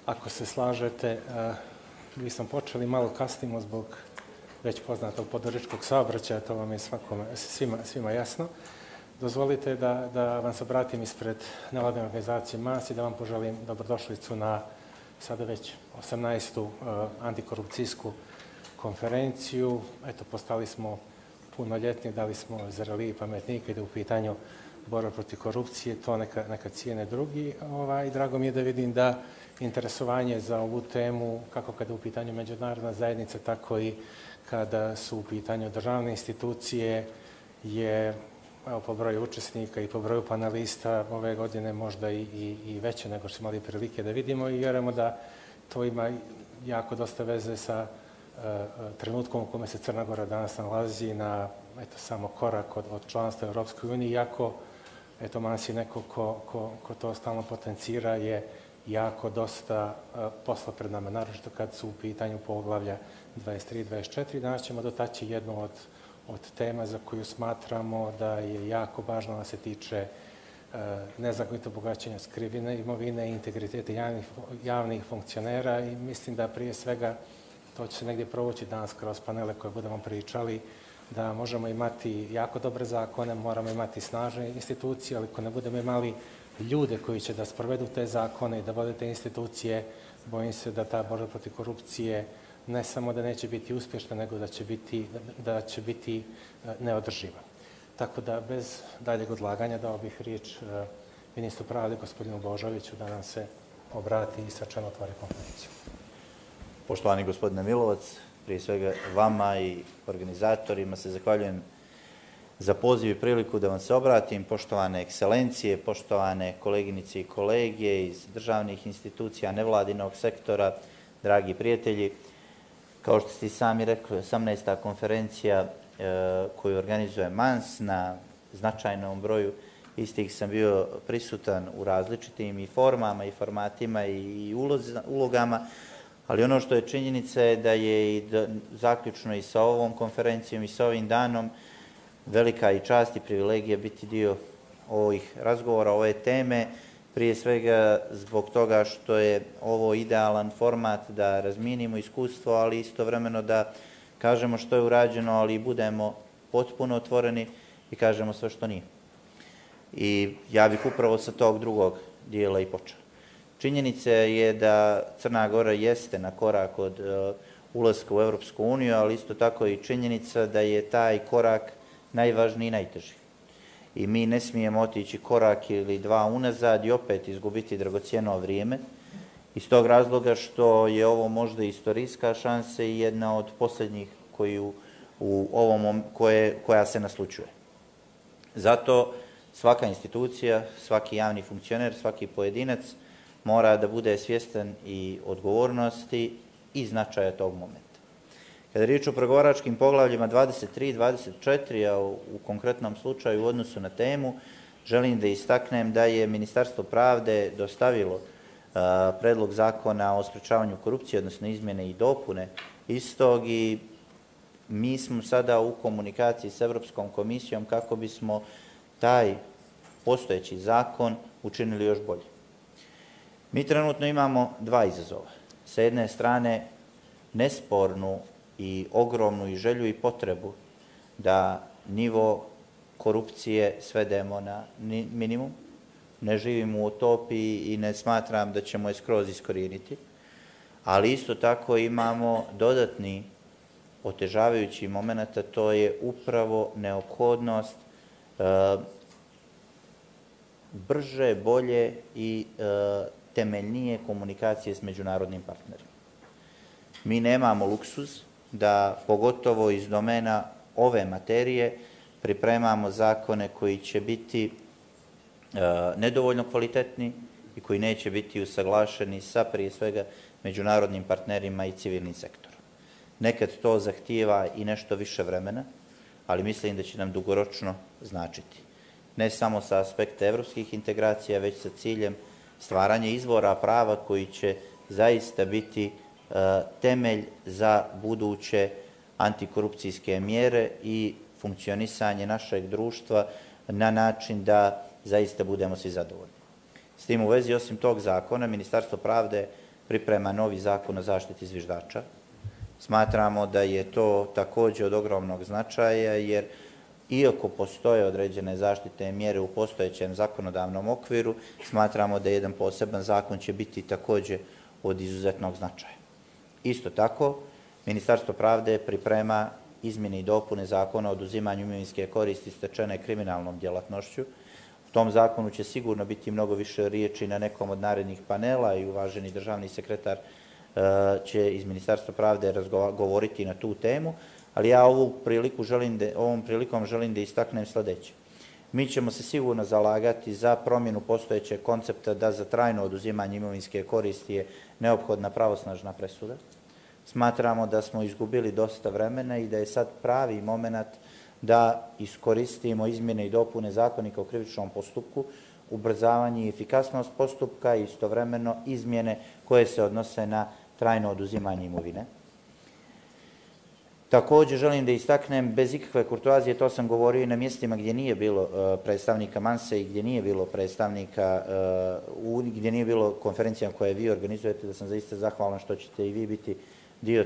ako se slažete, mi smo počeli malo kasnimo zbog već poznatog podoričkog saobraćaja, to vam je svima jasno. Dozvolite da vam se obratim ispred nevladine organizacije MAS i da vam poželim dobrodošlicu na sada već 18. antikorupcijsku konferenciju. Eto, postali smo punoljetni, da li smo zreliji pametniji kada je u pitanju borba protiv korupcije, to neka cijene drugi. Drago mi je da vidim da interesovanje za ovu temu, kako kada je u pitanju međunarodna zajednica, tako i kada su u pitanju državne institucije, je po broju učesnika i po broju panelista ove godine možda i veće nego što smo imali prilike da vidimo i vjerujemo da to ima jako dosta veze sa trenutkom u kome se Crna Gora danas nalazi na samo korak od članstva Evropskoj uniji, iako MAS je neko ko to stalno potencira, je jako dosta posla pred nama, naročito kad su u pitanju poglavlja 23 i 24. Danas ćemo dotaći jednu od tema za koju smatramo da je jako važno da se tiče nezakonitog bogaćenja skrivene imovine i integriteta javnih funkcionera i mislim da prije svega to će se negdje provući danas kroz panele koje budemo pričali, da možemo imati jako dobre zakone, moramo imati snažne institucije, ali ako ne budemo imali ljude koji će da sprovedu te zakone i da vode te institucije, bojim se da ta borba protiv korupcije ne samo da neće biti uspješna, nego da će biti neodrživa. Tako da, bez daljeg odlaganja, dao bih riječ ministru pravde, gospodinu Božoviću, da nam se obrati i svečano otvori konferenciju. Poštovani gospodine Milovac, prije svega vama i organizatorima se zahvaljujem za poziv i priliku da vam se obratim. Poštovane ekscelencije, poštovane koleginice i kolege iz državnih institucija, nevladinog sektora, dragi prijatelji, kao što ste i sami rekli, 18. konferencija koju organizuje MAS, na značajnom broju istih sam bio prisutan u različitim i formama i formatima i ulogama, ali ono što je činjenica je da je i zaključno i sa ovom konferencijom i sa ovim danom velika i čast i privilegija biti dio ovih razgovora, ove teme, prije svega zbog toga što je ovo idealan format da razmijenimo iskustvo, ali istovremeno da kažemo što je urađeno, ali i budemo potpuno otvoreni i kažemo sve što nije. I ja bih upravo sa tog drugog dijela i počeo. Činjenica je da Crna Gora jeste na korak od ulaska u Evropsku uniju, ali isto tako i činjenica da je taj korak najvažniji i najteži. I mi ne smijemo otići korak ili dva unazad i opet izgubiti dragocijeno vrijeme. Iz tog razloga što je ovo možda istorijska šansa i jedna od posljednjih koja se naslučuje. Zato svaka institucija, svaki javni funkcioner, svaki pojedinac mora da bude svjestan i odgovornosti i značaja tog momenta. Kada je riječ o pregovaračkim poglavljima 23 i 24, a u konkretnom slučaju u odnosu na temu, želim da istaknem da je Ministarstvo pravde dostavilo predlog zakona o sprečavanju korupcije, odnosno izmjene i dopune istog, i mi smo sada u komunikaciji s Evropskom komisijom kako bismo taj postojeći zakon učinili još bolje. Mi trenutno imamo dva izazova. Sa jedne strane, nespornu i ogromnu i želju i potrebu da nivo korupcije svedemo na minimum. Ne živimo u utopiji i ne smatram da ćemo je skroz iskorijeniti, ali isto tako imamo dodatni otežavajući moment, a to je upravo neophodnost brže, bolje i temeljnije komunikacije s međunarodnim partnerima. Mi nemamo luksuz da, pogotovo iz domena ove materije, pripremamo zakone koji će biti nedovoljno kvalitetni i koji neće biti usaglašeni sa prije svega međunarodnim partnerima i civilnim sektorom. Nekad to zahtijeva i nešto više vremena, ali mislim da će nam dugoročno značiti. Ne samo sa aspekta evropskih integracija, već sa ciljem stvaranja izvora prava koji će zaista biti temelj za buduće antikorupcijske mjere i funkcionisanje našeg društva na način da zaista budemo svi zadovoljni. S tim u vezi, osim tog zakona, Ministarstvo pravde priprema novi zakon o zaštiti zviždača. Smatramo da je to također od ogromnog značaja, jer iako postoje određene zaštitne mjere u postojećem zakonodavnom okviru, smatramo da jedan poseban zakon će biti također od izuzetnog značaja. Isto tako, Ministarstvo pravde priprema izmjene i dopune zakona o oduzimanju imovinske koristi stečene kriminalnom djelatnošću. U tom zakonu će sigurno biti mnogo više riječi na nekom od narednih panela i uvaženi državni sekretar će iz Ministarstva pravde govoriti na tu temu, ali ja ovom prilikom želim da istaknem sljedeće. Mi ćemo se sigurno zalagati za promjenu postojećeg koncepta da za trajno oduzimanje imovinske koristi je neophodna pravosnažna presuda. Smatramo da smo izgubili dosta vremena i da je sad pravi moment da iskoristimo izmjene i dopune zakonika o krivičnom postupku, ubrzavanje i efikasnost postupka i istovremeno izmjene koje se odnose na trajno oduzimanje imovine. Također želim da istaknem, bez ikakve kurtoazije, to sam govorio i na mjestima gdje nije bilo predstavnika Manse i gdje nije bilo predstavnika, gdje nije bilo konferencija koje vi organizujete, da sam zaista zahvalan što ćete i vi biti dio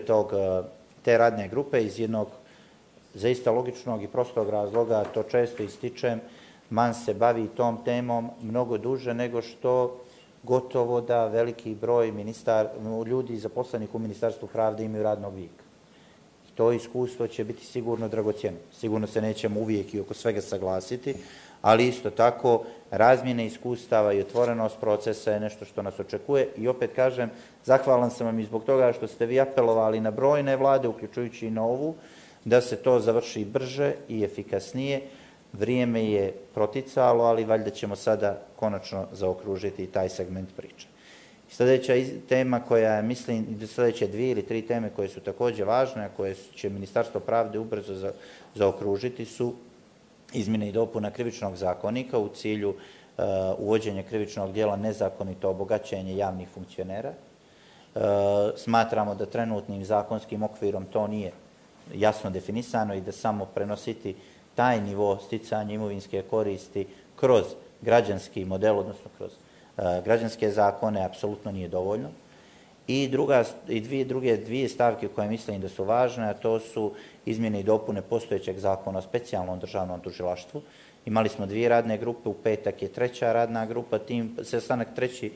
te radne grupe iz jednog zaista logičnog i prostog razloga, to često ističem, MANS se bavi tom temom mnogo duže nego što gotovo da veliki broj ljudi zaposlenih u Ministarstvu pravde imaju radnog vijeka. To iskustvo će biti sigurno dragocjeno. Sigurno se nećemo uvijek i oko svega saglasiti, ali isto tako razmjene iskustava i otvorenost procesa je nešto što nas očekuje i opet kažem, zahvalan sam vam i zbog toga što ste vi apelovali na brojne vlade, uključujući i na ovu, da se to završi brže i efikasnije. Vrijeme je proticalo, ali valjda ćemo sada konačno zaokružiti taj segment priče. Sljedeća tema koja, mislim, sljedeće 2 ili 3 teme koje su također važne, a koje će Ministarstvo pravde ubrzo zaokružiti su izmjene i dopuna krivičnog zakonika u cilju uvođenja krivičnog djela nezakonito obogaćenje javnih funkcionera. Smatramo da trenutnim zakonskim okvirom to nije jasno definisano i da samo prenositi taj nivo sticanja imovinske koristi kroz građanski model, odnosno kroz građanske zakone, apsolutno nije dovoljno. I dvije stavke koje mislim da su važne, a to su izmjene i dopune postojećeg zakona o specijalnom državnom tužilaštvu. Imali smo 2 radne grupe, u petak je 3. radna grupa, sastanak 3.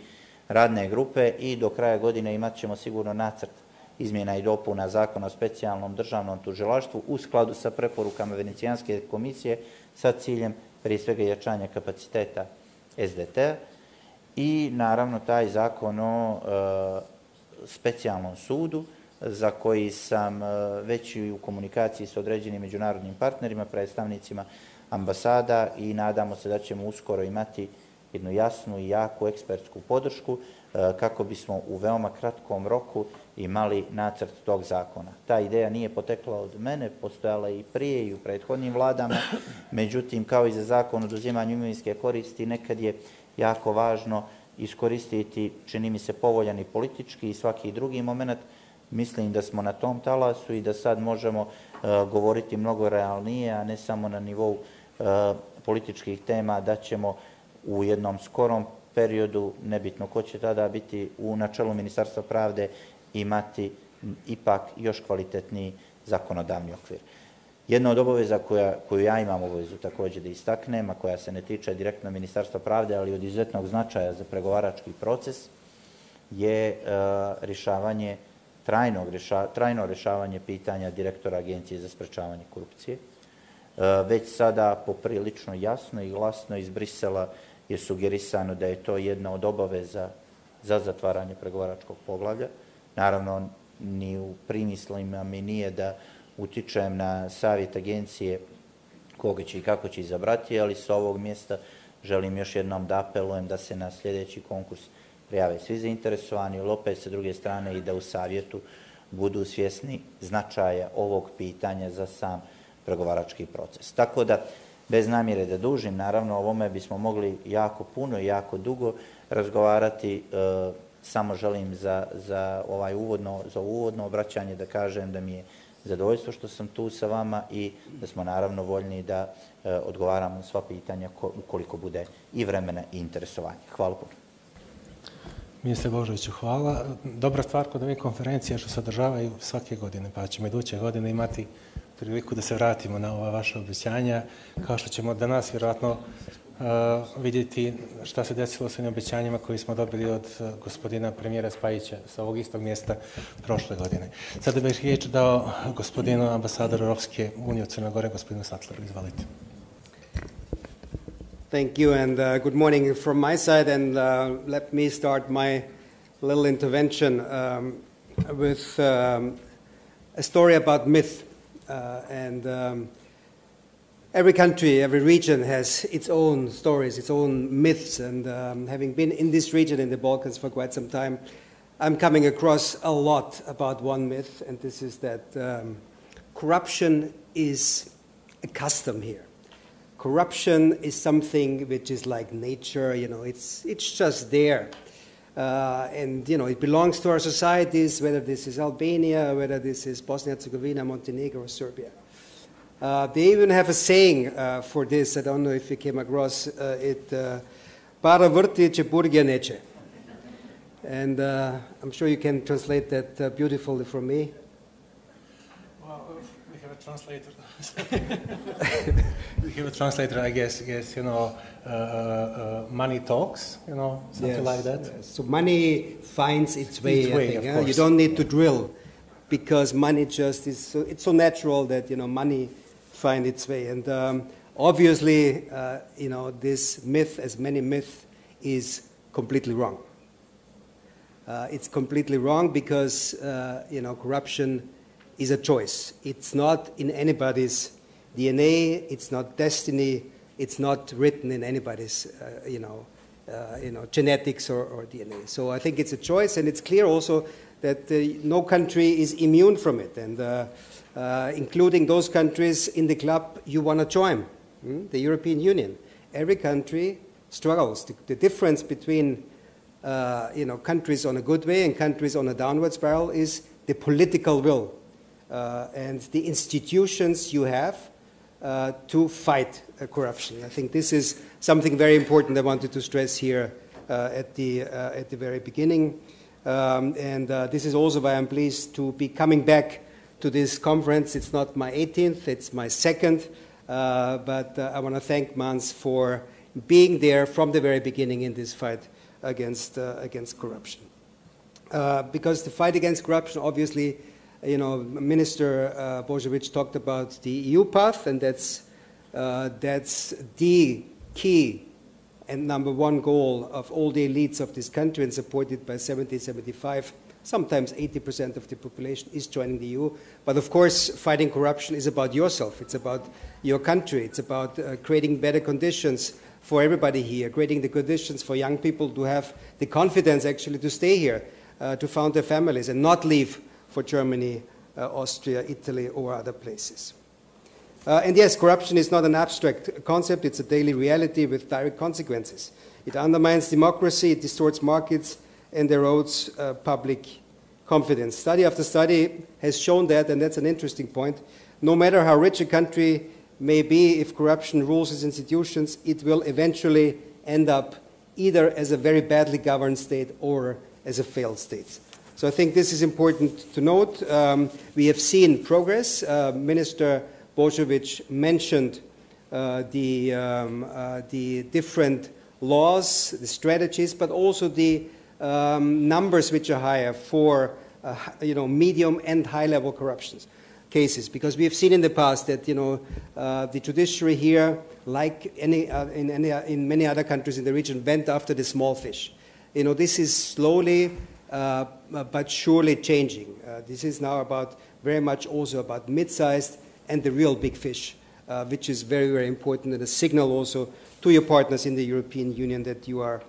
radne grupe i do kraja godine imat ćemo sigurno nacrt izmjena i dopuna zakona o specijalnom državnom tužilaštvu u skladu sa preporukama Venecijanske komisije sa ciljem prije svega jačanja kapaciteta SDT-a i naravno taj zakon o specijalnom sudu za koji sam već i u komunikaciji s određenim međunarodnim partnerima, predstavnicima ambasada i nadamo se da ćemo uskoro imati jednu jasnu i jaku ekspertsku podršku kako bismo u veoma kratkom roku imali nacrt tog zakona. Ta ideja nije potekla od mene, postojala i prije i u prethodnim vladama, međutim, kao i za zakon o oduzimanju imovinske koristi, nekad je jako važno iskoristiti, čini mi se, povoljan i politički i svaki drugi moment. Mislim da smo na tom talasu i da sad možemo govoriti mnogo realnije, a ne samo na nivou političkih tema, da ćemo u jednom skorom periodu, nebitno ko će tada biti u načelu Ministarstva pravde, imati ipak još kvalitetniji zakonodavni okvir. Jedna od obaveza koju ja imam obavezu također da istaknem, a koja se ne tiče direktno Ministarstva pravde, ali od izuzetnog značaja za pregovarački proces, je trajno rješavanje pitanja direktora Agencije za sprečavanje korupcije. Već sada poprilično jasno i glasno iz Brisela je sugerisano da je to jedna od obaveza za zatvaranje pregovaračkog poglavlja. Naravno, ni u primislima mi nije da utičem na savjet agencije koga će i kako će izabrati, ali sa ovog mjesta želim još jednom da apelujem da se na sljedeći konkurs prijave svi zainteresovani, ali opet sa druge strane i da u savjetu budu svjesni značaja ovog pitanja za sam pregovarački proces. Tako da, bez namjere da dužim, naravno o ovome bismo mogli jako puno i jako dugo razgovarati. Samo želim za uvodno obraćanje da kažem da mi je zadovoljstvo što sam tu sa vama i da smo naravno voljni da odgovaramo na sva pitanja ukoliko bude i vremena i interesovanja. Hvala puno. Ministre Božoviću, hvala. Dobra stvar kod ovih konferencija što se održavaju svake godine, pa ćemo iduće godine imati priliku da se vratimo na ova vaša obećanja, kao što ćemo danas vjerojatno vidjeti šta se desilo sa onim obećanjima koji smo dobili od gospodina premijera Spajića sa ovog istog mjesta prošle godine. Sada bih riječ dao gospodinu ambasadoru Evropske unije u Crnoj Gori, gospodinu Satleru. Izvalite. Thank you, and good morning from my side. And let me start my little intervention with a story about myth. Every country, every region has its own stories, its own myths. And having been in this region, in the Balkans, for quite some time, I'm coming across a lot about one myth, and this is that corruption is a custom here. Corruption is something which is like nature, you know, it's just there. And, you know, it belongs to our societies, whether this is Albania, whether this is Bosnia-Herzegovina, Montenegro, or Serbia. They even have a saying for this. I don't know if you came across it. Para vrti će burgija neće. And I'm sure you can translate that beautifully for me. Well, we have a translator. We have a translator, I guess, you know, money talks, you know, something like that. Yes. So money finds its way, I think. Of You don't need to drill, because money just is, it's so natural that, you know, money finds its way. And obviously, you know, this myth, as many myths, is completely wrong. It's completely wrong because, you know, corruption is a choice. It's not in anybody's DNA, it's not destiny, it's not written in anybody's, you know, genetics or DNA. So I think it's a choice, and it's clear also that no country is immune from it, and including those countries in the club you want to join, the European Union. Every country struggles. The difference between you know, countries on a good way and countries on a downward spiral is the political will and the institutions you have to fight corruption. I think this is something very important I wanted to stress here at the very beginning. This is also why I'm pleased to be coming back to this conference. It's not my 18th, it's my second, but I want to thank Mans for being there from the very beginning in this fight against corruption. Because the fight against corruption, obviously, you know, Minister Božović talked about the EU path, and that's the key and number one goal of all the elites of this country, and supported by 70, 75, sometimes 80% of the population is joining the EU. But of course, fighting corruption is about yourself. It's about your country. It's about creating better conditions for everybody here, creating the conditions for young people to have the confidence actually to stay here, to found their families and not leave for Germany, Austria, Italy, or other places. And yes, corruption is not an abstract concept. It's a daily reality with direct consequences. It undermines democracy, it distorts markets, and erodes public confidence. Study after study has shown that, and that's an interesting point. No matter how rich a country may be, if corruption rules its institutions, it will eventually end up either as a very badly governed state or as a failed state. So I think this is important to note. We have seen progress. Minister Božović mentioned the different laws, the strategies, but also the numbers which are higher for you know, medium and high-level corruptions cases. Because we have seen in the past that, you know, the judiciary here, like in many other countries in the region, went after the small fish. You know, this is slowly but surely changing. This is now very much also about mid-sized and the real big fish, which is very, very important, and a signal also to your partners in the European Union that you are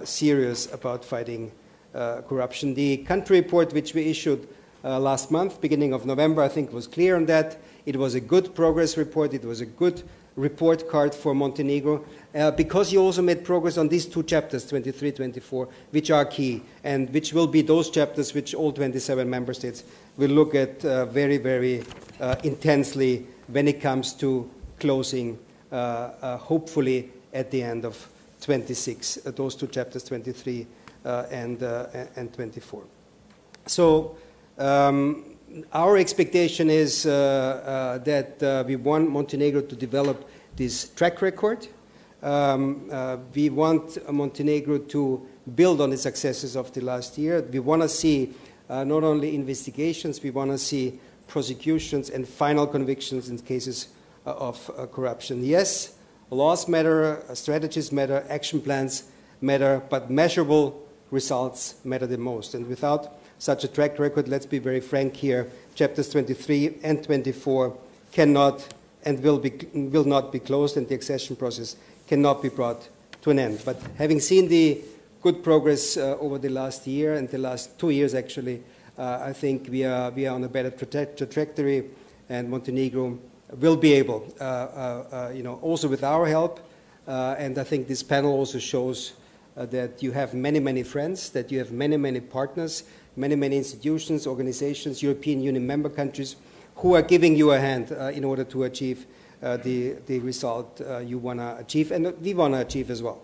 serious about fighting corruption. The country report which we issued last month, beginning of November, I think was clear on that. It was a good progress report. It was a good report card for Montenegro, because you also made progress on these two chapters, 23, 24, which are key, and which will be those chapters which all 27 member states will look at very, very intensely when it comes to closing, hopefully at the end of 26, those two chapters, 23 and 24. So our expectation is that we want Montenegro to develop this track record. We want Montenegro to build on the successes of the last year. We want to see not only investigations, we want to see prosecutions and final convictions in cases of corruption. Yes, laws matter, strategies matter, action plans matter, but measurable results matter the most. And without such a track record, let's be very frank here, chapters 23 and 24 cannot and will not be closed, and the accession process cannot be brought to an end. But having seen the good progress over the last year and the last 2 years, actually, I think we are on a better trajectory, and Montenegro will be able, also with our help. And I think this panel also shows that you have many, many friends, that you have many, many partners, many, many institutions, organizations, European Union member countries who are giving you a hand in order to achieve the result you want to achieve, and we want to achieve as well.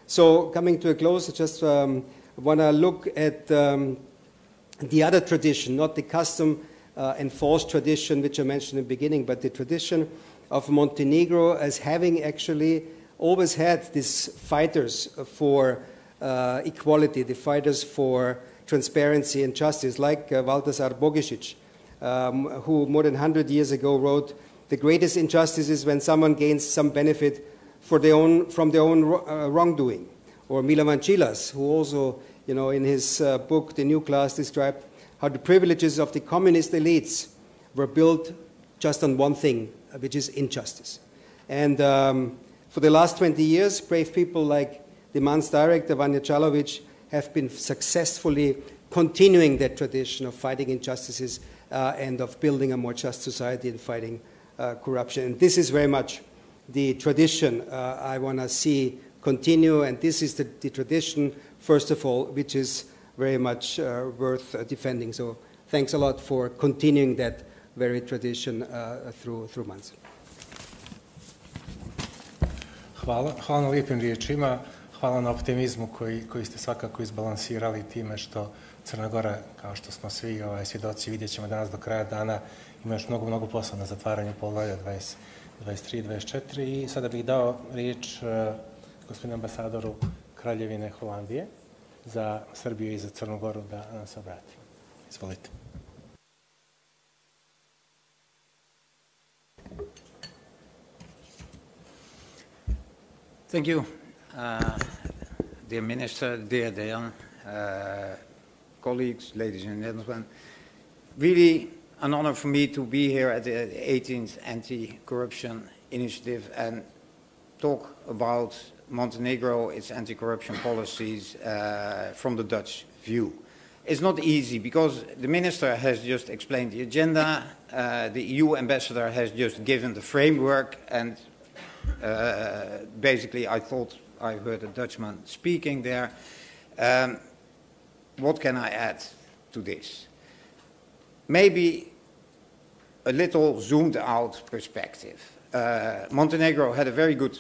So coming to a close, I just want to look at the other tradition, not the custom and false tradition which I mentioned in the beginning, but the tradition of Montenegro as having actually always had these fighters for equality, the fighters for transparency and justice, like Valtazar Bogišić, who more than 100 years ago wrote, "The greatest injustice is when someone gains some benefit from their own wrongdoing." Or Milovan Čilas, who also, in his book, The New Class, described how the privileges of the communist elites were built just on one thing, which is injustice. And for the last 20 years, brave people like the MAN's director, Vanja Čalović, have been successfully continuing that tradition of fighting injustices and of building a more just society and fighting corruption. And this is very much the tradition I want to see continue, and this is the tradition, first of all, which is very much worth defending. So thanks a lot for continuing that very tradition through months. Hvala na lijepim riječima, hvala na optimizmu koji ste svakako izbalansirali time što Crna Gora, kao što smo svi svjedoci, vidjet ćemo danas do kraja dana, ima još mnogo posla na zatvaranju poglavlja 23 i 24. I sada bih dao riječ gospodinu ambasadoru Kraljevine Holandije za Srbiju i za Crnu Goru da nam se obrati. Izvolite. Thank you, dear Minister, dear Dejan, colleagues, ladies and gentlemen. Really an honor for me to be here at the 18th Anti-Corruption Initiative and talk about Montenegro, its anti-corruption policies from the Dutch view. It's not easy because the Minister has just explained the agenda, the EU Ambassador has just given the framework, and basically I thought I heard a Dutchman speaking there. What can I add to this? Maybe a little zoomed out perspective. Montenegro had a very good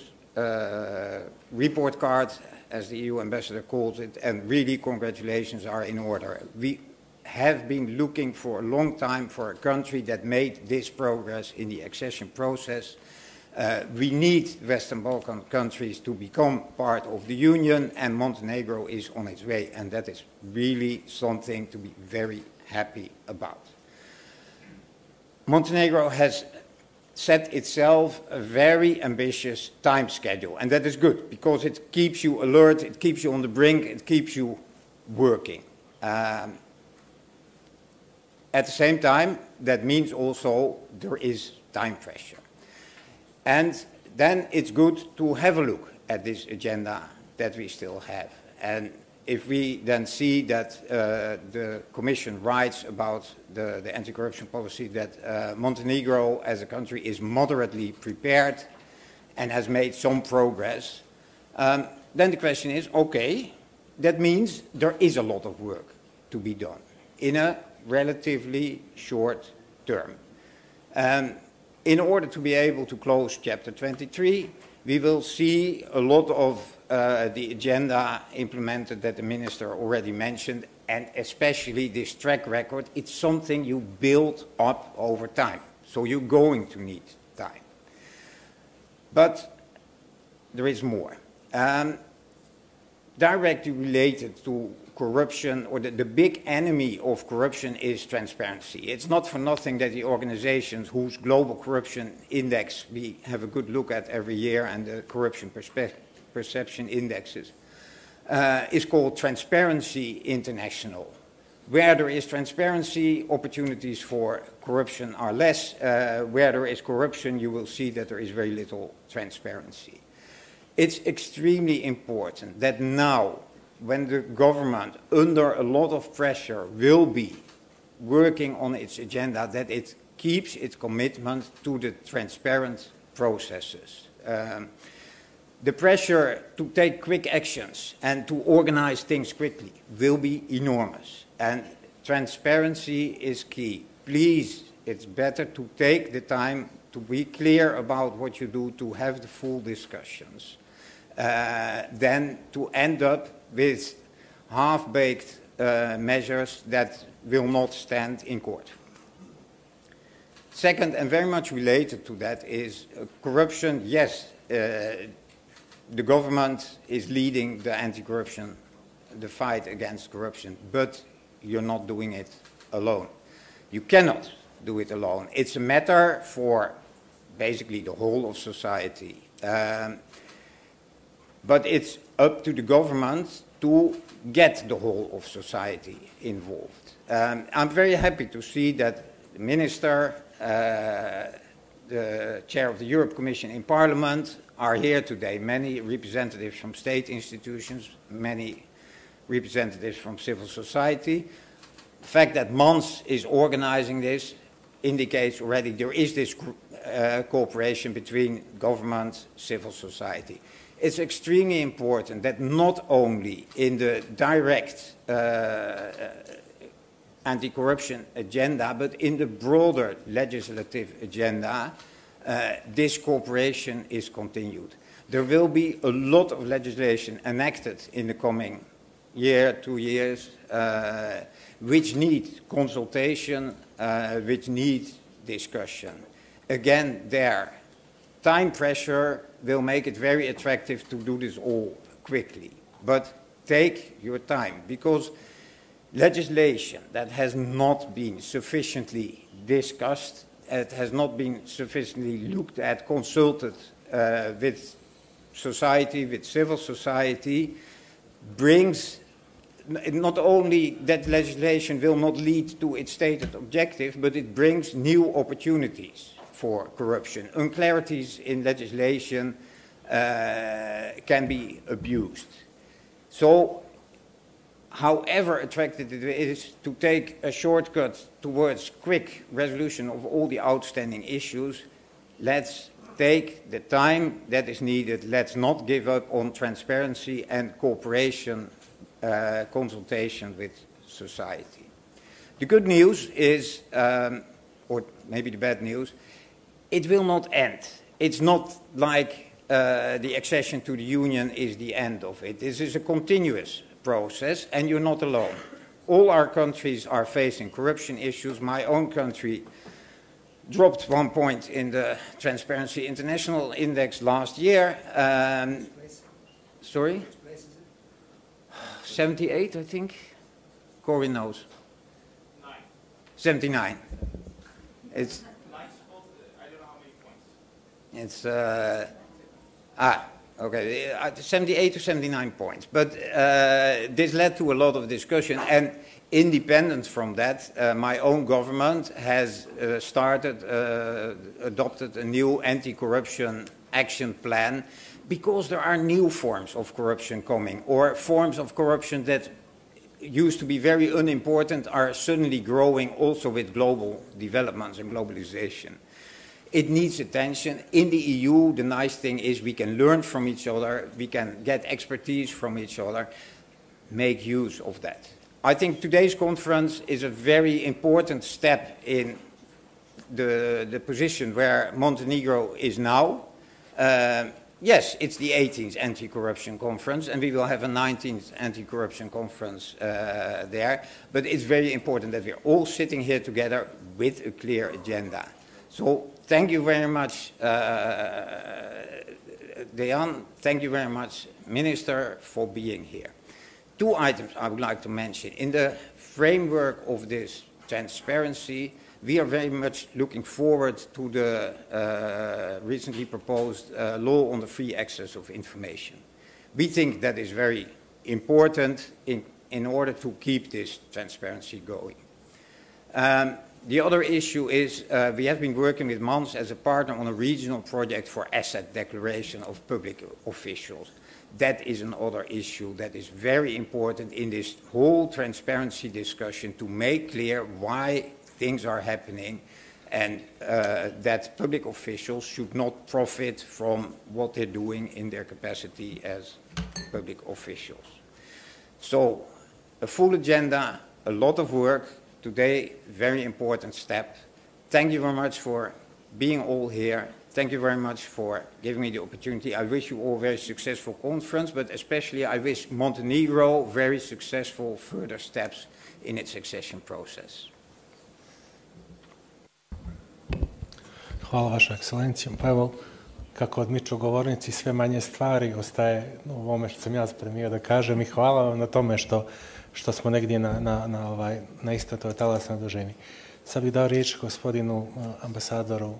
report card, as the EU ambassador calls it, and really congratulations are in order. We have been looking for a long time for a country that made this progress in the accession process. We need Western Balkan countries to become part of the Union, and Montenegro is on its way, and that is really something to be very happy about. Montenegro has set itself a very ambitious time schedule, and that is good because it keeps you alert, it keeps you on the brink, it keeps you working. At the same time, that means also there is time pressure. And then it's good to have a look at this agenda that we still have. And if we then see that the Commission writes about the anti-corruption policy, that Montenegro as a country is moderately prepared and has made some progress, then the question is, okay, that means there is a lot of work to be done in a relatively short term. In order to be able to close Chapter 23, we will see a lot of the agenda implemented that the minister already mentioned, and especially this track record, it's something you build up over time. So you're going to need time. But there is more. Directly related to corruption, or the big enemy of corruption is transparency. It's not for nothing that the organizations whose global corruption index we have a good look at every year, and the corruption perception indexes, is called Transparency International. Where there is transparency, opportunities for corruption are less. Where there is corruption, you will see that there is very little transparency. It's extremely important that now, when the government, under a lot of pressure, will be working on its agenda, that it keeps its commitment to the transparent processes. The pressure to take quick actions and to organize things quickly will be enormous. And transparency is key. Please, it's better to take the time to be clear about what you do, to have the full discussions, than to end up with half-baked measures that will not stand in court. Second, and very much related to that, is corruption. Yes, the government is leading the anti-corruption, the fight against corruption, but you're not doing it alone. You cannot do it alone. It's a matter for basically the whole of society. But it's up to the government to get the whole of society involved. I'm very happy to see that the minister, the chair of the Europe Commission in Parliament are here today. Many representatives from state institutions, many representatives from civil society. The fact that Mons is organizing this indicates already there is this cooperation between government, civil society. It's extremely important that not only in the direct anti-corruption agenda, but in the broader legislative agenda, this cooperation is continued. There will be a lot of legislation enacted in the coming year, 2 years, which need consultation, which need discussion. Again, there, time pressure will make it very attractive to do this all quickly. But take your time, because legislation that has not been sufficiently discussed, it has not been sufficiently looked at, consulted with society, with civil society, brings not only that legislation will not lead to its stated objective, but it brings new opportunities for corruption. Unclarities in legislation can be abused. So, however attractive it is to take a shortcut towards quick resolution of all the outstanding issues, let's take the time that is needed. Let's not give up on transparency and cooperation, consultation with society. The good news is, or maybe the bad news, it will not end. It's not like the accession to the Union is the end of it. This is a continuous process, and you're not alone. All our countries are facing corruption issues. My own country dropped 1 point in the Transparency International Index last year. Sorry? 78, I think. Gori knows. 79. It's. It's okay, 78 to 79 points. But this led to a lot of discussion, and independent from that, my own government has adopted a new anti-corruption action plan, because there are new forms of corruption coming, or forms of corruption that used to be very unimportant are suddenly growing also with global developments and globalization. It needs attention. In the EU, the nice thing is we can learn from each other, we can get expertise from each other, make use of that. I think today's conference is a very important step in the position where Montenegro is now. Yes, it's the 18th anti-corruption conference, and we will have a 19th anti-corruption conference there. But it's very important that we're all sitting here together with a clear agenda. So thank you very much, Dejan. Thank you very much, Minister, for being here. Two items I would like to mention. In the framework of this transparency, we are very much looking forward to the recently proposed law on the free access of information. We think that is very important in order to keep this transparency going. The other issue is we have been working with Mans as a partner on a regional project for asset declaration of public officials. That is another issue that is very important in this whole transparency discussion, to make clear why things are happening, and that public officials should not profit from what they're doing in their capacity as public officials. So, a full agenda, a lot of work today, very important step. Thank you very much for being all here. Thank you very much for giving me the opportunity. I wish you all a very successful conference, but especially I wish Montenegro very successful further steps in its accession process. Hvala, Vaša ekscelencijo. Pa evo, kako odmiču govornici, sve manje stvari ostaje u ovome što sam ja spremio da kažem, i hvala vam na tome što smo negdje na istoj toj talasnoj dužini. Sad bih dao riječ gospodinu ambasadoru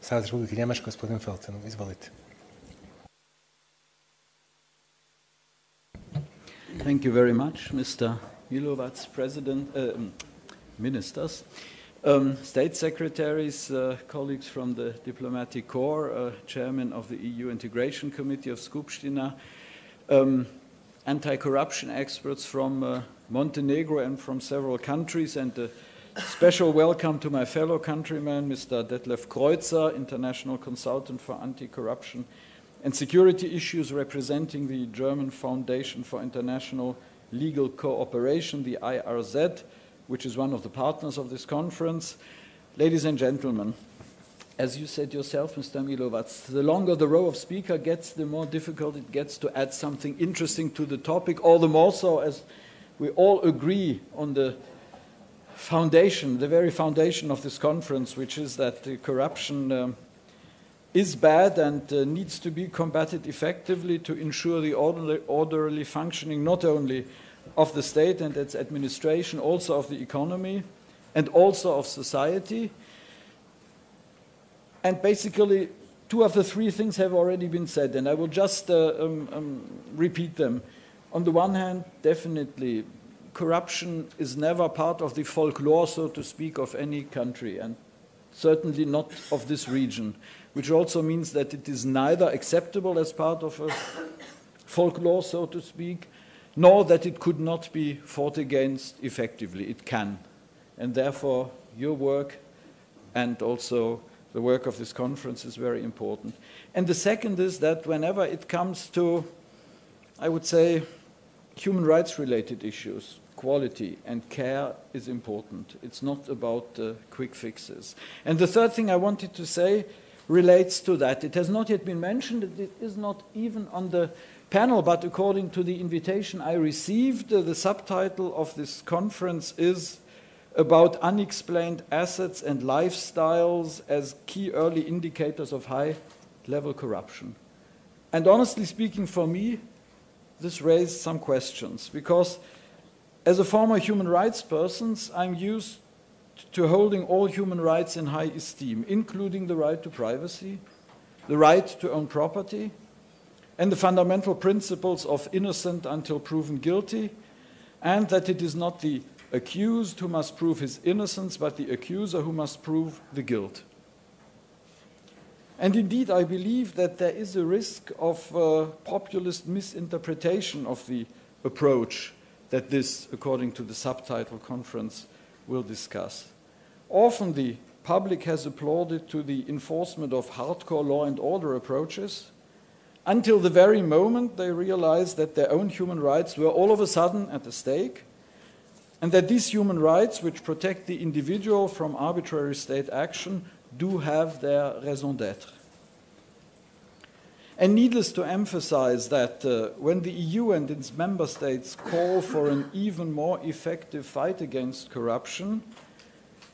Savezne Republike Njemačke, gospodinu Feltenu. Izvolite. Thank you very much, Mr. Milovac, President, Ministers. State Secretaries, colleagues from the Diplomatic Corps, Chairman of the EU Integration Committee of Skupština, anti-corruption experts from Montenegro and from several countries, and a special welcome to my fellow countryman, Mr. Detlef Kreuzer, International Consultant for Anti-Corruption and Security Issues, representing the German Foundation for International Legal Cooperation, the IRZ, which is one of the partners of this conference. Ladies and gentlemen, as you said yourself, Mr. Milovac, the longer the row of speakers gets, the more difficult it gets to add something interesting to the topic, all the more so as we all agree on the foundation, the very foundation of this conference, which is that the corruption is bad and needs to be combated effectively to ensure the orderly functioning not only of the state and its administration, also of the economy and also of society. And basically, two of the three things have already been said, and I will just repeat them. On the one hand, definitely, corruption is never part of the folklore, so to speak, of any country, and certainly not of this region, which also means that it is neither acceptable as part of a folklore, so to speak, nor that it could not be fought against effectively. It can. And therefore, your work and also the work of this conference is very important. And the second is that whenever it comes to, I would say, human rights related issues, quality and care is important. It's not about quick fixes. And the third thing I wanted to say relates to that. It has not yet been mentioned. It is not even on the panel, but according to the invitation I received, the subtitle of this conference is about unexplained assets and lifestyles as key early indicators of high-level corruption. And honestly speaking, for me, this raised some questions, because as a former human rights person, I'm used to holding all human rights in high esteem, including the right to privacy, the right to own property, and the fundamental principles of innocent until proven guilty, and that it is not the accused who must prove his innocence, but the accuser who must prove the guilt. And indeed, I believe that there is a risk of populist misinterpretation of the approach that this, according to the subtitle conference, will discuss. Often the public has applauded to the enforcement of hardcore law and order approaches, until the very moment they realized that their own human rights were all of a sudden at stake, and that these human rights, which protect the individual from arbitrary state action, do have their raison d'être. And needless to emphasize that when the EU and its member states call for an even more effective fight against corruption,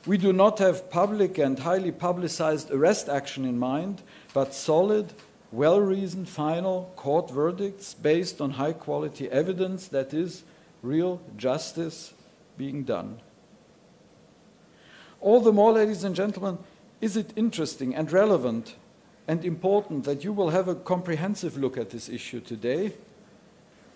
we do not have public and highly publicized arrest action in mind, but solid, well-reasoned final court verdicts based on high-quality evidence, that is, real justice being done. All the more, ladies and gentlemen, is it interesting and relevant and important that you will have a comprehensive look at this issue today,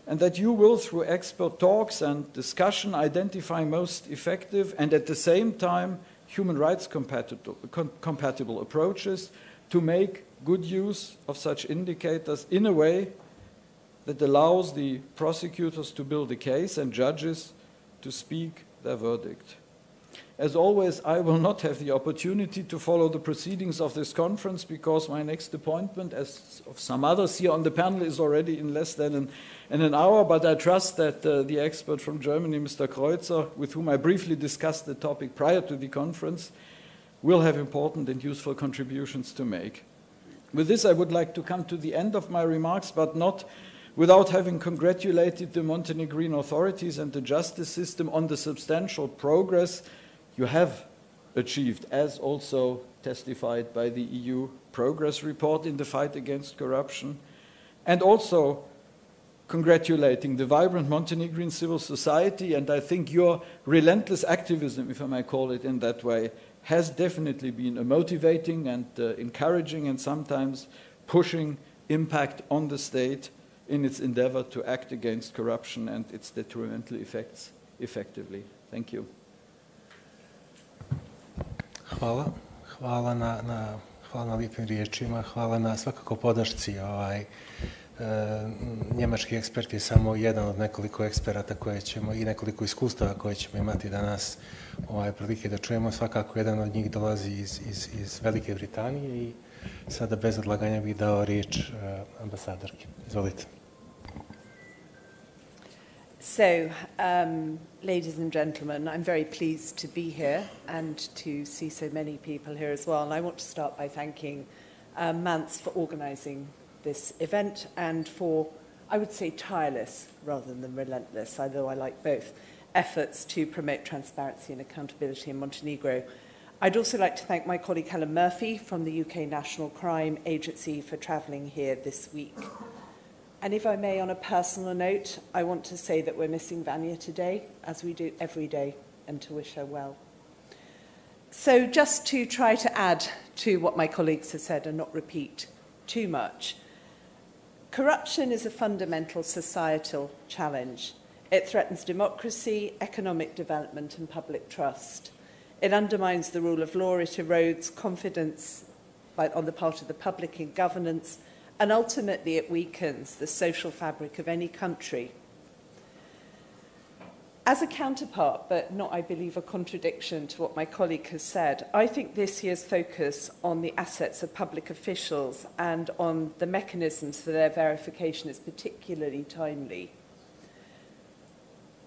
and that you will, through expert talks and discussion, identify most effective and at the same time human rights compatible approaches to make good use of such indicators in a way that allows the prosecutors to build a case and judges to speak their verdict. As always, I will not have the opportunity to follow the proceedings of this conference because my next appointment, as of some others here on the panel, is already in less than an hour, but I trust that the expert from Germany, Mr. Kreuzer, with whom I briefly discussed the topic prior to the conference, will have important and useful contributions to make. With this, I would like to come to the end of my remarks, but not without having congratulated the Montenegrin authorities and the justice system on the substantial progress you have achieved, as also testified by the EU progress report in the fight against corruption, and also congratulating the vibrant Montenegrin civil society. And I think your relentless activism, if I may call it in that way, has definitely been a motivating and encouraging and sometimes pushing impact on the state in its endeavor to act against corruption and its detrimental effects effectively. Thank you. Hvala. Hvala na lijepim riječima, hvala na svakako podršci. Njemački ekspert je samo jedan od nekoliko eksperata koje ćemo i nekoliko iskustava koje ćemo imati danas prilike da čujemo. Svakako jedan od njih dolazi iz Velike Britanije i sada bez odlaganja bih dao riječ ambasadorki. Izvolite. So, ladies and gentlemen, I'm very pleased to be here and to see so many people here as well. And I want to start by thanking Mance for organising this event and for, I would say, tireless rather than relentless, although I like both, efforts to promote transparency and accountability in Montenegro. I'd also like to thank my colleague Helen Murphy from the UK National Crime Agency for travelling here this week. And if I may, on a personal note, I want to say that we're missing Vanya today, as we do every day, and to wish her well. So just to try to add to what my colleagues have said and not repeat too much, corruption is a fundamental societal challenge. It threatens democracy, economic development, and public trust. It undermines the rule of law, it erodes confidence on the part of the public in governance, and ultimately it weakens the social fabric of any country. As a counterpart, but not, I believe, a contradiction to what my colleague has said, I think this year's focus on the assets of public officials and on the mechanisms for their verification is particularly timely.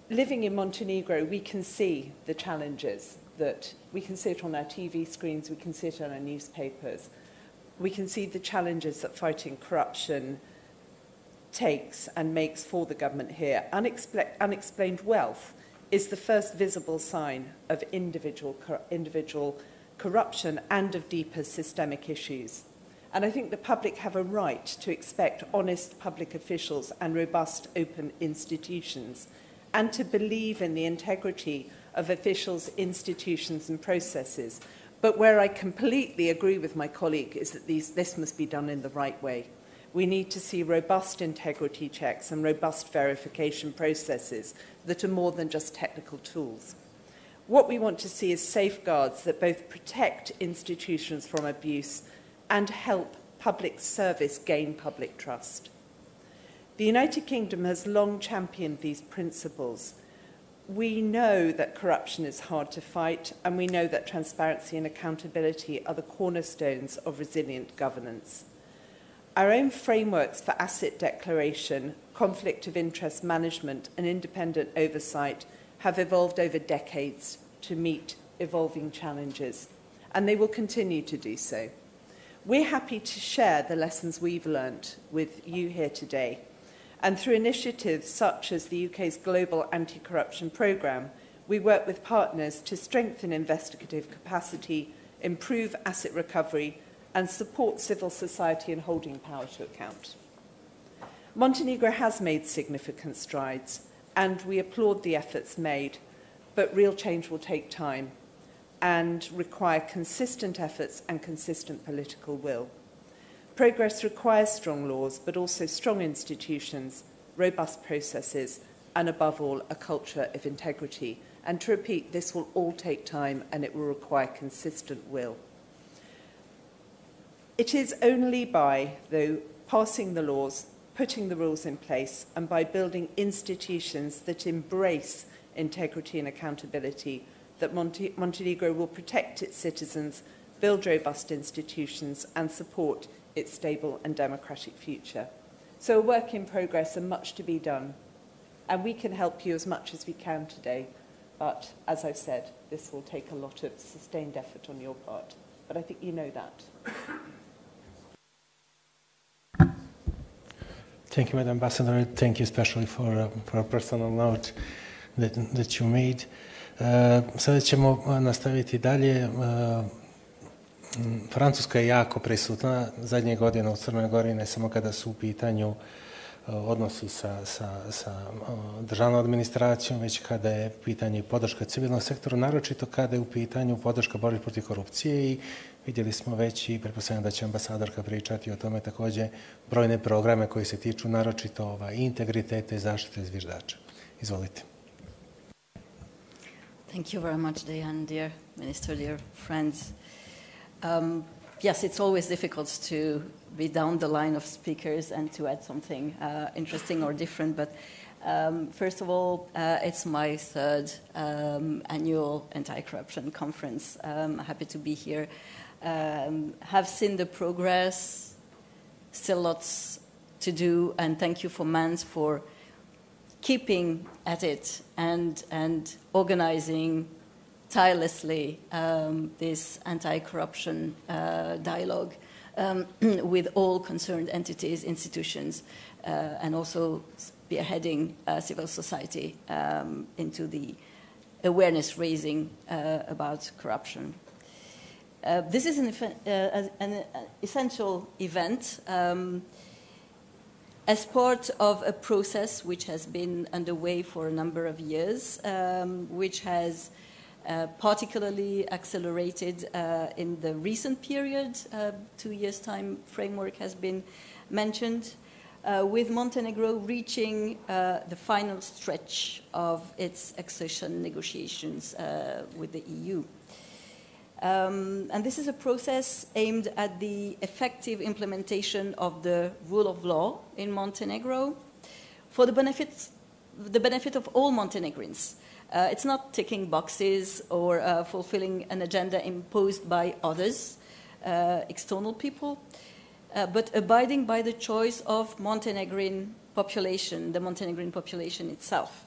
Living in Montenegro, we can see the challenges that we can see it on our TV screens, we can see it on our newspapers. We can see the challenges that fighting corruption takes and makes for the government here. Unexplained wealth is the first visible sign of individual corruption and of deeper systemic issues. And I think the public have a right to expect honest public officials and robust open institutions, and to believe in the integrity of officials, institutions and processes. But where I completely agree with my colleague is that this must be done in the right way. We need to see robust integrity checks and robust verification processes that are more than just technical tools. What we want to see is safeguards that both protect institutions from abuse and help public service gain public trust. The United Kingdom has long championed these principles. We know that corruption is hard to fight, and we know that transparency and accountability are the cornerstones of resilient governance. Our own frameworks for asset declaration, conflict of interest management, and independent oversight have evolved over decades to meet evolving challenges, and they will continue to do so. We're happy to share the lessons we've learnt with you here today. And through initiatives such as the UK's Global Anti-Corruption Programme, we work with partners to strengthen investigative capacity, improve asset recovery, and support civil society in holding power to account. Montenegro has made significant strides, and we applaud the efforts made, but real change will take time and require consistent efforts and consistent political will. Progress requires strong laws, but also strong institutions, robust processes, and above all, a culture of integrity. And to repeat, this will all take time and it will require consistent will. It is only by, though, passing the laws, putting the rules in place, and by building institutions that embrace integrity and accountability that Montenegro will protect its citizens, build robust institutions, and support its stable and democratic future. So a work in progress and much to be done. And we can help you as much as we can today. But as I've said, this will take a lot of sustained effort on your part. But I think you know that. Thank you, Madam Ambassador. Thank you especially for a personal note that you made. Sada ćemo nastaviti dalje. Francuska je jako prisutna zadnje godine u Crnoj Gori, ne samo kada su u pitanju odnosi sa državnom administracijom, već kada je pitanje podrška civilnom sektoru, naročito kada je u pitanju podrška borbi protiv korupcije i vidjeli smo već i pretpostavljam da će ambasadorka pričati o tome također brojne programe koji se tiču naročito integriteta i zaštite zviždača. Izvolite. Thank you very much, Dejan, dear Minister, dear friends. Yes, it's always difficult to be down the line of speakers and to add something interesting or different, but first of all, it's my third annual anti-corruption conference. I'm happy to be here. Have seen the progress, still lots to do, and thank you for Mans for keeping at it and organizing tirelessly this anti-corruption dialogue with all concerned entities, institutions, and also spearheading civil society into the awareness raising about corruption. This is an essential event as part of a process which has been underway for a number of years, which has particularly accelerated in the recent period. 2 years' time framework has been mentioned, with Montenegro reaching the final stretch of its accession negotiations with the EU. And this is a process aimed at the effective implementation of the rule of law in Montenegro for the benefit of all Montenegrins. It's not ticking boxes or fulfilling an agenda imposed by others, external people, but abiding by the choice of Montenegrin population, the Montenegrin population itself.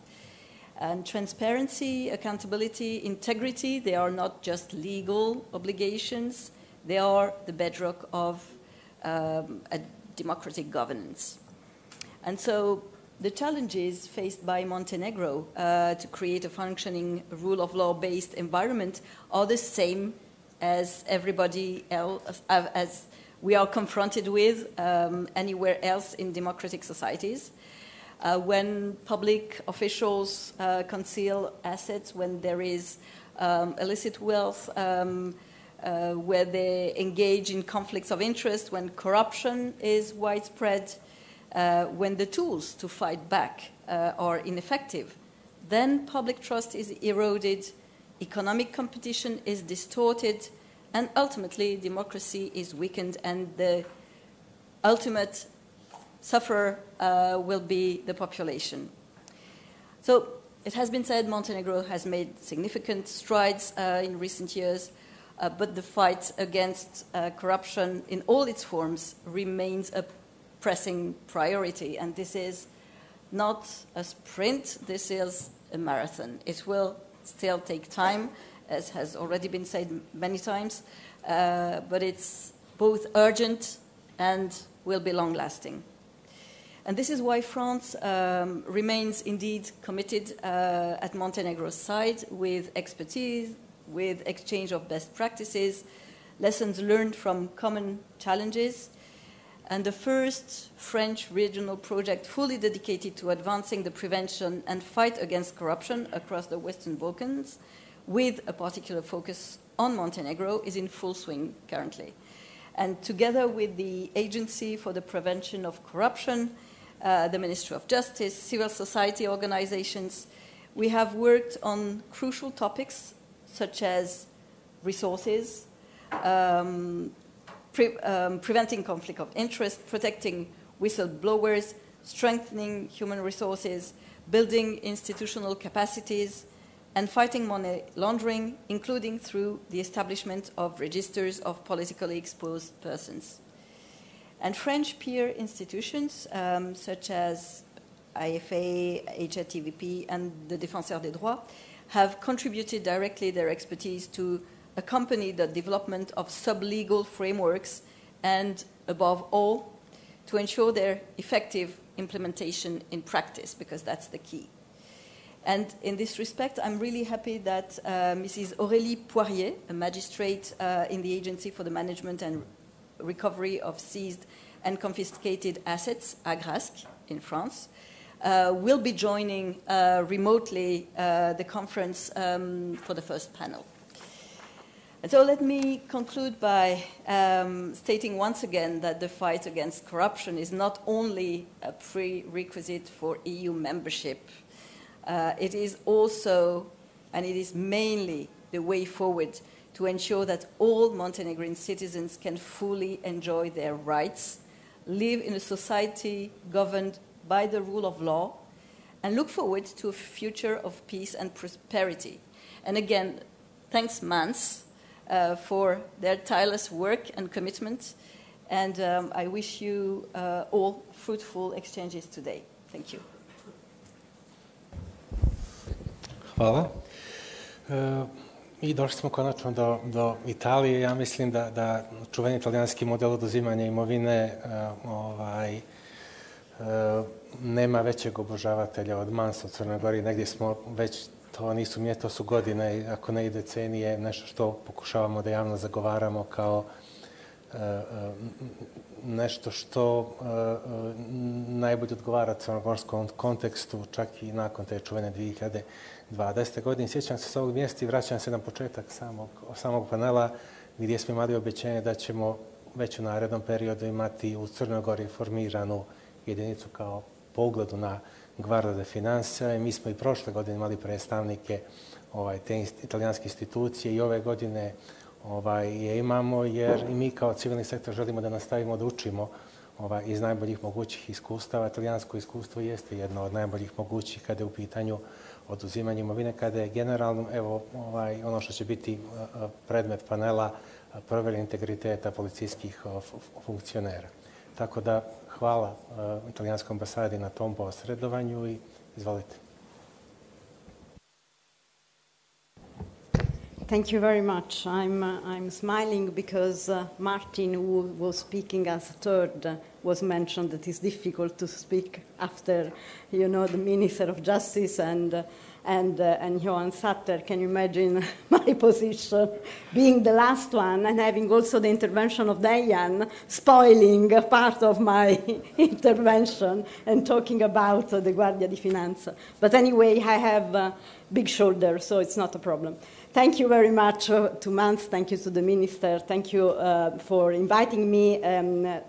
And transparency, accountability, integrity, they are not just legal obligations, they are the bedrock of a democratic governance. And so the challenges faced by Montenegro to create a functioning rule of law-based environment are the same as everybody else, as we are confronted with anywhere else in democratic societies. When public officials conceal assets, when there is illicit wealth, where they engage in conflicts of interest, when corruption is widespread, when the tools to fight back are ineffective, then public trust is eroded, economic competition is distorted, and ultimately democracy is weakened, and the ultimate sufferer will be the population. So it has been said Montenegro has made significant strides in recent years, but the fight against corruption in all its forms remains a pressing priority, and this is not a sprint, this is a marathon. It will still take time, as has already been said many times, but it's both urgent and will be long-lasting. And this is why France remains indeed committed at Montenegro's side with expertise, with exchange of best practices, lessons learned from common challenges, and the first French regional project fully dedicated to advancing the prevention and fight against corruption across the Western Balkans, with a particular focus on Montenegro, is in full swing currently. And together with the Agency for the Prevention of Corruption, the Ministry of Justice, civil society organizations, we have worked on crucial topics such as resources, preventing conflict of interest, protecting whistleblowers, strengthening human resources, building institutional capacities, and fighting money laundering, including through the establishment of registers of politically exposed persons. And French peer institutions, such as IFA, HATVP, and the Défenseur des Droits, have contributed directly their expertise to accompany the development of sub-legal frameworks and, above all, to ensure their effective implementation in practice, because that's the key. And in this respect, I'm really happy that Mrs. Aurélie Poirier, a magistrate in the Agency for the Management and Recovery of Seized and Confiscated Assets, AGRASC, in France, will be joining remotely the conference for the first panel. And so let me conclude by stating once again that the fight against corruption is not only a prerequisite for EU membership, it is also, and it is mainly, the way forward to ensure that all Montenegrin citizens can fully enjoy their rights, live in a society governed by the rule of law, and look forward to a future of peace and prosperity. And again, thanks, Mans, for their tireless work and commitment, and I wish you all fruitful exchanges today. Thank you. Hvala. I došli smo konačno do Italije. Ja mislim da čuveni italijanski model oduzimanja imovine nema većeg obožavatelja od Mansa u Crnoj Gori. Negdje smo već, to su godine, ako ne i decenije, nešto što pokušavamo da javno zagovaramo kao nešto što najbolje odgovara crnogorskom kontekstu, čak i nakon te čuvene 2020. godine. Sjećam se s ovog mjesta i vraćam se na početak samog panela, gdje smo imali obećanje da ćemo već u narednom periodu imati u Crnoj Gori formiranu jedinicu kao po ugledu na Guardia de Finanza. Mi smo i prošle godine imali predstavnike te italijanske institucije i ove godine je imamo, jer i mi kao civilni sektor želimo da nastavimo da učimo iz najboljih mogućih iskustava. Italijansko iskustvo jeste jedno od najboljih mogućih kada je u pitanju oduzimanje imovine, kada je generalno, evo, ono što će biti predmet panela, provjera integriteta policijskih funkcionera. Tako da, hvala italijanskoj ambasadi na tom posredovanju i izvolite. Thank you very much. I'm smiling because Martijn, who was speaking as third, was mentioned that it's difficult to speak after, you know, the Minister of Justice and Johan Satler. Can you imagine my position being the last one and having also the intervention of Dejan spoiling part of my intervention and talking about the Guardia di Finanza. But anyway, I have big shoulders, so it's not a problem. Thank you very much to Mans, thank you to the Minister, thank you for inviting me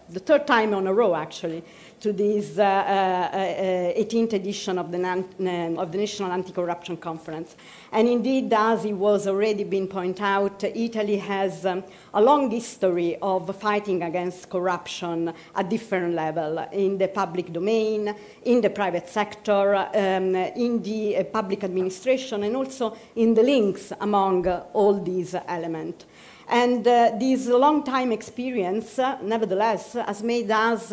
the third time on a row, actually, to this 18th edition of the National Anti-Corruption Conference. And indeed, as it was already been pointed out, Italy has a long history of fighting against corruption at different levels, in the public domain, in the private sector, in the public administration, and also in the links among all these elements. And this long-time experience, nevertheless, has made us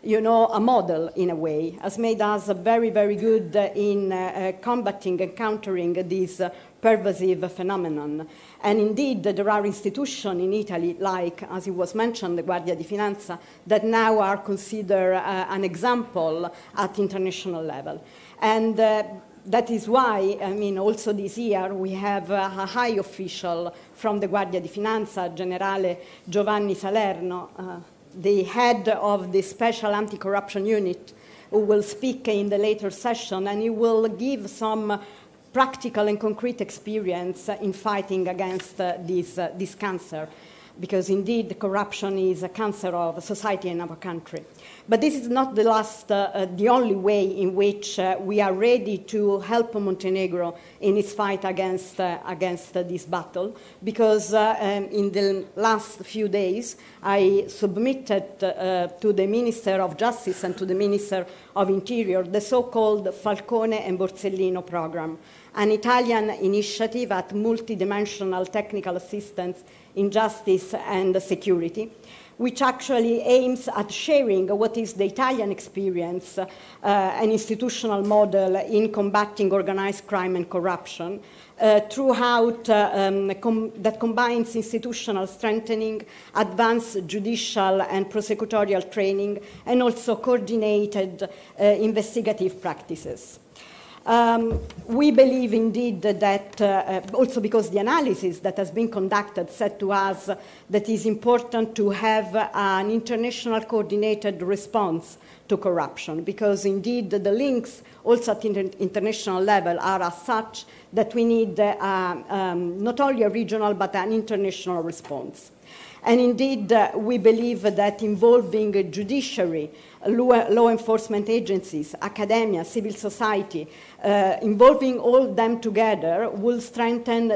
a model in a way, has made us very, very good in combating and countering this pervasive phenomenon. And indeed, there are institutions in Italy, like, as it was mentioned, the Guardia di Finanza, that now are considered an example at international level. And that is why, also this year, we have a high official from the Guardia di Finanza, Generale Giovanni Salerno, the head of the special anti-corruption unit, who will speak in the later session, and he will give some practical and concrete experience in fighting against this cancer, because indeed corruption is a cancer of society and of a country. But this is not the only way in which we are ready to help Montenegro in its fight against this battle, because in the last few days I submitted to the Minister of Justice and to the Minister of Interior the so-called Falcone and Borsellino program, an Italian initiative at multidimensional technical assistance in justice and security, which actually aims at sharing what is the Italian experience, an institutional model in combating organized crime and corruption, throughout that combines institutional strengthening, advanced judicial and prosecutorial training, and also coordinated investigative practices. We believe indeed that, also because the analysis that has been conducted said to us that it is important to have an international coordinated response to corruption, because indeed the links also at international level are as such that we need not only a regional but an international response. And indeed, we believe that involving judiciary, law enforcement agencies, academia, civil society, involving all them together will strengthen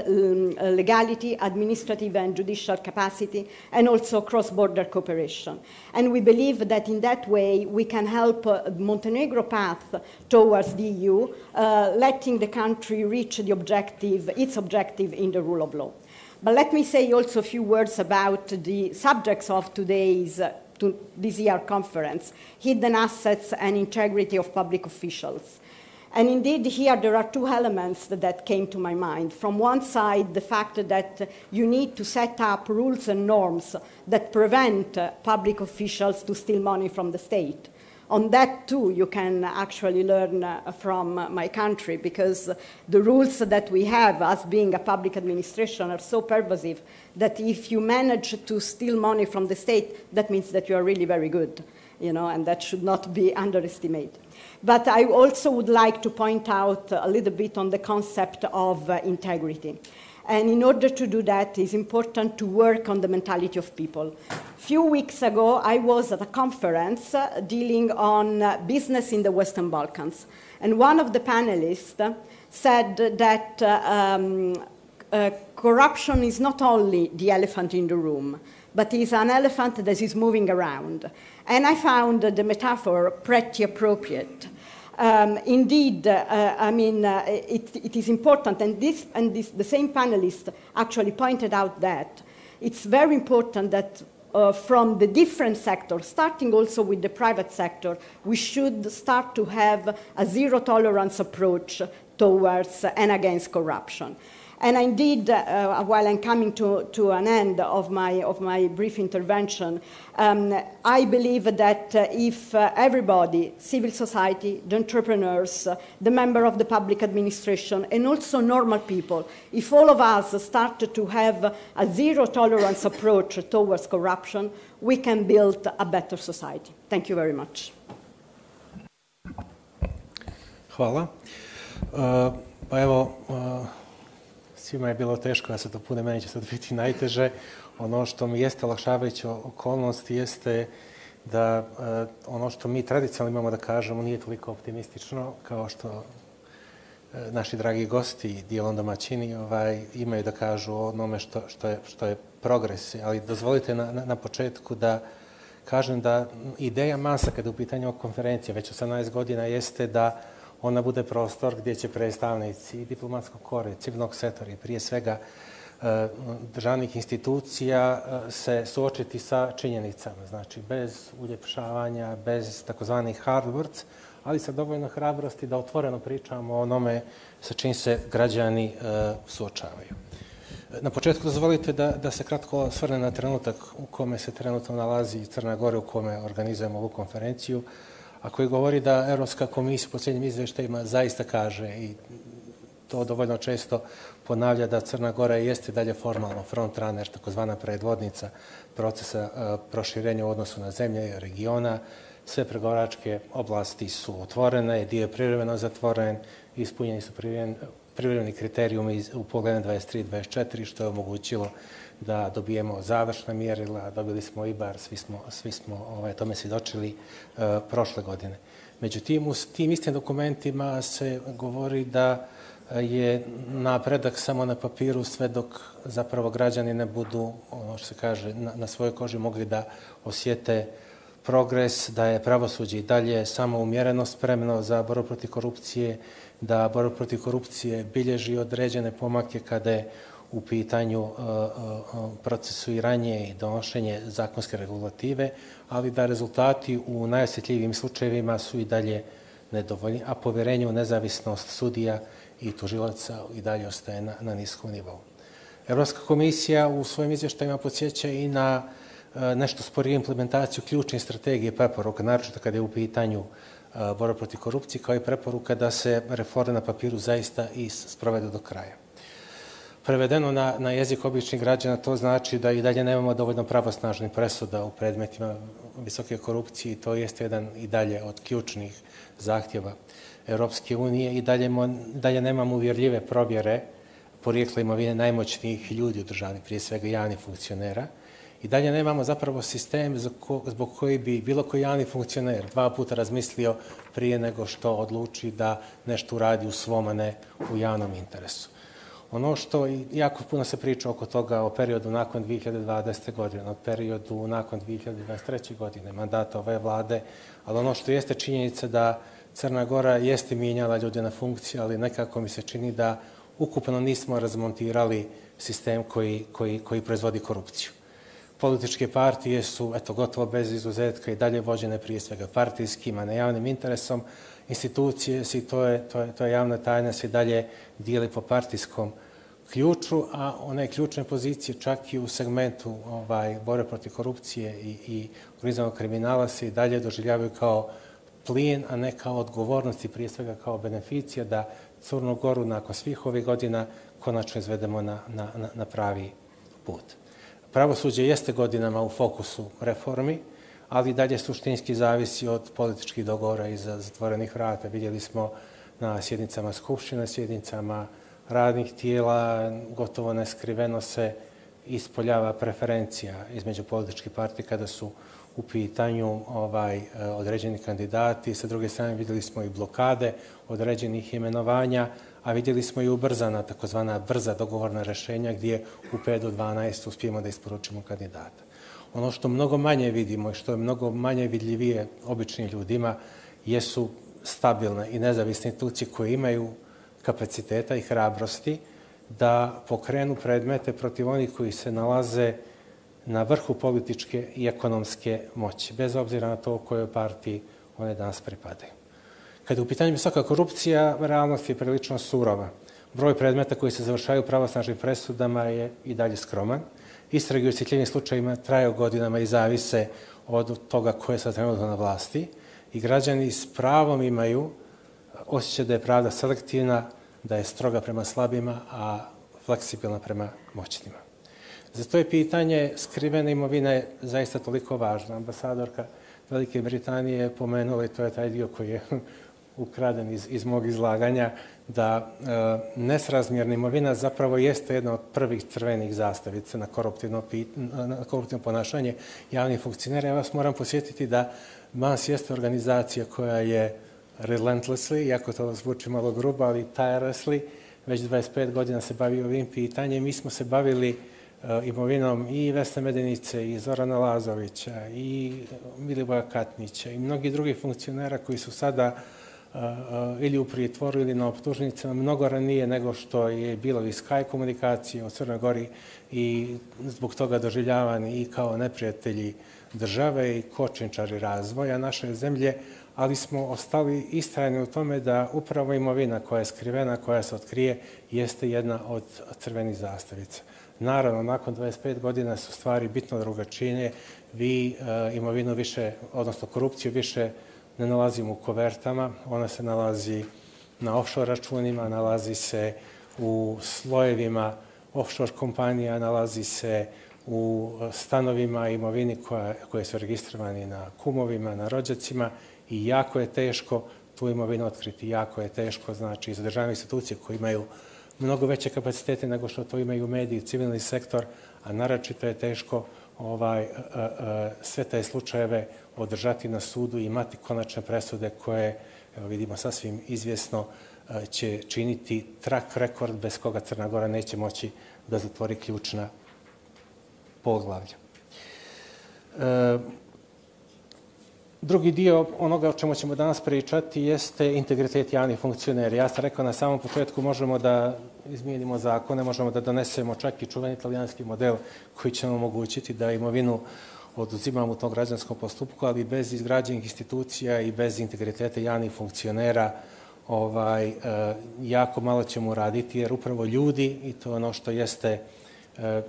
legality, administrative and judicial capacity, and also cross-border cooperation. And we believe that in that way we can help Montenegro path towards the EU, letting the country reach the its objective in the rule of law. But let me say also a few words about the subjects of this year conference, hidden assets and integrity of public officials. And indeed here there are two elements that came to my mind. From one side, the fact that you need to set up rules and norms that prevent public officials to steal money from the state. On that, too, you can actually learn from my country, because the rules that we have as being a public administration are so pervasive that if you manage to steal money from the state, that means that you are really very good, and that should not be underestimated. But I also would like to point out a little bit on the concept of integrity. And in order to do that, it's important to work on the mentality of people. A few weeks ago, I was at a conference dealing on business in the Western Balkans. And one of the panelists said that corruption is not only the elephant in the room, but is an elephant that is moving around. And I found the metaphor pretty appropriate. Indeed, it is important, and the same panelist actually pointed out that it's very important that from the different sectors, starting also with the private sector, we should start to have a zero-tolerance approach towards and against corruption. And indeed, while I'm coming to an end of my brief intervention, I believe that if everybody, civil society, the entrepreneurs, the member of the public administration, and also normal people, if all of us start to have a zero-tolerance approach towards corruption, we can build a better society. Thank you very much. Hvala. Pa evo, svima je bilo teško da se to pune, meni će sad biti najteže. Ono što mi jeste olakšavajuća okolnost jeste da ono što mi tradicionalno imamo da kažemo nije toliko optimistično kao što naši dragi gosti, dijelom domaćini, imaju da kažu o onome što je progres. Ali dozvolite na početku da kažem da ideja MANS-a kada je u pitanju konferencije već 18 godina jeste da ona bude prostor gdje će predstavnici diplomatskog kora, civilnog sektora i prije svega državnih institucija se suočiti sa činjenicama, znači bez uljepšavanja, bez takozvanih hard words, ali sa dovoljno hrabrosti da otvoreno pričamo o onome sa čim se građani suočavaju. Na početku dozvolite da se kratko osvrnem na trenutak u kome se trenutno nalazi Crna Gora, u kome organizujemo ovu konferenciju, a koji govori da Evropska komisija u posljednjim izveštajima zaista kaže, i to dovoljno često ponavlja, da Crna Gora jeste dalje formalno frontrunner, takozvana predvodnica procesa proširenja u odnosu na zemlje regiona. Sve pregovaračke oblasti su otvorene, dio je privremeno zatvoren, ispunjeni su privremeni kriterijumi u pogledu 23 i 24, što je omogućilo da dobijemo završna mjerila, dobili smo IBAR, svi smo tome svjedočili prošle godine. Međutim, u tim istim dokumentima se govori da je napredak samo na papiru sve dok zapravo građani ne budu, ono što se kaže, na svojoj koži mogli da osjete progres, da je pravosuđe i dalje samo umjereno spremno za borbu protiv korupcije, da borba protiv korupcije bilježi određene pomake kada je u pitanju procesuiranje i donošenje zakonske regulative, ali da rezultati u najosjetljivijim slučajevima su i dalje nedovoljni, a povjerenje u nezavisnost sudija i tužilaca i dalje ostaje na niskom nivou. Evropska komisija u svojim izvještajima podsjeća i na nešto sporiju implementaciju ključne strategije preporuka, naročito kada je u pitanju borba protiv korupcije, kao i preporuka da se reforme na papiru zaista i sprovedu do kraja. Prevedeno na jezik običnih građana, to znači da i dalje nemamo dovoljno pravosnažnih presuda u predmetima visoke korupcije i to jeste jedan i dalje od ključnih zahtjeva Evropske unije i dalje nemamo uvjerljive provjere porijekla imovine najmoćnijih ljudi u državi, prije svega javnih funkcionera. I dalje nemamo zapravo sistem zbog koji bi bilo koji javni funkcioner 2 puta razmislio prije nego što odluči da nešto uradi u svom, a ne u javnom interesu. Ono što jako puno se priča oko toga o periodu nakon 2020. godine, o periodu nakon 2023. godine, mandata ove vlade, ali ono što jeste činjenica da Crna Gora jeste mijenjala ljude na funkciju, ali nekako mi se čini da ukupno nismo razmontirali sistem koji proizvodi korupciju. Političke partije su, gotovo bez izuzetka i dalje vođene prije svega partijskim, a ne javnim interesom. Institucije, to je javna tajna, se dalje dijeli po partijskom ključu, a one ključne pozicije čak i u segmentu borbe protiv korupcije i organizovanog kriminala se i dalje doživljavaju kao plijen, a ne kao odgovornost i prije svega kao beneficija da Crnu Goru nakon svih ovih godina konačno izvedemo na pravi put. Pravosuđe jeste godinama u fokusu reformi, ali dalje suštinski zavisi od političkih dogovora iza zatvorenih vrata. Vidjeli smo na sjednicama Skupštine, sjednicama radnih tijela, gotovo neskriveno se ispoljava preferencija između političkih partija kada su u pitanju određeni kandidati. Sa druge strane vidjeli smo i blokade određenih imenovanja, a vidjeli smo i ubrzana, takozvana brza dogovorna rešenja gdje u 5 do 12 uspijemo da isporučimo kandidata. Ono što mnogo manje vidimo i što je mnogo manje vidljivije običnim ljudima jesu stabilne i nezavisne institucije koje imaju kapaciteta i hrabrosti da pokrenu predmete protiv onih koji se nalaze na vrhu političke i ekonomske moći, bez obzira na to u kojoj partiji one danas pripadaju. Kada je u pitanju visoka korupcija, realnost je prilično surova. Broj predmeta koji se završaju pravosnažnim presudama je i dalje skroman. Istrage u osjetljivim slučajevima traju godinama i zavise od toga ko je sad trenutno na vlasti i građani s pravom imaju osjećaj da je pravda selektivna, da je stroga prema slabima, a fleksibilna prema moćnima. Zato je pitanje skrivene imovine zaista toliko važno. Ambasadorka Velike Britanije je pomenula, i to je taj dio koji je ukraden iz mog izlaganja, da nesrazmjerna imovina zapravo jeste jedna od prvih crvenih zastavica na koruptivno ponašanje javnih funkcionera. Ja vas moram posjetiti da MAS jeste organizacija koja je relentlessly, iako to zvuči malo grubo, ali tirelessly, već 25 godina se bavi ovim pitanjem. Mi smo se bavili imovinom i Vesne Medenice, i Zorana Lazovića, i Milivoja Katnića, i mnogi drugi funkcionera koji su sada ili u pritvoru ili na optužnicama mnogo ranije nego što je bilo i Sky komunikacije u Crnoj Gori i zbog toga doživljavani i kao neprijatelji države i kočničari razvoja naše zemlje, ali smo ostali istrajni u tome da upravo imovina koja je skrivena, koja se otkrije, jeste jedna od crvenih zastavica. Naravno, nakon 25 godina su stvari bitno drugačije. Vi imovinu više, odnosno korupciju više ne nalazimo u kovertama, ona se nalazi na offshore računima, nalazi se u slojevima offshore kompanija, nalazi se u stanovima i imovini koje su registrovani na kumovima, na rođacima i jako je teško tu imovinu otkriti. Jako je teško, znači, za državne institucije koje imaju mnogo veće kapacitete nego što to imaju mediji, civilni sektor, a naročito je teško sve te slučajeve održati na sudu i imati konačne presude koje, evo vidimo sasvim izvjesno, će činiti track record bez koga Crna Gora neće moći da zatvori ključna poglavlja. Drugi dio onoga o čemu ćemo danas pričati jeste integritet javnih funkcionera. Ja sam rekao na samom početku možemo da izmijenimo zakone, možemo da donesemo čak i čuveni italijanski model koji će nam omogućiti da imovinu oduzimamo u tom građanskom postupku, ali bez izgrađenih institucija i bez integriteta javnih funkcionera jako malo ćemo uraditi, jer upravo ljudi, i to je ono što jeste,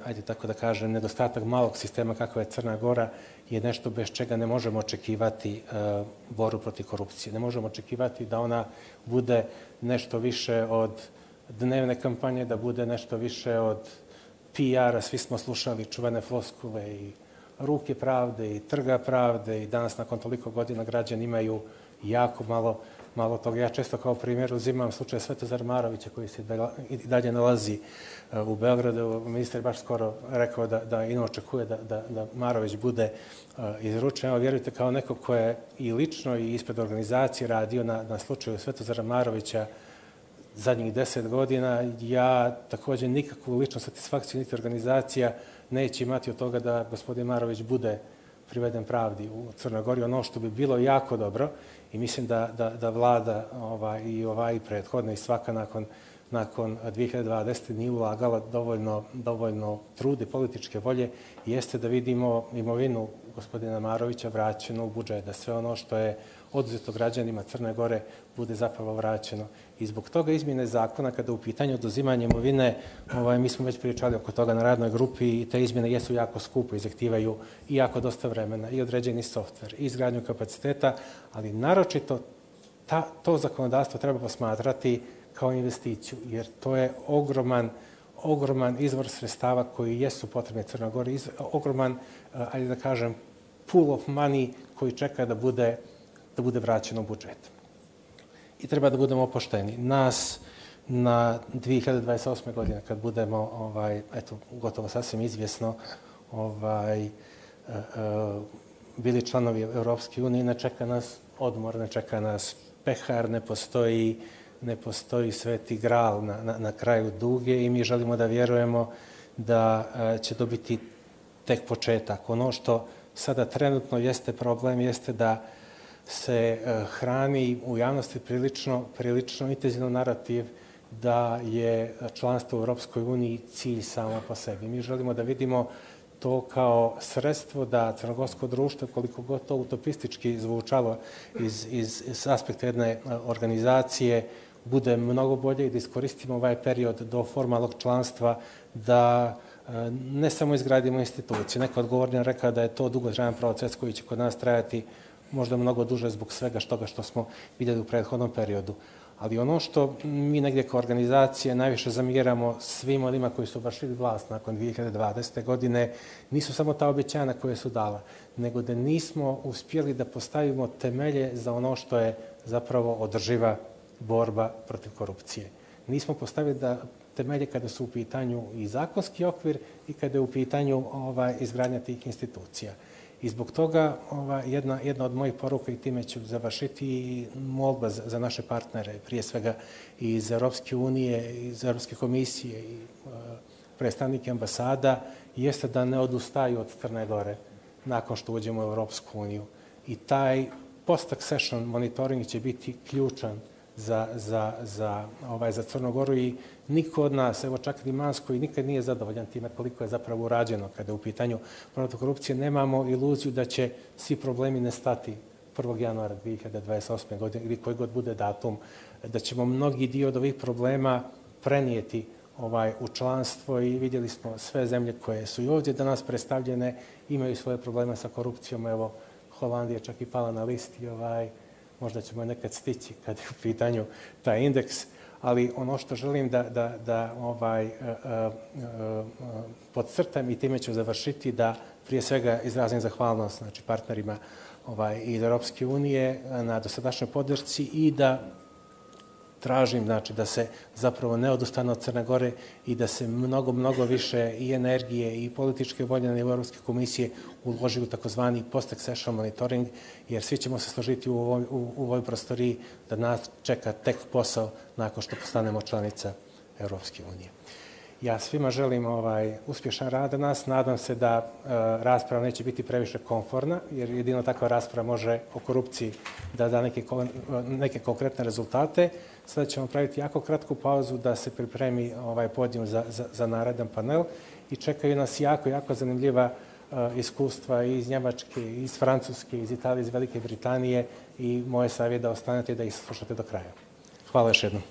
ajde tako da kažem, nedostatak malog sistema kakva je Crna Gora, je nešto bez čega ne možemo očekivati borbu protiv korupcije. Ne možemo očekivati da ona bude nešto više od dnevne kampanje, da bude nešto više od PR-a. Svi smo slušali čuvene floskule i ruke pravde i trga pravde i danas nakon toliko godina građani imaju jako malo toga. Ja često kao primjer uzimam slučaj Svetozara Marovića koji se i dalje nalazi u Beogradu. Ministar je baš skoro rekao da ino očekuje da Marović bude izručen. Evo, vjerujte, kao neko ko je i lično i ispred organizacije radio na slučaju Svetozara Marovića zadnjih 10 godina, ja također nikakvu ličnu satisfakciju niti organizacija neće imati od toga da gospodin Marović bude priveden pravdi u Crnoj Gori. Ono što bi bilo jako dobro, i mislim da vlada i prethodna i svaka nakon 2020. nije ulagala dovoljno trude političke volje, jeste da vidimo imovinu gospodina Marovića vraćeno u budžet, da sve ono što je oduzeto građanima Crne Gore bude zapravo vraćeno. I zbog toga izmjene zakona, kada u pitanju oduzimanja imovine, mi smo već pričali oko toga na radnoj grupi, i te izmjene jesu jako skupo i zahtijevaju i jako dosta vremena, i određeni softver, i izgradnju kapaciteta, ali naročito to zakonodavstvo treba posmatrati kao investiciju, jer to je ogroman izvor sredstava koji jesu potrebni Crnoj Gori, ogroman, ajde da kažem, pool of money koji čeka da bude vraćeno u budžet. I treba da budemo pošteni. Nas na 2028. godine, kad budemo, gotovo sasvim izvjesno, bili članovi Evropske unije, ne čeka nas odmor, ne čeka nas pehar, ne postoji sveti gral na kraju duge, i mi želimo da vjerujemo da će to biti tek početak. Ono što sada trenutno jeste problem, jeste da se hrani u javnosti prilično intenzivno narativ da je članstvo u Evropskoj uniji cilj samo po sebi. Mi želimo da vidimo to kao sredstvo da crnogorsko društvo, koliko god to utopistički zvučalo iz aspekta jedne organizacije, bude mnogo bolje i da iskoristimo ovaj period do formalnog članstva da ne samo izgradimo institucije. Neko odgovornije rekao da je to dugotrajan proces koji će kod nas trajati možda mnogo duže zbog svega toga što smo vidjeli u prethodnom periodu. Ali ono što mi negdje kao organizacije najviše zamjeramo svim onima koji su vršili vlast nakon 2020. godine nisu samo ta obećanja koje su dala, nego da nismo uspjeli da postavimo temelje za ono što je zapravo održiva borba protiv korupcije. Nismo postavili temelje kada su u pitanju i zakonski okvir i kada je u pitanju izgradnja tih institucija. I zbog toga jedna od mojih poruka, i time ću završiti, i molba za naše partnere, prije svega i iz Evropske unije, iz Evropske komisije i predstavnike ambasada, jeste da ne odustaju od Crne Gore nakon što uđemo u Evropsku uniju. I taj post-accession monitoring će biti ključan za Crnu Goru i niko od nas, evo čak ni Mans koji nikad nije zadovoljan time koliko je zapravo urađeno kada je u pitanju protiv korupcije, nemamo iluziju da će svi problemi nestati 1. januara 2028. godine ili koji god bude datum, da ćemo mnogi dio od ovih problema prenijeti u članstvo i vidjeli smo sve zemlje koje su i ovdje danas predstavljene imaju svoje probleme sa korupcijom. Evo, Holandija čak i pala na listi, možda ćemo nekad stići kad je u pitanju taj indeks, ali ono što želim da podcrtam i time ću završiti, da prije svega izrazim zahvalnost partnerima iz Evropske unije na dosadašnjoj podršci i da tražim da se zapravo ne odustane od Crne Gore i da se mnogo više i energije i političke volje na nivou Evropske komisije uloži u takozvani post-accession monitoring, jer svi ćemo se složiti u ovoj prostoriji da nas čeka tek posao nakon što postanemo članica Evropske unije. Ja svima želim uspješan rad danas. Nadam se da rasprava neće biti previše komforna, jer jedino takva rasprava može o korupciji da da neke konkretne rezultate. Sada ćemo praviti jako kratku pauzu da se pripremi podijum za naredan panel i čekaju nas jako zanimljiva iskustva iz Njemačke, iz Francuske, iz Italije, iz Velike Britanije i moje savjet da ostanete i da ih slušate do kraja. Hvala još jednom.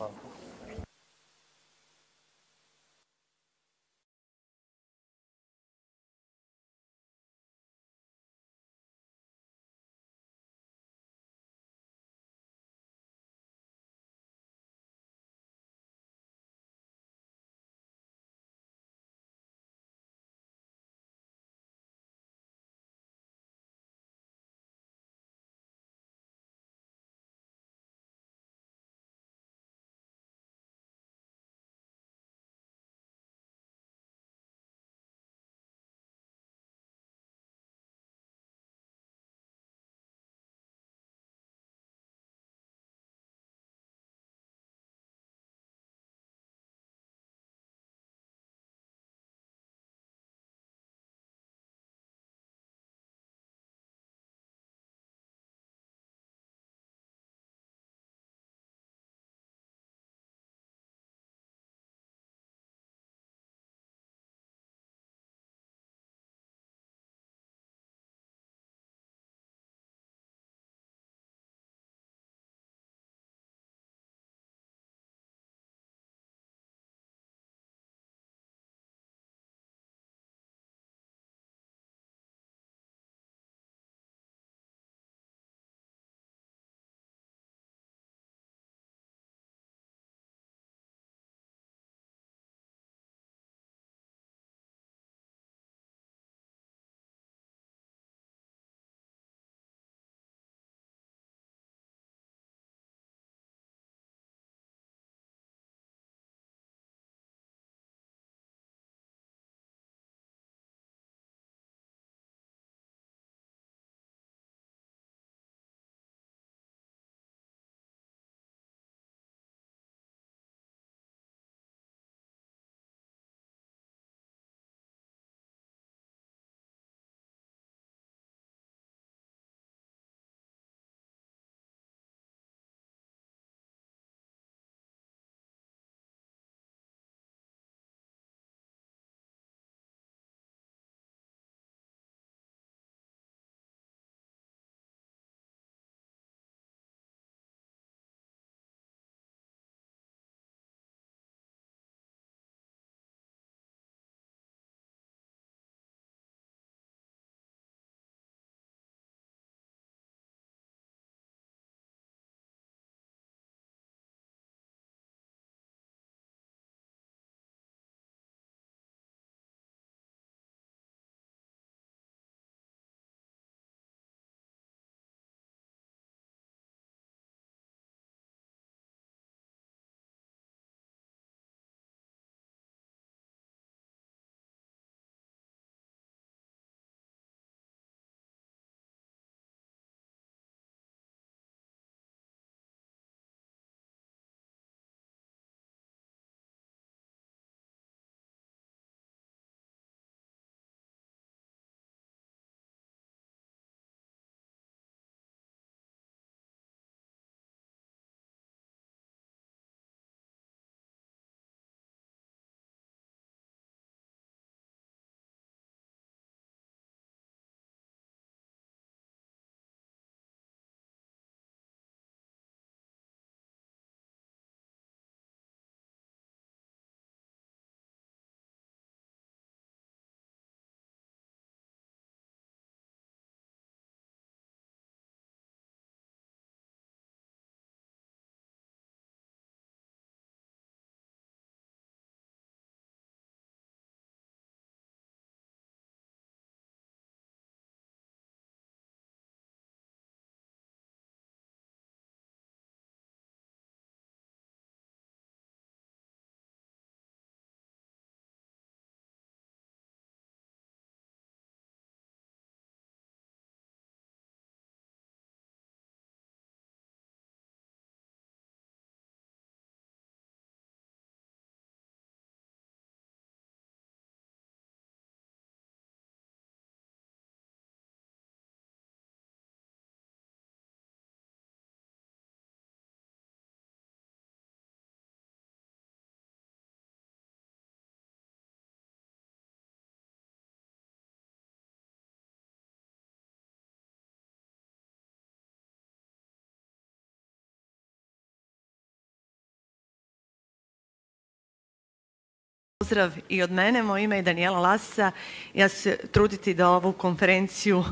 pozdrav i od mene. Moje ime je Danijela Lasica. Ja ću se truditi da ovu konferenciju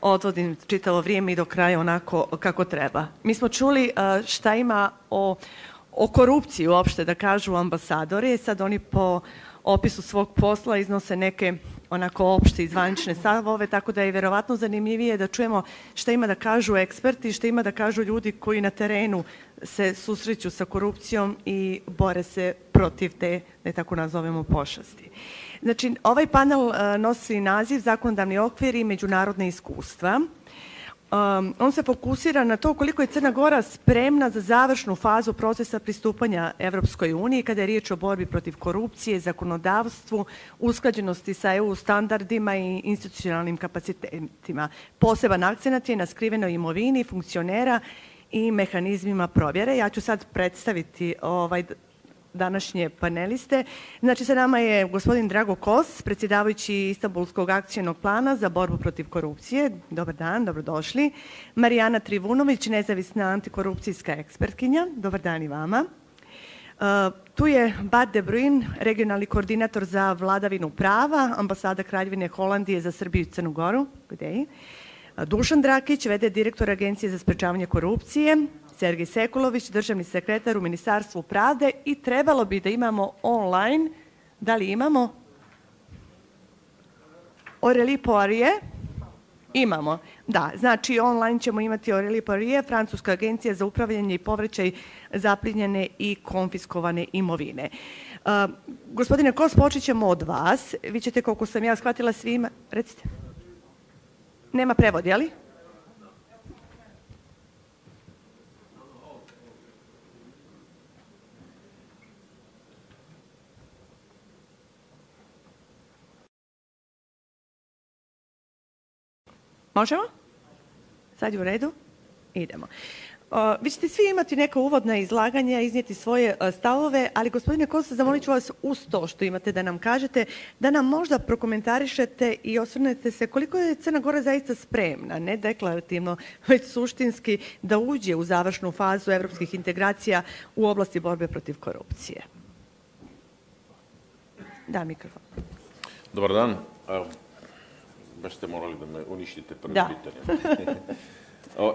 odvodim čitavo vrijeme i do kraja onako kako treba. Mi smo čuli šta ima o korupciji uopšte da kažu ambasadori. Sad oni po opisu svog posla iznose neke onako opšte i zvanične stavove, tako da je vjerovatno zanimljivije da čujemo šta ima da kažu eksperti, šta ima da kažu ljudi koji na terenu se susreću sa korupcijom i bore se protiv te, da je tako nazovemo, pošasti. Znači, ovaj panel nosi naziv Zakonodavni okvir i međunarodne iskustva. On se fokusira na to koliko je Crna Gora spremna za završnu fazu procesa pristupanja Evropskoj uniji kada je riječ o borbi protiv korupcije, zakonodavstvu, usklađenosti sa EU standardima i institucionalnim kapacitetima. Poseban akcenat je na skrivenoj imovini funkcionera i mehanizmima provjere. Ja ću sad predstaviti današnje paneliste. Znači, sa nama je gospodin Drago Kos, predsjedavajući Istanbulskog akcionog plana za borbu protiv korupcije. Dobar dan, dobrodošli. Marijana Trivunović, nezavisna antikorupcijska ekspertkinja. Dobar dan i vama. Tu je Bart De Bruijn, regionalni koordinator za vladavinu prava, Ambasada Kraljevine Holandije za Srbiju i Crnu Goru. Dušan Drakić, v.d. direktor Agencije za sprečavanje korupcije. Sergej Sekulović, državni sekretar u Ministarstvu pravde i trebalo bi da imamo online, da li imamo? Aurélie Poirier? Imamo, da. Znači online ćemo imati Aurélie Poirier, Francuska agencija za upravljanje i povraćaj zaplijenjene i konfiskovane imovine. Gospodine Kos, počet ćemo od vas. Vi ćete, koliko sam ja shvatila, svima... Recite. Nema prevod, je li? Možemo? Sad je u redu? Idemo. Vi ćete svi imati neka uvodna izlaganja, iznijeti svoje stavove, ali gospodine Kos, zamolit ću vas uz to što imate da nam kažete, da nam možda prokomentarišete i osvrnete se koliko je Crna Gora zaista spremna, ne deklarativno, već suštinski, da uđe u završnu fazu evropskih integracija u oblasti borbe protiv korupcije. Da, mikrofon. Dobar dan. Baš ste morali da me uništite prvim pitanjem.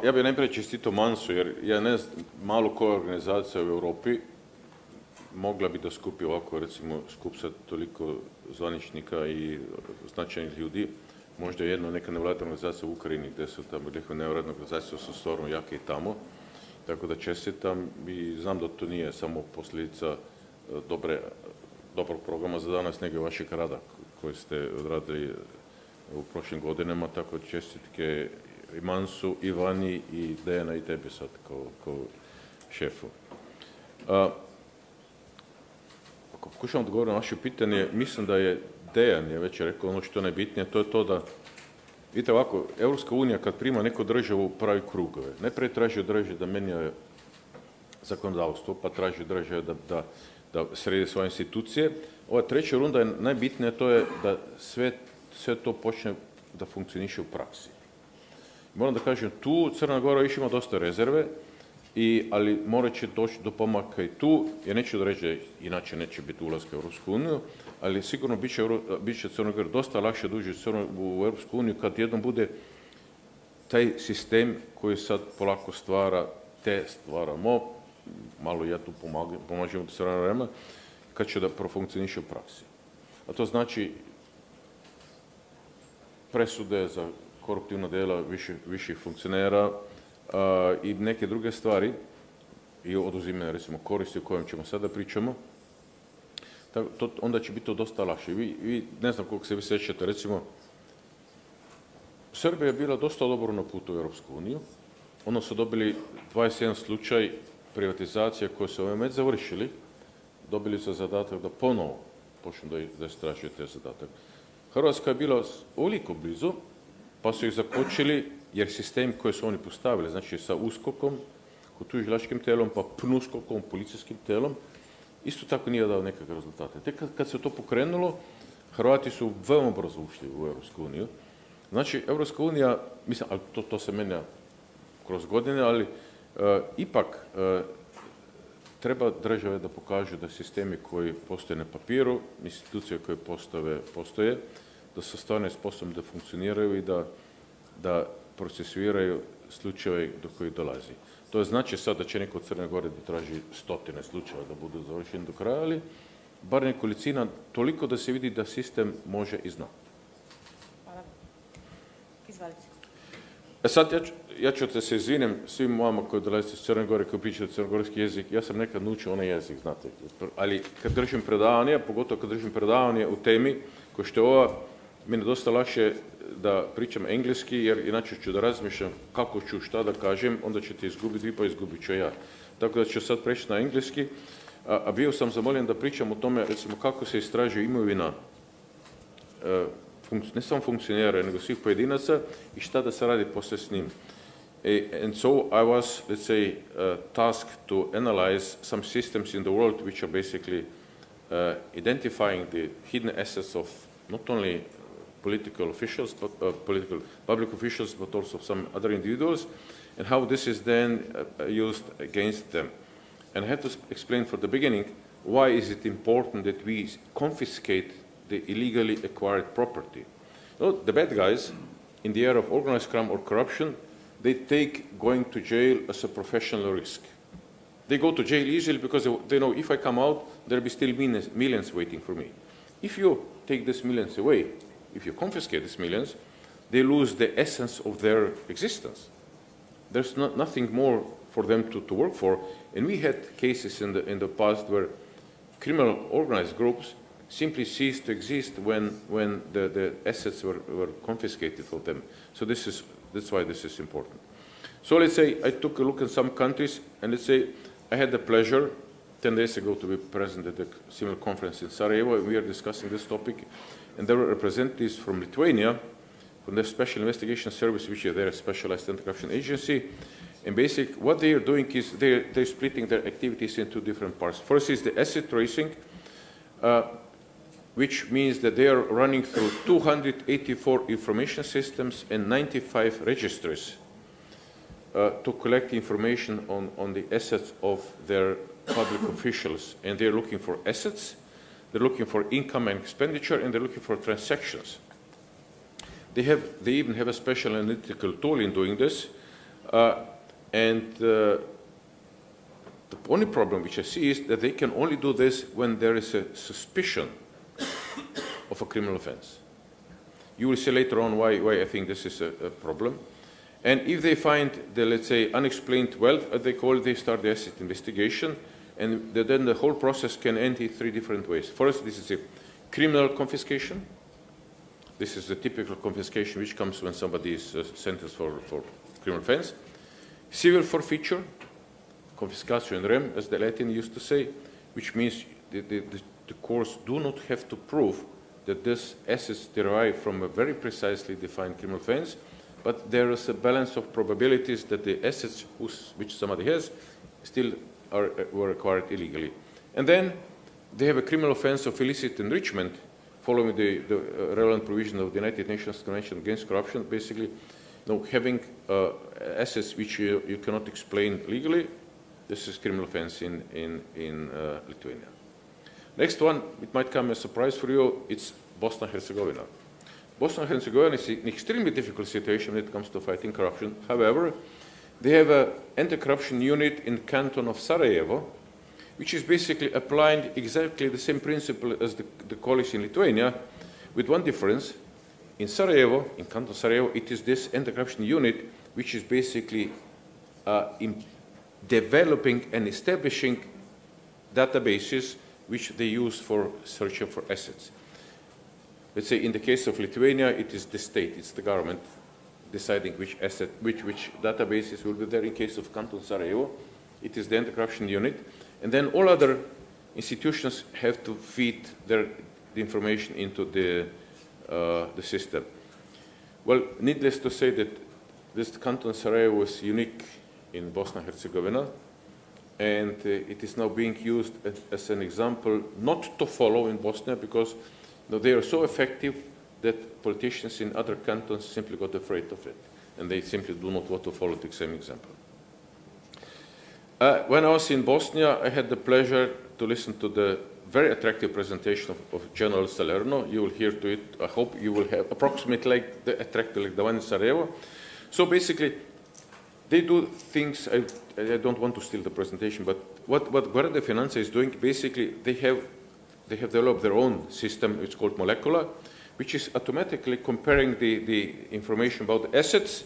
Ja bih najprije čestitao Mansu, jer ja ne znam, malo koja organizacija u Europi mogla bi da skupi ovako, recimo, skup sa toliko zvaničnika i značajnih ljudi. Možda jedna neka nevladna organizacija u Ukrajini, gde su tamo neka nevladna organizacija su stvarno jake i tamo. Tako da čestitam i znam da to nije samo posljedica dobrog programa za danas, nego vašeg rada koji ste odradili u prošlim godinama, tako čestitke i Mansu, i Vani, i Dejana, i tebi sad kao šefu. Ako pokušavam odgovoriti na vaše pitanje, mislim da je Dejan je već rekao ono što je najbitnije, to je to da, vidite ovako, Evropska unija kad prima neku državu pravi krugove. Najprije traži od države da menja zakonodavstvo, pa traži od države da sredi svoje institucije. Ova treća runda je najbitnija, to je da sve to počne da funkcioniše u praksi. Moram da kažem, tu Crna Gora više ima dosta rezerve, ali morat će doći do pomaka i tu, jer neću da reći, inače neće biti ulazka u Evropsku uniju, ali sigurno bit će Crna Gora dosta lakše da uđe u Evropsku uniju kad jednom bude taj sistem koji sad polako stvaramo, malo ja tu pomažem od strane vremena, kad će da profunkcioniše u praksi. A to znači presude za koruptivna dela viših funkcionera i neke druge stvari i oduzimanje, recimo, koristi o kojem ćemo sada pričamo, onda će biti to dosta lakše. Vi ne znam koliko se vi sjećate, recimo, Srbija je bila dosta dobro na putu u Evropsku uniju. Ono su dobili 21 slučaj privatizacije koje su već završili, dobili su zadatak da ponovo počnu da istražuju te zadatak. Hrvatska je bila ovoliko blizu, pa su ih zakočili, jer sistem koji su oni postavili, znači sa USKOK-om, tužilačkim telom, pa PNUSKOK-om, policijskim telom, isto tako nije dao nekakve rezultate. Tek kad se to pokrenulo, Hrvati su veoma brzo ušli u Evropsku uniju. Znači, Evropska unija, mislim, ali to se menja kroz godine, ali ipak treba države da pokažu da sistemi koji postoje na papiru, institucije koje postoje, da su stvarno sposobni da funkcioniraju i da procesuiraju slučajeve do kojih dolazi. To znači sad da će neko od Crne Gore da traži stotine slučajeva da budu završeni do kraja, ali bar nekolicina toliko da se vidi da sistem može i zna. Hvala. Izvalite. Sad ja ću da se izvinem svim vama koji dolazite iz Crne Gore, koji pričaju crnogorski jezik. Ja sam nekad naučio onaj jezik, znate. Ali kad držim predavanje, pogotovo kad držim predavanje u temi, kao što je ova, meni je dosta lakše da pričam engleski, jer inače ću da razmišljam kako ću, šta da kažem, onda ćete izgubiti vi, pa izgubit ću ja. Tako da ću sad preći na engleski, a bio sam zamoljen da pričam o tome, recimo, kako se istražuje imovina ne samo funkcionera, nego svih pojedinaca i šta da se radi poslije s njim. And so I was, let's say, tasked to analyze some systems in the world which are basically identifying the hidden assets of not only political officials, but public officials, but also some other individuals, and how this is then used against them. And I have to explain from the beginning why is it important that we confiscate the illegally acquired property. You know, the bad guys in the area of organized crime or corruption, they take going to jail as a professional risk. They go to jail easily because they know if I come out, there'll be still millions waiting for me. If you take these millions away, if you confiscate these millions, they lose the essence of their existence. There's nothing more for them to work for. And we had cases in the past where criminal organized groups simply ceased to exist when the assets were confiscated for them. So that's why this is important. So let's say I took a look at some countries, and let's say I had the pleasure 10 days ago to be present at a similar conference in Sarajevo, and we are discussing this topic. And there were representatives from Lithuania, from the Special Investigation Service, which is their specialized anti-corruption agency. And basically, what they are doing is they're splitting their activities into different parts. First is the asset tracing, which means that they are running through 284 information systems and 95 registries to collect information on the assets of their public officials. And they're looking for assets, they're looking for income and expenditure, and they're looking for transactions. They even have a special analytical tool in doing this. The only problem which I see is that they can only do this when there is a suspicion of a criminal offense. You will see later on why I think this is a problem. And if they find the, let's say, unexplained wealth, as they call it, they start the asset investigation, and then the whole process can end in 3 different ways. First, this is a criminal confiscation. This is the typical confiscation which comes when somebody is sentenced for criminal offense. Civil forfeiture, confiscatio in rem, as the Latin used to say, which means the courts do not have to prove that these assets derive from a very precisely defined criminal offense, but there is a balance of probabilities that the assets which somebody has still were acquired illegally. And then they have a criminal offense of illicit enrichment, following the relevant provision of the United Nations Convention Against Corruption, basically having assets which you cannot explain legally. This is criminal offense in Lithuania. Next one, it might come as a surprise for you, it's Bosnia and Herzegovina. Bosnia and Herzegovina is an extremely difficult situation when it comes to fighting corruption. However, they have an anti-corruption unit in canton of Sarajevo, which is basically applying exactly the same principle as the colleagues in Lithuania, with one difference. In Sarajevo, in canton Sarajevo, it is this anti-corruption unit which is basically developing and establishing databases which they use for searching for assets. Let's say in the case of Lithuania, it is the state, it's the government deciding which asset, which databases will be there. In case of Canton Sarajevo, it is the anti-corruption unit. And then all other institutions have to feed the information into the system. Well, needless to say that this Canton Sarajevo is unique in Bosnia and Herzegovina, and it is now being used as an example not to follow in Bosnia, because they are so effective that politicians in other cantons simply got afraid of it, and they simply do not want to follow the same example. When I was in Bosnia, I had the pleasure to listen to the very attractive presentation of General Salerno. You will hear to it. I hope you will have approximately attractive like the one in Sarajevo. So basically, they do things. I don't want to steal the presentation, but what Guardia de Finanza is doing, basically, they have developed their own system. It's called Molecular, which is automatically comparing the information about the assets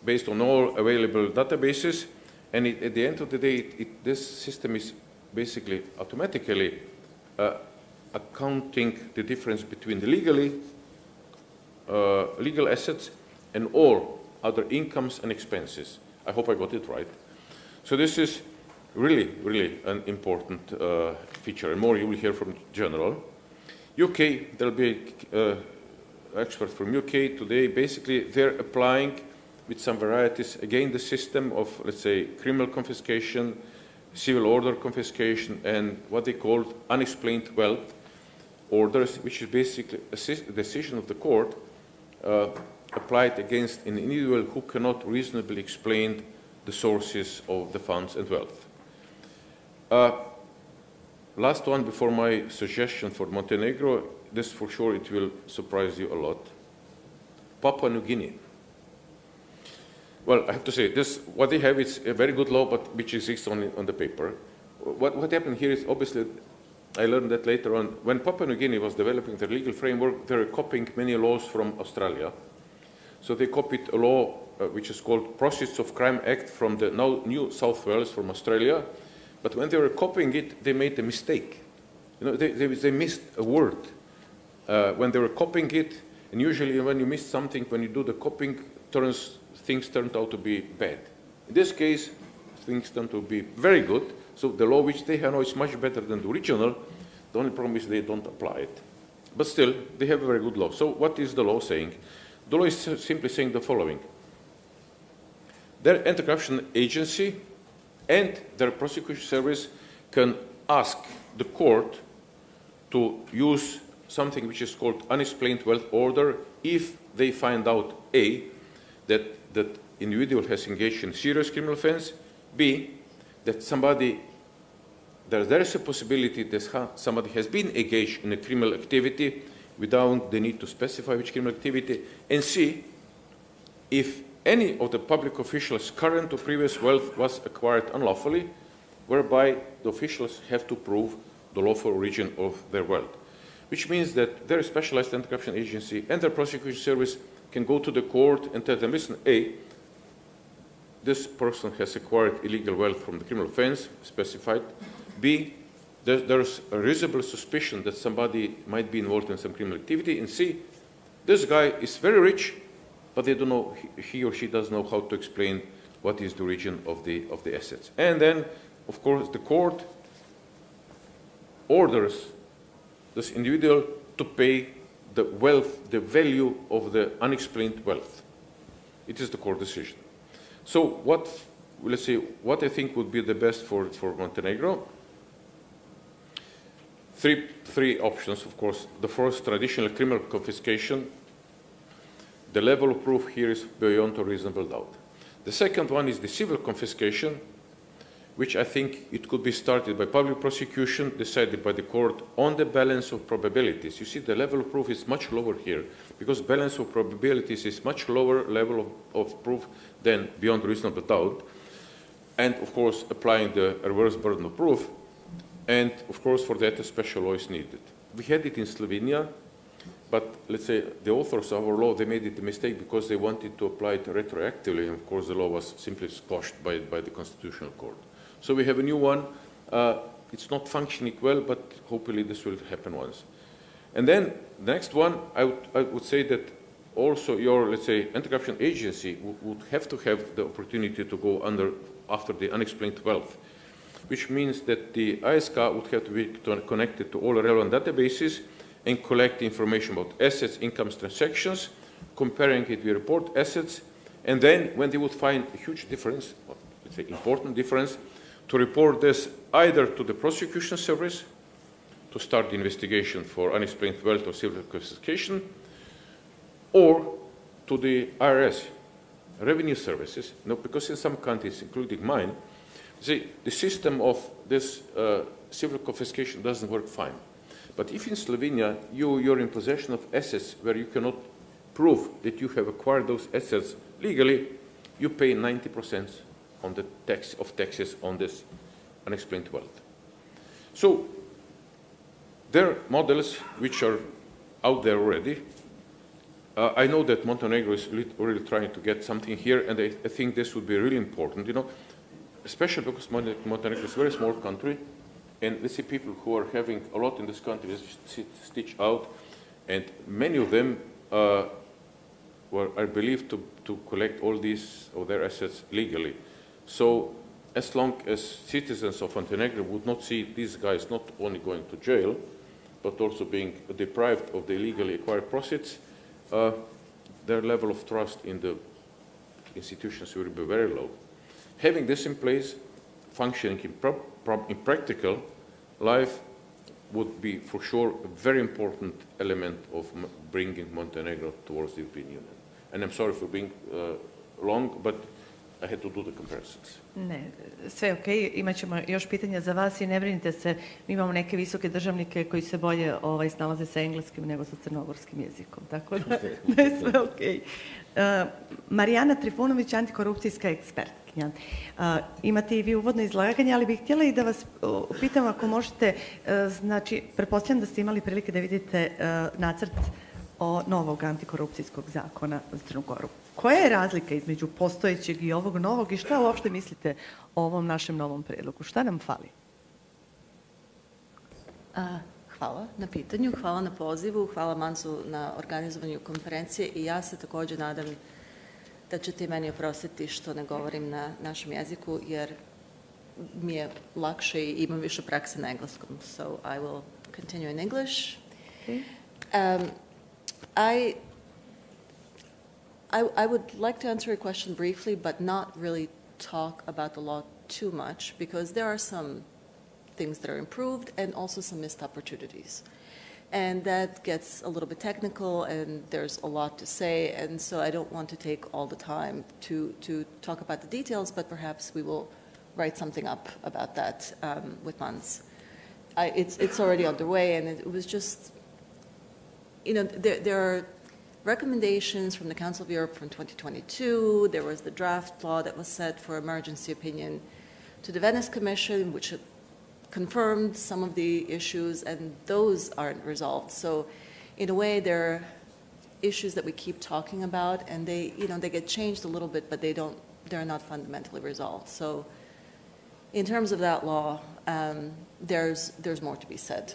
based on all available databases. And at the end of the day, this system is basically automatically accounting the difference between the legal assets and all other incomes and expenses. I hope I got it right. So this is really, really an important feature, and more you will hear from General. UK, there'll be experts from UK today. Basically, they're applying with some varieties, again, the system of, let's say, criminal confiscation, civil order confiscation, and what they call unexplained wealth orders, which is basically a decision of the court applied against an individual who cannot reasonably explain the sources of the funds and wealth. Last one before my suggestion for Montenegro, this for sure it will surprise you a lot. Papua New Guinea. Well, I have to say, what they have is a very good law, but which exists only on the paper. What happened here is, obviously, I learned that later on, when Papua New Guinea was developing their legal framework, they were copying many laws from Australia. So they copied a law which is called Proceeds of Crime Act from the now New South Wales from Australia. But when they were copying it, they made a mistake. You know, they missed a word when they were copying it. And usually when you miss something, when you do the copying, things turned out to be bad. In this case, things turned to be very good. So the law which they have now is much better than the original. The only problem is they don't apply it. But still, they have a very good law. So what is the law saying? The law is simply saying the following. Their anti-corruption agency and their prosecution service can ask the court to use something which is called unexplained wealth order if they find out A, that individual has engaged in serious criminal offense, B, that there is a possibility that somebody has been engaged in a criminal activity without the need to specify which criminal activity, and C, if any of the public officials' current or previous wealth was acquired unlawfully, whereby the officials have to prove the lawful origin of their wealth. Which means that their specialized anti-corruption agency and their prosecution service can go to the court and tell them, listen, A, this person has acquired illegal wealth from the criminal offense specified. B, there's a reasonable suspicion that somebody might be involved in some criminal activity. And C, this guy is very rich, but they don't know, he or she doesn't know how to explain what is the origin of the assets. And then, of course, the court orders this individual to pay the wealth, the value of the unexplained wealth. It is the court decision. So let's say, what I think would be the best for Montenegro? Three options, of course. The first, traditional criminal confiscation. The level of proof here is beyond a reasonable doubt. The second one is the civil confiscation, which I think it could be started by public prosecution, decided by the court on the balance of probabilities. You see, the level of proof is much lower here, because balance of probabilities is much lower level of proof than beyond reasonable doubt. And, of course, applying the reverse burden of proof. And, of course, for that, a special law is needed. We had it in Slovenia, but let's say the authors of our law, they made it a mistake because they wanted to apply it retroactively. And, of course, the law was simply squashed by the Constitutional Court. So we have a new one. It's not functioning well, but hopefully this will happen once. And then the next one, I would say that also your, let's say, anti-corruption agency would have to have the opportunity to go after the unexplained wealth, which means that the ISK would have to be connected to all relevant databases and collect information about assets, incomes, transactions, comparing it with report assets, and then when they would find a huge difference, or let's say important difference, to report this either to the prosecution service to start the investigation for unexplained wealth or civil confiscation, or to the IRS, revenue services. No, because in some countries, including mine, See, the system of this civil confiscation doesn't work fine. But if in Slovenia you're in possession of assets where you cannot prove that you have acquired those assets legally, you pay 90% on the taxes on this unexplained wealth. So there are models which are out there already. I know that Montenegro is really trying to get something here, and I think this would be really important, you know, especially because Montenegro is a very small country, and we see people who are having a lot in this country stitch out, and many of them are believed to collect all these of their assets legally. So as long as citizens of Montenegro would not see these guys not only going to jail, but also being deprived of the illegally acquired proceeds, their level of trust in the institutions will be very low. Having this in place, functioning in practical life would be for sure a very important element of bringing Montenegro towards the European Union. And I'm sorry for being long, but I had to do the comparisons. Ne, sve ok, imat ćemo još pitanja za vas i ne brinite se, mi imamo neke visoke državnike koji se bolje snalaze sa engleskim nego sa crnogorskim jezikom, tako da je sve ok. Marijana Trivunović, antikorupcijska ekspertkinja. Imate i vi uvodno izlaganje, ali bih htjela i da vas pitam ako možete, znači, pretpostavljam da ste imali prilike da vidite nacrt novog antikorupcijskog zakona za Crnu Goru. Koja je razlika između postojećeg i ovog novog i šta uopšte mislite o ovom našem novom predlogu? Šta nam fali? Hvala na pitanju, hvala na pozivu, hvala Mansu na organizovanju konferencije i ja se također nadam da ćete meni oprostiti što ne govorim na našem jeziku jer mi je lakše i imam više prakse na engleskom. So I will continue in English. Okay. I would like to answer your question briefly, but not really talk about the law too much, because there are some things that are improved and also some missed opportunities. And that gets a little bit technical, and there's a lot to say, and so I don't want to take all the time to talk about the details, but perhaps we will write something up about that with Mans. It's already underway, and it was just, you know, there are recommendations from the Council of Europe from 2022. There was the draft law that was set for emergency opinion to the Venice Commission, which confirmed some of the issues, and those aren't resolved. So in a way, there are issues that we keep talking about, and they get changed a little bit, but they're not fundamentally resolved. So in terms of that law, there's more to be said.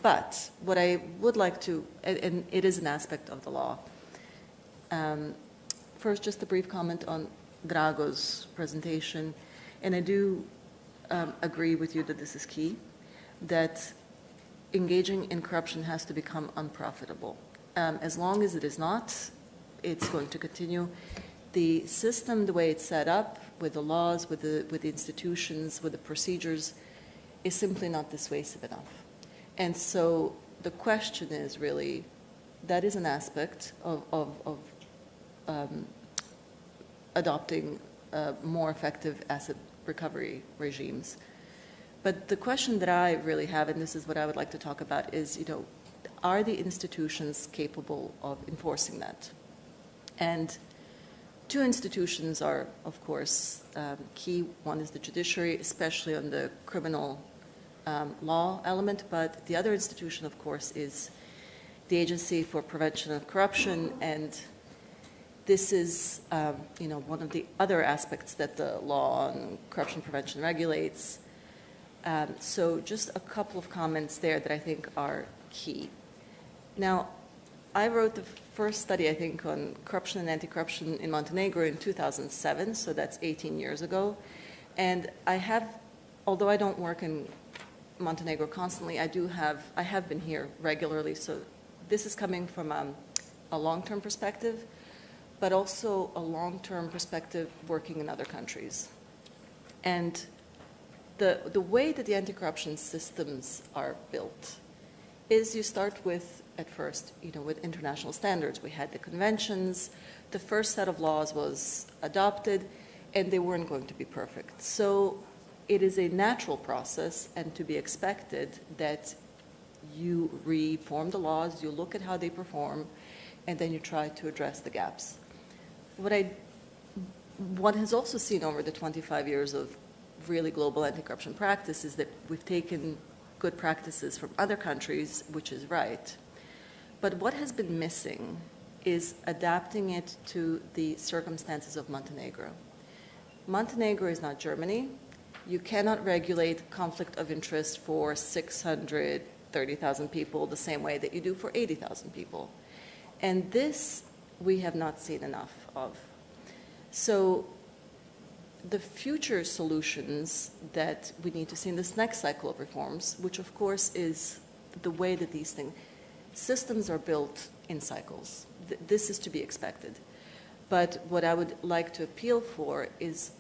But what I would like to, and it is an aspect of the law. First, just a brief comment on Drago's presentation, and I do agree with you that this is key, that engaging in corruption has to become unprofitable. As long as it is not, it's going to continue. The system, the way it's set up, with the laws, with the institutions, with the procedures, is simply not dissuasive enough. And so the question is really, that is an aspect of adopting more effective asset recovery regimes. But the question that I really have, and this is what I would like to talk about, is, you know, are the institutions capable of enforcing that? And two institutions are, of course, key. One is the judiciary, especially on the criminal law element, but the other institution, of course, is the Agency for Prevention of Corruption, and this is, you know, one of the other aspects that the law on corruption prevention regulates. So just a couple of comments there that I think are key. Now, I wrote the first study, I think, on corruption and anti-corruption in Montenegro in 2007, so that's 18 years ago. And I have, although I don't work in Montenegro constantly, I have been here regularly, so this is coming from a long-term perspective, but also a long-term perspective working in other countries. And the way that the anti-corruption systems are built is you start with, at first, you know, with international standards. We had the conventions, the first set of laws was adopted, and they weren't going to be perfect. So it is a natural process and to be expected that you reform the laws, you look at how they perform, and then you try to address the gaps. One has also seen over the 25 years of really global anti-corruption practice is that we've taken good practices from other countries, which is right. But what has been missing is adapting it to the circumstances of Montenegro. Montenegro is not Germany. You cannot regulate conflict of interest for 630,000 people the same way that you do for 80,000 people. And this we have not seen enough of. So the future solutions that we need to see in this next cycle of reforms, which of course is the way that these systems are built in cycles. This is to be expected. But what I would like to appeal for is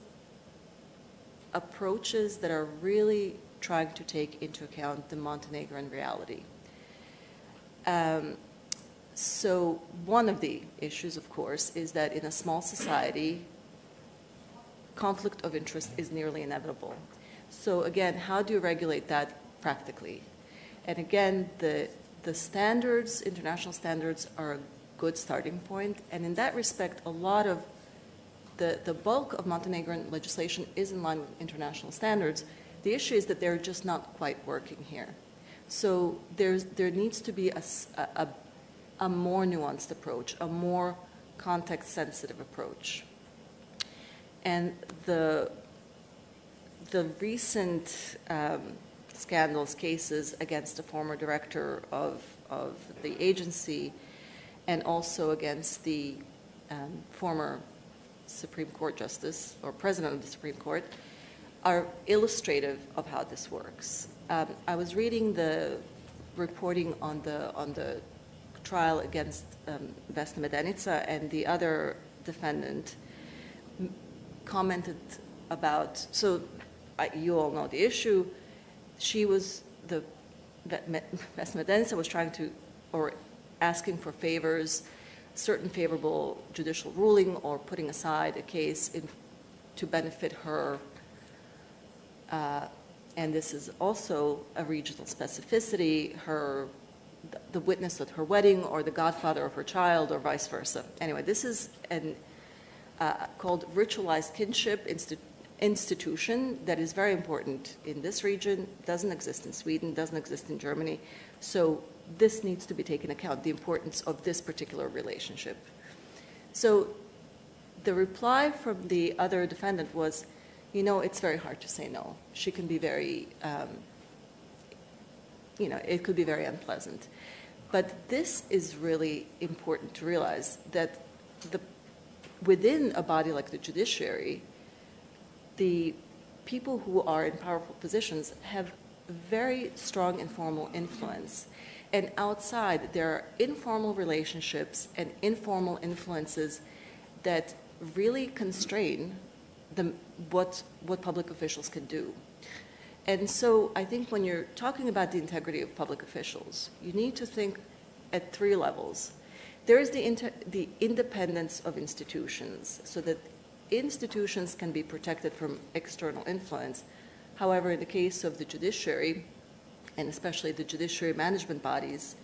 approaches that are really trying to take into account the Montenegrin reality. So one of the issues, of course, is that in a small society, conflict of interest is nearly inevitable. So again, how do you regulate that practically? And again, the standards, international standards, are a good starting point. And in that respect, a lot of the bulk of Montenegrin legislation is in line with international standards. The issue is that they're just not quite working here. So there needs to be a more nuanced approach, a more context-sensitive approach. And the recent scandals, cases against a former director of the agency and also against the former Supreme Court justice or president of the Supreme Court are illustrative of how this works. I was reading the reporting on the trial against Vesna Medenica, and the other defendant commented about, so you all know the issue, she was, Vesna Medenica was trying to, or asking for favors, certain favorable judicial ruling or putting aside a case to benefit her. And this is also a regional specificity, the witness at her wedding or the godfather of her child or vice versa. Anyway, this is called ritualized kinship institution that is very important in this region, doesn't exist in Sweden, doesn't exist in Germany. So this needs to be taken into account, the importance of this particular relationship. So the reply from the other defendant was, you know, it's very hard to say no. She can be very, it could be very unpleasant. But this is really important to realize that within a body like the judiciary, the people who are in powerful positions have very strong informal influence. And outside, there are informal relationships and informal influences that really constrain what public officials can do. And so I think when you're talking about the integrity of public officials, you need to think at three levels. There is the independence of institutions, so that institutions can be protected from external influence. However, in the case of the judiciary, and especially the judiciary management bodies,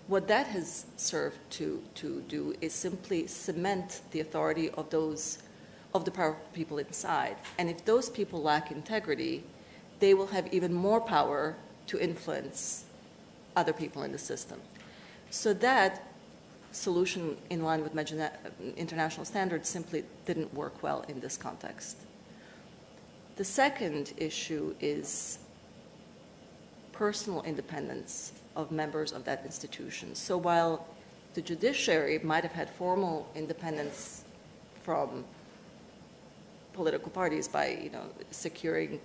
what that has served to do is simply cement the authority of the powerful people inside. And if those people lack integrity, they will have even more power to influence other people in the system. So that solution in line with international standards simply didn't work well in this context. The second issue is personal independence of members of that institution. So while the judiciary might have had formal independence from political parties by securing,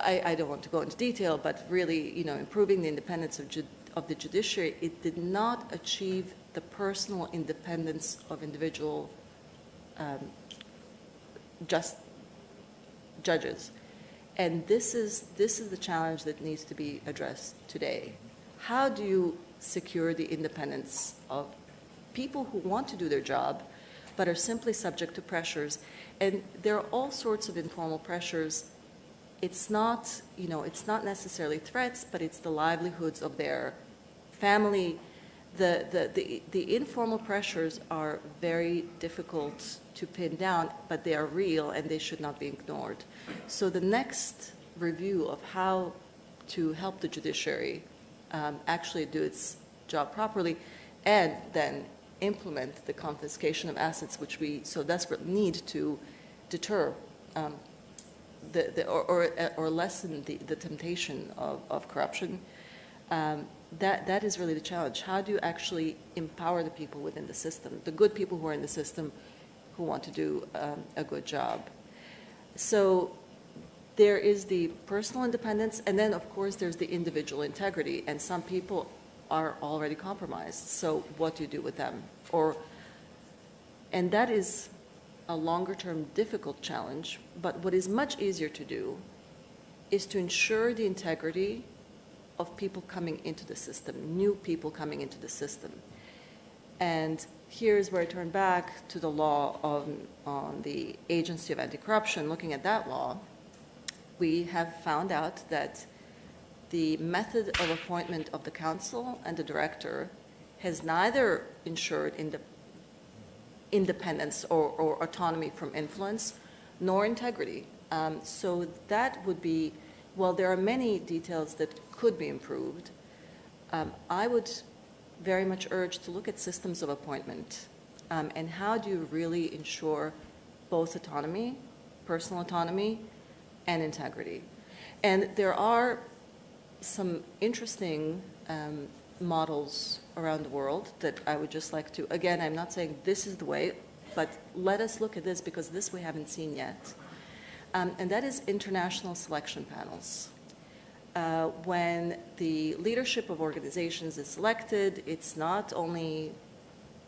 I don't want to go into detail, but really improving the independence of the judiciary, it did not achieve the personal independence of individual judges. And this is the challenge that needs to be addressed today. How do you secure the independence of people who want to do their job, but are simply subject to pressures. And there are all sorts of informal pressures. It's not, you know, it's not necessarily threats, but it's the livelihoods of their family. The informal pressures are very difficult to pin down, but they are real and they should not be ignored. So the next review of how to help the judiciary actually do its job properly and then implement the confiscation of assets which we so desperately need to deter or lessen the temptation of corruption. That is really the challenge. How do you actually empower the people within the system, the good people who are in the system who want to do a good job? So there is the personal independence, and then, of course, there's the individual integrity, and some people are already compromised. So what do you do with them? And that is a longer-term difficult challenge, but what is much easier to do is to ensure the integrity of people coming into the system, new people coming into the system. And here's where I turn back to the law on the Agency of Anti-Corruption. Looking at that law, we have found out that the method of appointment of the council and the director has neither ensured independence or autonomy from influence, nor integrity. So that would be, well, there are many details that could be improved. I would very much urge to look at systems of appointment and how do you really ensure both autonomy, personal autonomy, and integrity. And there are some interesting models around the world that I would just like to, again, I'm not saying this is the way, but let us look at this because this we haven't seen yet. And that is international selection panels. When the leadership of organizations is selected, it's not only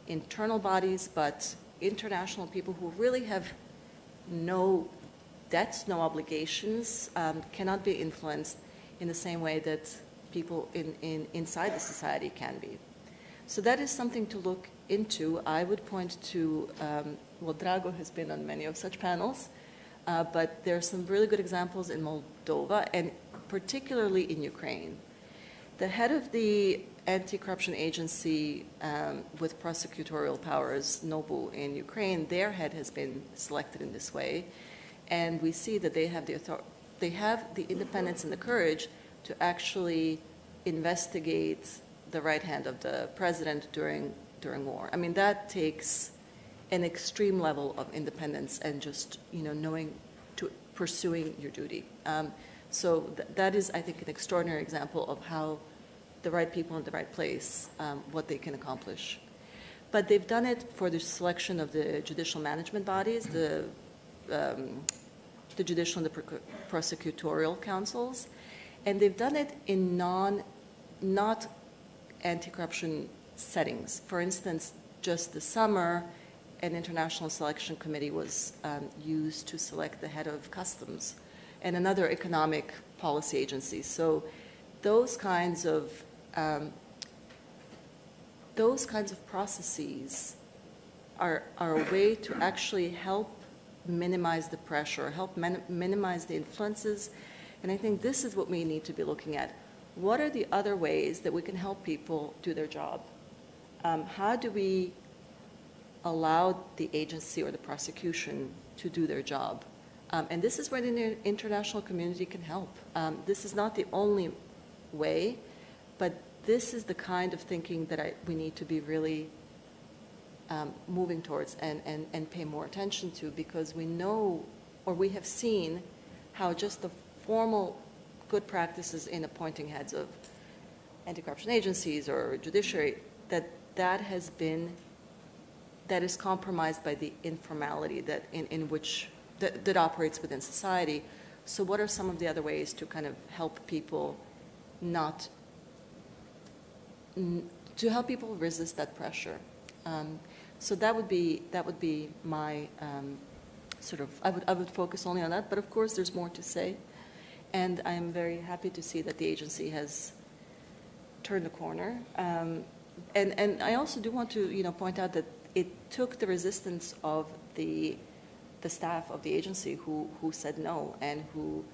internal bodies, but international people who really have no debts, no obligations, cannot be influenced in the same way that people inside the society can be. So that is something to look into. I would point to, well, Drago has been on many of such panels, but there are some really good examples in Moldova and particularly in Ukraine. The head of the anti-corruption agency with prosecutorial powers, NOBU, in Ukraine, their head has been selected in this way. And we see that they have the independence and the courage to actually investigate the right hand of the president during war. I mean, that takes an extreme level of independence and just, you know, knowing to pursuing your duty. So that is, I think, an extraordinary example of how the right people in the right place, what they can accomplish. But they've done it for the selection of the judicial management bodies, the judicial and the prosecutorial councils, and they've done it in not anti-corruption settings. For instance, just this summer, an international selection committee was used to select the head of customs and another economic policy agency. So those kinds of processes are a way to actually help minimize the pressure, help minimize the influences. And I think this is what we need to be looking at. What are the other ways that we can help people do their job? How do we allow the agency or the prosecution to do their job? And this is where the international community can help. This is not the only way, but this is the kind of thinking that we need to be really moving towards and pay more attention to, because we know, or we have seen, how just the formal good practices in appointing heads of anti-corruption agencies or judiciary, that is compromised by the informality that that operates within society. So what are some of the other ways to kind of help people help people resist that pressure? So that would be my sort of, I would focus only on that, but of course there's more to say. And I'm very happy to see that the agency has turned the corner. And I also do want to, point out that it took the resistance of the staff of the agency who said no and who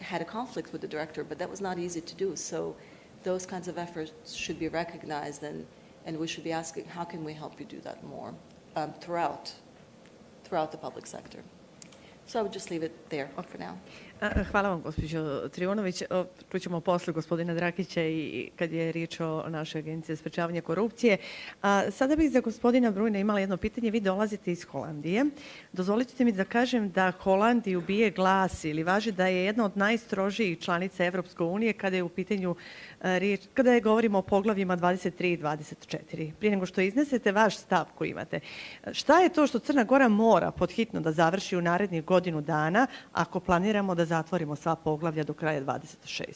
had a conflict with the director, but that was not easy to do. So those kinds of efforts should be recognized, and we should be asking, how can we help you do that more throughout the public sector? So I would just leave it there for now. Hvala vam, gospođo Trivunović. Čućemo posle gospodina Drakića i kad je riječ o našoj agenciji za sprečavanje korupcije. Sada bih za gospodina Bruina imala jedno pitanje. Vi dolazite iz Holandije. Dozvolite mi da kažem da Holandiju bije glas ili važi da je jedna od najstrožijih članica Evropske unije kada je u pitanju riječ, kada govorimo o poglavljima 23 i 24. Prije nego što iznesete vaš stav koji imate, šta je to što Crna Gora mora podhitno da završi u narednih godinu dana ako planiramo da zatvorimo sva poglavlja do kraja 26.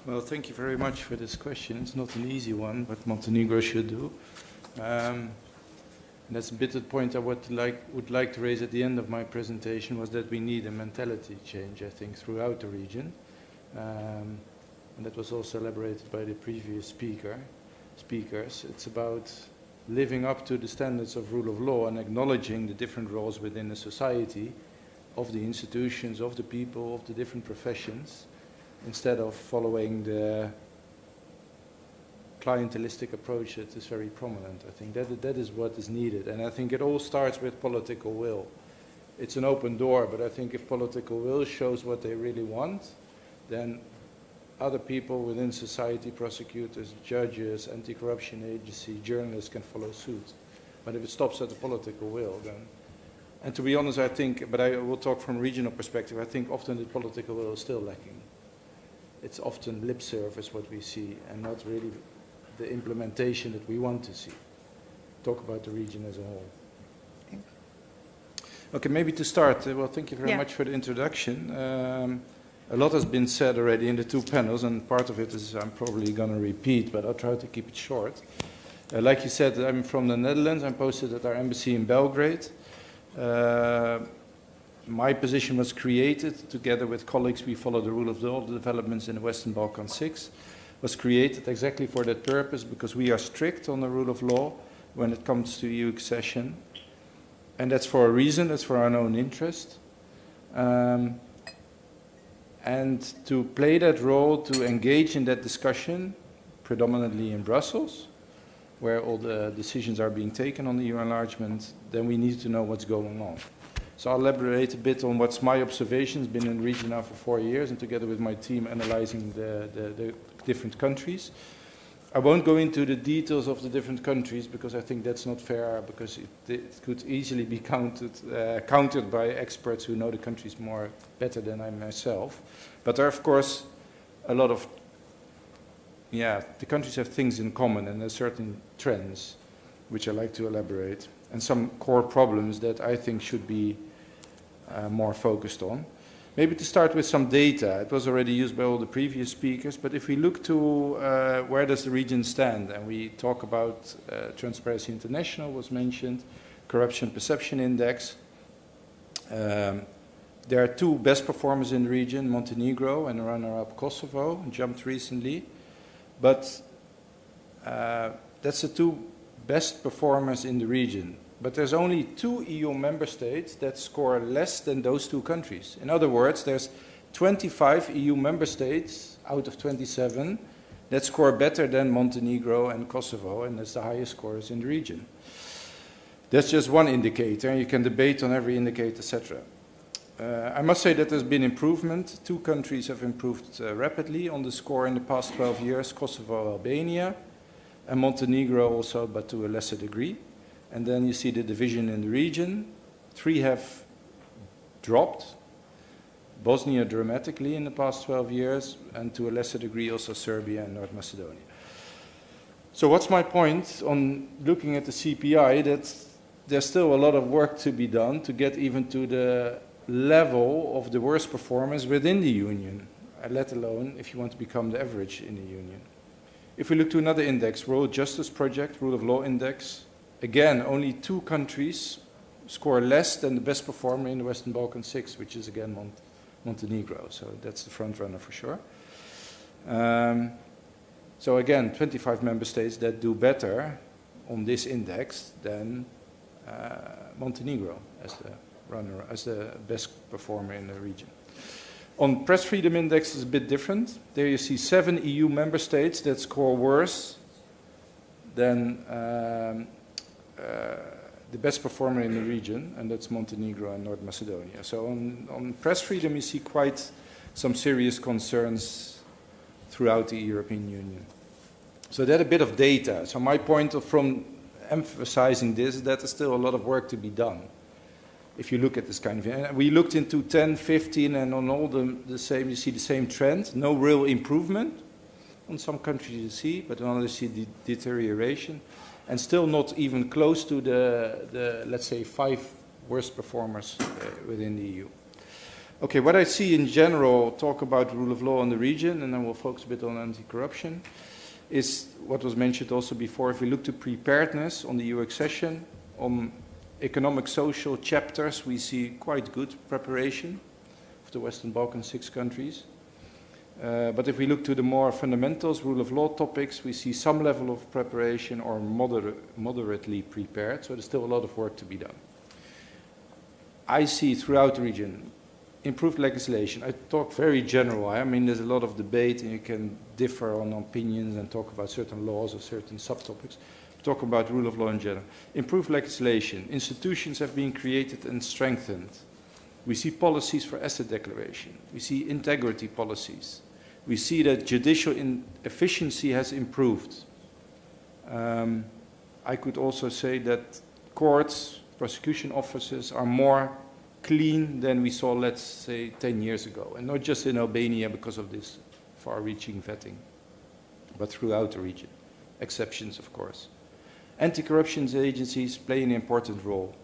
Well, thank you very much for this question. It's not an easy one, but Montenegro should do. That's a bit the point I would like to raise at the end of my presentation, was that we need a mentality change, I think, throughout the region. And that was also elaborated by the previous speakers. It's about living up to the standards of rule of law and acknowledging the different roles within the society, of the institutions, of the people, of the different professions, instead of following the clientelistic approach that is very prominent. I think that is what is needed. And I think it all starts with political will. It's an open door, but I think if political will shows what they really want, then other people within society, prosecutors, judges, anti-corruption agency, journalists can follow suit. But if it stops at the political will, then... And to be honest, I think, but I will talk from a regional perspective, I think often the political will is still lacking. It's often lip service what we see, and not really the implementation that we want to see. Talk about the region as a whole. Thank you. Okay, maybe to start, well, thank you very much for the introduction. A lot has been said already in the two panels, and part of it is I'm probably going to repeat, but I'll try to keep it short. Like you said, I'm from the Netherlands. I'm posted at our embassy in Belgrade. My position was created together with colleagues. We follow the rule of law, the developments in the Western Balkan 6, was created exactly for that purpose, because we are strict on the rule of law when it comes to EU accession. And that's for a reason, that's for our own interest. And to play that role, to engage in that discussion, predominantly in Brussels, where all the decisions are being taken on the EU enlargement, then we need to know what's going on. So I'll elaborate a bit on what's my observations, been in the region now for 4 years, and together with my team analyzing the different countries. I won't go into the details of the different countries, because I think that's not fair, because it could easily be countered by experts who know the countries more better than I myself. But there are, of course, a lot of, the countries have things in common, and there are certain trends which I like to elaborate, and some core problems that I think should be more focused on. Maybe to start with some data. It was already used by all the previous speakers, but if we look to where does the region stand, and we talk about Transparency International was mentioned, Corruption Perception Index. There are two best performers in the region, Montenegro and runner-up Kosovo, jumped recently. But that's the two best performers in the region. But there's only 2 EU member states that score less than those 2 countries. In other words, there's 25 EU member states out of 27 that score better than Montenegro and Kosovo, and that's the highest scores in the region. That's just one indicator, and you can debate on every indicator, etc. I must say that there's been improvement. 2 countries have improved rapidly on the score in the past 12 years, Kosovo, Albania, and Montenegro also, but to a lesser degree. And then you see the division in the region. 3 have dropped. Bosnia dramatically in the past 12 years, and to a lesser degree also Serbia and North Macedonia. So what's my point on looking at the CPI? That there's still a lot of work to be done to get even to the level of the worst performance within the Union, let alone if you want to become the average in the Union. If we look to another index, World Justice Project, Rule of Law Index, again, only 2 countries score less than the best performer in the Western Balkan 6, which is again Montenegro. So that's the front runner for sure. So again, 25 member states that do better on this index than Montenegro as the runner, as the best performer in the region. On press freedom index is a bit different. There you see 7 EU member states that score worse than the best performer in the region, and that's Montenegro and North Macedonia. So on press freedom you see quite some serious concerns throughout the European Union. So that's a bit of data. So my point from emphasizing this is that there's still a lot of work to be done. If you look at this kind of, and we looked into 10, 15, and on all the same, you see the same trend. No real improvement. On some countries you see, but on others you see deterioration, and still not even close to the let's say 5 worst performers within the EU. Okay, what I see in general, talk about the rule of law in the region, and then we'll focus a bit on anti-corruption, is what was mentioned also before. If we look to preparedness on the EU accession, on economic social chapters, we see quite good preparation of the Western Balkan 6 countries. But if we look to the more fundamentals, rule of law topics, we see some level of preparation or moderately prepared, so there's still a lot of work to be done. I see throughout the region improved legislation. I talk very general. I mean, there's a lot of debate and you can differ on opinions and talk about certain laws or certain subtopics. Talk about rule of law in general. Improved legislation. Institutions have been created and strengthened. We see policies for asset declaration. We see integrity policies. We see that judicial efficiency has improved. I could also say that courts, prosecution offices are more clean than we saw, let's say, 10 years ago. And not just in Albania because of this far-reaching vetting, but throughout the region. Exceptions, of course. Anti-corruption agencies play an important role.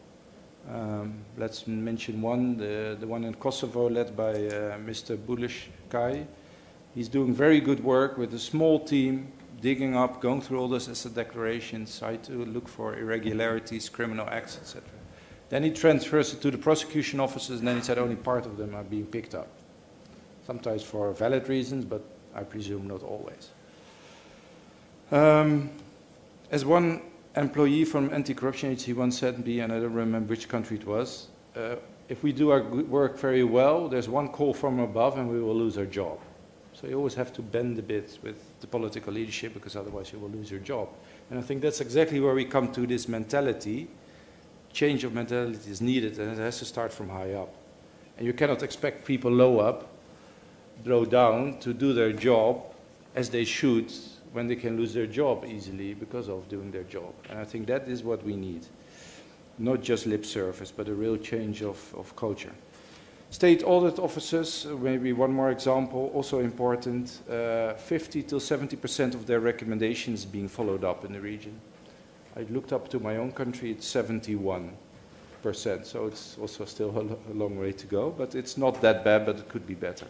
Let's mention one, the one in Kosovo led by Mr. Bulishkai. He's doing very good work with a small team, digging up, going through all those asset declarations, try to look for irregularities, criminal acts, etc. Then he transfers it to the prosecution officers, and then he said only part of them are being picked up. Sometimes for valid reasons, but I presume not always. As one employee from anti-corruption agency once said to me, and I don't remember which country it was, if we do our work very well, there's one call from above and we will lose our job. So you always have to bend a bit with the political leadership because otherwise you will lose your job. And I think that's exactly where we come to this mentality. Change of mentality is needed and it has to start from high up. And you cannot expect people low down to do their job as they should when they can lose their job easily because of doing their job. And I think that is what we need. Not just lip service, but a real change of culture. State audit officers, maybe one more example, also important. 50 to 70% of their recommendations being followed up in the region. I looked up to my own country, it's 71%. So it's also still a long way to go, but it's not that bad, but it could be better.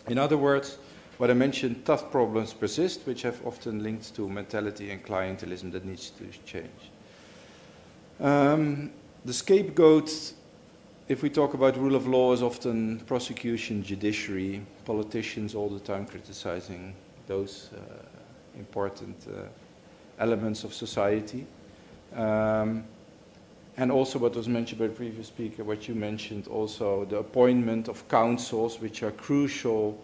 In other words, what I mentioned, tough problems persist, which have often linked to mentality and clientelism that needs to change. The scapegoat, if we talk about rule of law, is often prosecution, judiciary, politicians all the time criticizing those important elements of society. And also what was mentioned by the previous speaker, what you mentioned also, the appointment of councils, which are crucial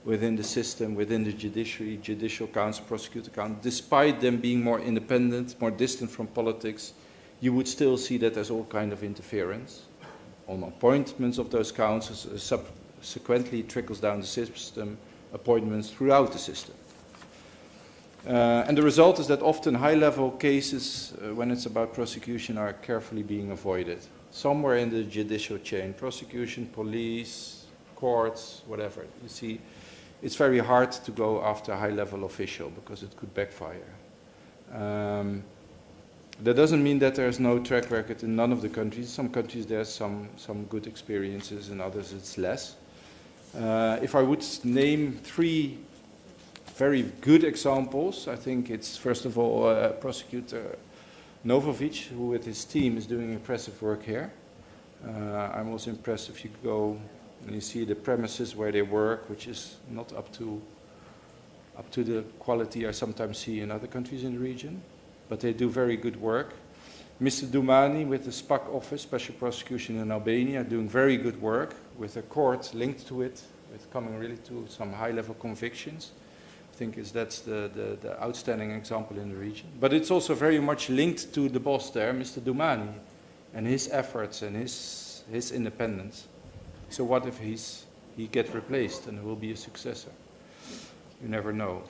within the system, within the judiciary, judicial council, prosecutor council. Despite them being more independent, more distant from politics, you would still see that there's all kind of interference on appointments of those councils, subsequently trickles down the system, appointments throughout the system. And the result is that often high-level cases, when it's about prosecution, are carefully being avoided. Somewhere in the judicial chain, prosecution, police, courts, whatever. You see, it's very hard to go after a high-level official because it could backfire. That doesn't mean that there's no track record in none of the countries. Some countries there's some good experiences, in others it's less. If I would name 3 very good examples, I think it's first of all Prosecutor Novovic, who with his team is doing impressive work here. I'm also impressed if you go And you see the premises where they work, which is not up to the quality I sometimes see in other countries in the region, but they do very good work. Mr. Doumani with the SPAC office, Special Prosecution in Albania, doing very good work with a court linked to it, with coming really to some high-level convictions. I think that's the outstanding example in the region. But it's also very much linked to the boss there, Mr. Doumani, and his efforts and his independence. So what if he gets replaced and there will be a successor? You never know.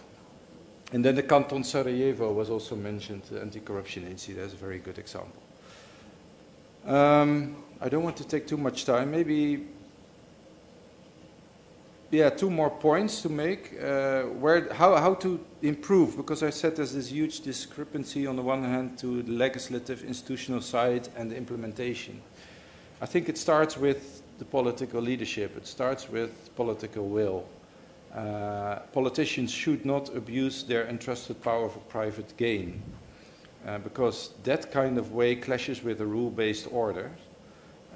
And then the Canton Sarajevo was also mentioned, the anti-corruption agency. That's a very good example. I don't want to take too much time. Maybe, yeah, 2 more points to make. How to improve, because I said there's this huge discrepancy on the one hand to the legislative institutional side and the implementation. I think it starts with the political leadership. It starts with political will. Politicians should not abuse their entrusted power for private gain, because that kind of way clashes with a rule-based order.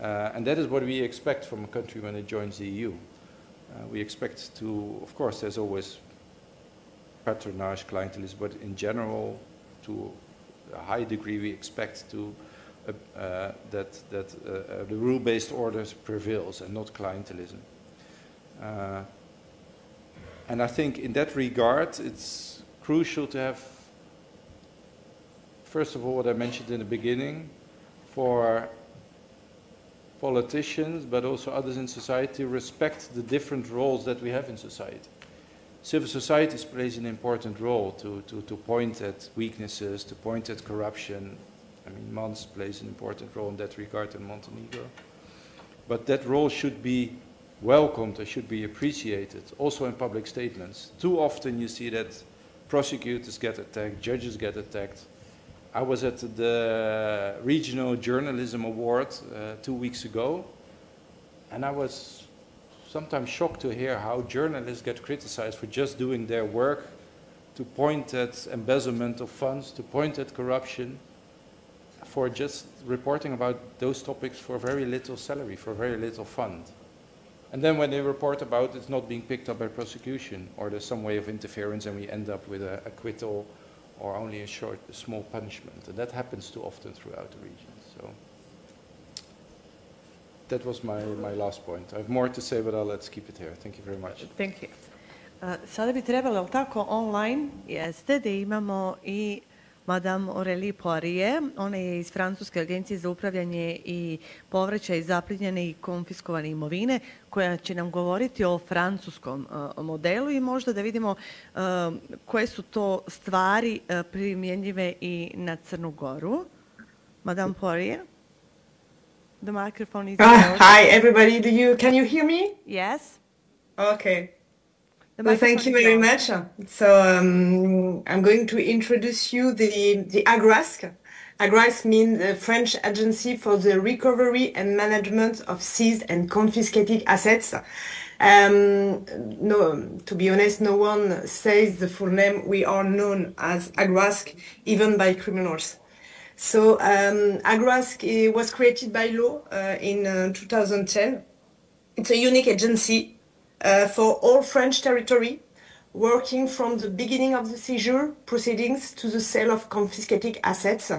And that is what we expect from a country when it joins the EU. We expect to, of course, there's always patronage, clientelism, but in general, to a high degree, we expect to that the rule-based orders prevails and not clientelism. And I think in that regard, it's crucial to have, first of all, what I mentioned in the beginning, for politicians, but also others in society, respect the different roles that we have in society. Civil society plays an important role to point at weaknesses, to point at corruption. I mean, Mons plays an important role in that regard in Montenegro. But that role should be welcomed, or should be appreciated, also in public statements. Too often you see that prosecutors get attacked, judges get attacked. I was at the Regional Journalism Award 2 weeks ago, and I was sometimes shocked to hear how journalists get criticized for just doing their work, to point at embezzlement of funds, to point at corruption, for just reporting about those topics for very little salary, for very little fund. And then when they report about it's not being picked up by prosecution, or there's some way of interference and we end up with an acquittal or only a small punishment. And that happens too often throughout the region. So that was my last point. I have more to say, but let's keep it here. Thank you very much. Thank you. Sada bi trebalo, ali tako, online jeste da imamo i Madame Aurélie Poirier. Ona je iz Francuske agencije za upravljanje i povraćaj zaplijenjene i konfiskovane imovine, koja će nam govoriti o francuskom modelu i možda da vidimo koje su to stvari primjenjive i na Crnu Goru. Madame Poirier, the microphone is yours. Hi everybody, can you hear me? Yes. Okay. Well, thank you very much. So I'm going to introduce you the AGRASC. AGRASC means the French Agency for the Recovery and Management of Seized and Confiscated Assets. No, to be honest, no one says the full name. We are known as AGRASC, even by criminals. So AGRASC was created by law in 2010. It's a unique agency for all French territory, working from the beginning of the seizure proceedings to the sale of confiscated assets.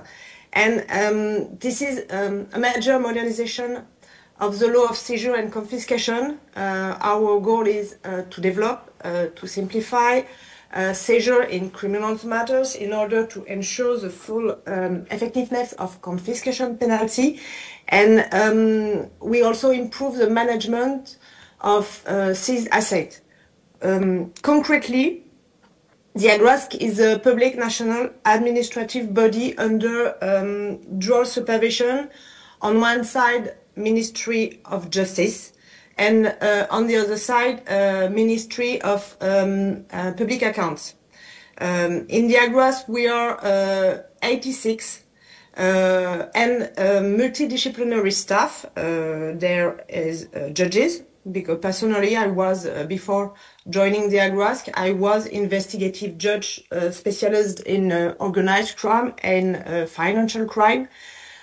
And this is a major modernization of the law of seizure and confiscation. Our goal is to develop, to simplify seizure in criminal matters in order to ensure the full effectiveness of confiscation penalty. And we also improve the management of seized assets. Concretely, the AGRASC is a public national administrative body under dual supervision. On one side, Ministry of Justice, and on the other side, Ministry of Public Accounts. In the AGRASC, we are 86 and multidisciplinary staff. There is judges, because personally I was, before joining the AGRASC, I was investigative judge specialized in organized crime and financial crime.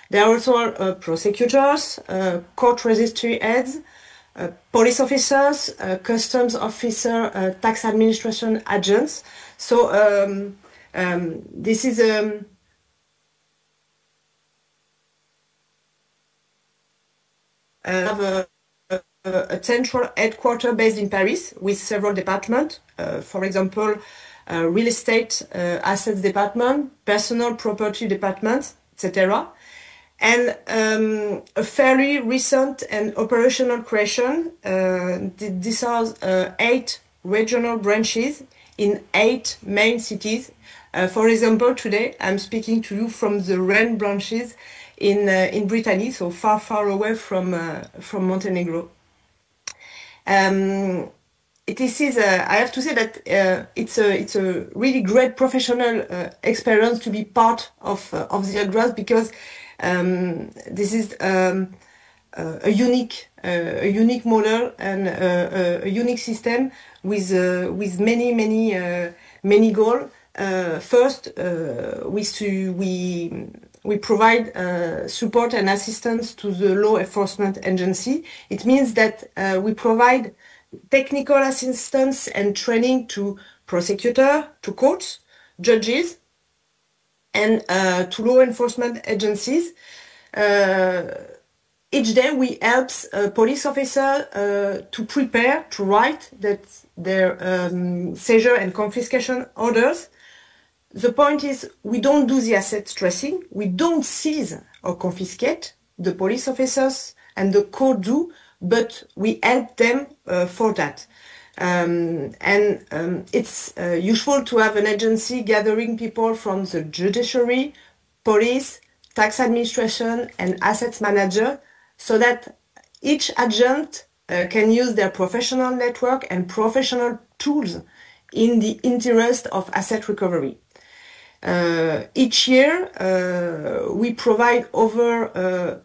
There are also prosecutors, court registry heads, police officers, customs officer, tax administration agents. So this is have a central headquarters based in Paris with several departments. For example, real estate assets department, personal property department, etc. And a fairly recent and operational creation. These are 8 regional branches in 8 main cities. For example, today I'm speaking to you from the Rennes branches in Brittany, so far away from Montenegro. This is, I have to say that it's a really great professional experience to be part of the Agras, because this is a unique model and a unique system with many goals. First, we provide support and assistance to the law enforcement agency. It means that we provide technical assistance and training to prosecutors, to courts, judges, and to law enforcement agencies. Each day we help police officers to prepare, to write their seizure and confiscation orders. The point is, we don't do the asset tracing, we don't seize or confiscate, the police officers and the court do, but we help them for that. It's useful to have an agency gathering people from the judiciary, police, tax administration, and assets manager, so that each agent can use their professional network and professional tools in the interest of asset recovery. Each year, we provide over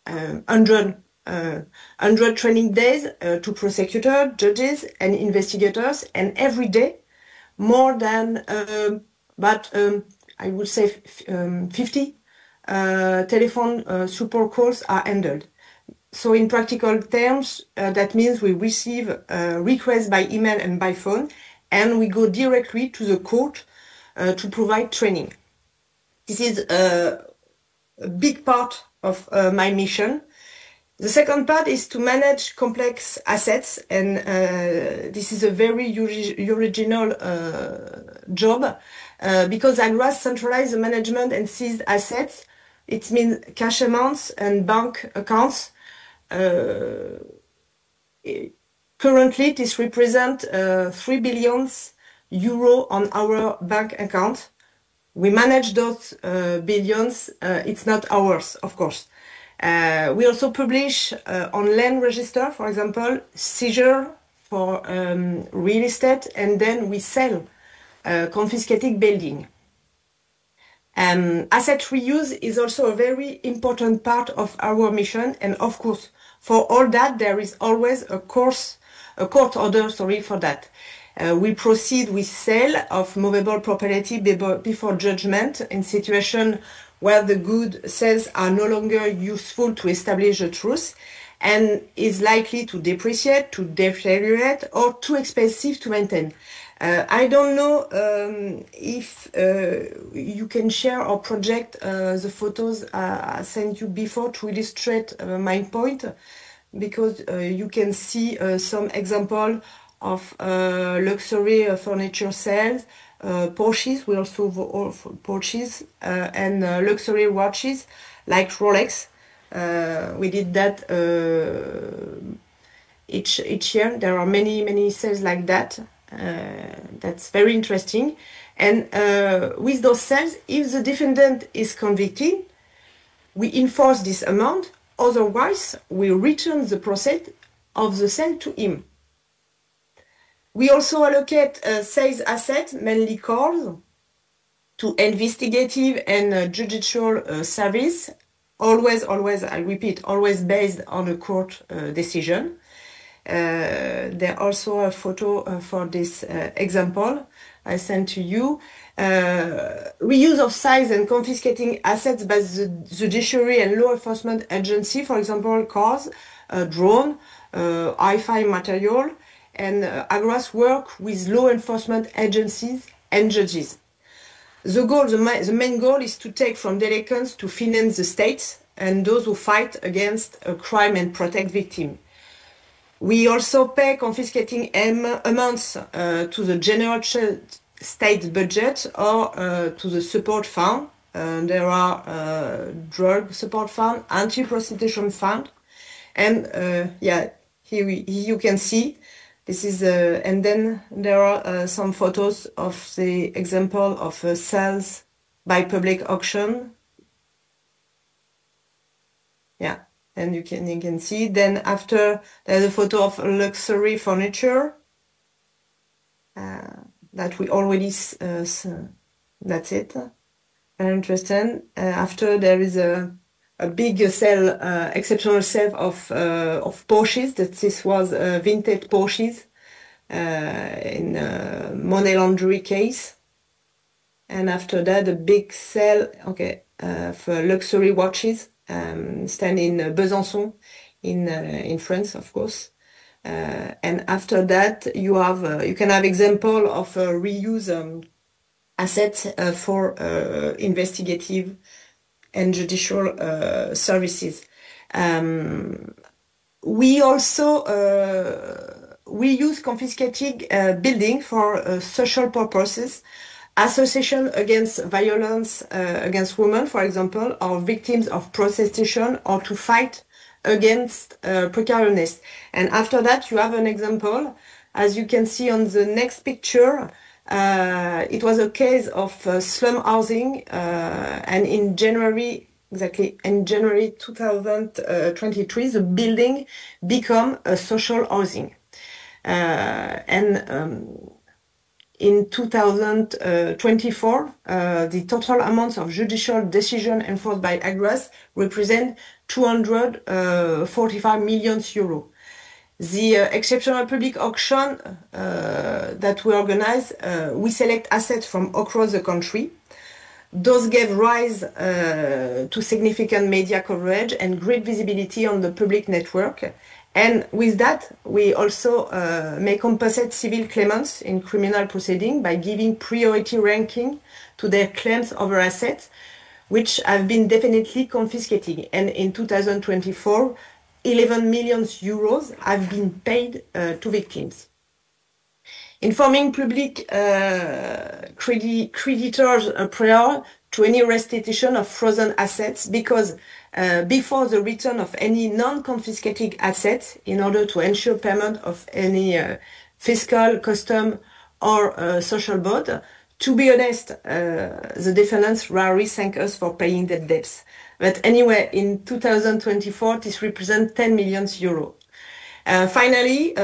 100 training days to prosecutors, judges, and investigators, and every day, more than I would say 50 telephone support calls are handled. So in practical terms, that means we receive requests by email and by phone, and we go directly to the court to provide training. This is a big part of my mission. The second part is to manage complex assets, and this is a very original job because Agras centralizes the management and seized assets. It means cash amounts and bank accounts. Currently, this represents 3 billion euro on our bank account. We manage those billions. It's not ours, of course. We also publish on land register, for example, seizure for real estate, and then we sell confiscated building. Asset reuse is also a very important part of our mission, and of course, for all that, there is always a court order, for that. We proceed with sale of movable property before judgment in situation where the good sales are no longer useful to establish the truth and is likely to depreciate, to deteriorate, or too expensive to maintain. I don't know if you can share or project the photos I sent you before to illustrate my point, because you can see some example of luxury furniture sales, Porsches, we also offer Porsches, and luxury watches like Rolex. We did that each year. There are many sales like that. That's very interesting. And with those sales, if the defendant is convicted, we enforce this amount. Otherwise, we return the proceeds of the sale to him. We also allocate sales assets, mainly cars, to investigative and judicial service. Always, I repeat, always based on a court decision. There also a photo for this example I sent to you. Reuse of size and confiscating assets by the judiciary and law enforcement agency, for example, cars, drone, hi-fi material, and Agras work with law enforcement agencies and judges. The main goal is to take from delinquents to finance the state and those who fight against a crime and protect victims. We also pay confiscating amounts to the general state budget or to the support fund. There are drug support fund, anti-prostitution fund, and yeah, here you can see this is, and then there are some photos of the example of sales by public auction. Yeah, and you can see. Then after there's a photo of luxury furniture that we already. That's it. Very interesting. After there is a big sale, exceptional sale of Porsches. That this was vintage Porsches in a money laundering case. And after that, a big sale, for luxury watches, stand in Besançon, in France, of course. And after that, you can have example of reuse assets for investigative and judicial services. We also use confiscated building for social purposes, association against violence against women, for example, or victims of prostitution, or to fight against precariousness. And after that, you have an example, as you can see on the next picture. It was a case of slum housing, and in January 2023, the building became a social housing. In 2024, the total amount of judicial decision enforced by Agras represent 245 million euros. The exceptional public auction that we organize, we select assets from across the country. Those gave rise to significant media coverage and great visibility on the public network. And with that, we also may compensate civil claimants in criminal proceeding by giving priority ranking to their claims over assets, which have been definitely confiscated. And in 2024, 11 million euros have been paid to victims. Informing public creditors prior to any restitution of frozen assets, because before the return of any non-confiscated assets, in order to ensure payment of any fiscal, custom, or social bond, to be honest, the defendants rarely thank us for paying their debts. But anyway, in 2024, this represents 10 million euros. Finally,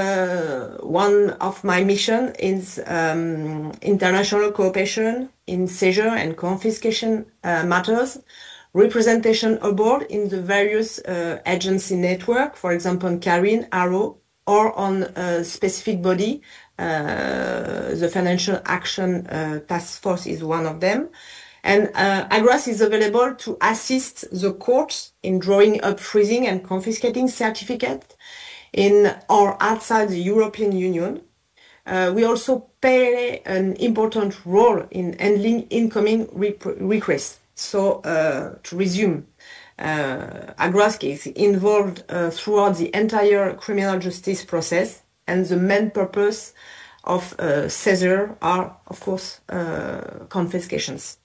one of my missions is international cooperation in seizure and confiscation matters, representation abroad in the various agency network, for example, CARIN, ARO, or on a specific body. The Financial Action Task Force is one of them. And Agras is available to assist the courts in drawing up, freezing, and confiscating certificates in or outside the European Union. We also play an important role in handling incoming requests. So, to resume, Agras is involved throughout the entire criminal justice process, and the main purpose of seizure are, of course, confiscations.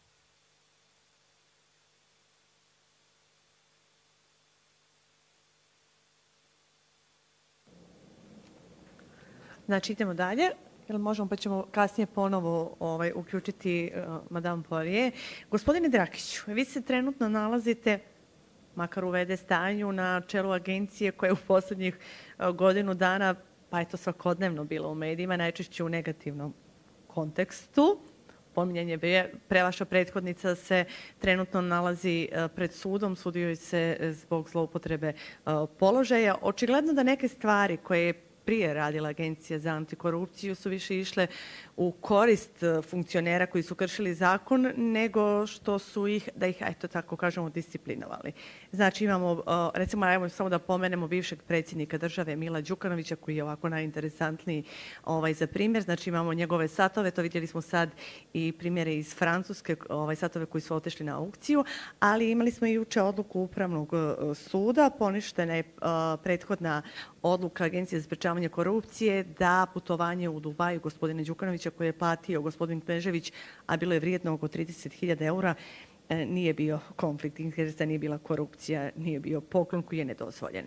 Znači, idemo dalje. Jel možemo, pa ćemo kasnije ponovo uključiti Madame Poirier. Gospodine Drakiću, vi se trenutno nalazite, makar u VD stanju, na čelu agencije koja je u posljednjih godinu dana, pa je to svakodnevno bilo u medijima, najčešće u negativnom kontekstu. Pominjanje vaša prethodnica se trenutno nalazi pred sudom, sudio se zbog zloupotrebe položaja. Očigledno da neke stvari koje je prije radila Agencija za antikorupciju su više išle u korist funkcionera koji su kršili zakon nego što su ih, da ih, eto tako kažemo, disciplinovali. Znači imamo, recimo, evo samo da pomenemo bivšeg predsjednika države Mila Đukanovića koji je ovako najinteresantniji za primjer. Znači imamo njegove satove, to vidjeli smo sad i primjere iz Francuske, satove koji su otišli na aukciju, ali imali smo i juče odluku Upravnog suda, poništena je prethodna odluka Agencije za sprečavanje korupcije da putovanje u Dubaju gospodine Đukanovića koje je platio gospodin Knežević, a bilo je vrijedno oko 30.000 eura, nije bio konflikt interesa, nije bila korupcija, nije bio poklon koji je nedozvoljen.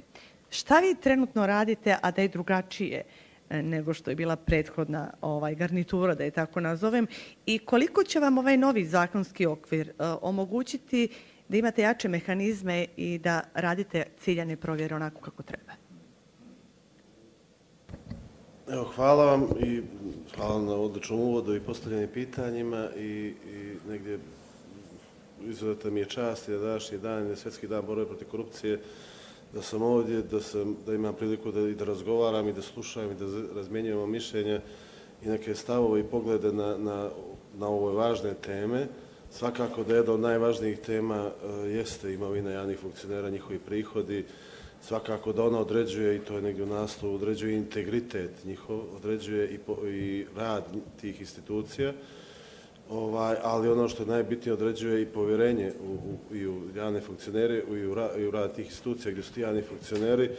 Šta vi trenutno radite, a da je drugačije nego što je bila prethodna garnitura, da je tako nazovem, i koliko će vam ovaj novi zakonski okvir omogućiti da imate jače mehanizme i da radite ciljane provjere onako kako treba? Evo, hvala vam i hvala na odličnom uvodu i postavljenim pitanjima i negdje izuzetno mi je čast i na današnji dan, Svjetski dan borbe protiv korupcije, da sam ovdje, da imam priliku da razgovaram i da slušam i da razmjenjujemo mišljenja i neke stavove i poglede na ove važne teme. Svakako da jedna od najvažnijih tema jeste imovina javnih funkcionera, njihovi prihodi. Svakako da ona određuje, i to je negdje u naslovu, određuje integritet njihov, određuje i rad tih institucija, ali ono što je najbitnije određuje i povjerenje i u javne funkcionere i u rad tih institucija gdje su ti javni funkcioneri,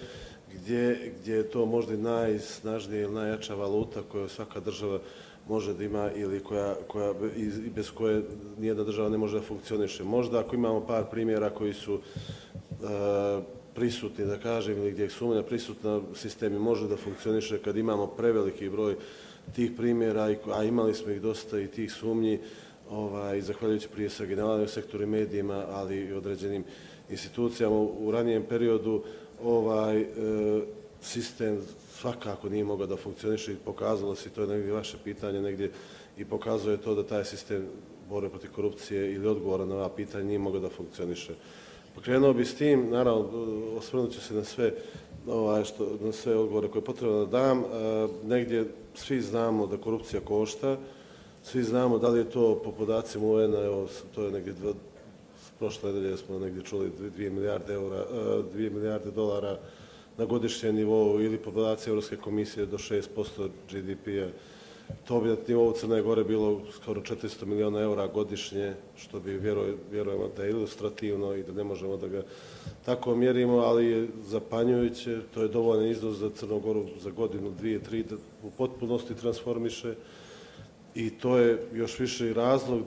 gdje je to možda i najsnažnija ili najjača valuta koju svaka država može da ima ili bez koje nijedna država ne može da funkcioniše. Možda ako imamo par primjera koji su prisutni, da kažem, ili gdje je sumnja prisutna, sistem može da funkcioniše kad imamo preveliki broj tih primjera, a imali smo ih dosta i tih sumnji, zahvaljujući prije svega generalnom sektoru i medijima, ali i određenim institucijama. U ranijem periodu sistem svakako nije mogao da funkcioniše i pokazalo se, to je negdje vaše pitanje, negdje i pokazuje to da taj sistem borbe protiv korupcije ili odgovora na ova pitanja nije mogao da funkcioniše. Pokrenuo bi s tim, naravno, osvrnut ću se na sve odgovore koje je potrebno da dam. Negdje svi znamo da korupcija košta, svi znamo da li je to po podacima UN-a, evo, to je negdje, prošle nedelje smo negdje čuli 2 milijarde dolara na godišnjem nivou ili po podacima Evropske komisije do 6% GDP-a. To bi na nivou Crne Gore bilo skoro 400 miliona eura godišnje, što bi vjerujemo da je ilustrativno i da ne možemo da ga tako mjerimo, ali je zapanjujuće. To je dovoljan iznos za Crnu Goru za godinu, 2, 3 da u potpunosti transformiše i to je još više razlog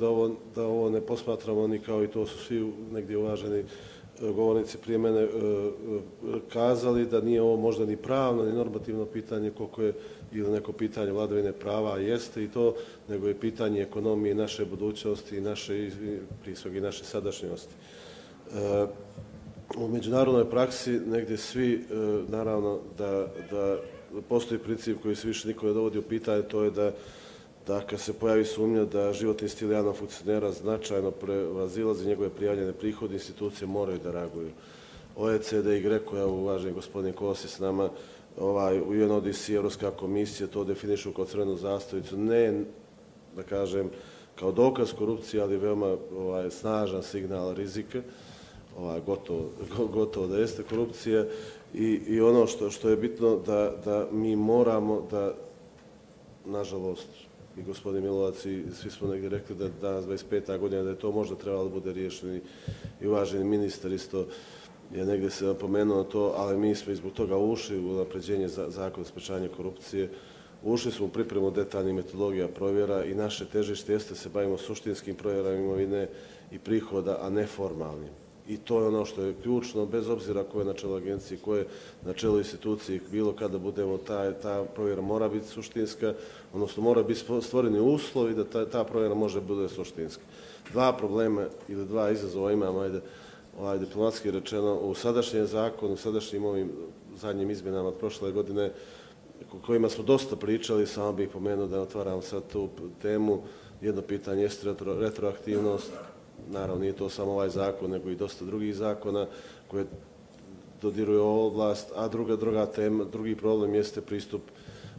da ovo ne posmatramo ni kao, i to su svi negdje uvaženi govornici prije mene kazali, da nije ovo možda ni pravno ni normativno pitanje koliko je ili neko pitanje vladavine prava, jeste i to, nego je pitanje ekonomije, naše budućnosti i prije svega i naše sadašnjosti. U međunarodnoj praksi negdje svi, naravno da postoji princip koji se više niko ne dovodi u pitanje, to je da kad se pojavi sumnja da životni stil javnog funkcionera značajno prevazilazi njegove prijavljene prihode, institucije moraju da reaguju. OECD i GRECO, evo uvaženi gospodin Kos je s nama, UNODC, Evropska komisija to definišu kao crvenu zastavicu, ne, da kažem, kao dokaz korupcije, ali veoma snažan signal rizika, gotovo da jeste korupcija i ono što je bitno da mi moramo da, nažalost, i gospodin Milovac i svi smo negdje rekli da danas 25. godina da je to možda trebalo da bude riješeno i uvaženi ministar isto je negdje se napomenuo to, ali mi smo izbog toga ušli u napređenje zakona o sprečavanju korupcije, ušli smo u pripremu detaljnih metodologija provjera i naše težište jeste se bavimo suštinskim provjerama imovine i prihoda, a ne formalnim. I to je ono što je ključno, bez obzira ko je na čelu agencije, ko je na čelu institucije, bilo kada budemo, ta provjera mora biti suštinska, odnosno mora biti stvoreni uslovi da ta provjera može bude suštinska. Dva problema ili dva izazova imamo, diplomatski rečeno, u sadašnjem zakonu, u sadašnjim ovim zadnjim izmjenama od prošle godine, o kojima smo dosta pričali, samo bih pomenuo da otvaram sad tu temu. Jedno pitanje jeste retroaktivnost. Naravno, nije to samo ovaj zakon, nego i dosta drugih zakona koje dodiruje ovu vlast, a drugi problem jeste pristup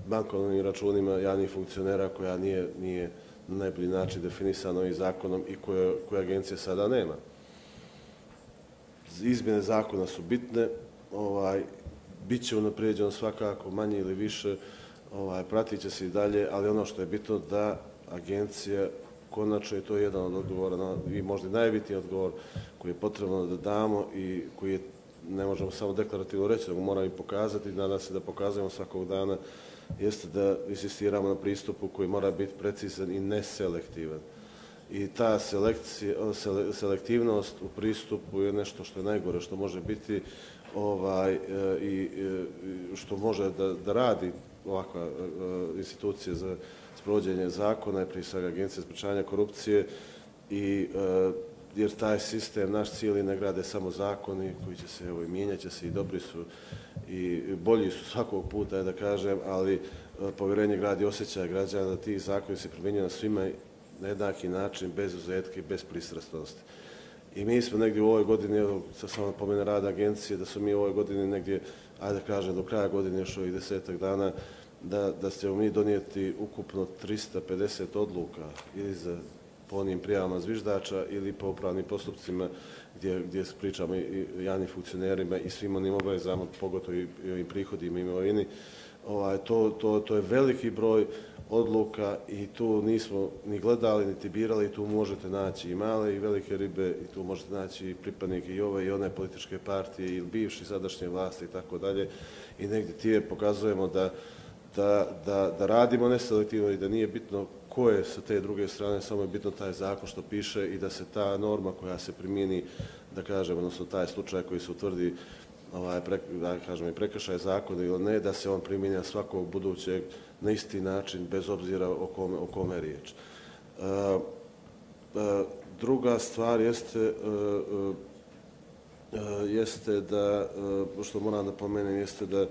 bankovnim računima javnih funkcionera koja nije na najbolji način definisana ovim zakonom i koje agencija sada nema. Izmjene zakona su bitne, bit će unaprijeđeno svakako, manje ili više, pratit će se i dalje, ali ono što je bitno da agencija konačno, i to je jedan od odgovora, i možda najbitniji odgovor koji je potrebno da damo i koji je, ne možemo samo deklarativno reći, da moramo i pokazati, nadam se da pokazujemo svakog dana, jeste da insistiramo na pristupu koji mora biti precizan i neselektivan. I ta selektivnost u pristupu je nešto što je najgore, što može biti i što može da radi ovakva institucija za sprovođenje zakona i prije svega Agencija za sprečavanje korupcije, jer taj sistem, naš cijeli, ne grade samo zakoni koji će se, mijenjat će se i dobri su i bolji su svakog puta, da kažem, ali povjerenje gradi osjećaj građana da ti zakoni se primjenjuju na svima na jednaki način, bez uzetke i bez pristrasnosti. I mi smo negdje u ovoj godini, evo sad samo napomene rad agencije, da smo mi u ovoj godini negdje, ajde da kažem, do kraja godine još ovih 10 dana, da ćemo mi donijeti ukupno 350 odluka ili po onim prijavama zviždača ili po upravnim postupcima gdje pričamo i javnim funkcionerima i svim onim obavezama, pogotovo i ovim prihodima i imovini. To je veliki broj odluka i tu nismo ni gledali, niti birali, tu možete naći i male i velike ribe i tu možete naći i pripadnike i ove i one političke partije ili bivši, sadašnje vlasti i tako dalje. I negdje time pokazujemo da radimo neselektivno i da nije bitno ko je sa te druge strane, samo je bitno taj zakon što piše i da se ta norma koja se primijeni, da kažem, odnosno taj slučaj koji se utvrdi, da kažem, i prekršaj zakona ili ne, da se on primjenja svakog budućeg na isti način, bez obzira o kome je riječ. Druga stvar jeste da, što moram da pomenem, jeste da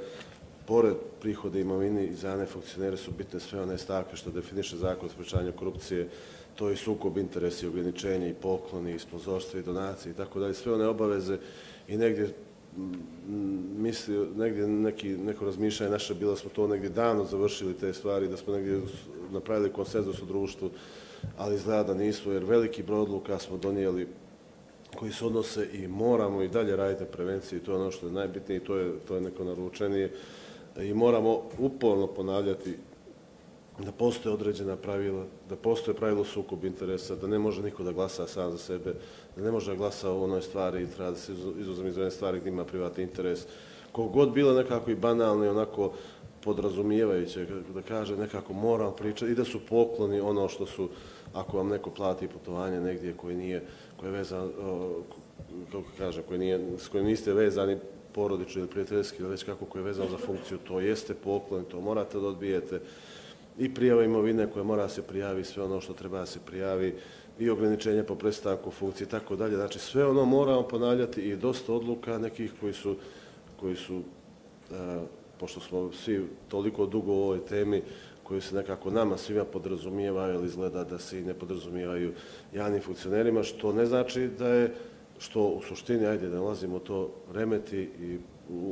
pored prihode imovini i za javne funkcionere su bitne sve one stavke što definiše zakon o sprečavanju korupcije, to je sukob interesa i ograničenja i pokloni i sponzorstva i donacije i tako dalje, sve one obaveze i negdje neko razmišljanje naše bilo smo to negdje davno završili te stvari, da smo negdje napravili konsenzus u društvu, ali izgleda da nismo, jer veliki broj odluka smo donijeli koji se odnose i moramo i dalje raditi na prevenciji, to je ono što je najbitnije i to je neko naručenije i moramo uporno ponavljati da postoje određena pravila, da postoje pravilo sukob interesa, da ne može niko da glasa sam za sebe, da ne može da glasa o onoj stvari i treba da se izuzme iz one stvari gdje ima privatni interes. Kogod bilo nekako i banalno i onako podrazumijevajuće, da kaže nekako moram pričati i da su pokloni ono što su, ako vam neko plati putovanje negdje koji je vezan, kako kažem, s kojim niste vezani porodično ili prijateljski ili već kako koji je vezan za funkciju, to jeste poklon, to morate da odbijete. I prijava imovine koja mora se prijaviti, sve ono što treba da se prijavi, i ograničenje po prestanku funkcije i tako dalje. Znači sve ono moramo ponavljati i dosta odluka nekih koji su, pošto smo svi toliko dugo u ovoj temi, koji se nekako nama svima podrazumijevaju, ali izgleda da se i ne podrazumijevaju javnim funkcionerima, što ne znači da je, što u suštini, ajde da nalazimo to, remeti i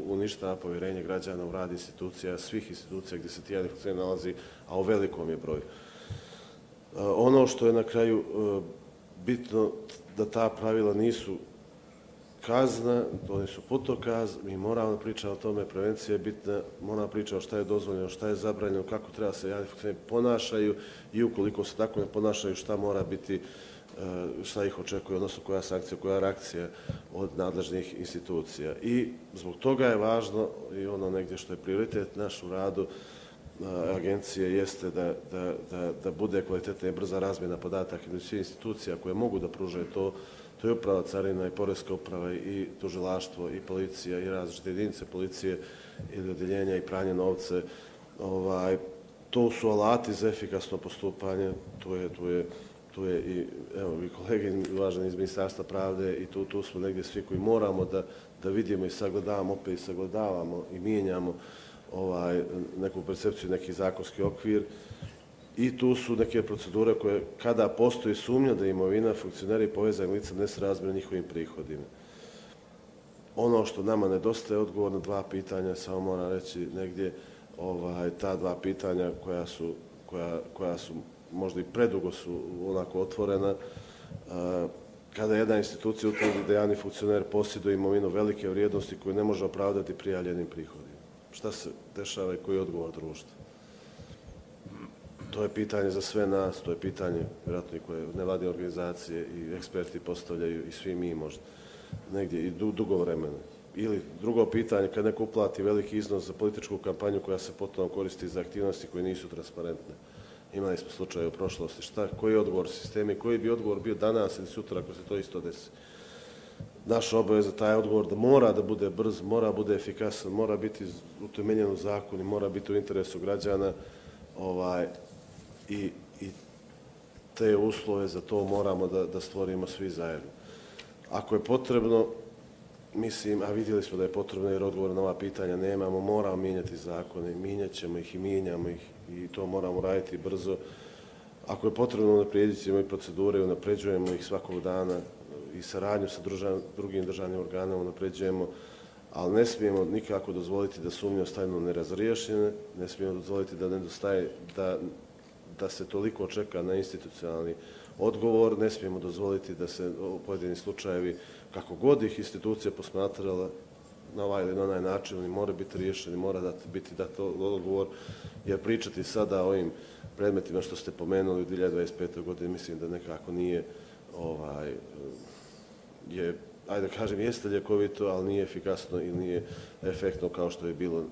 uništava povjerenje građana u rad institucija, svih institucija gdje se ti javni funkcioneri nalazi, a u velikom je broju. Ono što je na kraju bitno, da ta pravila nisu kazna, to nisu putokaz, mi moramo pričati o tome, prevencija je bitna, moramo pričati o šta je dozvoljeno, šta je zabranjeno, kako treba se javni funkcioneri ponašaju i ukoliko se tako ne ponašaju, šta mora biti, šta ih očekuje, odnosno koja sankcija, koja reakcija od nadležnih institucija. I zbog toga je važno i ono negdje što je prioritet naš u radu agencije jeste da bude kvalitetna i brza razmjena podataka između svih institucija koje mogu da pružaju to. To je uprava carina i poreska uprava i tužilaštvo i policija i različite jedinice policije ili odjeljenja i pranje novce. To su alati za efikasno postupanje, tu je i i kolege važni iz Ministarstva pravde i tu smo negdje svi koji moramo da vidimo i sagledavamo, opet i sagledavamo i mijenjamo neku percepciju, neki zakonski okvir. I tu su neke procedure koje, kada postoji sumnja da imovina funkcionera i povezanih lica nesrazmjerna njihovim prihodima. Ono što nama nedostaje odgovor na dva pitanja, samo moram reći negdje, ta dva pitanja koja su možda i predugo su onako otvorena. Kada jedna institucija utvrdi da javni funkcioner posjeduje imovinu velike vrijednosti koju ne može opravdati prijavljenim prihodima, šta se dešava i koji je odgovor društva? To je pitanje za sve nas, to je pitanje vjerojatno i koje nevladine organizacije i eksperti postavljaju i svi mi možda negdje i dugo vremena. Ili drugo pitanje, kad neko uplati veliki iznos za političku kampanju koja se potom koristi za aktivnosti koje nisu transparentne. Imali smo slučaje u prošlosti. Koji je odgovor sistema i koji bi odgovor bio danas ili sutra ako se to isto desi? Naša obaveza, taj odgovor da mora da bude brz, mora da bude efikasan, mora biti utemeljen u zakonu, mora biti u interesu građana i te uslove za to moramo da stvorimo svi zajedno. Ako je potrebno, mislim, a vidjeli smo da je potrebno jer odgovor na ova pitanja nemamo, moramo mijenjati zakone, mijenjat ćemo ih i mijenjamo ih i to moramo raditi brzo. Ako je potrebno, unaprijedit ćemo i procedure, unapređujemo ih svakog dana i saradnju sa drugim državnim organom unapređujemo, ali ne smijemo nikako dozvoliti da sumnje ostanu nerazriješene, ne smijemo dozvoliti da nedostaje, da se toliko čeka na institucionalni odgovor, ne smijemo dozvoliti da se pojedini slučajevi, kako god ih institucija posmatrala na ovaj ili na onaj način, oni moraju biti riješeni, mora biti dat odgovor, jer pričati sada o ovim predmetima što ste pomenuli u 2025. godini, mislim da nekako nije, ajde da kažem, jeste ljekovito, ali nije efikasno ili nije efektno kao što je bilo,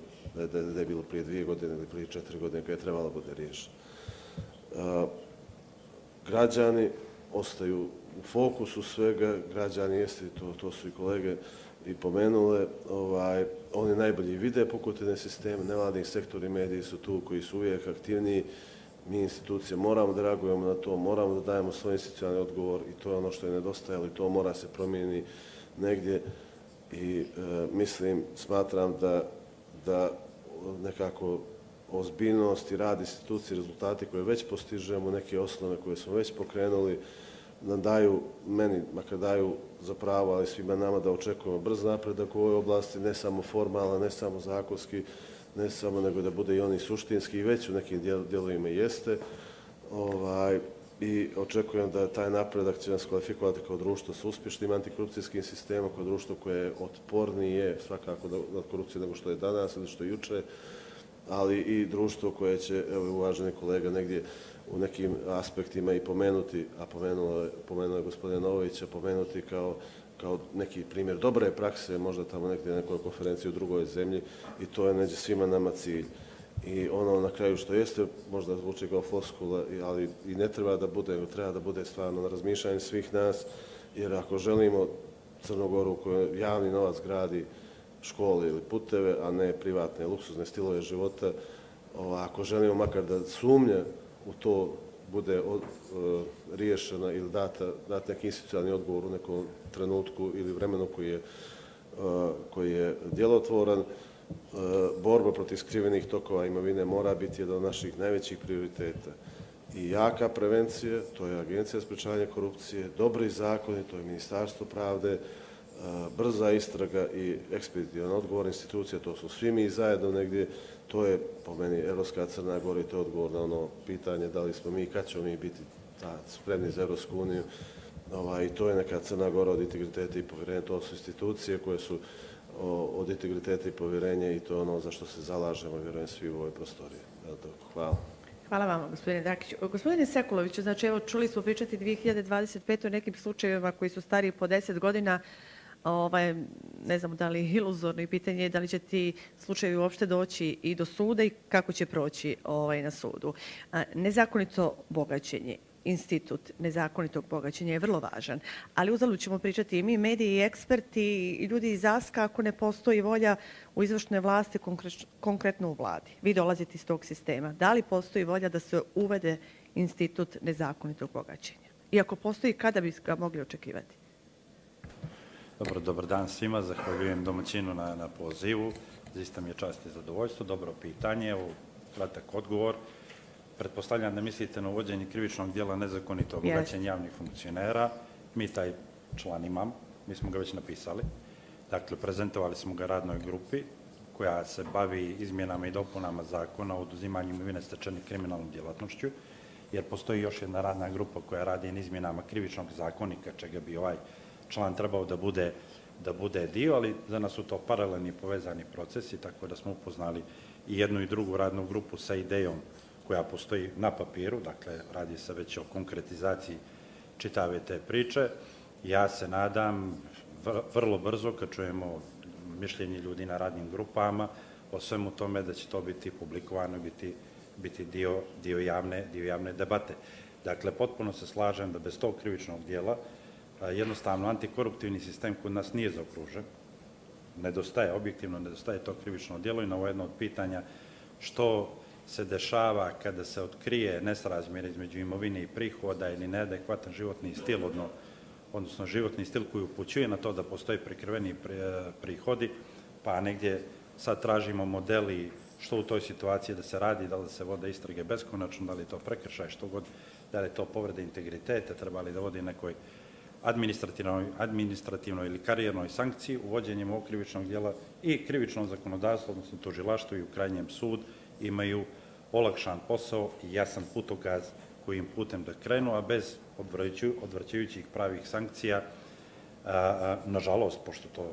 da je bilo prije 2 godine ili prije 4 godine kada je trebalo bude riješeno. Građani ostaju u fokusu svega, građani jeste, to su i kolege i pomenule, oni najbolji vide pokutine sisteme, nevladini sektori mediji su tu koji su uvijek aktivniji, mi institucije moramo da reagujemo na to, moramo da dajemo svoj institucionalni odgovor i to je ono što je nedostajalo i to mora se promijeniti negdje i smatram da nekako ozbiljnost i rad institucije, rezultati koje već postižemo, neke osnove koje smo već pokrenuli, nam daju, meni makar daju za pravo, ali svima nama da očekujemo brz napredak u ovoj oblasti, ne samo formalno, ne samo zakonski, ne samo nego da bude i oni suštinski i već u nekim dijelovima jeste. I očekujem da taj napredak će nas kvalifikovati kao društvo s uspješnim antikorupcijskim sistemom, kao društvo koje je otpornije svakako od korupcije nego što je danas ili što je juče, ali i društvo koje će, evo uvaženi kolega, negdje u nekim aspektima i pomenuti, a pomenuo je gospodina Novovića, pomenuti kao neki primjer dobre prakse, možda tamo negdje na nekoj konferenciji u drugoj zemlji i to je neđe svima nama cilj. I ono na kraju što jeste, možda zvuči kao floskula, ali i ne treba da bude, treba da bude stvarno na razmišljanju svih nas, jer ako želimo Crnu Goru u kojoj javni novac gradi škole ili puteve, a ne privatne, luksuzne stilove života, ako želimo makar da sumnja u to bude riješena ili dat neki institucionalni odgovor u nekom trenutku ili vremenu koji je djelotvoran, borba protiv skrivenih tokova imovine mora biti jedan od naših najvećih prioriteta. I jaka prevencija, to je Agencija za sprečavanje korupcije, dobri zakoni, to je Ministarstvo pravde, brza istraga i ekspeditivan odgovor institucija, to su svi mi zajedno negdje, to je po meni Evropska Crna Gori, to je odgovor na ono pitanje da li smo mi, kad ćemo mi biti spremni za Evropsku uniju, i to je neka Crna Gora od integriteta i povjerenja, to su institucije koje su od integriteta i povjerenja i to je ono za što se zalažemo, vjerujem svi u ovoj prostoriji. Hvala. Hvala vama, gospodine Drakiću. Gospodine Sekuloviću, znači evo čuli smo pričati 2025. o nekim slučajevima koji su stariji po 10 godina, ne znam da li je iluzorno i pitanje je da li će ti slučajevi uopšte doći i do suda i kako će proći na sudu. Nezakonito bogaćenje, institut nezakonitog bogaćenja je vrlo važan, ali uzalud ćemo pričati i mi, mediji i eksperti i ljudi iz ASK-a ako ne postoji volja u izvršnoj vlasti, konkretno u vladi. Vi dolazite iz tog sistema. Da li postoji volja da se uvede institut nezakonitog bogaćenja? I ako postoji, kada bi ga mogli očekivati? Dobar dan svima, zahvaljujem domaćinu na pozivu. Zaista mi je čast i zadovoljstvo. Dobro pitanje, evo kratak odgovor. Pretpostavljam da mislite na uvođenje krivičnog dijela nezakonitog bogaćenja javnih funkcionera. Mi taj član imamo, mi smo ga već napisali. Dakle, prezentovali smo ga radnoj grupi koja se bavi izmjenama i dopunama zakona o oduzimanju imovine stečene kriminalnom djelatnošću, jer postoji još jedna radna grupa koja radi na izmjenama krivičnog zakonika, čega bi ovaj član trebao da bude dio, ali za nas su to paralelni povezani procesi, tako da smo upoznali i jednu i drugu radnu grupu sa idejom koja postoji na papiru, dakle radi se već o konkretizaciji čitave te priče. Ja se nadam vrlo brzo kad čujemo mišljenje ljudi na radnim grupama o svemu tome da će to biti publikovano i biti dio javne debate. Dakle, potpuno se slažem da bez tog krivičnog dijela jednostavno antikoruptivni sistem kod nas nije zaokružen. Nedostaje, objektivno nedostaje to krivično djelo i na ovo jedno od pitanja što se dešava kada se otkrije nesrazmjer između imovine i prihoda ili neadekvatan životni stil, odnosno životni stil koji upućuje na to da postoji prikriveni prihodi, pa negdje sad tražimo modeli što u toj situaciji da se radi, da li se vode istrage beskonačno, da li je to prekršaj, što god, da li je to povreda integriteta, treba li da vodi nekoj administrativnoj ili karijernoj sankciji, uvođenjem ovog krivičnog dijela i krivično zakonodavstvo, odnosno tužilaštvo i u krajnjem sud imaju olakšan posao i jasan putokaz kojim putem da krenu, a bez odvraćajućih pravih sankcija, nažalost, pošto to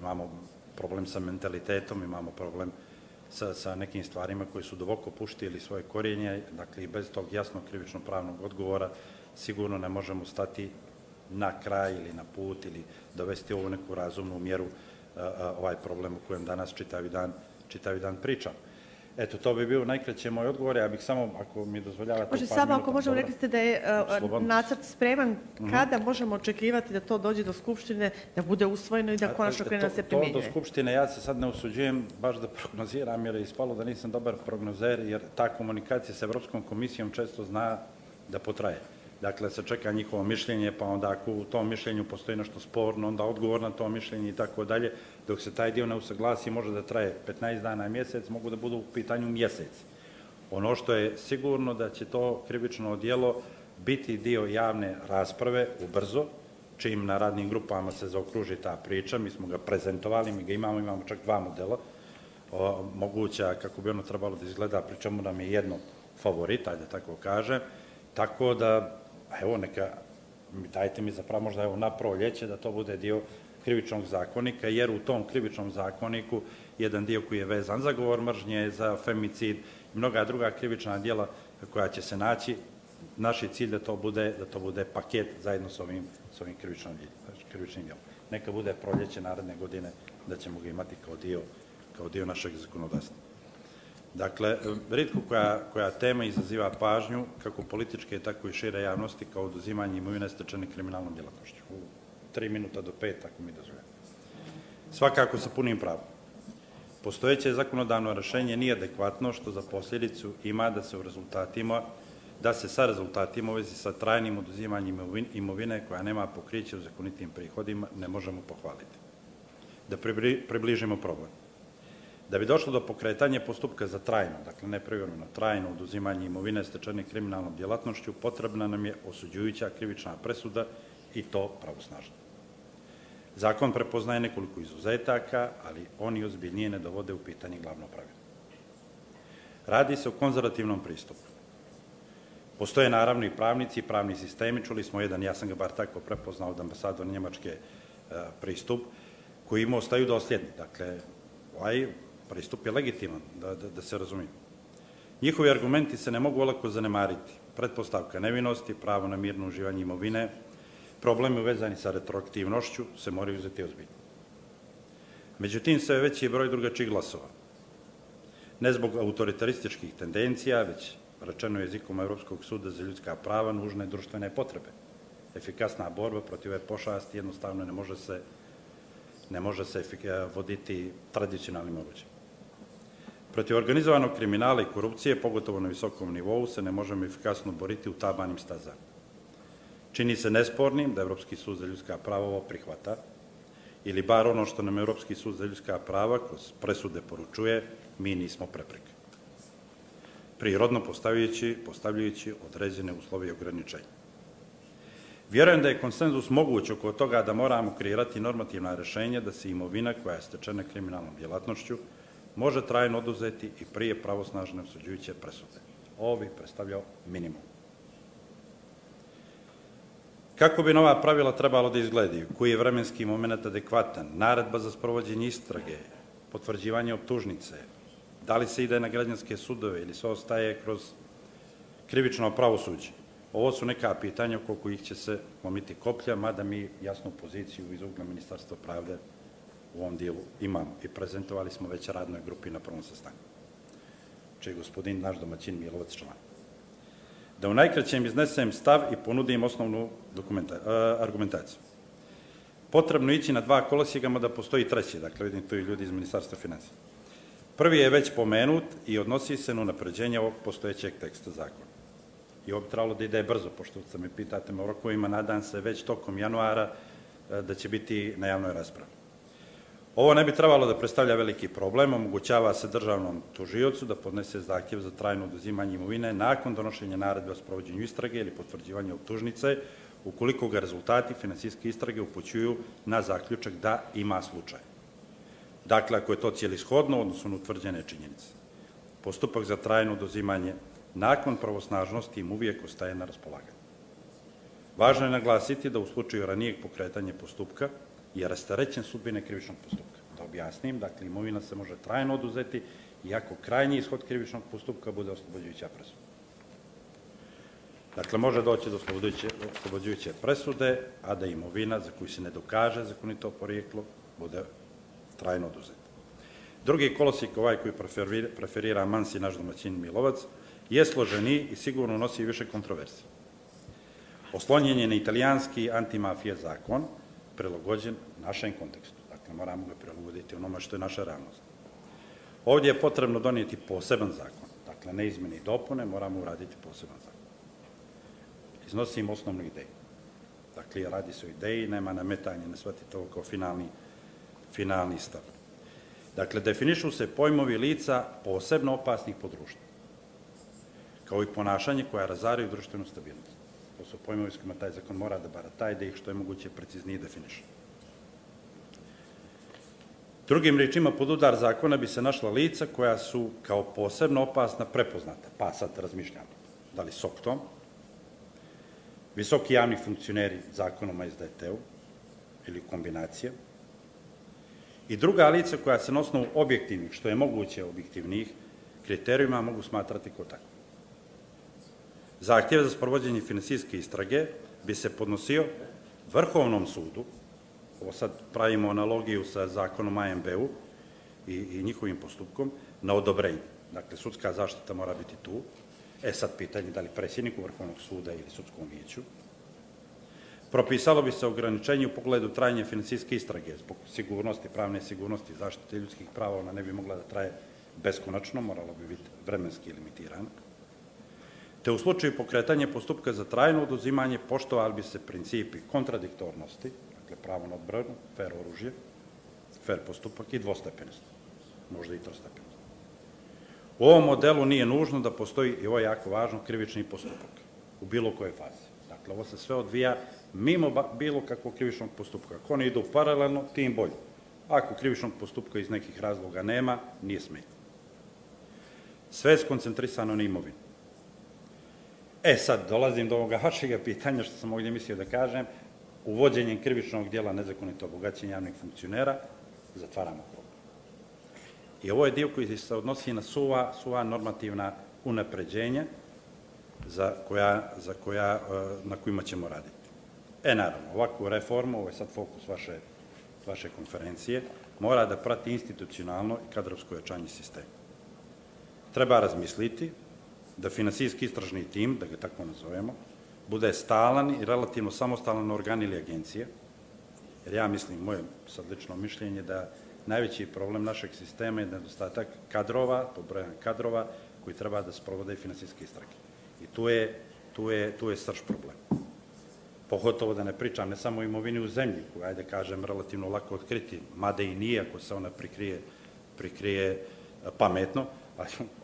imamo problem sa mentalitetom, imamo problem sa nekim stvarima koji su duboko puštili svoje korijenje, dakle i bez tog jasnog krivično-pravnog odgovora sigurno ne možemo stati na kraj ili na put ili dovesti ovu neku razumnu mjeru ovaj problem o kojem danas čitavi dan pričam. Eto, to bi bio najkraće moj odgovor, ja bih samo, ako mi dozvoljavate... Može samo, ako možemo, rekli ste da je nacrt spreman, kada možemo očekivati da to dođe do Skupštine, da bude usvojeno i da konačno krene da se primjenjuje? To do Skupštine ja se sad ne usuđujem baš da prognoziram, jer je ispalo da nisam dobar prognozer, jer ta komunikacija sa Evropskom komisijom često zna da potraje. Dakle, se čeka njihovo mišljenje, pa onda ako u tom mišljenju postoji nešto sporno, onda odgovor na to mišljenje i tako dalje. Dok se taj dio ne usaglasi, može da traje 15 dana i mjesec, mogu da budu u pitanju mjesec. Ono što je sigurno da će to krivično djelo biti dio javne rasprave ubrzo, čim na radnim grupama se zaokruži ta priča. Mi smo ga prezentovali, mi ga imamo čak 2 modela moguća kako bi ono trebalo da izgleda, pri čemu nam je jedno favorit, ajde tako kažem. Tako da, evo, dajte mi zapravo možda na proljeće da to bude dio krivičnog zakonika, jer u tom krivičnom zakoniku jedan dio koji je vezan za govor mržnje, za femicid i mnoga druga krivična djela koja će se naći, naš je cilj da to bude paket zajedno s ovim krivičnim djelom. Neka bude proljeće naredne godine da ćemo ga imati kao dio našeg zakonodavstva. Dakle, rijetko koja tema izaziva pažnju, kako političke, tako i šire javnosti, kao oduzimanje imovine stečene kriminalnom djelatnošću. U 3 minuta do 5, ako mi dozvoljamo. Svakako sa punim pravom. Postojeće zakonodavno rješenje nije adekvatno, što za posljedicu ima da se sa rezultatima u vezi sa trajnim oduzimanjem imovine koja nema pokriće u zakonitim prihodima ne možemo pohvaliti. Da približimo problem. Da bi došlo do pokretanja postupka za trajno, dakle ne privremeno, trajno oduzimanje imovine stečene kriminalnom djelatnošću, potrebna nam je osuđujuća krivična presuda i to pravosnažno. Zakon prepoznaje nekoliko izuzetaka, ali oni ozbiljnije ne dovode u pitanje glavno pravilo. Radi se o konzervativnom pristupu. Postoje naravno i pravnici i pravni sistemi, čuli smo jedan, ja sam ga bar tako prepoznao od ambasadora Njemačke pristup, koji im ostaju dosljedni. Dakle, ovaj pristup je legitiman, da se razumije. Njihovi argumenti se ne mogu olako zanemariti. Pretpostavka nevinosti, pravo na mirno uživanje imovine, problemi uvezani sa retroaktivnošću se moraju uzeti ozbiljno. Međutim, sve veći je broj drugačijih glasova. Ne zbog autoritarističkih tendencija, već rečeno jezikom Evropskog suda za ljudska prava, nužne društvene potrebe. Efikasna borba protiv ove pošasti jednostavno ne može se voditi tradicionalnim oruđem. Protiv organizovanog kriminala i korupcije, pogotovo na visokom nivou, se ne možemo efikasno boriti u tabanim stazama. Čini se nespornim da Evropski sud za ljudska prava ovo prihvata, ili bar ono što nam Evropski sud za ljudska prava kroz presude poručuje, mi nismo prepreke. Prirodno postavljajući određene uslove i ograničenja. Vjerujem da je konsenzus moguć oko toga da moramo kreirati normativna rješenja da se imovina koja je stečena kriminalnom djelatnošću može trajno oduzeti i prije pravosnažne osuđujuće presude. Ovo bi predstavljao minimum. Kako bi nova pravila trebalo da izgledaju? Koji je vremenski moment adekvatan? Naredba za sprovođenje istrage, potvrđivanje optužnice, da li se ide na građanske sudove ili se ostaje kroz krivično pravosuđe? Ovo su neka pitanja oko kojih će se lomiti koplja, mada mi jasnu poziciju iz ugla Ministarstva pravde u ovom dijelu imamo i prezentovali smo već radnoj grupi na prvom sastanku, čiji je gospodin naš domaćin Milovac član. Da u najkraćem iznesem stav i ponudim osnovnu argumentaciju. Potrebno ići na dva kolosijeka, da postoji treći, dakle vidim tu i ljudi iz Ministarstva financija. Prvi je već pomenut i odnosi se na unapređenje ovog postojećeg teksta zakona. I ovo bi trebalo da ide brzo, pošto se me pitate o rokovima, nadam se već tokom januara da će biti na javnoj raspravi. Ovo ne bi trebalo da predstavlja veliki problem, omogućava se državnom tužiocu da podnese zahtjev za trajno oduzimanje imovine nakon donošenja naredbe o sprovođenju istrage ili potvrđivanja optužnice, ukoliko ga rezultati finansijske istrage upućuju na zaključak da ima slučaj. Dakle, ako je to cijelishodno, odnosno utvrđene činjenice. Postupak za trajno oduzimanje nakon pravosnažnosti im uvijek ostaje na raspolaganju. Važno je naglasiti da u slučaju ranijeg pokretanja postupka je rasterećen sudbine krivičnog postupka. Da objasnim, dakle, imovina se može trajno oduzeti iako krajnji ishod krivičnog postupka bude oslobođujuća presuda. Dakle, može doći do oslobođujuće presude, a da imovina za koju se ne dokaže zakonito porijeklo bude trajno oduzeta. Drugi kolosijek, ovaj koji preferira Mansi, naš domaćin Milovac, je složeniji i sigurno nosi više kontroverzije. Oslonjen je na italijanski antimafija zakon, prilagođen našem kontekstu. Dakle, moramo ga prilagoditi onome što je naša realnost. Ovdje je potrebno donijeti poseban zakon. Dakle, ne izmene i dopune, moramo uraditi poseban zakon. Iznosim osnovnu ideju. Dakle, radi se o ideji, nema nametanja, ne shvatite ovo kao finalni stav. Dakle, definišu se pojmovi lica posebno opasnih po društvu, kao i ponašanje koja razaraju društvenu stabilnost. To su pojmovi s kojima taj zakon mora da barata i da ih što je moguće preciznije definiše. Drugim rečima, pod udar zakona bi se našla lica koja su kao posebno opasna prepoznata, pa sad razmišljamo, da li SOCTom, visoki javni funkcioneri zakonom o SDT-u ili kombinacija, i druga lica koja se na osnovu objektivnih, što je moguće objektivnih, kriterijuma mogu smatrati kao tako. Zahtjev za sprovođenje finansijske istrage bi se podnosio Vrhovnom sudu, ovo sad pravimo analogiju sa zakonom AMB-u i njihovim postupkom, na odobrenje. Dakle, sudska zaštita mora biti tu. Sad pitanje da li predsjedniku Vrhovnog suda ili sudskom vijeću. Propisalo bi se ograničenje u pogledu trajanja finansijske istrage zbog sigurnosti, pravne sigurnosti, zaštite ljudskih prava, ona ne bi mogla da traje beskonačno, moralo bi biti vremenski limitirano. Te u slučaju pokretanja postupka za trajno oduzimanje poštovali bi se principi kontradiktornosti, dakle pravo na odbranu, fer oružje, fer postupak i dvostepenost, možda i trostepenost. U ovom modelu nije nužno da postoji, i ovo je jako važno, krivični postupak u bilo kojoj fazi. Dakle, ovo se sve odvija mimo bilo kakvog krivičnog postupka. Ako ne idu paralelno, tim bolje. Ako krivičnog postupka iz nekih razloga nema, nije smetno. Sve je skoncentrisano na imovinu. Sad dolazim do ovoga vašega pitanja, što sam ovdje mislio da kažem, uvođenjem krivičnog dijela nezakonito obogaćenja javnih funkcionera, zatvaramo krug. I ovo je dio koji se odnosi na suva normativna unapređenja na kojima ćemo raditi. Naravno, ovakvu reformu, ovo je sad fokus vaše konferencije, mora da prati institucionalno i kadrovsko jačanje sistema. Treba razmisliti da finansijski istražni tim, da ga tako nazovemo, bude stalan i relativno samostalan organ ili agencija, jer ja mislim, moje sad lično mišljenje, da najveći problem našeg sistema je nedostatak kadrova, pobrojan kadrova, koji treba da sprovode finansijske istrage. I tu je srž problem. Pogotovo da ne pričam ne samo o imovini u zemlji, koja je, da kažem, relativno lako otkriti, mada i nije ako se ona prikrije pametno,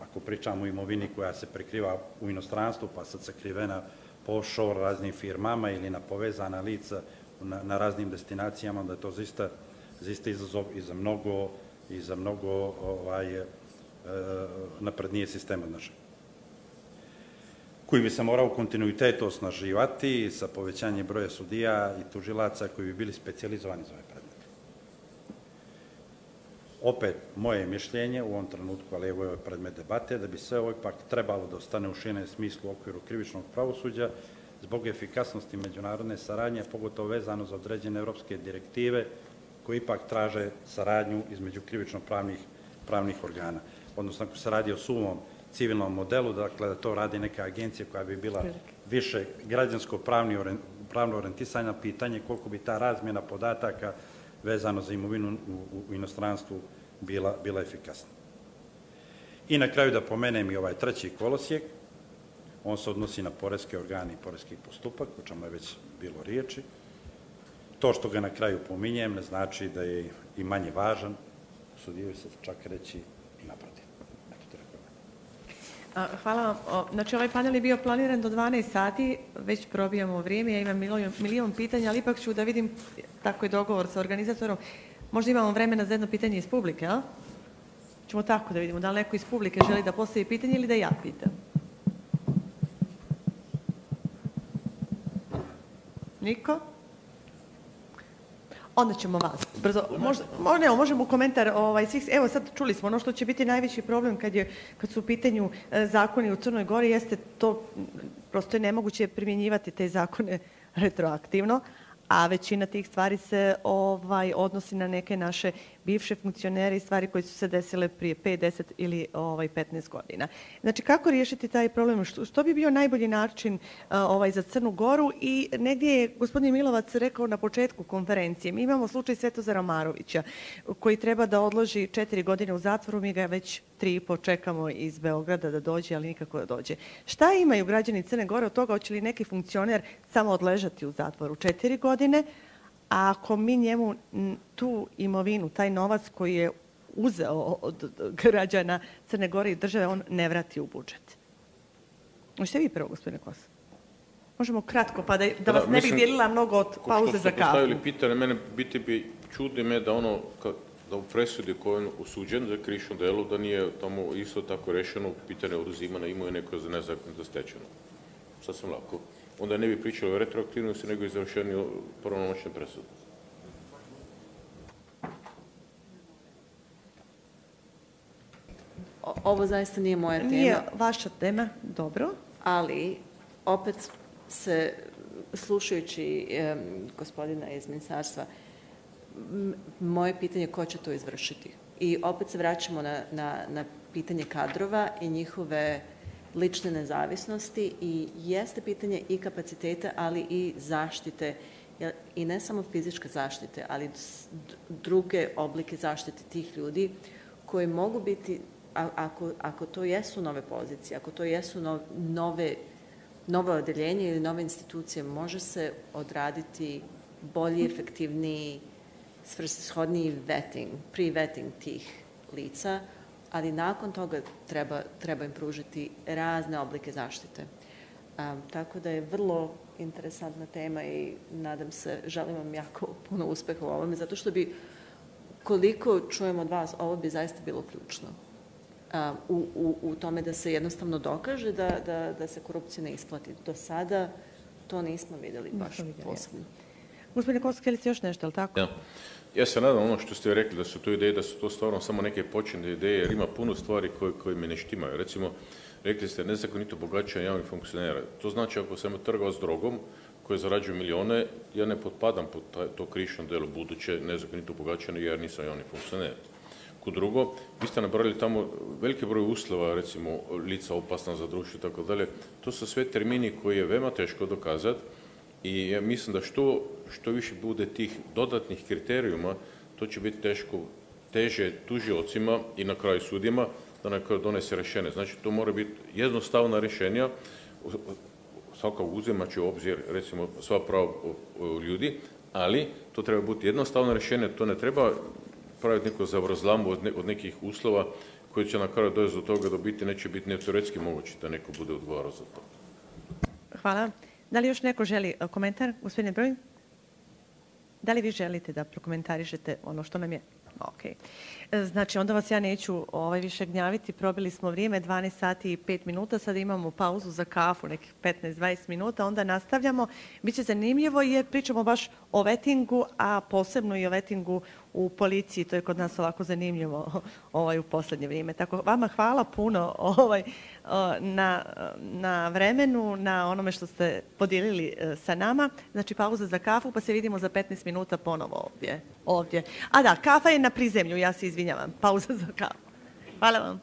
ako pričamo o imovini koja se prikriva u inostranstvu, pa sad sakrivena po offshore raznim firmama ili na povezana lica na raznim destinacijama, da je to zaista izazov i za mnogo naprednije sistema naše, koji bi se morao u kontinuitetu osnaživati sa povećanjem broja sudija i tužilaca koji bi bili specijalizovani za ove predmete. Opet, moje mišljenje u ovom trenutku, ali evo je predmet debate, da bi sve ovo ipak trebalo da ostane u širem smislu u okviru krivičnog pravosuđa zbog efikasnosti međunarodne saradnje, pogotovo vezano za određene evropske direktive koji ipak traže saradnju između krivično-pravnih organa. Odnosno, ako se radi o suvom civilnom modelu, dakle da to radi neka agencija koja bi bila više građansko-pravno orijentisana, pitanje koliko bi ta razmjena podataka vezano za imovinu u inostranstvu bila efikasna. I na kraju da pomenem i ovaj treći kolosijek, on se odnosi na poreske organe i poreski postupak, o čemu je već bilo riječi. To što ga na kraju pominjem ne znači da je i manje važan, usudio se čak reći i naprotiv. Hvala vam. Znači, ovaj panel je bio planiran do 12 sati, već probijamo vrijeme, ja imam milion pitanja, ali ipak ću da vidim, tako je dogovor sa organizatorom, možda imamo vremena za jedno pitanje iz publike, a? Ćemo tako da vidimo, da li neko iz publike želi da postavi pitanje ili da ja pitam. Niko? Onda ćemo vas brzo, možemo komentar svih, evo sad čuli smo, ono što će biti najveći problem kad su u pitanju zakoni u Crnoj Gori, jeste to, prosto je nemoguće primjenjivati te zakone retroaktivno, a većina tih stvari se odnosi na neke naše bivše funkcionere i stvari koje su se desile prije 5, 10 ili 15 godina. Znači, kako riješiti taj problem? Što bi bio najbolji način za Crnu Goru? I negdje je gospodin Milovac rekao na početku konferencije, mi imamo slučaj Svetozara Marovića, koji treba da odloži 4 godine u zatvoru, mi ga već 3,5 čekamo iz Beograda da dođe, ali nikako da dođe. Šta imaju građani Crne Gore od toga, hoće li neki funkcioner samo odležati u zatvoru 4 godine, a ako mi njemu tu imovinu, taj novac koji je uzeo od građana Crne Gore i države, on ne vrati u budžet? Možete vi prvo, gospodine Kos? Možemo kratko, pa da vas ne bih dijelila mnogo od pauze za kafu. Što ste postavili pitanje, mene čudi me da da u presudi koji je osuđen za krivično delo, da nije tamo isto tako rešeno pitanje oduzimanja imovine neko za nezakonito stečeno. Sasvim lako. Onda ne bi pričali o retroaktivnosti, nego i završenju pravomoćne presude. Ovo zaista nije moja tema. Nije vaša tema, dobro. Ali, opet se, slušajući gospodina iz ministarstva, moje pitanje je ko će to izvršiti. I opet se vraćamo na pitanje kadrova i njihove lične nezavisnosti i jeste pitanje i kapaciteta, ali i zaštite, i ne samo fizičke zaštite, ali druge oblike zaštite tih ljudi koji mogu biti, ako to jesu nove pozicije, ako to jesu nove odeljenje ili nove institucije, može se odraditi bolji, efektivniji, svrsishodniji vetting, pre-vetting tih lica, ali nakon toga treba im pružiti razne oblike zaštite. Tako da je vrlo interesantna tema i nadam se, želim vam jako puno uspeha u ovome, zato što bi, koliko čujem od vas, ovo bi zaista bilo ključno u tome da se jednostavno dokaže da se korupcija ne isplati. Do sada to nismo vidjeli baš posebno. Gospodine Kos, htjeli još nešto, ali tako? Ja se nadam ono što ste rekli, da su to ideje, da su to stvarno samo neke početne ideje, jer ima puno stvari koje mi ne štimaju. Recimo, rekli ste nezakonito bogaćenje javnih funkcionera. To znači ako sam trgao s drogom koji zarađuju milijone, ja ne potpadam pod to krivično delo buduće nezakonito bogaćenje jer nisam javni funkcioner. Kod drugo, vi ste nabrali tamo veliki broj uslova, recimo lica opasna za društvo i tako dalje. To su sve termini koji je veoma teško dokazati i ja mislim da što više bude tih dodatnih kriterijuma, to će biti teže tužiocima i na kraju sudima da na kraju donese rješenje. Znači, to mora biti jednostavna rješenja, svakako uzimajući u obzir, recimo, sva prava ljudi, ali to treba biti jednostavno rješenje, to ne treba praviti neko zavrzlamu od nekih uslova koji će na kraju dovesti do toga da biti neće biti teoretski moguće da neko bude odgovarao za to. Hvala. Da li još neko želi komentar? Gospodine Bruijn? Da li vi želite da prokomentarišete ono što nam je? Ok. Znači, onda vas ja neću više gnjaviti. Probili smo vrijeme, 12 sati i 5 minuta. Sada imamo pauzu za kafu, nekih 15-20 minuta. Onda nastavljamo. Biće zanimljivo jer pričamo baš o vetingu, a posebno i o vetingu u policiji. To je kod nas ovako zanimljivo u poslednje vrijeme. Tako, vama hvala puno na vremenu, na onome što ste podijelili sa nama. Znači, pauza za kafu, pa se vidimo za 15 minuta ponovo ovdje. A da, kafa je na prizemlju, ja se izvinjavam. Pauza za kafu. Hvala vam.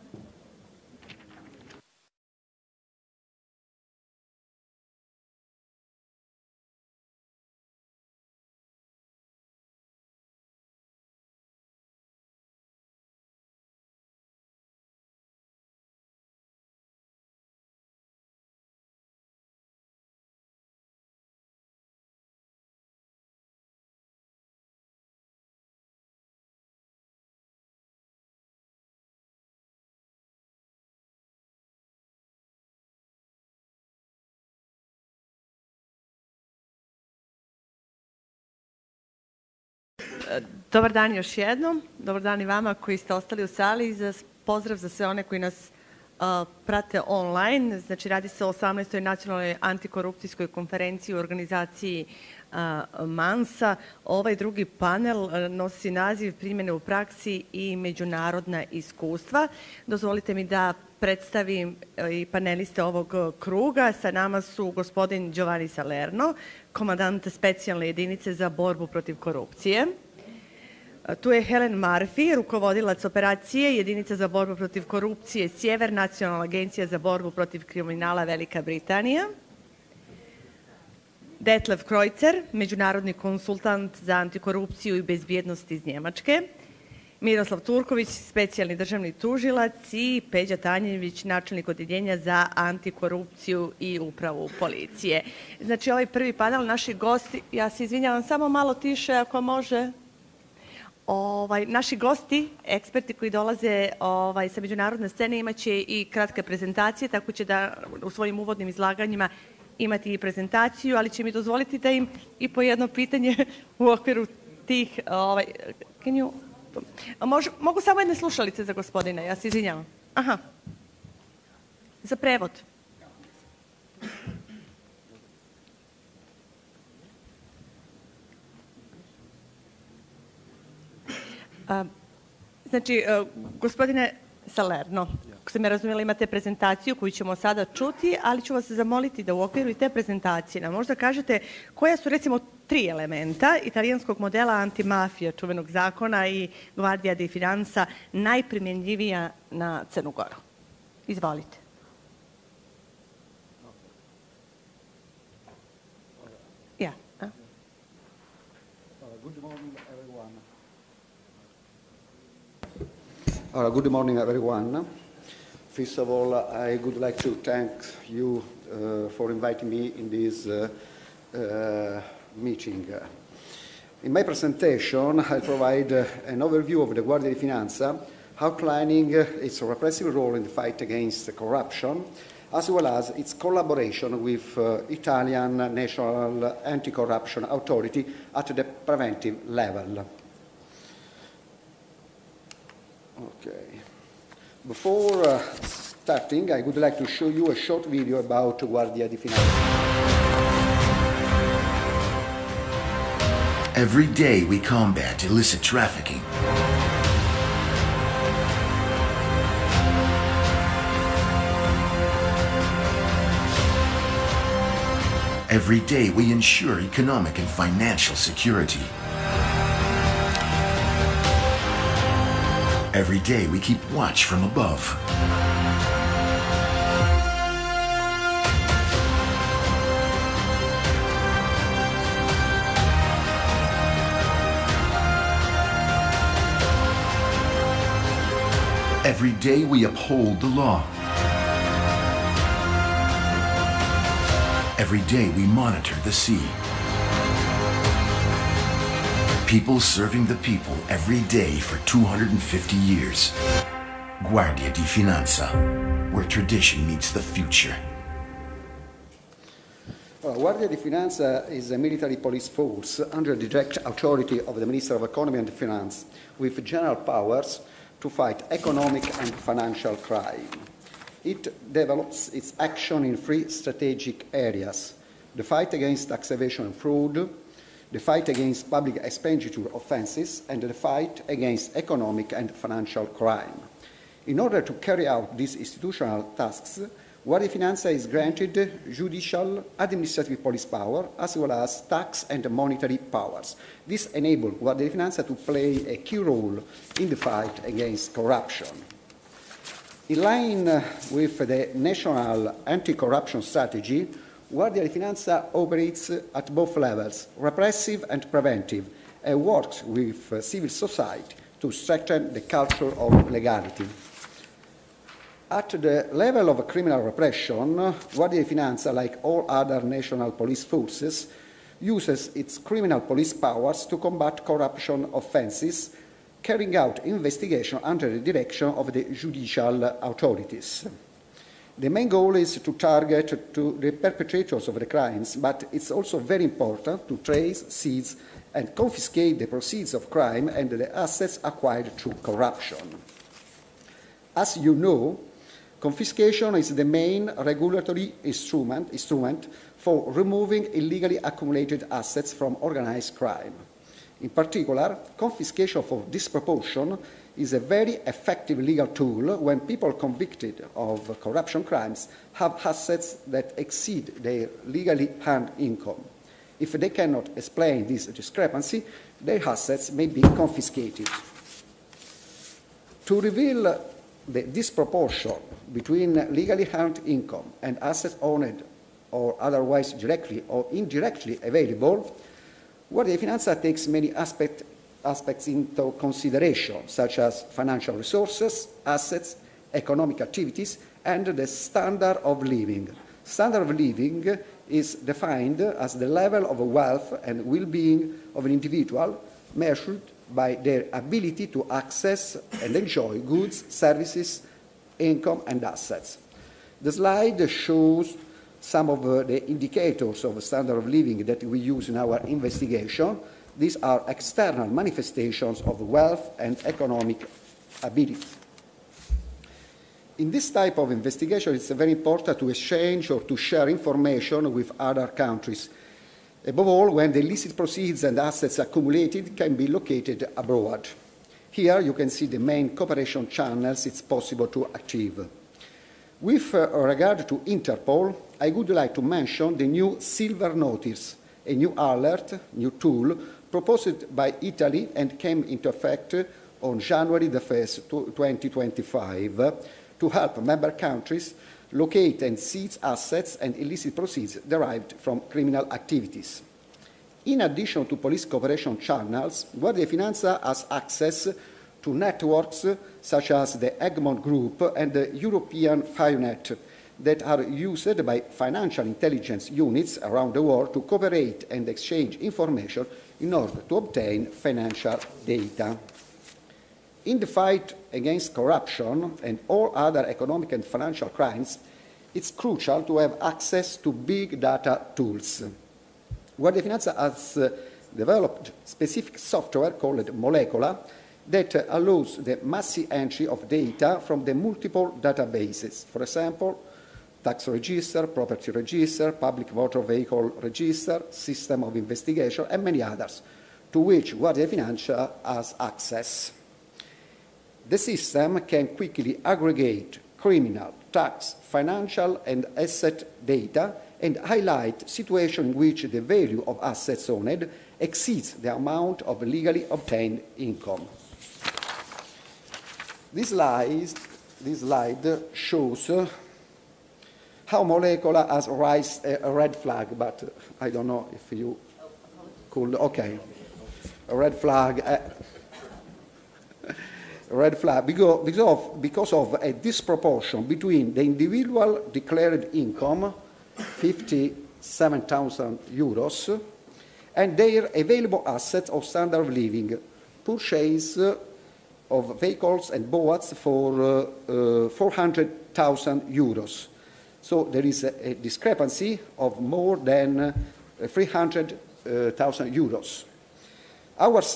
Dobar dan još jednom. Dobar dan i vama koji ste ostali u sali. Pozdrav za sve one koji nas prate online. Znači, radi se o 18. nacionalnoj antikorupcijskoj konferenciji u organizaciji MANS-a. Ovaj drugi panel nosi naziv primjene u praksi i međunarodna iskustva. Dozvolite mi da predstavim i paneliste ovog kruga. Sa nama su gospodin Johan Satler, komandant specijalne jedinice za borbu protiv korupcije. Tu je Helen Murphy, rukovodilac operacije Jedinica za borbu protiv korupcije Sjever, Nacionalna agencija za borbu protiv kriminala Velika Britanija. Detlef Kreuzer, međunarodni konsultant za antikorupciju i bezbjednost iz Njemačke. Miroslav Turković, specijalni državni tužilac i Peđa Tanjević, načelnik odeljenja za antikorupciju i upravu policije. Znači, ovaj prvi panel, naši gosti, ja se izvinjavam, samo malo tiše ako može. Naši gosti, eksperti koji dolaze sa međunarodne scene, imaće i kratke prezentacije, tako će da u svojim uvodnim izlaganjima imati i prezentaciju, ali će mi dozvoliti da im i po jedno pitanje u okviru tih... Mogu samo jedne slušalice za gospodina, ja se izvinjavam. Aha. Za prevod. Znači, gospodine Salerno, ako sam ja razumjela, imate prezentaciju koju ćemo sada čuti, ali ću vas zamoliti da u okviru i te prezentacije nam možda kažete koja su, recimo, 3 elementa italijanskog modela antimafija, čuvenog zakona i Guardia di Finanza, najprimjenjivija na Crnu Goru. Izvolite. Ja. Good morning, everyone. Good morning, everyone. First of all, I would like to thank you for inviting me in this meeting. In my presentation, I'll provide an overview of the Guardia di Finanza, outlining its repressive role in the fight against corruption, as well as its collaboration with Italian National Anti-Corruption Authority at the preventive level. Okay. Before starting, I would like to show you a short video about Guardia di Finanza. Every day we combat illicit trafficking. Every day we ensure economic and financial security. Every day we keep watch from above. Every day we uphold the law. Every day we monitor the sea. People serving the people every day for 250 years. Guardia di Finanza, where tradition meets the future. Guardia di Finanza is a military police force under the direct authority of the Minister of Economy and Finance with general powers to fight economic and financial crime. It develops its action in three strategic areas: the fight against tax evasion and fraud, the fight against public expenditure offences, and the fight against economic and financial crime. In order to carry out these institutional tasks, Guardia di Finanza is granted judicial, administrative police power, as well as tax and monetary powers. This enables Guardia di Finanza to play a key role in the fight against corruption. In line with the national anti-corruption strategy, Guardia di Finanza operates at both levels, repressive and preventive, and works with civil society to strengthen the culture of legality. At the level of criminal repression, Guardia di Finanza, like all other national police forces, uses its criminal police powers to combat corruption offences, carrying out investigation under the direction of the judicial authorities. The main goal is to target the perpetrators of the crimes, but it's also very important to trace, seize, and confiscate the proceeds of crime and the assets acquired through corruption. As you know, confiscation is the main regulatory instrument for removing illegally accumulated assets from organized crime. In particular, confiscation for disproportion is a very effective legal tool when people convicted of corruption crimes have assets that exceed their legally earned income. If they cannot explain this discrepancy, their assets may be confiscated. To reveal the disproportion between legally earned income and assets owned or otherwise directly or indirectly available, Guardia di Finanza takes many aspects into consideration, such as financial resources, assets, economic activities, and the standard of living. Standard of living is defined as the level of wealth and well-being of an individual measured by their ability to access and enjoy goods, services, income, and assets. The slide shows some of the indicators of standard of living that we use in our investigation. These are external manifestations of wealth and economic ability. In this type of investigation, it's very important to exchange or to share information with other countries, above all when the illicit proceeds and assets accumulated can be located abroad. Here you can see the main cooperation channels it's possible to achieve. With regard to Interpol, I would like to mention the new Silver Notice, a new alert, new tool, proposed by Italy and came into effect on January the 1st, 2025, to help member countries locate and seize assets and illicit proceeds derived from criminal activities. In addition to police cooperation channels, Guardia di Finanza has access to networks such as the Egmont Group and the European FireNet that are used by financial intelligence units around the world to cooperate and exchange information in order to obtain financial data. In the fight against corruption and all other economic and financial crimes, it's crucial to have access to big data tools. Guardia di Finanza has developed specific software called Molecola that allows the massive entry of data from the multiple databases. For example, tax register, property register, public motor vehicle register, system of investigation, and many others, to which Guardia di Finanza has access. The system can quickly aggregate criminal, tax, financial, and asset data and highlight situations in which the value of assets owned exceeds the amount of legally obtained income. This slide shows how Molecola has raised a red flag, but I don't know if you could, okay, a red flag. Red flag because of a disproportion between the individual declared income, 57,000 euros, and their available assets of standard of living, purchase of vehicles and boats for 400,000 euros. So there is a discrepancy of more than 300,000 euros.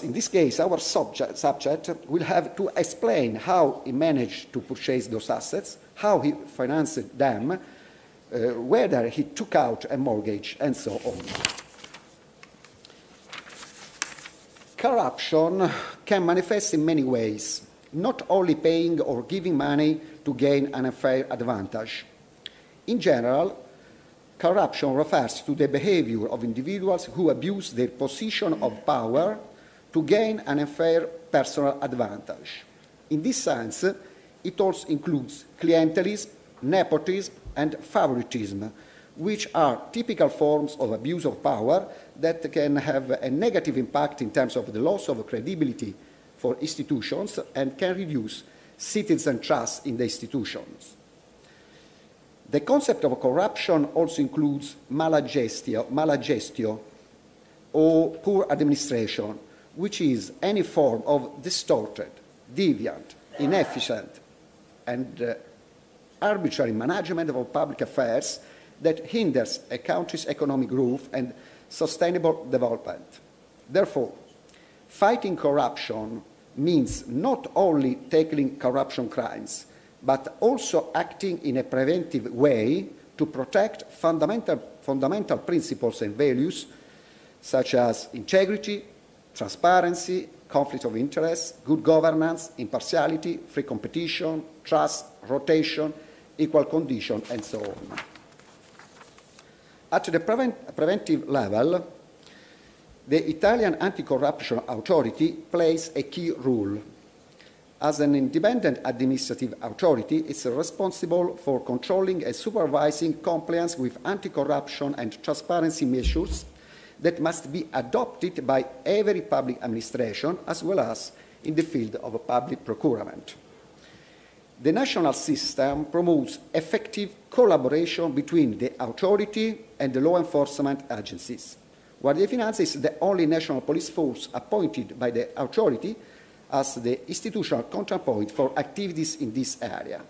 In this case, our subject will have to explain how he managed to purchase those assets, how he financed them, whether he took out a mortgage, and so on. Corruption can manifest in many ways, not only paying or giving money to gain an unfair advantage. In general, corruption refers to the behavior of individuals who abuse their position of power to gain an unfair personal advantage. In this sense, it also includes clientelism, nepotism, and favoritism, which are typical forms of abuse of power that can have a negative impact in terms of the loss of credibility for institutions and can reduce citizen trust in the institutions. The concept of corruption also includes malagestio, or poor administration, which is any form of distorted, deviant, inefficient, and arbitrary management of public affairs that hinders a country's economic growth and sustainable development. Therefore, fighting corruption means not only tackling corruption crimes, but also acting in a preventive way to protect fundamental principles and values such as integrity, transparency, conflict of interest, good governance, impartiality, free competition, trust, rotation, equal condition, and so on. At the preventive level, the Italian Anti-Corruption Authority plays a key role. As an independent administrative authority, it's responsible for controlling and supervising compliance with anti-corruption and transparency measures that must be adopted by every public administration, as well as in the field of public procurement. The national system promotes effective collaboration between the authority and the law enforcement agencies. Guardia di Finanza is the only national police force appointed by the authority as the institutional counterpoint for activities in this area.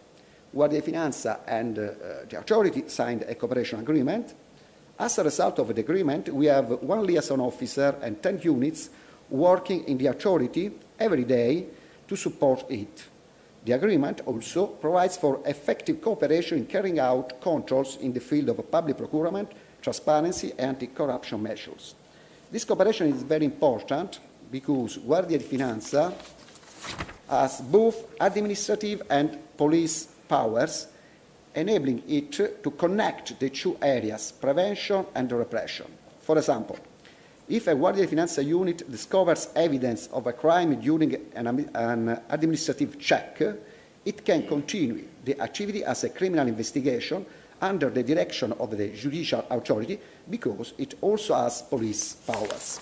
Guardia di Finanza and the authority signed a cooperation agreement. As a result of the agreement, we have 1 liaison officer and 10 units working in the authority every day to support it. The agreement also provides for effective cooperation in carrying out controls in the field of public procurement, transparency, and anti-corruption measures. This cooperation is very important because Guardia di Finanza has both administrative and police powers, enabling it to connect the two areas, prevention and repression. For example, if a Guardia di Finanza unit discovers evidence of a crime during an administrative check, it can continue the activity as a criminal investigation under the direction of the judicial authority because it also has police powers.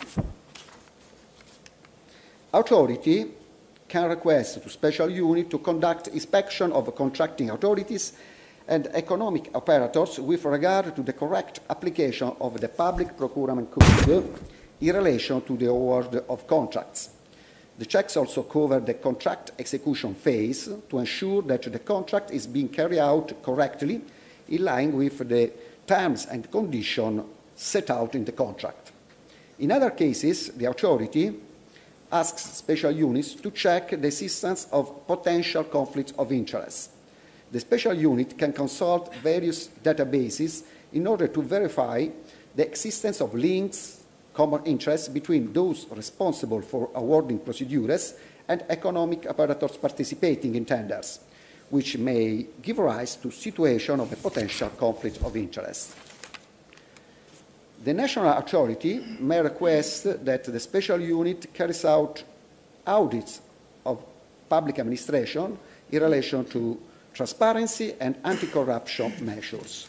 Authority can request to special unit to conduct inspection of contracting authorities and economic operators with regard to the correct application of the public procurement code in relation to the award of contracts. The checks also cover the contract execution phase to ensure that the contract is being carried out correctly in line with the terms and conditions set out in the contract. In other cases, the authority asks special units to check the existence of potential conflicts of interest. The special unit can consult various databases in order to verify the existence of links, common interests between those responsible for awarding procedures and economic operators participating in tenders, which may give rise to situations of a potential conflict of interest. The national authority may request that the special unit carries out audits of public administration in relation to transparency and anti-corruption measures.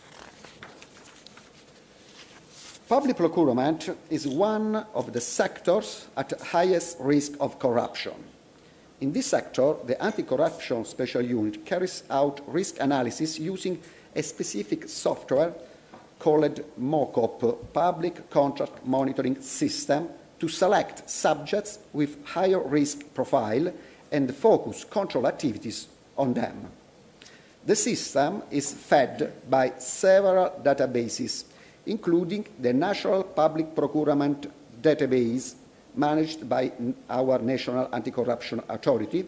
Public procurement is one of the sectors at highest risk of corruption. In this sector, the Anti-Corruption Special Unit carries out risk analysis using a specific software called MOCOP, Public Contract Monitoring System, to select subjects with higher risk profile and focus control activities on them. The system is fed by several databases, including the National Public Procurement Database managed by our National Anti-Corruption Authority,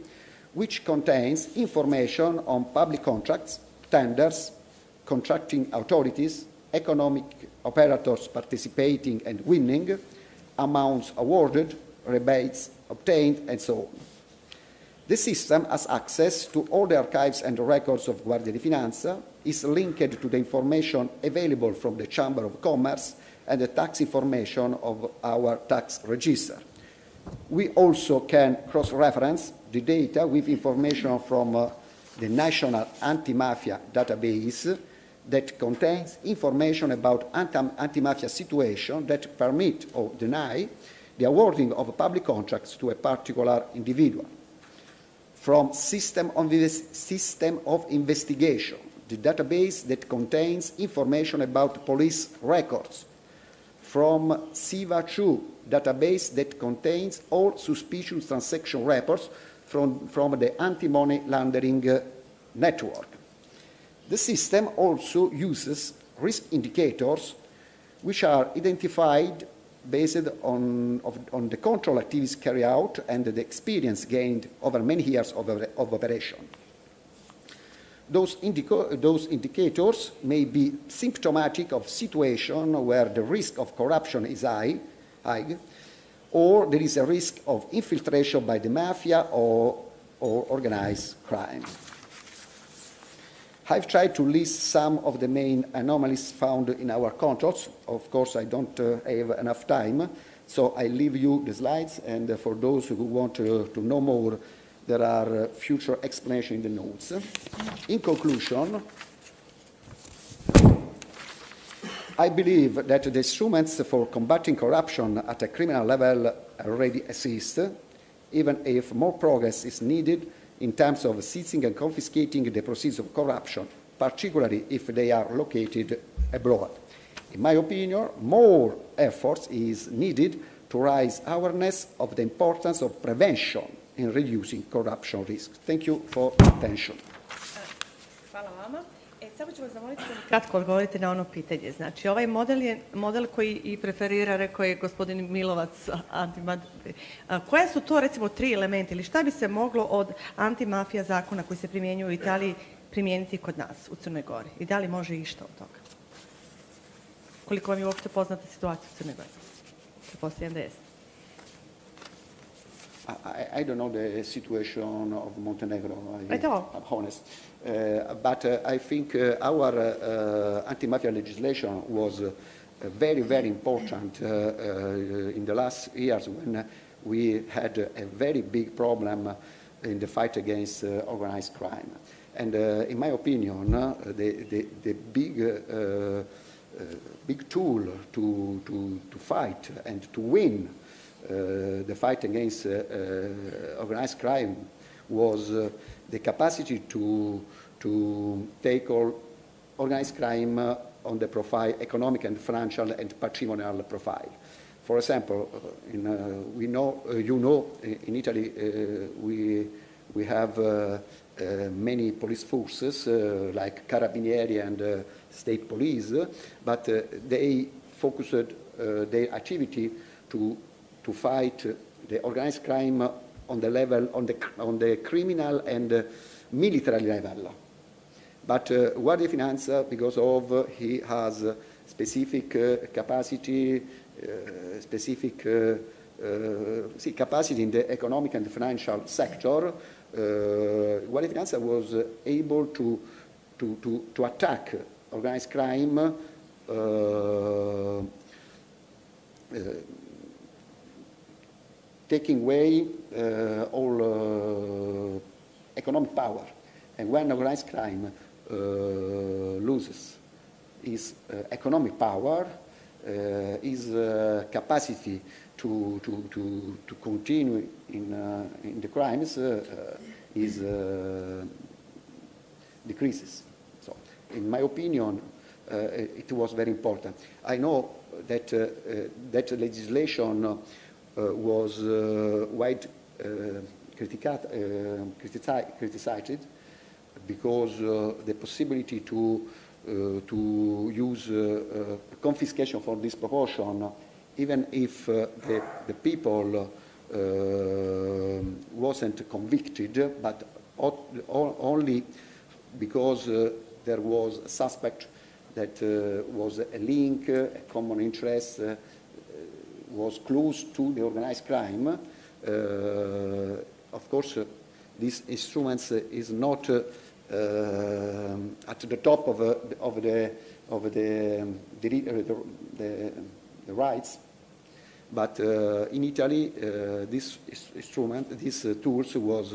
which contains information on public contracts, tenders, contracting authorities, economic operators participating and winning, amounts awarded, rebates obtained, and so on. The system has access to all the archives and records of Guardia di Finanza, is linked to the information available from the Chamber of Commerce and the tax information of our tax register. We also can cross-reference the data with information from the National Anti-Mafia database that contains information about anti-mafia situation that permit or deny the awarding of public contracts to a particular individual. From System of Investigation, the database that contains information about police records. From CIVA2, database that contains all suspicious transaction reports from the anti-money laundering network. The system also uses risk indicators which are identified based on the control activities carried out and the experience gained over many years of operation. Those indicators may be symptomatic of situation where the risk of corruption is high, or there is a risk of infiltration by the mafia or organized crime. I've tried to list some of the main anomalies found in our controls. Of course, I don't have enough time, so I leave you the slides, and for those who want to know more, there are future explanations in the notes. In conclusion, I believe that the instruments for combating corruption at a criminal level already exist, even if more progress is needed in terms of seizing and confiscating the proceeds of corruption, particularly if they are located abroad. In my opinion, more efforts is needed to raise awareness of the importance of prevention in reducing corruption risks. Thank you for attention. Hvala vama. Samo ću vas zamoliti da kratko odgovorite na ono pitanje. Znači, ovaj model je model koji i preferira, rekao je gospodin Milovac, koja su to, recimo, 3 elementa ili šta bi se moglo od antimafija zakona koji se primjenjuju u Italiji primijeniti kod nas, u Crnoj Gori? I da li može išta od toga? Koliko vam je uopšte poznata situacija u Crnoj Gori? Pretpostavljam da jeste. I don't know the situation of Montenegro, I'm honest. But I think our anti-mafia legislation was very, very important in the last years when we had a very big problem in the fight against organized crime. And in my opinion, the big tool to fight and to win the fight against organized crime was the capacity to take all organized crime on the profile, economic and financial and patrimonial profile. For example, in Italy we have many police forces like Carabinieri and state police, but they focused their activity to fight the organized crime on the level, on the criminal and military level. But Guardia di Finanza, because of he has specific capacity, capacity in the economic and financial sector, Guardia di Finanza was able to attack organized crime taking away all economic power. And when organized crime loses its economic power, its capacity to continue in the crimes is decreases. So, in my opinion, it was very important. I know that that legislation was wide criticized because the possibility to use confiscation for disproportion, even if the people wasn't convicted, but only because there was a suspect that was a link, a common interest, was close to the organized crime. Of course, these instruments is not at the top of the rights, but in Italy, this instrument, these tools was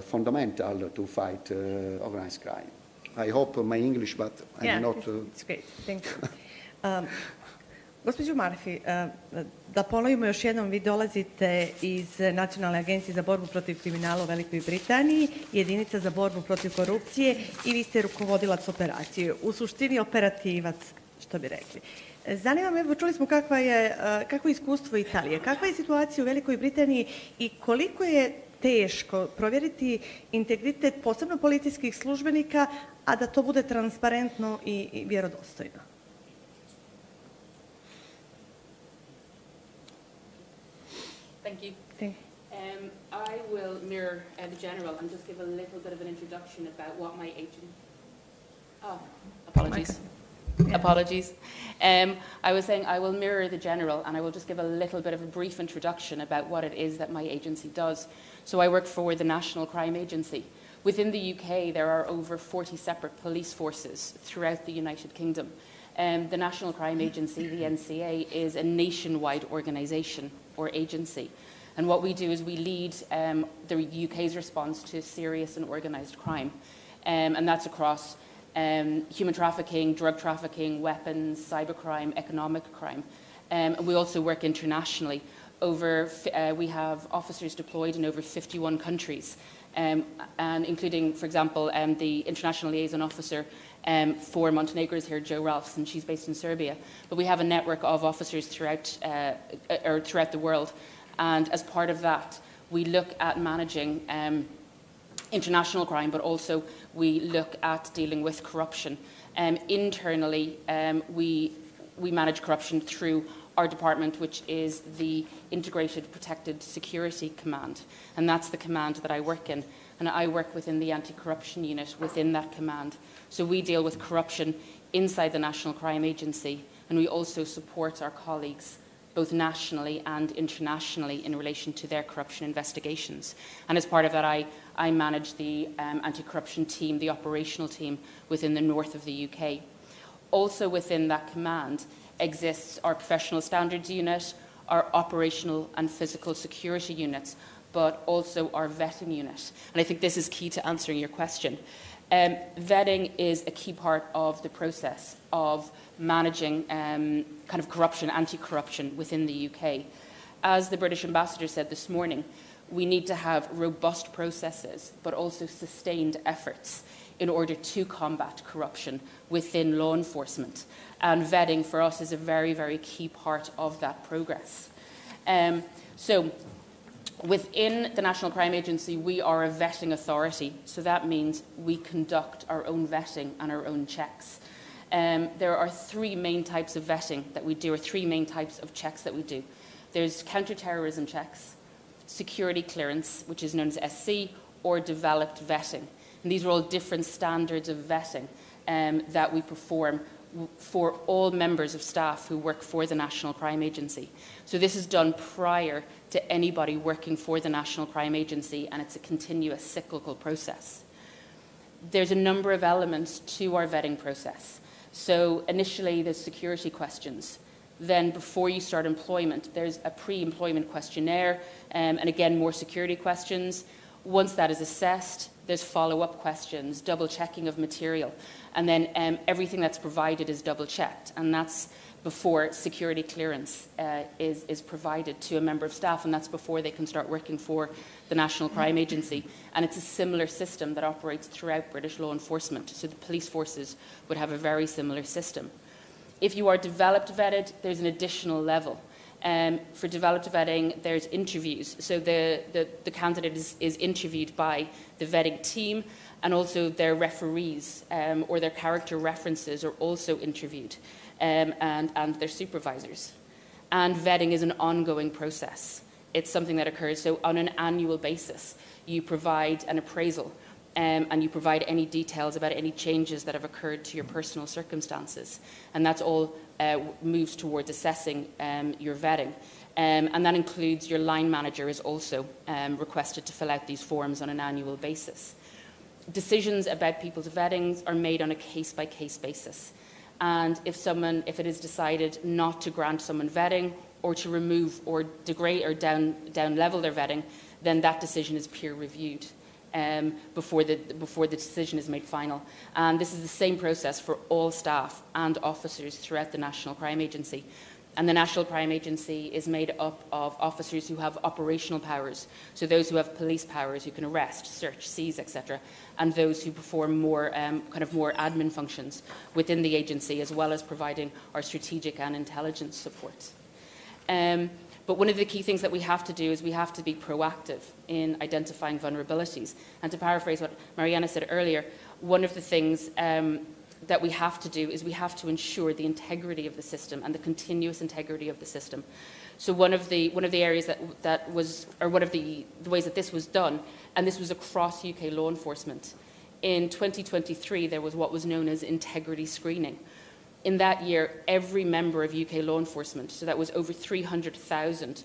fundamental to fight organized crime. I hope my English, but I'm not... It's great, thank you. Gospođo Marfi, da ponovimo još jednom, vi dolazite iz Nacionalne agencije za borbu protiv kriminala u Velikoj Britaniji, jedinica za borbu protiv korupcije i vi ste rukovodilac operacije. U suštini operativac, što bi rekli. Zanima me, evo čuli smo kakvo je iskustvo Italije, kakva je situacija u Velikoj Britaniji i koliko je teško provjeriti integritet posebno policijskih službenika, a da to bude transparentno i vjerodostojno. Thank you. I will mirror the General and just give a little bit of an introduction about what my agent... Oh, apologies. Yeah. Apologies. I was saying I will mirror the General and I will just give a little bit of a brief introduction about what it is that my agency does. So I work for the National Crime Agency. Within the UK, there are over 40 separate police forces throughout the United Kingdom. The National Crime Agency, the NCA, is a nationwide organisation or agency. And what we do is we lead the UK's response to serious and organised crime. And that's across human trafficking, drug trafficking, weapons, cybercrime, economic crime. And we also work internationally. We have officers deployed in over 51 countries, and including, for example, the international liaison officer for Montenegro is here, Jo Ralphs, and she's based in Serbia. But we have a network of officers throughout the world. And as part of that, we look at managing international crime, but also we look at dealing with corruption. Internally, we manage corruption through our department, which is the Integrated Protected Security Command. And that's the command that I work in. And I work within the anti-corruption unit within that command. So we deal with corruption inside the National Crime Agency, and we also support our colleagues both nationally and internationally in relation to their corruption investigations. And as part of that, I manage the anti-corruption team, the operational team within the north of the UK. Also within that command exists our professional standards unit, our operational and physical security units, but also our vetting unit. And I think this is key to answering your question. Vetting is a key part of the process of managing kind of corruption, anti-corruption within the UK. As the British ambassador said this morning, we need to have robust processes, but also sustained efforts in order to combat corruption within law enforcement. And vetting for us is a very, very key part of that progress. So within the National Crime Agency, we are a vetting authority. So that means we conduct our own vetting and our own checks. There are three main types of vetting that we do, or three main types of checks that we do. There's counter-terrorism checks, security clearance, which is known as SC, or developed vetting. And these are all different standards of vetting that we perform for all members of staff who work for the National Crime Agency. So this is done prior to anybody working for the National Crime Agency, and it's a continuous cyclical process. There's a number of elements to our vetting process. So initially there's security questions. Then before you start employment, there's a pre-employment questionnaire, and again, more security questions. Once that is assessed, there's follow-up questions, double-checking of material. And then everything that's provided is double-checked, and that's before security clearance is provided to a member of staff, and that's before they can start working for the National Crime Agency. And it's a similar system that operates throughout British law enforcement, so the police forces would have a very similar system. If you are developed vetted, there's an additional level. For developed vetting, there's interviews. So the candidate is interviewed by the vetting team, and also their referees or their character references are also interviewed, and their supervisors. And vetting is an ongoing process. It's something that occurs. So on an annual basis, you provide an appraisal, and you provide any details about any changes that have occurred to your personal circumstances. And that's all moves towards assessing your vetting. And that includes your line manager is also requested to fill out these forms on an annual basis. Decisions about people's vettings are made on a case-by-case basis. And if it is decided not to grant someone vetting, or to remove or degrade or down level their vetting, then that decision is peer reviewed before the decision is made final. And this is the same process for all staff and officers throughout the National Crime Agency. And the National Crime Agency is made up of officers who have operational powers, so those who have police powers, who can arrest, search, seize, etc., and those who perform more more admin functions within the agency, as well as providing our strategic and intelligence support. But one of the key things that we have to do is we have to be proactive in identifying vulnerabilities. And to paraphrase what Marijana said earlier, one of the things that we have to do is we have to ensure the integrity of the system and the continuous integrity of the system. So one of the areas one of the ways that this was done, and this was across UK law enforcement, in 2023 there was what was known as integrity screening. In that year, every member of UK law enforcement, so that was over 300,000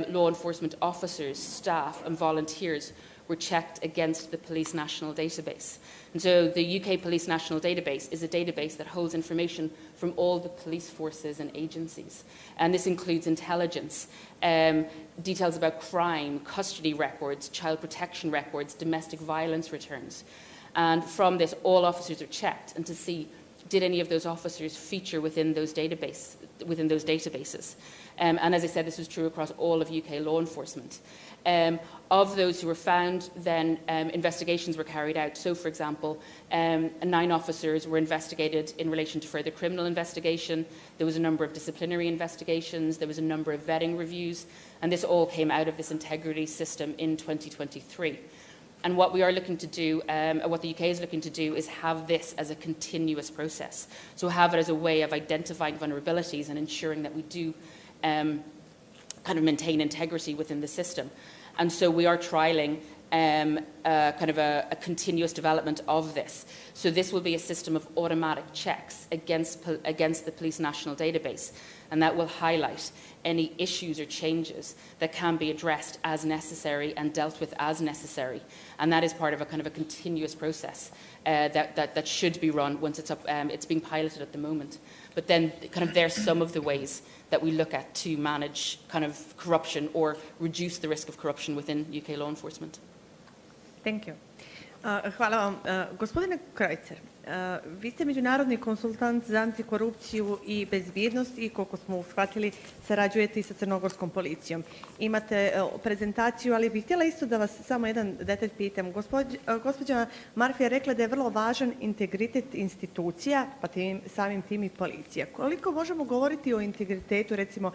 law enforcement officers, staff and volunteers, were checked against the Police National Database. And so the UK Police National Database is a database that holds information from all the police forces and agencies. And this includes intelligence, details about crime, custody records, child protection records, domestic violence returns. And from this, all officers are checked, and to see, did any of those officers feature within those databases? And as I said, this was true across all of UK law enforcement. Of those who were found, then investigations were carried out. So, for example, 9 officers were investigated in relation to further criminal investigation. There was a number of disciplinary investigations. There was a number of vetting reviews. And this all came out of this integrity system in 2023. And what we are looking to do, what the UK is looking to do, is have this as a continuous process. So have it as a way of identifying vulnerabilities and ensuring that we do kind of maintain integrity within the system. And so we are trialling a continuous development of this. So this will be a system of automatic checks against the Police National Database, and that will highlight any issues or changes that can be addressed as necessary and dealt with as necessary. And that is part of a kind of a continuous process that should be run once it's up. It's being piloted at the moment. But then kind of there's some of the ways that we look at to manage kind of corruption or reduce the risk of corruption within UK law enforcement. Thank you. Hvala vam. Gospodine Krajcer, vi ste međunarodni konsultant za antikorupciju i bezbjednost i, koliko smo shvatili, sarađujete i sa crnogorskom policijom. Imate prezentaciju, ali bih htjela isto da vas samo jedan detalj pitam. Gospođa Marfi je rekla da je vrlo važan integritet institucija, pa samim tim i policija. Koliko možemo govoriti o integritetu, recimo,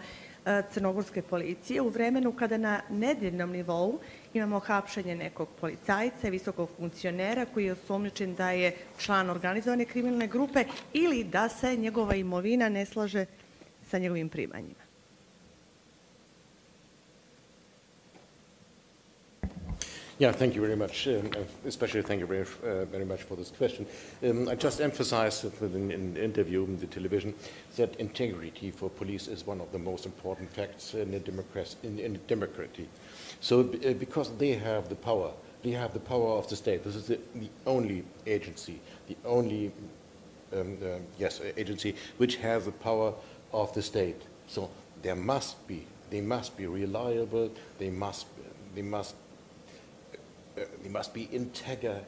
crnogorske policije u vremenu kada na nedeljnom nivou imamo hapšenje nekog policajca, visokog funkcionera koji je osumnjičen da je član organizovane kriminalne grupe ili da se njegova imovina ne slaže sa njegovim primanjima? Yeah, thank you very much. Especially thank you very much for this question. I just emphasized in an interview in the television that integrity for police is one of the most important facts in a democracy. So because they have the power of the state. This is the only agency, the only agency which has the power of the state. So they must be reliable. They must be integer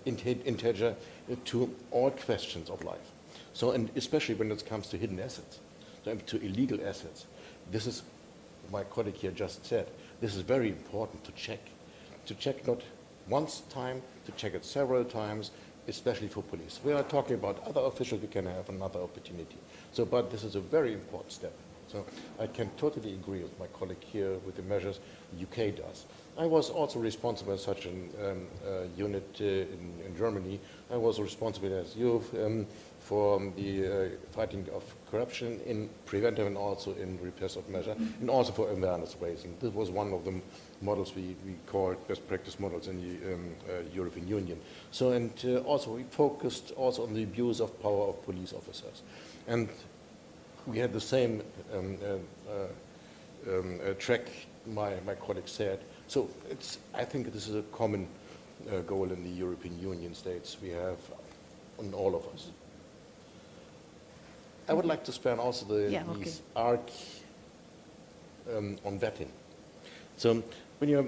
to all questions of life. So, and especially when it comes to hidden assets, to illegal assets, this is, my colleague here just said, this is very important to check not once time, to check it several times, especially for police. We are talking about other officials, we can have another opportunity. So, but this is a very important step. So I can totally agree with my colleague here with the measures the UK does. I was also responsible for such a unit in Germany. I was responsible, as you, for the fighting of corruption in preventive and also in repressive measure, and also for awareness raising. This was one of the models we called best practice models in the European Union. So, and also we focused also on the abuse of power of police officers. And we had the same track my colleague said. So I think this is a common goal in the European Union states we have on all of us. I would like to spend also these arc on vetting. So when you're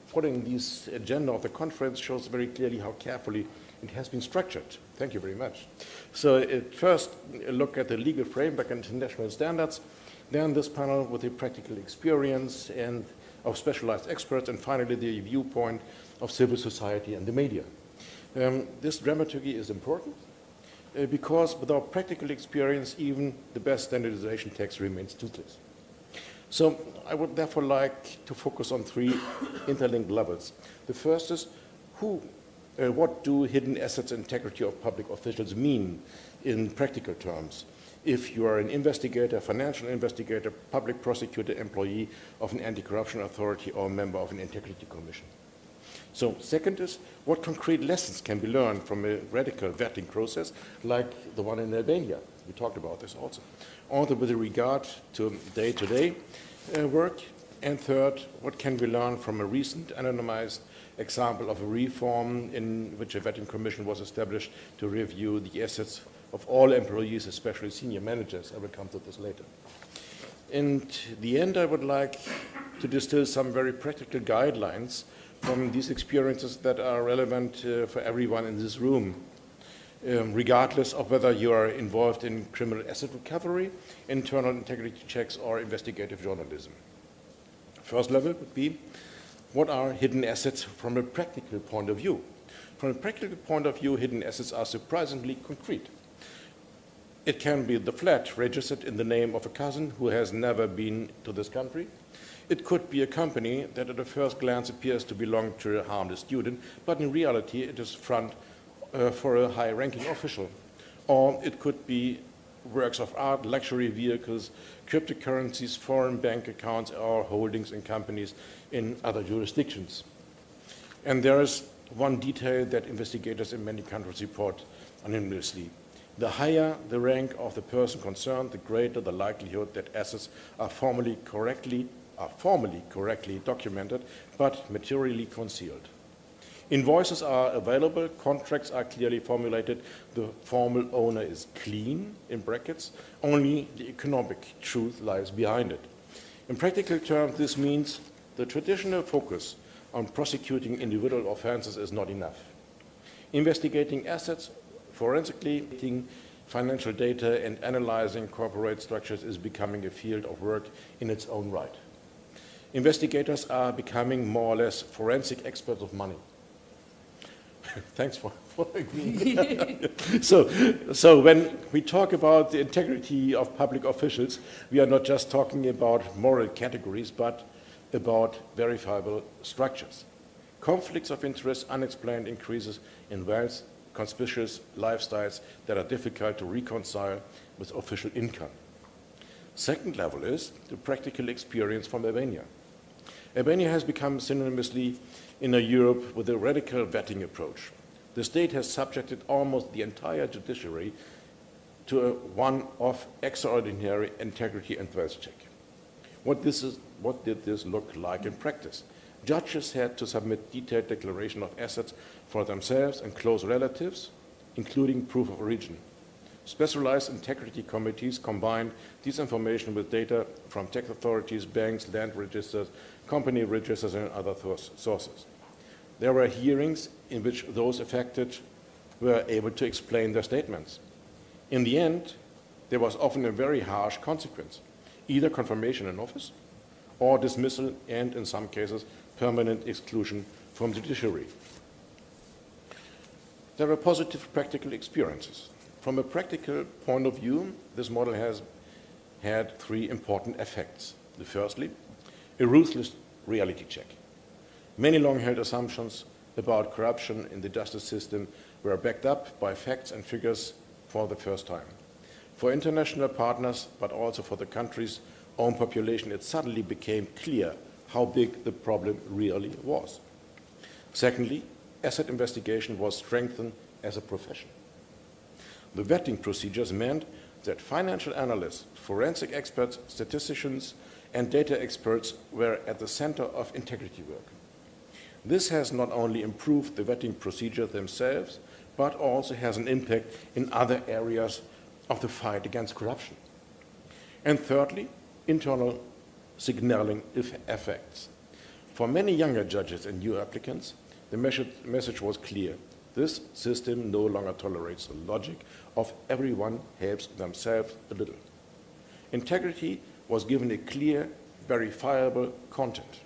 following this agenda of the conference shows very clearly how carefully it has been structured. Thank you very much. So first, look at the legal framework and international standards, then this panel with the practical experience and of specialized experts, and finally the viewpoint of civil society and the media. This dramaturgy is important because without practical experience, even the best standardization text remains toothless. So I would therefore like to focus on three interlinked levels. The first is what do hidden assets integrity of public officials mean in practical terms? If you are an investigator, financial investigator, public prosecutor, employee of an anti-corruption authority, or a member of an integrity commission. So second is, what concrete lessons can be learned from a radical vetting process like the one in Albania? We talked about this also. Also with regard to day-to-day work. And third, what can we learn from a recent anonymized example of a reform in which a vetting commission was established to review the assets of all employees, especially senior managers. I will come to this later. In the end, I would like to distill some very practical guidelines from these experiences that are relevant for everyone in this room, regardless of whether you are involved in criminal asset recovery, internal integrity checks, or investigative journalism. First level would be, what are hidden assets from a practical point of view? From a practical point of view, hidden assets are surprisingly concrete. It can be the flat registered in the name of a cousin who has never been to this country. It could be a company that at a first glance appears to belong to a harmless student, but in reality it is front for a high-ranking official. Or it could be works of art, luxury vehicles, cryptocurrencies, foreign bank accounts, or holdings in companies in other jurisdictions. And there is one detail that investigators in many countries report anonymously. The higher the rank of the person concerned, the greater the likelihood that assets are formally correctly documented, but materially concealed. Invoices are available, contracts are clearly formulated, the formal owner is clean, in brackets, only the economic truth lies behind it. In practical terms, this means the traditional focus on prosecuting individual offenses is not enough. Investigating assets, forensically, financial data, and analyzing corporate structures is becoming a field of work in its own right. Investigators are becoming more or less forensic experts of money. Thanks for agreeing. So when we talk about the integrity of public officials, we are not just talking about moral categories, but about verifiable structures. Conflicts of interest, unexplained increases in wealth, conspicuous lifestyles that are difficult to reconcile with official income. Second level is the practical experience from Albania. Albania has become synonymously in a Europe with a radical vetting approach. The state has subjected almost the entire judiciary to a one-off extraordinary integrity and wealth check. What did this look like in practice? Judges had to submit detailed declaration of assets for themselves and close relatives, including proof of origin. Specialized integrity committees combined this information with data from tax authorities, banks, land registers, company registers, and other sources. There were hearings in which those affected were able to explain their statements. In the end, there was often a very harsh consequence, either confirmation in office or dismissal and, in some cases, permanent exclusion from the judiciary. There were positive practical experiences. From a practical point of view, this model has had three important effects. Firstly, a ruthless reality check. Many long-held assumptions about corruption in the justice system were backed up by facts and figures for the first time. For international partners, but also for the country's own population, it suddenly became clear how big the problem really was. Secondly, asset investigation was strengthened as a profession. The vetting procedures meant that financial analysts, forensic experts, statisticians, and data experts were at the center of integrity work. This has not only improved the vetting procedures themselves, but also has an impact in other areas of the fight against corruption. And thirdly, internal signaling effects. For many younger judges and new applicants, the message was clear. This system no longer tolerates the logic of everyone helps themselves a little. Integrity was given a clear, verifiable content.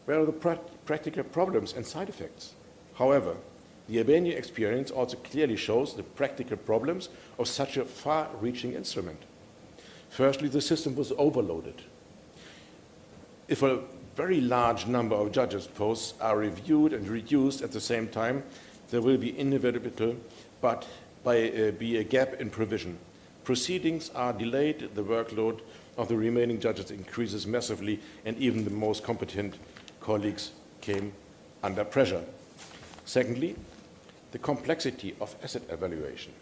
Where are the practical problems and side effects? However, the Albanian experience also clearly shows the practical problems of such a far-reaching instrument. Firstly, the system was overloaded. If a very large number of judges' posts are reviewed and reduced at the same time, there will be inevitable be a gap in provision. Proceedings are delayed, the workload of the remaining judges increases massively, and even the most competent colleagues came under pressure. Secondly, the complexity of asset evaluation.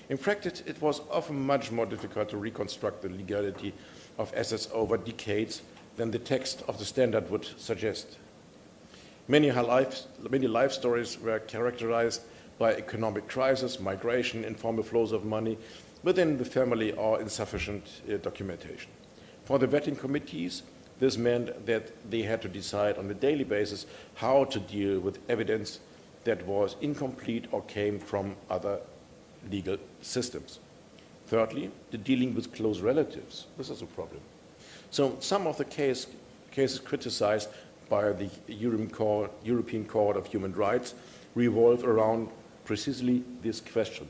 In practice, it was often much more difficult to reconstruct the legality of assets over decades than the text of the standard would suggest. Many life stories were characterized by economic crisis, migration, informal flows of money within the family, or insufficient documentation. For the vetting committees, this meant that they had to decide on a daily basis how to deal with evidence that was incomplete or came from other legal systems. Thirdly, the dealing with close relatives. This is a problem. So some of the cases criticized by the European Court of Human Rights revolve around precisely this question.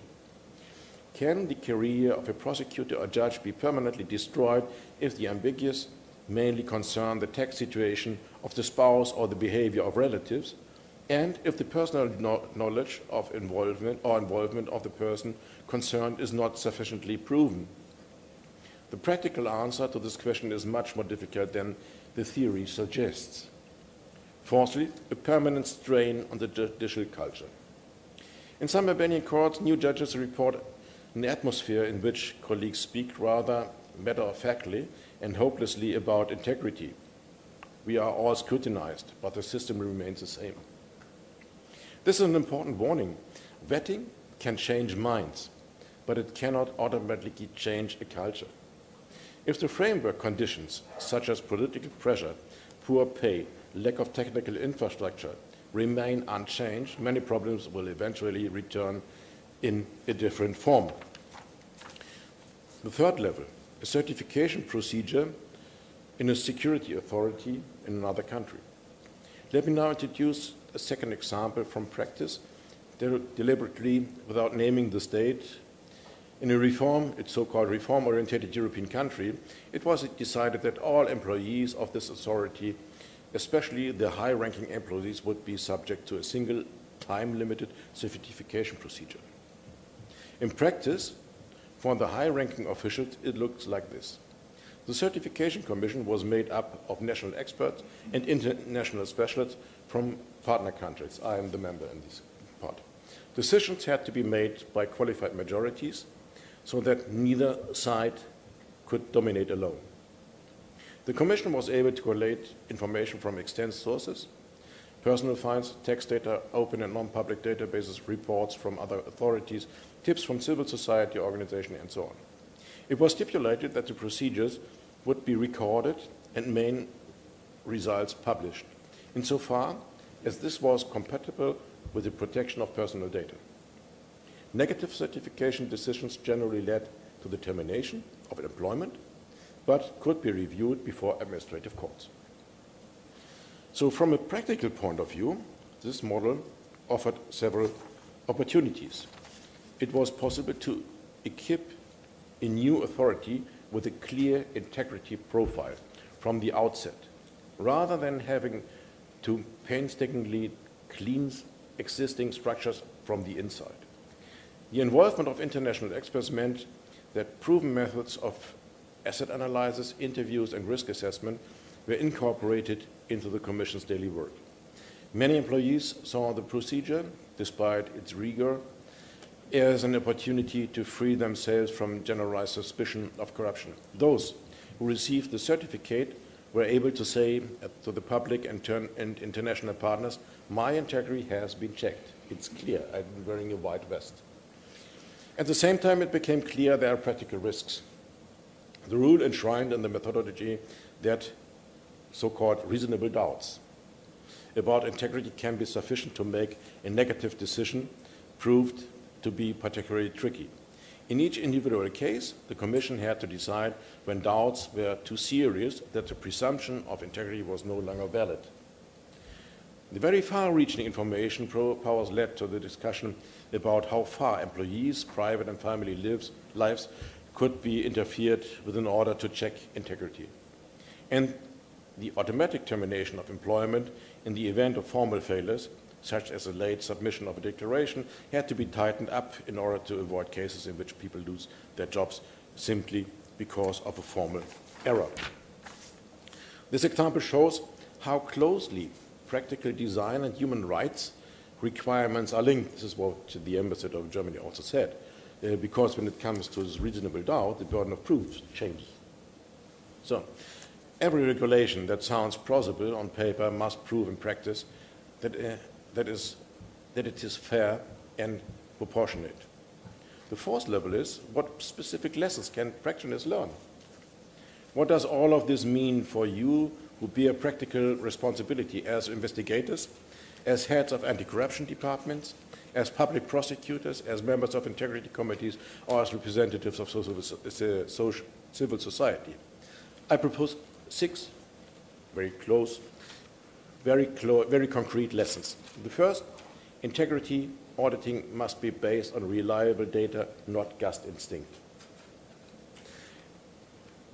Can the career of a prosecutor or judge be permanently destroyed if the ambiguous mainly concern the tax situation of the spouse or the behavior of relatives, and if the personal knowledge of involvement of the person concerned is not sufficiently proven? The practical answer to this question is much more difficult than the theory suggests. Fourthly, a permanent strain on the judicial culture. In some Albanian courts, new judges report an atmosphere in which colleagues speak rather matter-of-factly and hopelessly about integrity. We are all scrutinized, but the system remains the same. This is an important warning. Vetting can change minds, but it cannot automatically change a culture. If the framework conditions, such as political pressure, poor pay, lack of technical infrastructure, remain unchanged, many problems will eventually return in a different form. The third level, a certification procedure in a security authority in another country. Let me now introduce a second example from practice, deliberately without naming the state. In a so-called reform-oriented European country, it was decided that all employees of this authority, especially the high-ranking employees, would be subject to a single time-limited certification procedure. In practice, for the high-ranking officials, it looks like this. The certification commission was made up of national experts and international specialists from partner countries. I am the member in this part. Decisions had to be made by qualified majorities so that neither side could dominate alone. The commission was able to collate information from extensive sources, personal finds, tax data, open and non-public databases, reports from other authorities, tips from civil society organizations, and so on. It was stipulated that the procedures would be recorded and main results published, insofar as this was compatible with the protection of personal data. Negative certification decisions generally led to the termination of employment, but could be reviewed before administrative courts. So from a practical point of view, this model offered several opportunities. It was possible to equip a new authority with a clear integrity profile from the outset, rather than having to painstakingly clean existing structures from the inside. The involvement of international experts meant that proven methods of asset analysis, interviews, and risk assessment were incorporated into the Commission's daily work. Many employees saw the procedure, despite its rigor, as an opportunity to free themselves from generalized suspicion of corruption. Those who received the certificate were able to say to the public and international partners, my integrity has been checked. It's clear, I'm wearing a white vest. At the same time, it became clear there are practical risks. The rule enshrined in the methodology that so-called reasonable doubts about integrity can be sufficient to make a negative decision proved to be particularly tricky. In each individual case, the Commission had to decide when doubts were too serious that the presumption of integrity was no longer valid. The very far-reaching information powers led to the discussion about how far employees' private and family lives could be interfered with in order to check integrity. And the automatic termination of employment in the event of formal failures, such as a late submission of a declaration, had to be tightened up in order to avoid cases in which people lose their jobs simply because of a formal error. This example shows how closely practical design and human rights requirements are linked. This is what the ambassador of Germany also said, because when it comes to this reasonable doubt, the burden of proof changes. So, every regulation that sounds plausible on paper must prove in practice that it is fair and proportionate. The fourth level is, what specific lessons can practitioners learn? What does all of this mean for you who bear practical responsibility as investigators, as heads of anti-corruption departments, as public prosecutors, as members of integrity committees, or as representatives of civil society? I propose 6 very concrete lessons. The first, integrity auditing must be based on reliable data, not gut instinct.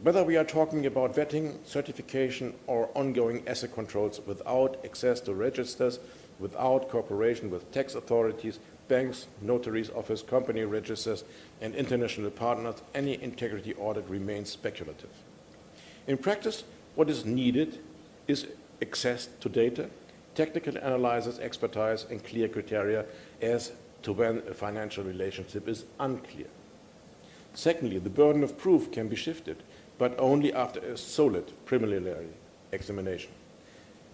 Whether we are talking about vetting, certification, or ongoing asset controls without access to registers, without cooperation with tax authorities, banks, notaries' office, company registers, and international partners, any integrity audit remains speculative. In practice, what is needed is access to data, technical analysis, expertise, and clear criteria as to when a financial relationship is unclear. Secondly, the burden of proof can be shifted, but only after a solid preliminary examination.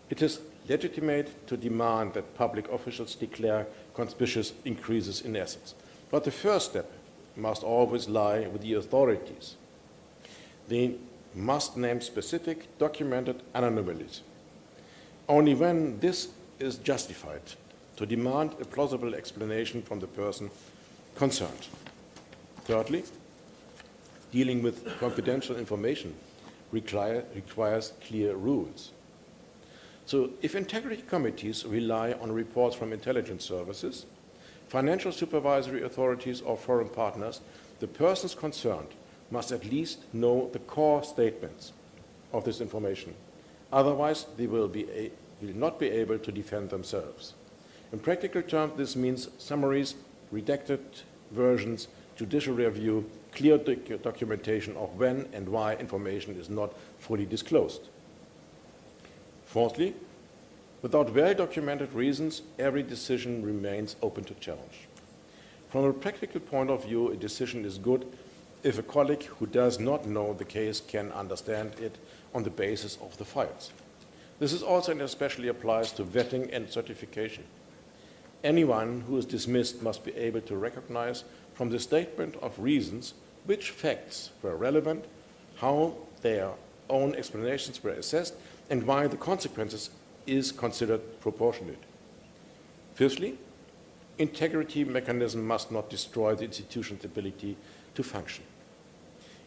It is legitimate to demand that public officials declare conspicuous increases in assets. But the first step must always lie with the authorities. They must name specific, documented anomalies. Only when this is justified to demand a plausible explanation from the person concerned. Thirdly, dealing with confidential information requires clear rules. So if integrity committees rely on reports from intelligence services, financial supervisory authorities, or foreign partners, the persons concerned must at least know the core statements of this information. Otherwise, they will not be able to defend themselves. In practical terms, this means summaries, redacted versions, judicial review, clear documentation of when and why information is not fully disclosed. Fourthly, without well-documented reasons, every decision remains open to challenge. From a practical point of view, a decision is good if a colleague who does not know the case can understand it on the basis of the files. This is also and especially applies to vetting and certification. Anyone who is dismissed must be able to recognize from the statement of reasons which facts were relevant, how their own explanations were assessed, and why the consequences is considered proportionate. Fifthly, integrity mechanism must not destroy the institution's ability to function.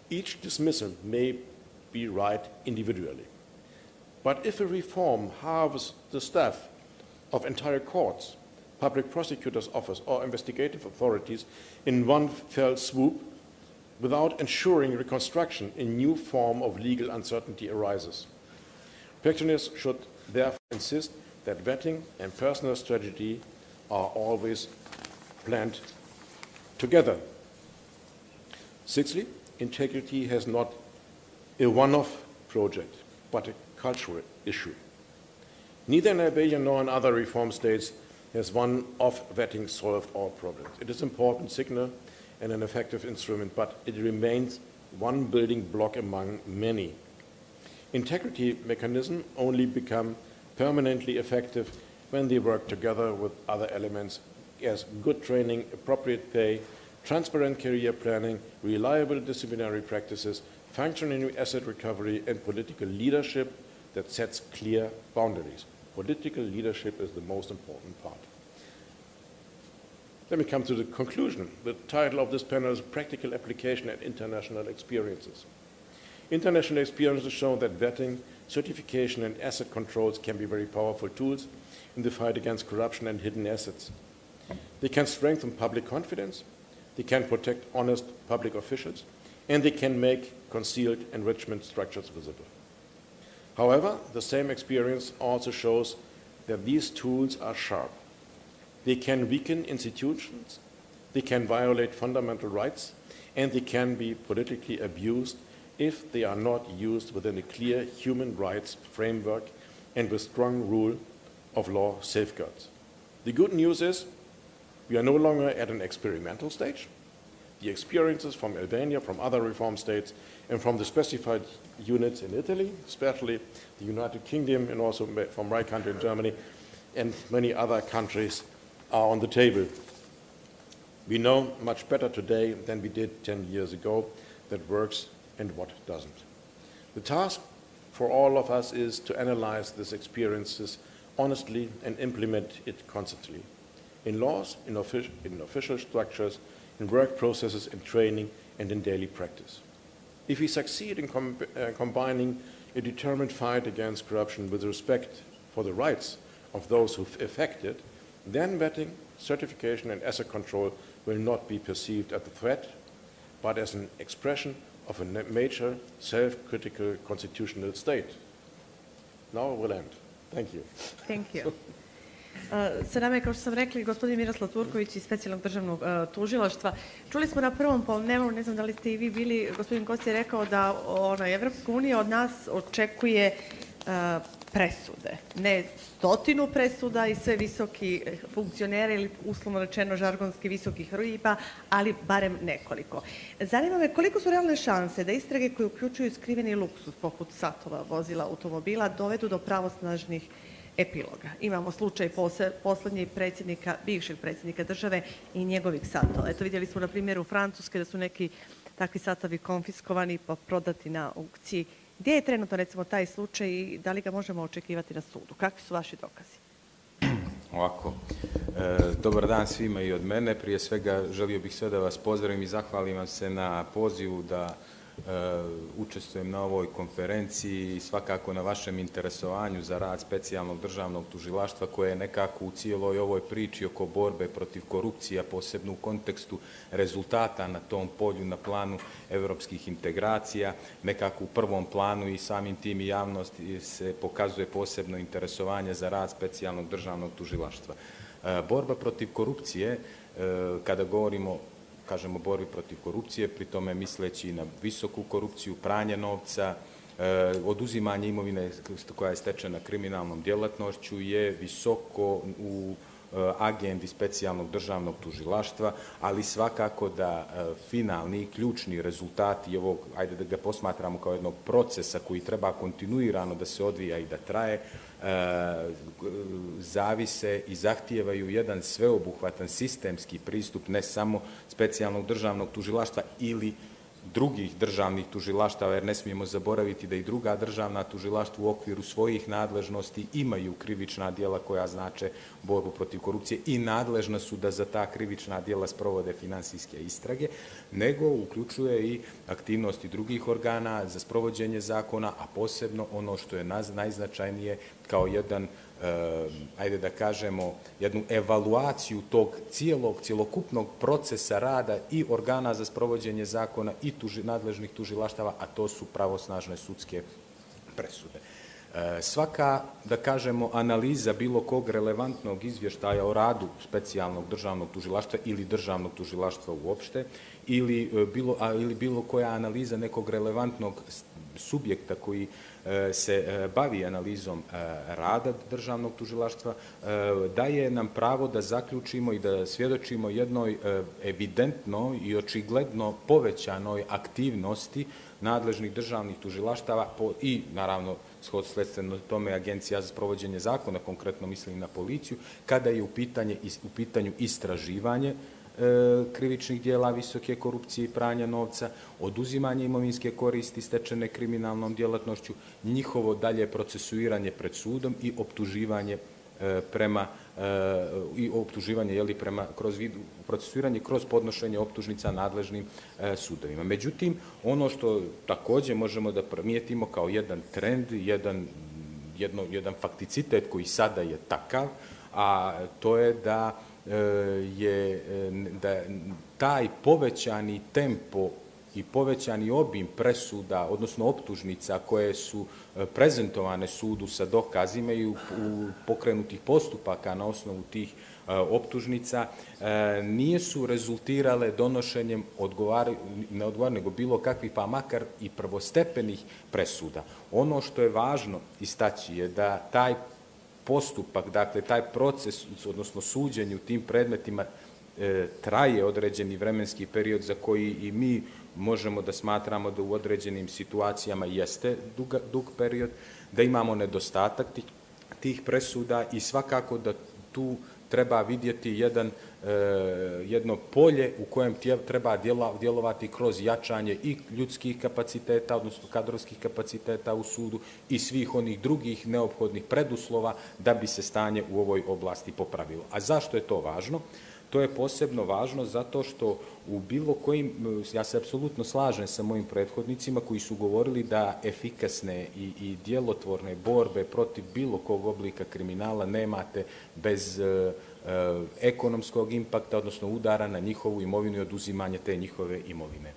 Each dismissal may be right individually, but if a reform halves the staff of entire courts, public prosecutor's office, or investigative authorities in one fell swoop, without ensuring reconstruction, a new form of legal uncertainty arises. Practitioners should therefore insist that vetting and personal strategy are always planned together. Sixthly, integrity has not a one-off project, but a cultural issue. Neither in Albania nor in other reform states has one-off vetting solved all problems. It is an important signal and an effective instrument, but it remains one building block among many. Integrity mechanisms only become permanently effective when they work together with other elements as good training, appropriate pay, transparent career planning, reliable disciplinary practices, functioning asset recovery, and political leadership that sets clear boundaries. Political leadership is the most important part. Let me come to the conclusion. The title of this panel is Practical Application and International Experiences. International experiences show that vetting, certification, and asset controls can be very powerful tools in the fight against corruption and hidden assets. They can strengthen public confidence, they can protect honest public officials, and they can make concealed enrichment structures visible. However, the same experience also shows that these tools are sharp. They can weaken institutions, they can violate fundamental rights, and they can be politically abused if they are not used within a clear human rights framework and with strong rule of law safeguards. The good news is we are no longer at an experimental stage. The experiences from Albania, from other reform states, and from the specified units in Italy, especially the United Kingdom, and also from my country in Germany, and many other countries are on the table. We know much better today than we did 10 years ago that works and what doesn't. The task for all of us is to analyze these experiences honestly and implement it constantly in laws, in official structures, in work processes, in training, and in daily practice. If we succeed in combining a determined fight against corruption with respect for the rights of those who affect it, then vetting, certification, and asset control will not be perceived as a threat, but as an expression of a major self-critical constitutional state. Now I will end. Thank you. Thank you. Sa nama je, kao što sam rekli, gospodin Miroslav Turković iz Specijalnog državnog tužilaštva. Čuli smo na prvom panelu, ne znam da li ste i vi bili, gospodin Kos je rekao da Evropska unija od nas očekuje presude. Ne 100 presuda i sve visoki funkcionere ili uslovno rečeno žargonski visokih riba, ali barem nekoliko. Zanima me koliko su realne šanse da istrage koje uključuju skriveni luksuz poput satova, vozila, automobila dovedu do pravosnažnih epiloga. Imamo slučaj poslednjeg predsjednika, bivšeg predsjednika države i njegovih satova. Eto, vidjeli smo na primjeru Francuske da su neki takvi satovi konfiskovani pa prodati na aukciji. Gdje je trenutno, recimo, taj slučaj i da li ga možemo očekivati na sudu? Kakvi su vaši dokazi? Ovako, dobar dan svima i od mene. Prije svega želio bih sve da vas pozdravim i zahvalim vam se na pozivu da učestvujem na ovoj konferenciji i svakako na vašem interesovanju za rad specijalnog državnog tužilaštva koje je nekako u cijeloj ovoj priči oko borbe protiv korupcije, posebno u kontekstu rezultata na tom polju na planu evropskih integracija, nekako u prvom planu i samim tim i javnosti se pokazuje posebno interesovanje za rad specijalnog državnog tužilaštva. Borba protiv korupcije, kada govorimo kažemo borbi protiv korupcije, pri tome misleći na visoku korupciju, pranje novca, oduzimanje imovine koja je stečena kriminalnom djelatnošću je visoko u agendi specijalnog državnog tužilaštva, ali svakako da finalni i ključni rezultati ovog, ajde da ga posmatramo kao jednog procesa koji treba kontinuirano da se odvija i da traje, zavise i zahtijevaju jedan sveobuhvatan sistemski pristup ne samo specijalnog državnog tužilaštva ili drugih državnih tužilaštava, jer ne smijemo zaboraviti da i druga državna tužilaštva u okviru svojih nadležnosti imaju krivična djela koja znače borbu protiv korupcije i nadležna su da za ta krivična djela sprovode finansijske istrage, nego uključuje i aktivnosti drugih organa za sprovođenje zakona, a posebno ono što je najznačajnije kao jedan ajde da kažemo, jednu evaluaciju tog cjelokupnog procesa rada i organa za sprovođenje zakona i nadležnih tužilaštava, a to su pravosnažne sudske presude. Svaka, da kažemo, analiza bilo kog relevantnog izvještaja o radu specijalnog državnog tužilaštva ili državnog tužilaštva uopšte, ili bilo koja analiza nekog relevantnog subjekta koji se bavi analizom rada državnog tužilaštva, daje nam pravo da zaključimo i da svjedočimo jednoj evidentnoj i očigledno povećanoj aktivnosti nadležnih državnih tužilaštava i, naravno, sledstveno tome Agencija za sprovođenje zakona, konkretno mislim na policiju, kada je u pitanju istraživanje krivičnih dijela visoke korupcije i pranja novca, oduzimanje imovinske koristi stečene kriminalnom djelatnošću, njihovo dalje procesuiranje pred sudom i optuživanje procesuiranje kroz podnošenje optužnica nadležnim sudovima. Međutim, ono što također možemo da primijetimo kao jedan trend, jedan fakticitet koji sada je takav, a to je da taj povećani tempo i povećani obim presuda, odnosno optužnica koje su prezentovane sudu sa dokazima i pokrenutih postupaka na osnovu tih optužnica, nisu rezultirale donošenjem nego bilo kakvih, pa makar i prvostepenih presuda. Ono što je važno istaći je da taj postupak, dakle taj proces, odnosno suđenje u tim predmetima traje određeni vremenski period za koji i mi možemo da smatramo da u određenim situacijama jeste dug period, da imamo nedostatak tih presuda i svakako da tu treba vidjeti jedno polje u kojem treba djelovati kroz jačanje i ljudskih kapaciteta, odnosno kadrovskih kapaciteta u sudu i svih onih drugih neophodnih preduslova da bi se stanje u ovoj oblasti popravilo. A zašto je to važno? To je posebno važno zato što u bilo kojim, ja se apsolutno slažem sa mojim prethodnicima koji su govorili da efikasne i djelotvorne borbe protiv bilo kog oblika kriminala nemate bez ekonomskog impakta, odnosno udara na njihovu imovinu i oduzimanje te njihove imovine.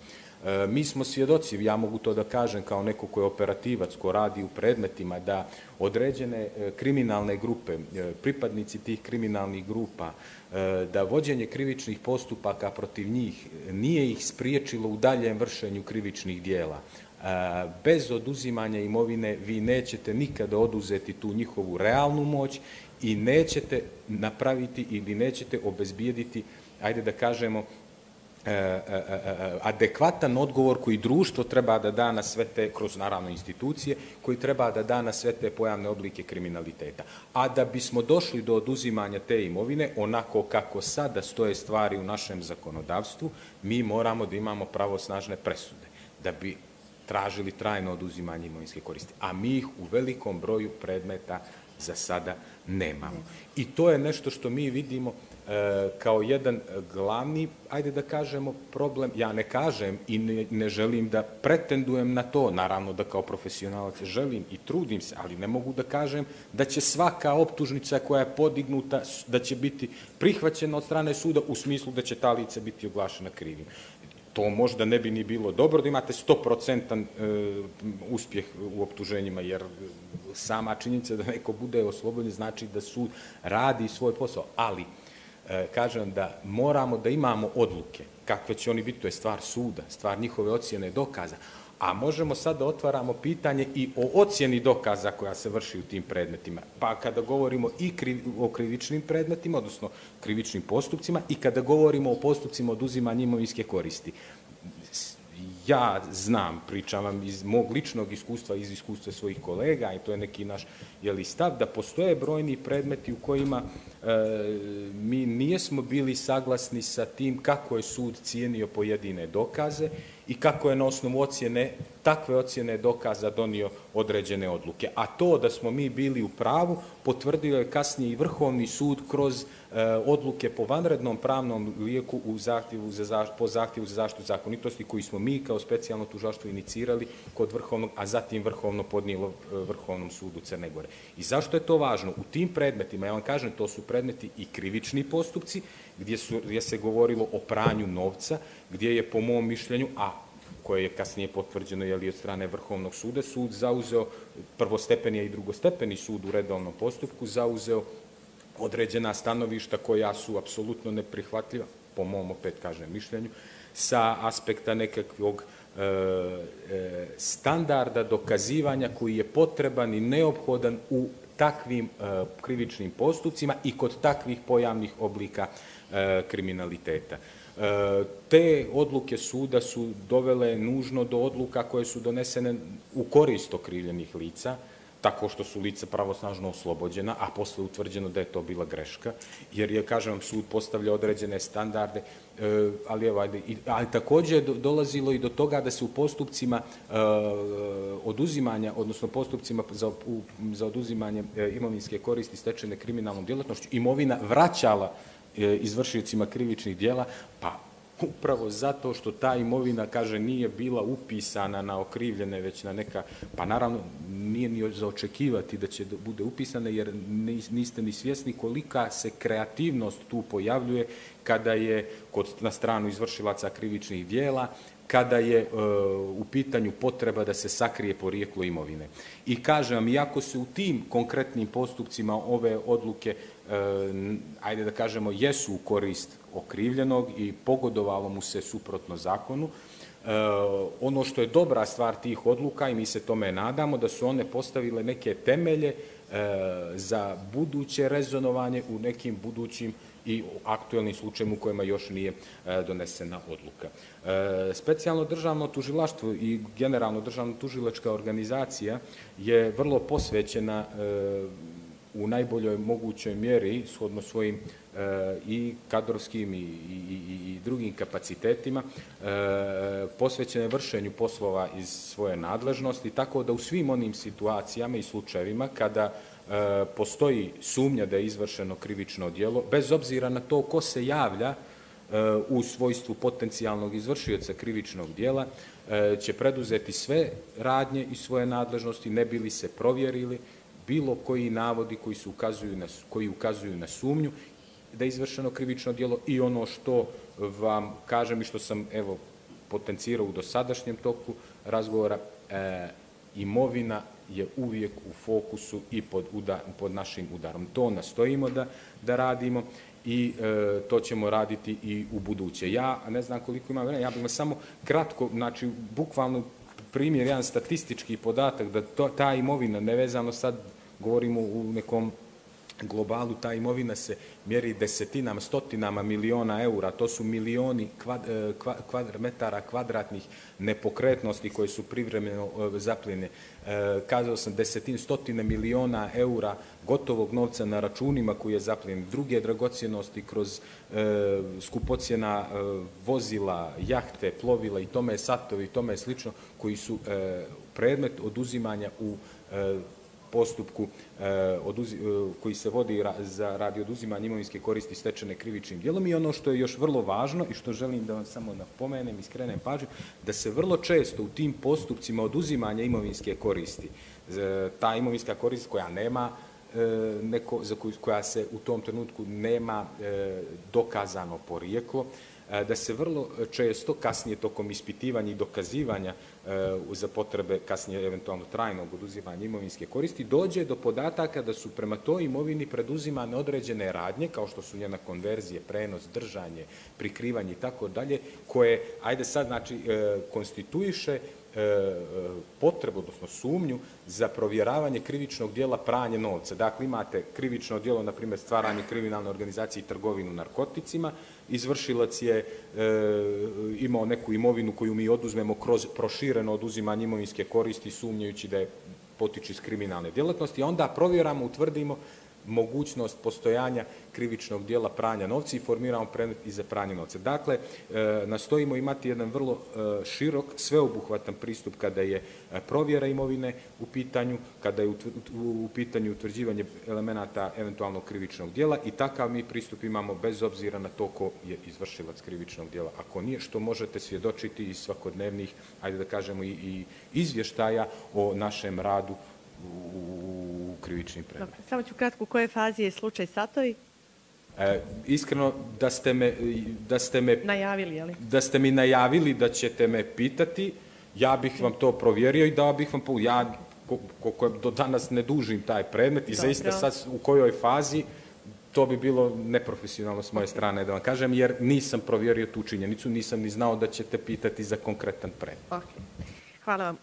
Mi smo svjedoci, ja mogu to da kažem kao neko ko je operativac, ko radi u predmetima, da određene kriminalne grupe, pripadnici tih kriminalnih grupa, da vođenje krivičnih postupaka protiv njih nije ih spriječilo u daljem vršenju krivičnih dijela. Bez oduzimanja imovine vi nećete nikada oduzeti tu njihovu realnu moć i nećete napraviti ili nećete obezbijediti, ajde da kažemo, adekvatan odgovor koji društvo treba da da na sve te, kroz naravno institucije, koji treba da da na sve te pojavne oblike kriminaliteta. A da bismo došli do oduzimanja te imovine, onako kako sada stoje stvari u našem zakonodavstvu, mi moramo da imamo pravosnažne presude, da bi tražili trajno oduzimanje imovinske koristi. A mi ih u velikom broju predmeta za sada nemamo. I to je nešto što mi vidimo kao jedan glavni, ajde da kažemo, problem. Ja ne kažem i ne želim da pretendujem na to, naravno da kao profesionalac želim i trudim se, ali ne mogu da kažem da će svaka optužnica koja je podignuta, da će biti prihvaćena od strane suda u smislu da će ta lica biti oglašena krivim. To možda ne bi ni bilo dobro da imate 100% uspjeh u optuženjima, jer sama činjenica da neko bude oslobođen znači da sud radi svoj posao, ali kažem da moramo da imamo odluke, kakve će oni biti, to je stvar suda, stvar njihove ocjene dokaza, a možemo sad da otvaramo pitanje i o ocjeni dokaza koja se vrši u tim predmetima. Pa kada govorimo i o krivičnim predmetima, odnosno krivičnim postupcima, i kada govorimo o postupcima oduzimanja imovinske koristi. Ja znam, pričam vam iz mog ličnog iskustva, iz iskustva svojih kolega, i to je neki naš stav, da postoje brojni predmeti u kojima mi nijesmo bili saglasni sa tim kako je sud cijenio pojedine dokaze i kako je na osnovu ocjene takve ocjene dokaza donio određene odluke. A to da smo mi bili u pravu potvrdio je kasnije i Vrhovni sud kroz odluke po vanrednom pravnom lijeku po zahtjevu za zaštitu zakonitosti koji smo mi kao specijalno tužilaštvo inicirali kod Vrhovnog, a zatim Vrhovno podnijelo Vrhovnom sudu Crne Gore. I zašto je to važno? U tim predmetima, ja vam kažem, to su predmeti i krivični postupci, gdje se govorilo o pranju novca, gdje je po mom mišljenju, a koje je kasnije potvrđeno od strane Vrhovnog suda, sud zauzeo, prvostepeni i drugostepeni sud u redovnom postupku, zauzeo određena stanovišta koja su apsolutno neprihvatljiva, po mom, opet kažem, mišljenju, sa aspekta nekakvog standarda dokazivanja koji je potreban i neophodan u takvim krivičnim postupcima i kod takvih pojavnih oblika kriminaliteta. Te odluke suda su dovele nužno do odluka koje su donesene u korist okrivljenih lica, tako što su lica pravosnažno oslobođena, a posle utvrđeno da je to bila greška, jer je, kažem vam, sud postavlja određene standarde, ali također je dolazilo i do toga da se u postupcima oduzimanja, odnosno postupcima za oduzimanje imovinske koristi stečene kriminalnom djelatnošću, imovina vraćala izvršiocima krivičnih djela, pa upravo zato što ta imovina, kaže, nije bila upisana na okrivljene, već na neka, pa naravno nije ni za očekivati da će bude upisana, jer niste ni svjesni kolika se kreativnost tu pojavljuje kada je na stranu izvršilaca krivičnih djela, kada je u pitanju potreba da se sakrije porijeklo imovine. I kažem vam, iako se u tim konkretnim postupcima ove odluke, ajde da kažemo, jesu u korist okrivljenog i pogodovalo mu se suprotno zakonu, ono što je dobra stvar tih odluka, i mi se tome nadamo, da su one postavile neke temelje za buduće rezonovanje u nekim budućim i aktuelnim slučajima u kojima još nije donesena odluka. Specijalno državno tužilaštvo i generalno državno tužilačka organizacija je vrlo posvećena u najboljoj mogućoj mjeri, shodno svojim i kadrovskim i drugim kapacitetima, posvećene vršenju poslova iz svoje nadležnosti, tako da u svim onim situacijama i slučajevima kada postoji sumnja da je izvršeno krivično djelo, bez obzira na to ko se javlja u svojstvu potencijalnog izvršioca krivičnog djela, će preduzeti sve radnje iz svoje nadležnosti, ne bi li se provjerili bilo koji navodi koji ukazuju na sumnju da je izvršeno krivično djelo. I ono što vam kažem i što sam potencirao u dosadašnjem toku razgovora, imovina je uvijek u fokusu i pod našim udarom. To nastojimo da radimo i to ćemo raditi i u buduće. Ja ne znam koliko imam vremena, ja bih samo kratko, znači bukvalno primjer, jedan statistički podatak da ta imovina, nevezano sad govorimo u nekom globalu, ta imovina se mjeri desetinama, stotinama miliona eura, to su milioni metara kvadratnih nepokretnosti koje su privremeno zapljene. Kazao sam stotine miliona eura gotovog novca na računima koji je zapljen, druge dragocjenosti kroz skupocjena vozila, jahte, plovila i tome satovi i tome slično, koji su predmet oduzimanja u postupku koji se vodi radi oduzimanja imovinske koristi stečene krivičnim djelom. I ono što je još vrlo važno i što želim da vam samo napomenem i skrenem pažnju, da se vrlo često u tim postupcima oduzimanja imovinske koristi, ta imovinska korist koja nema koja se u tom trenutku nema dokazano porijeklo, da se vrlo često kasnije tokom ispitivanja i dokazivanja za potrebe kasnije eventualno trajnog oduzimanja imovinske koristi dođe do podataka da su prema toj imovini preduzimane određene radnje kao što su njena konverzije, prenos, držanje, prikrivanje i tako dalje, koje, ajde sad, znači, konstituiše potrebu, odnosno sumnju za provjeravanje krivičnog djela pranje novca. Dakle, imate krivično djelo, na primjer, stvaranje kriminalne organizacije i trgovinu narkoticima, izvršilac je imao neku imovinu koju mi oduzmemo kroz prošireno oduzimanje imovinske koristi sumnjajući da je potiče iz kriminalne djelatnosti, a onda provjeramo, utvrdimo mogućnost postojanja krivičnog dijela pranja novca i formiramo predmet i za pranje novca. Dakle, nastojimo imati jedan vrlo širok, sveobuhvatan pristup kada je provjera imovine u pitanju, kada je u pitanju utvrđivanje elemenata eventualnog krivičnog dijela i takav mi pristup imamo bez obzira na to ko je izvršilac krivičnog dijela. Ako nije, što možete svjedočiti iz svakodnevnih, ajde da kažemo, i izvještaja o našem radu u krivičnim predmetima. Samo ću kratko, u kojoj fazi je slučaj Satovi? Iskreno, da ste mi najavili da ćete me pitati, ja bih vam to provjerio i dao bih vam, ja koliko do danas ne dužim taj predmet i zaista sad u kojoj fazi, to bi bilo neprofesionalno s moje strane da vam kažem, jer nisam provjerio tu činjenicu, nisam ni znao da ćete pitati za konkretan predmet. Hvala vam.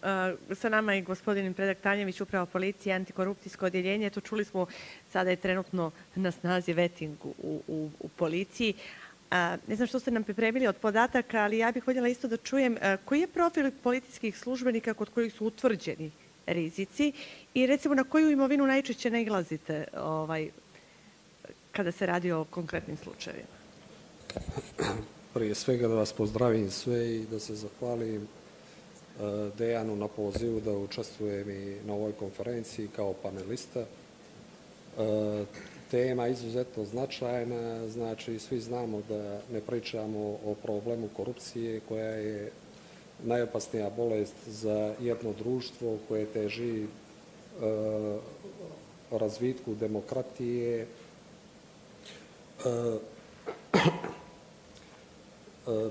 Sa nama je gospodin Predrag Tanjević, uprava policije, Antikorupcijsko odjeljenje. To čuli smo, sada je trenutno na snazi vetting u policiji. Ne znam što ste nam pripremili od podataka, ali ja bih voljela isto da čujem koji je profil policijskih službenika kod kojih su utvrđeni rizici i recimo na koju imovinu najčešće nailazite kada se radi o konkretnim slučajevima? Prije svega da vas pozdravim sve i da se zahvalim Dejanu na pozivu da učestvujem i na ovoj konferenciji kao panelista. Tema izuzetno značajna, znači svi znamo da ne pričamo o problemu korupcije koja je najopasnija bolest za jedno društvo koje teži razvitku demokratije.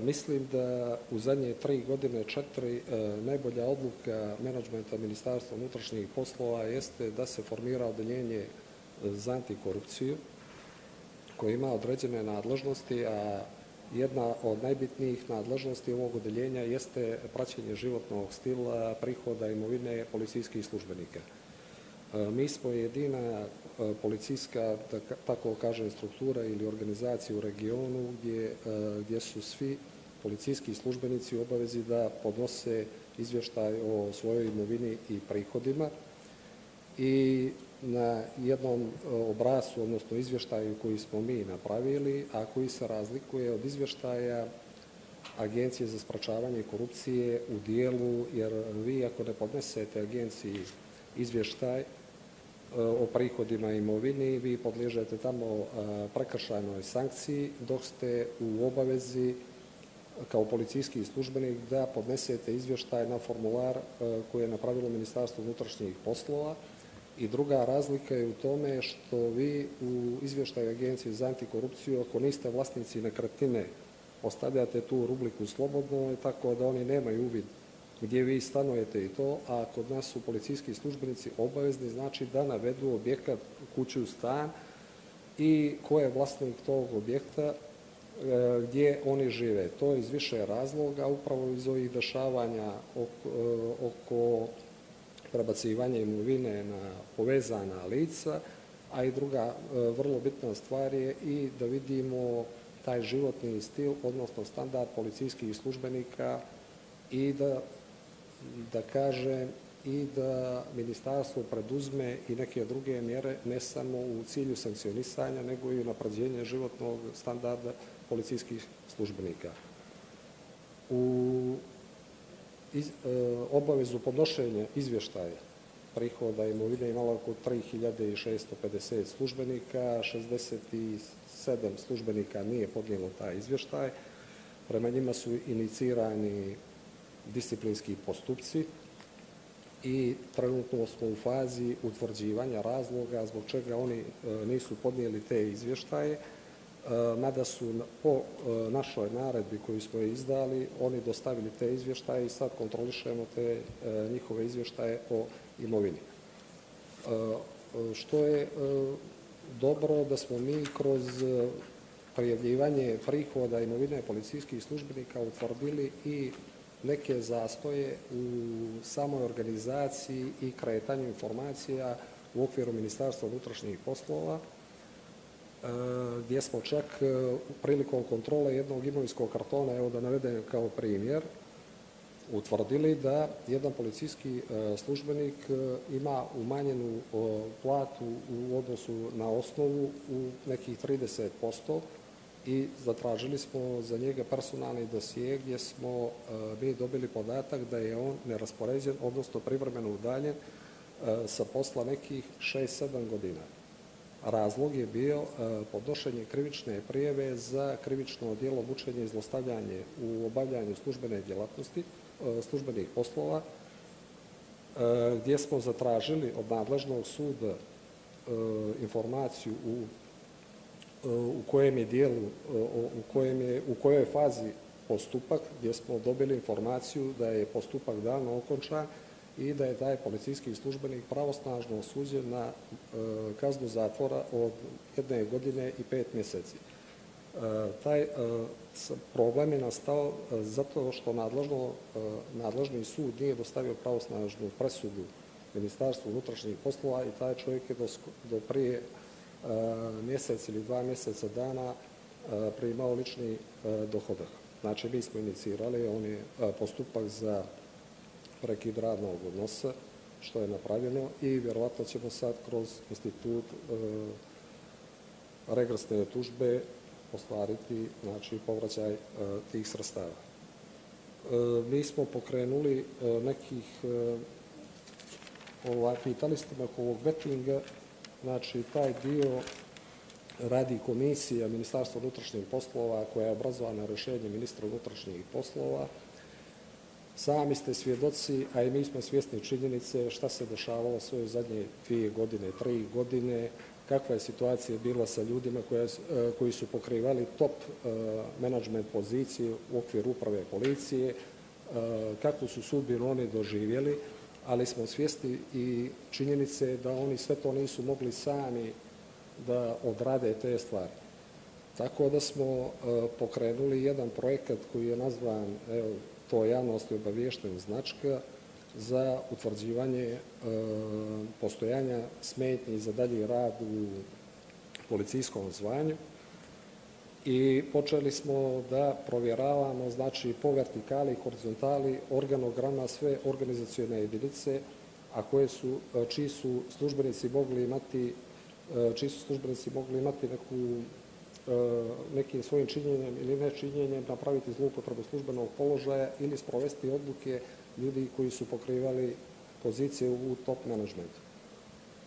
Mislim da u zadnje 3 godine, 4, najbolja odluka menadžmenta Ministarstva unutrašnjih poslova jeste da se formira odeljenje za antikorupciju koje ima određene nadležnosti, a jedna od najbitnijih nadležnosti ovog odeljenja jeste praćenje životnog stila, prihoda, imovine policijskih službenika. Mi smo jedina policijska, da tako kažem, struktura ili organizacija u regionu gdje su svi policijski službenici u obavezi da podnose izvještaj o svojoj imovini i prihodima i na jednom obrascu, odnosno izvještaju koji smo mi napravili, a koji se razlikuje od izvještaja Agencije za sprečavanje korupcije u dijelu, jer vi ako ne podnesete agenciji izvještaj o prihodima i imovini, vi podliježete tamo prekršajnoj sankciji, dok ste u obavezi kao policijski službenik da podnesete izvještaj na formular koji je napravilo Ministarstvo unutrašnjih poslova. I druga razlika je u tome što vi u izvještaju Agencije za antikorupciju, ako niste vlasnici nekretnine, ostavljate tu rubriku slobodno, tako da oni nemaju uvid gdje vi stanujete i to, a kod nas su policijski službenici obavezni, znači da navedu objekat, kuću, stan i ko je vlasnik tog objekta, gdje oni žive. To iz više razloga, upravo iz ovih dešavanja oko prebacivanja imovine na povezana lica, a i druga vrlo bitna stvar je i da vidimo taj životni stil, odnosno standard policijskih službenika i da kažem i da ministarstvo preduzme i neke druge mjere, ne samo u cilju sankcionisanja, nego i unapređenja životnog standarda policijskih službenika. U obavezu podnošenja izvještaja prihoda imovine imalo oko 3650 službenika, 67 službenika nije podnijelo taj izvještaj. Prema njima su inicirani disciplinski postupci i trenutno smo u fazi utvrđivanja razloga zbog čega oni nisu podnijeli te izvještaje, mada su po našoj naredbi koju smo izdali, oni dostavili te izvještaje i sad kontrolišemo te njihove izvještaje o imovini. Što je dobro da smo mi kroz prijavljivanje prihoda imovine policijskih službenika utvrdili i neke zastoje u samoj organizaciji i kretanju informacija u okviru Ministarstva unutrašnjih poslova, gdje smo čak prilikom kontrole jednog imovinskog kartona, evo da navedem kao primjer, utvrdili da jedan policijski službenik ima umanjenu platu u odnosu na osnovu u nekih 30% i zatražili smo za njega personalni dosije gdje smo mi dobili podatak da je on neraspoređen, odnosno privremeno udaljen sa posla nekih 6-7 godina. Razlog je bio podnošenje krivične prijave za krivično djelo mučenja i zlostavljanje u obavljanju službene djelatnosti, službenih poslova, gdje smo zatražili od nadležnog suda informaciju u kojem je dijelu, u kojoj je fazi postupak, gdje smo dobili informaciju da je postupak davno okončan i da je taj policijski službenik pravosnažno osuđen na kaznu zatvora od 1 godine i 5 mjeseci. Taj problem je nastao zato što nadležni sud nije dostavio pravosnažnu presudu Ministarstvu unutrašnjih poslova i taj čovjek je do prije mjesec ili 2 mjeseca dana primao lični dohodak. Znači, mi smo inicirali, on je postupak za prekid radnog odnosa, što je napravljeno i vjerovatno ćemo sad kroz institut regresne tužbe ostvariti, znači, povraćaj tih sredstava. Mi smo pokrenuli nekih, pitali ste me oko ovog vettinga, znači, taj dio radi komisija Ministarstva unutrašnjih poslova koja je obrazovana rješenjem ministra unutrašnjih poslova. Sami ste svjedoci, a i mi smo svjesni činjenice šta se dešavalo sve u zadnje 2 godine, 3 godine, kakva je situacija bila sa ljudima koji su pokrivali top menadžment pozicije u okviru uprave policije, kakvu su sudbinu oni doživjeli, ali smo svjesni i činjenice da oni sve to nisu mogli sami da odrade te stvari. Tako da smo pokrenuli jedan projekat koji je nazvan, evo, to je javnosti obaviješten značka za utvrđivanje postojanja smetnji za dalji rad u policijskom zvanju i počeli smo da provjeravamo, znači, po vertikali i horizontali organograma sve organizacione jedinice, a čiji su službenici mogli imati nekim svojim činjenjem ili nečinjenjem napraviti zloupotrebu službenog položaja ili sprovesti odluke ljudi koji su pokrivali pozicije u top menadžmentu.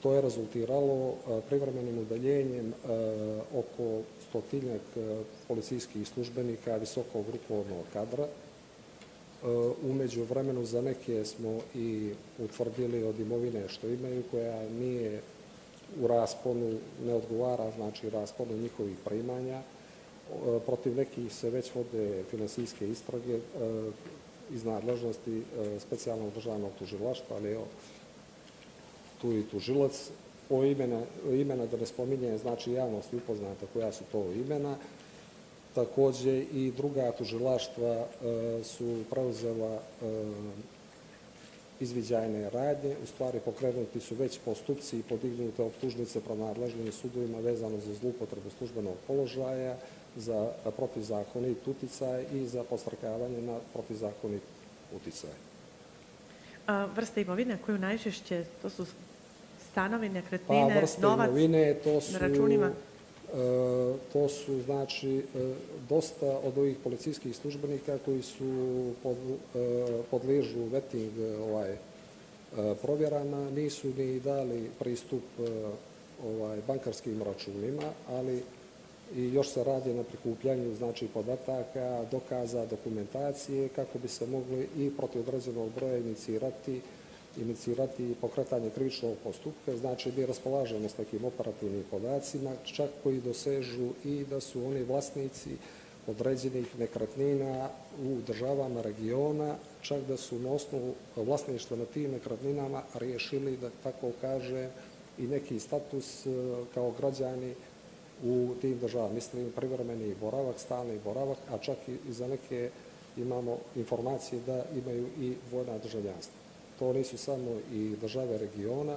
To je rezultiralo privremenim udaljenjem oko 100-tinjak policijskih službenika visokog rukovodnog kadra. U međuvremenu za neke smo i utvrdili od imovine što imaju, koja nije u rasponu, ne odgovara, znači, rasponu njihovih primanja. Protiv nekih se već vode finansijske istrage iz nadležnosti specijalnog državnog tužilaštva, ali evo, tu i tužilac. Imena da ne spominje, znači, javnost je upoznata koja su to imena. Također i druga tužilaštva su preuzela izviđajne radnje, u stvari pokrenuti su već postupci i podignute optužnice pred nadležnim sudovima vezano za zloupotrebu službenog položaja, za protivzakonit uticaj i za podstrekavanje na protivzakonit uticaj. Vrste imovine koju najčešće, to su stanovi, nekretnine, novac na računima? To su, znači, dosta od ovih policijskih službenika koji su podliježu vetting provjerama, nisu ni dali pristup bankarskim računima, ali i još se radi na prikupljanju, znači, podataka, dokaza, dokumentacije, kako bi se mogli i protiv određenog broja inicirati pokretanje krivičnog postupka. Znači, mi raspolažemo s nekim operativnim podacima, čak koji dosežu i da su oni vlasnici određenih nekretnina u državama regiona, čak da su na osnovu vlasništva na tim nekretninama riješili, da tako kaže, i neki status kao građani u tim državama. Mislim, privremeni boravak, stalni boravak, a čak i za neke imamo informacije da imaju i dvojna državljanstva. To nisu samo i države regiona,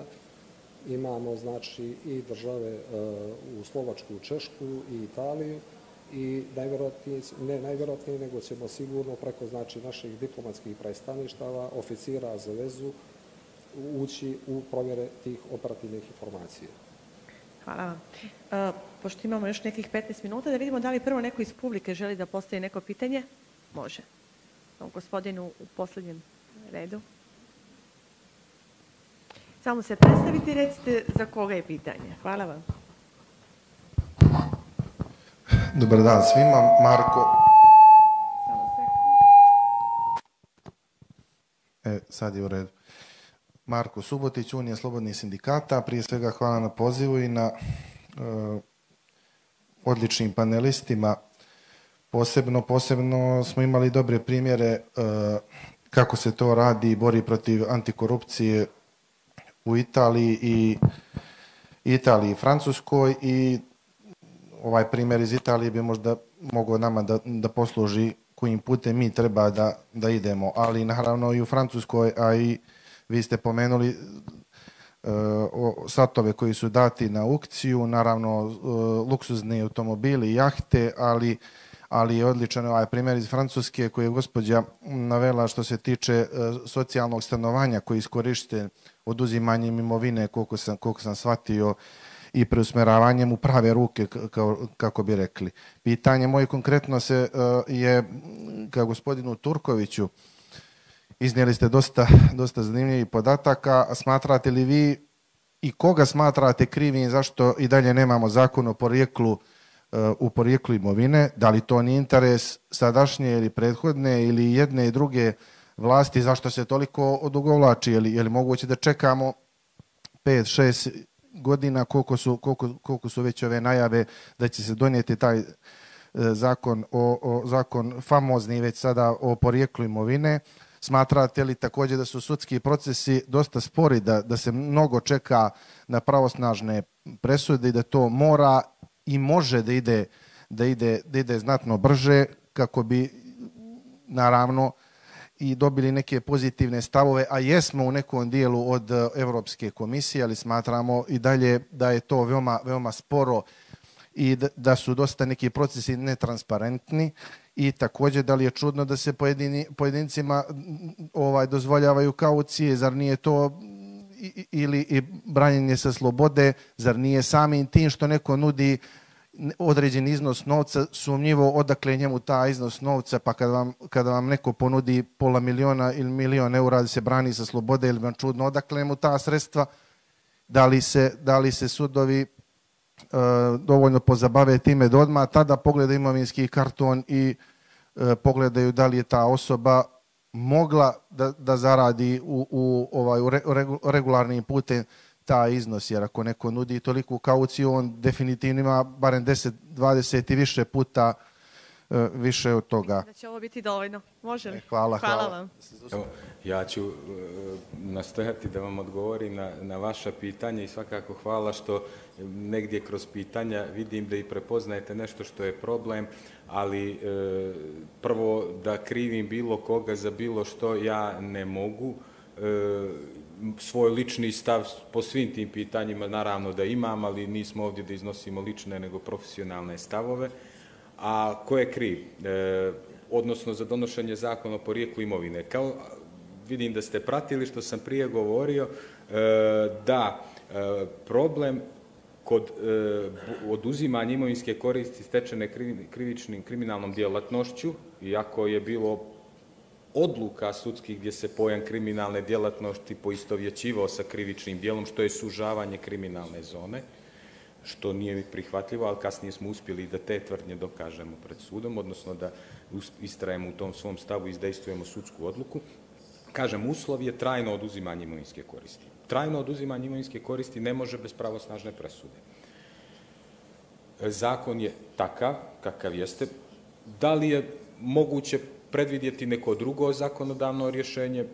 imamo, znači, i države u Slovačku, Češku i Italiju i najvjerojatnije, nego ćemo sigurno preko znači, naših diplomatskih predstavništava, oficira za vezu, ući u provjere tih operativnih informacija. Hvala vam. Pošto imamo još nekih 15 minuta, da vidimo da li prvo neko iz publike želi da postavi neko pitanje. Može. Gospodinu u posljednjem redu. Samo se predstavite i recite za koga je pitanje. Hvala vam. Dobar dan svima. Marko. Sad je u redu. Marko Subotić, Unija slobodnih sindikata. Prije svega hvala na pozivu i na odličnim panelistima. Posebno smo imali dobre primjere kako se to radi i bori protiv antikorupcije u Italiji i Francuskoj, i ovaj primjer iz Italije bi možda mogao nama da posluži kojim putem mi treba da idemo, ali naravno i u Francuskoj, a i vi ste pomenuli satove koji su dati na aukciju, naravno luksuzni automobili i jahte, ali je odličan ovaj primjer iz Francuske koji je gospođa navela što se tiče socijalnog stanovanja koji iskoriste oduzimanjem imovine, koliko sam shvatio, i preusmeravanjem u prave ruke, kako bi rekli. Pitanje moje konkretno je ka gospodinu Turkoviću. Iznijeli ste dosta zanimljivih podataka. Smatrate li vi i koga smatrate krivim zašto i dalje nemamo zakon o porijeklu imovine? Da li to nije interes sadašnje ili prethodne ili jedne i druge vlasti? Zašto se toliko odugovlači? Je li moguće da čekamo 5-6 godina koliko su već ove najave da će se donijeti taj zakon famozni već sada o porijeklu imovine? Smatrate li također da su sudski procesi dosta spori, da se mnogo čeka na pravosnažne presude i da to mora i može da ide znatno brže kako bi naravno i dobili neke pozitivne stavove, a jesmo u nekom dijelu od Evropske komisije, ali smatramo i dalje da je to veoma sporo i da su dosta neki procesi netransparentni, i također da li je čudno da se pojedincima dozvoljavaju kaucije, zar nije to ili branjenje sa slobode, zar nije samim tim što neko nudi određen iznos novca sumnjivo odakle njemu ta iznos novca, pa kada vam neko ponudi $500.000 ili €1.000.000 da se brani sa slobode, ili vam čudno odakle mu ta sredstva? Da li se sudovi dovoljno pozabave time da odmah tada pogledaju imovinski karton i pogledaju da li je ta osoba mogla da zaradi u regularnim putem taj iznos, jer ako neko nudi toliku kauciju, on definitivno ima barem 10, 20 i više puta više od toga. Mislim da će ovo biti dovoljno. Može li? Hvala vam. Ja ću nastojati da vam odgovorim na vaša pitanja i svakako hvala što negdje kroz pitanja vidim da i prepoznajete nešto što je problem, ali prvo da krivim bilo koga za bilo što ja ne mogu. Svoj lični stav po svim tim pitanjima naravno da imam, ali nismo ovdje da iznosimo lične nego profesionalne stavove. A ko je kriv? Odnosno za donošenje zakona o porijeklu imovine. Vidim da ste pratili što sam prije govorio, da problem kod oduzimanja imovinske koristi stečene kriminalnom djelatnošću, iako je bilo odluka sudskih gdje se pojam kriminalne djelatnosti poistovjećivao sa krivičnim djelom, što je sužavanje kriminalne zone, što nije prihvatljivo, ali kasnije smo uspjeli da te tvrdnje dokažemo pred sudom, odnosno da istrajemo u tom svom stavu i izdejstvujemo sudsku odluku. Kažem, uslov je trajno oduzimanje imovinske koristi. Trajno oduzimanje imovinske koristi ne može bez pravosnažne presude. Zakon je takav, kakav jeste. Da li je moguće predvidjeti neko drugo zakonodavno rješenje?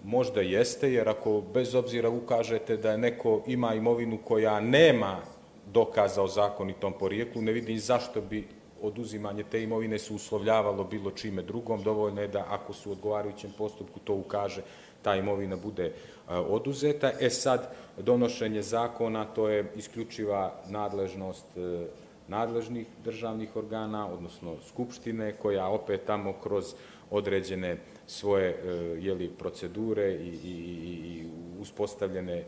Možda jeste, jer ako bez obzira ukažete da neko ima imovinu koja nema dokaza o zakonitom porijeklu, ne vidim zašto bi oduzimanje te imovine se uslovljavalo bilo čime drugom. Dovoljno je da ako su u odgovarajućem postupku to ukaže, ta imovina bude oduzeta. Sad, donošenje zakona, to je isključiva nadležnost nadležnih državnih organa, odnosno skupštine, koja opet tamo kroz određene svoje procedure i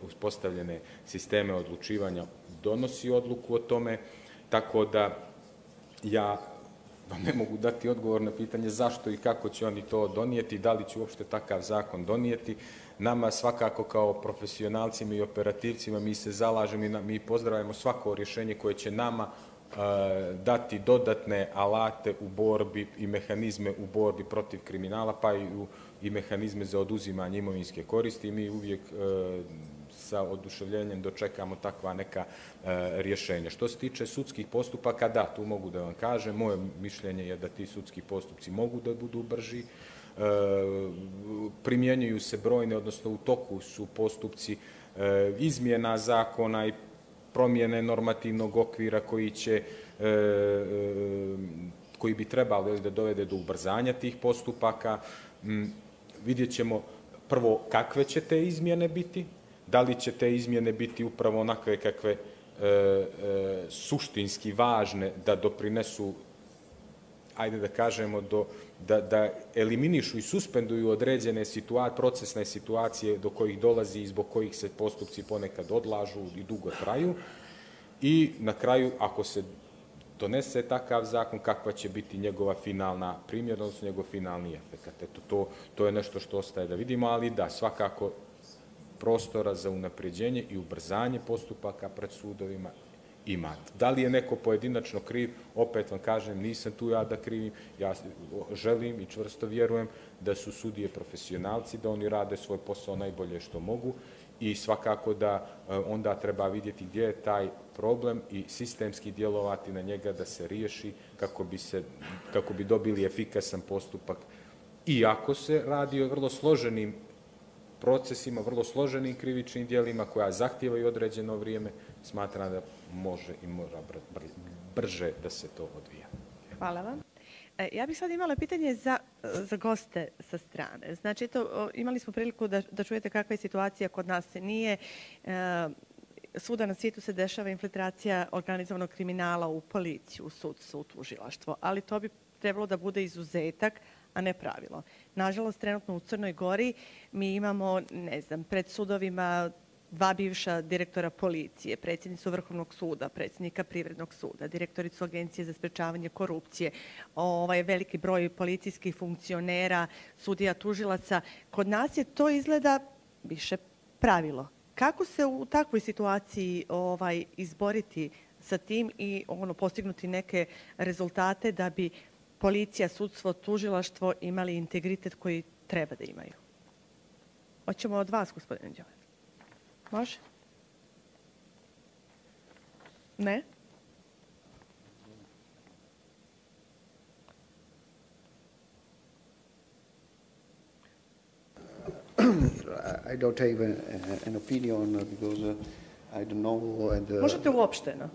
uspostavljene sisteme odlučivanja donosi odluku o tome, tako da ja vam ne mogu dati odgovor na pitanje zašto i kako će oni to donijeti, da li će uopšte takav zakon donijeti. Nama svakako kao profesionalcima i operativcima mi se zalažemo i mi pozdravljamo svako rješenje koje će nama dati dodatne alate u borbi i mehanizme u borbi protiv kriminala, pa i mehanizme za oduzimanje imovinske koristi. I mi uvijek sa oduševljenjem dočekamo takva neka rješenja. Što se tiče sudskih postupaka, da, tu mogu da vam kažem, moje mišljenje je da ti sudski postupci mogu da budu brži, primjenjuju se brojne, odnosno u toku su postupci izmjena zakona i promjene normativnog okvira koji bi trebali da dovede do ubrzanja tih postupaka. Vidjet ćemo prvo kakve će te izmjene biti, da li će te izmjene biti upravo onakve kakve suštinski važne da doprinesu, ajde da kažemo, da eliminišu i suspenduju određene procesne situacije do kojih dolazi i zbog kojih se postupci ponekad odlažu i dugo traju. I na kraju, ako se donese takav zakon, kakva će biti njegova finalna primjena, odnosno njegov finalni efekt. Eto, to je nešto što ostaje da vidimo, ali da, svakako prostora za unapređenje i ubrzanje postupaka pred sudovima ima. Da li je neko pojedinačno kriv, opet vam kažem, nisam tu ja da krivim, ja želim i čvrsto vjerujem da su sudije profesionalci, da oni rade svoj posao najbolje što mogu i svakako da onda treba vidjeti gdje je taj problem i sistemski djelovati na njega da se riješi kako bi dobili efikasan postupak. Iako se radi o vrlo složenim procesima, vrlo složenim krivičnim djelima koja zahtijevaju određeno vrijeme, smatram da može i mora brže da se to odvija. Hvala vam. Ja bih sad imala pitanje za goste sa strane. Znači, imali smo priliku da čujete kakva je situacija kod nas. Nije svuda na svijetu se dešava infiltracija organizovanog kriminala u policiju, u sudstvo, u tužilaštvo, ali to bi trebalo da bude izuzetak, a ne pravilo. Nažalost, trenutno u Crnoj Gori mi imamo, ne znam, pred sudovima 2 bivša direktora policije, predsjednicu Vrhovnog suda, predsjednika Privrednog suda, direktoricu Agencije za sprečavanje korupcije, veliki broj policijskih funkcionera, sudija, tužilaca. Kod nas je to izgleda više pravilo. Kako se u takvoj situaciji izboriti sa tim i postignuti neke rezultate da bi policija, sudstvo, tužilaštvo imali integritet koji treba da imaju? Hoćemo od vas, gospodine Đole. Može? Ne? I don't have an opinion because I don't know. Možete uopšteno.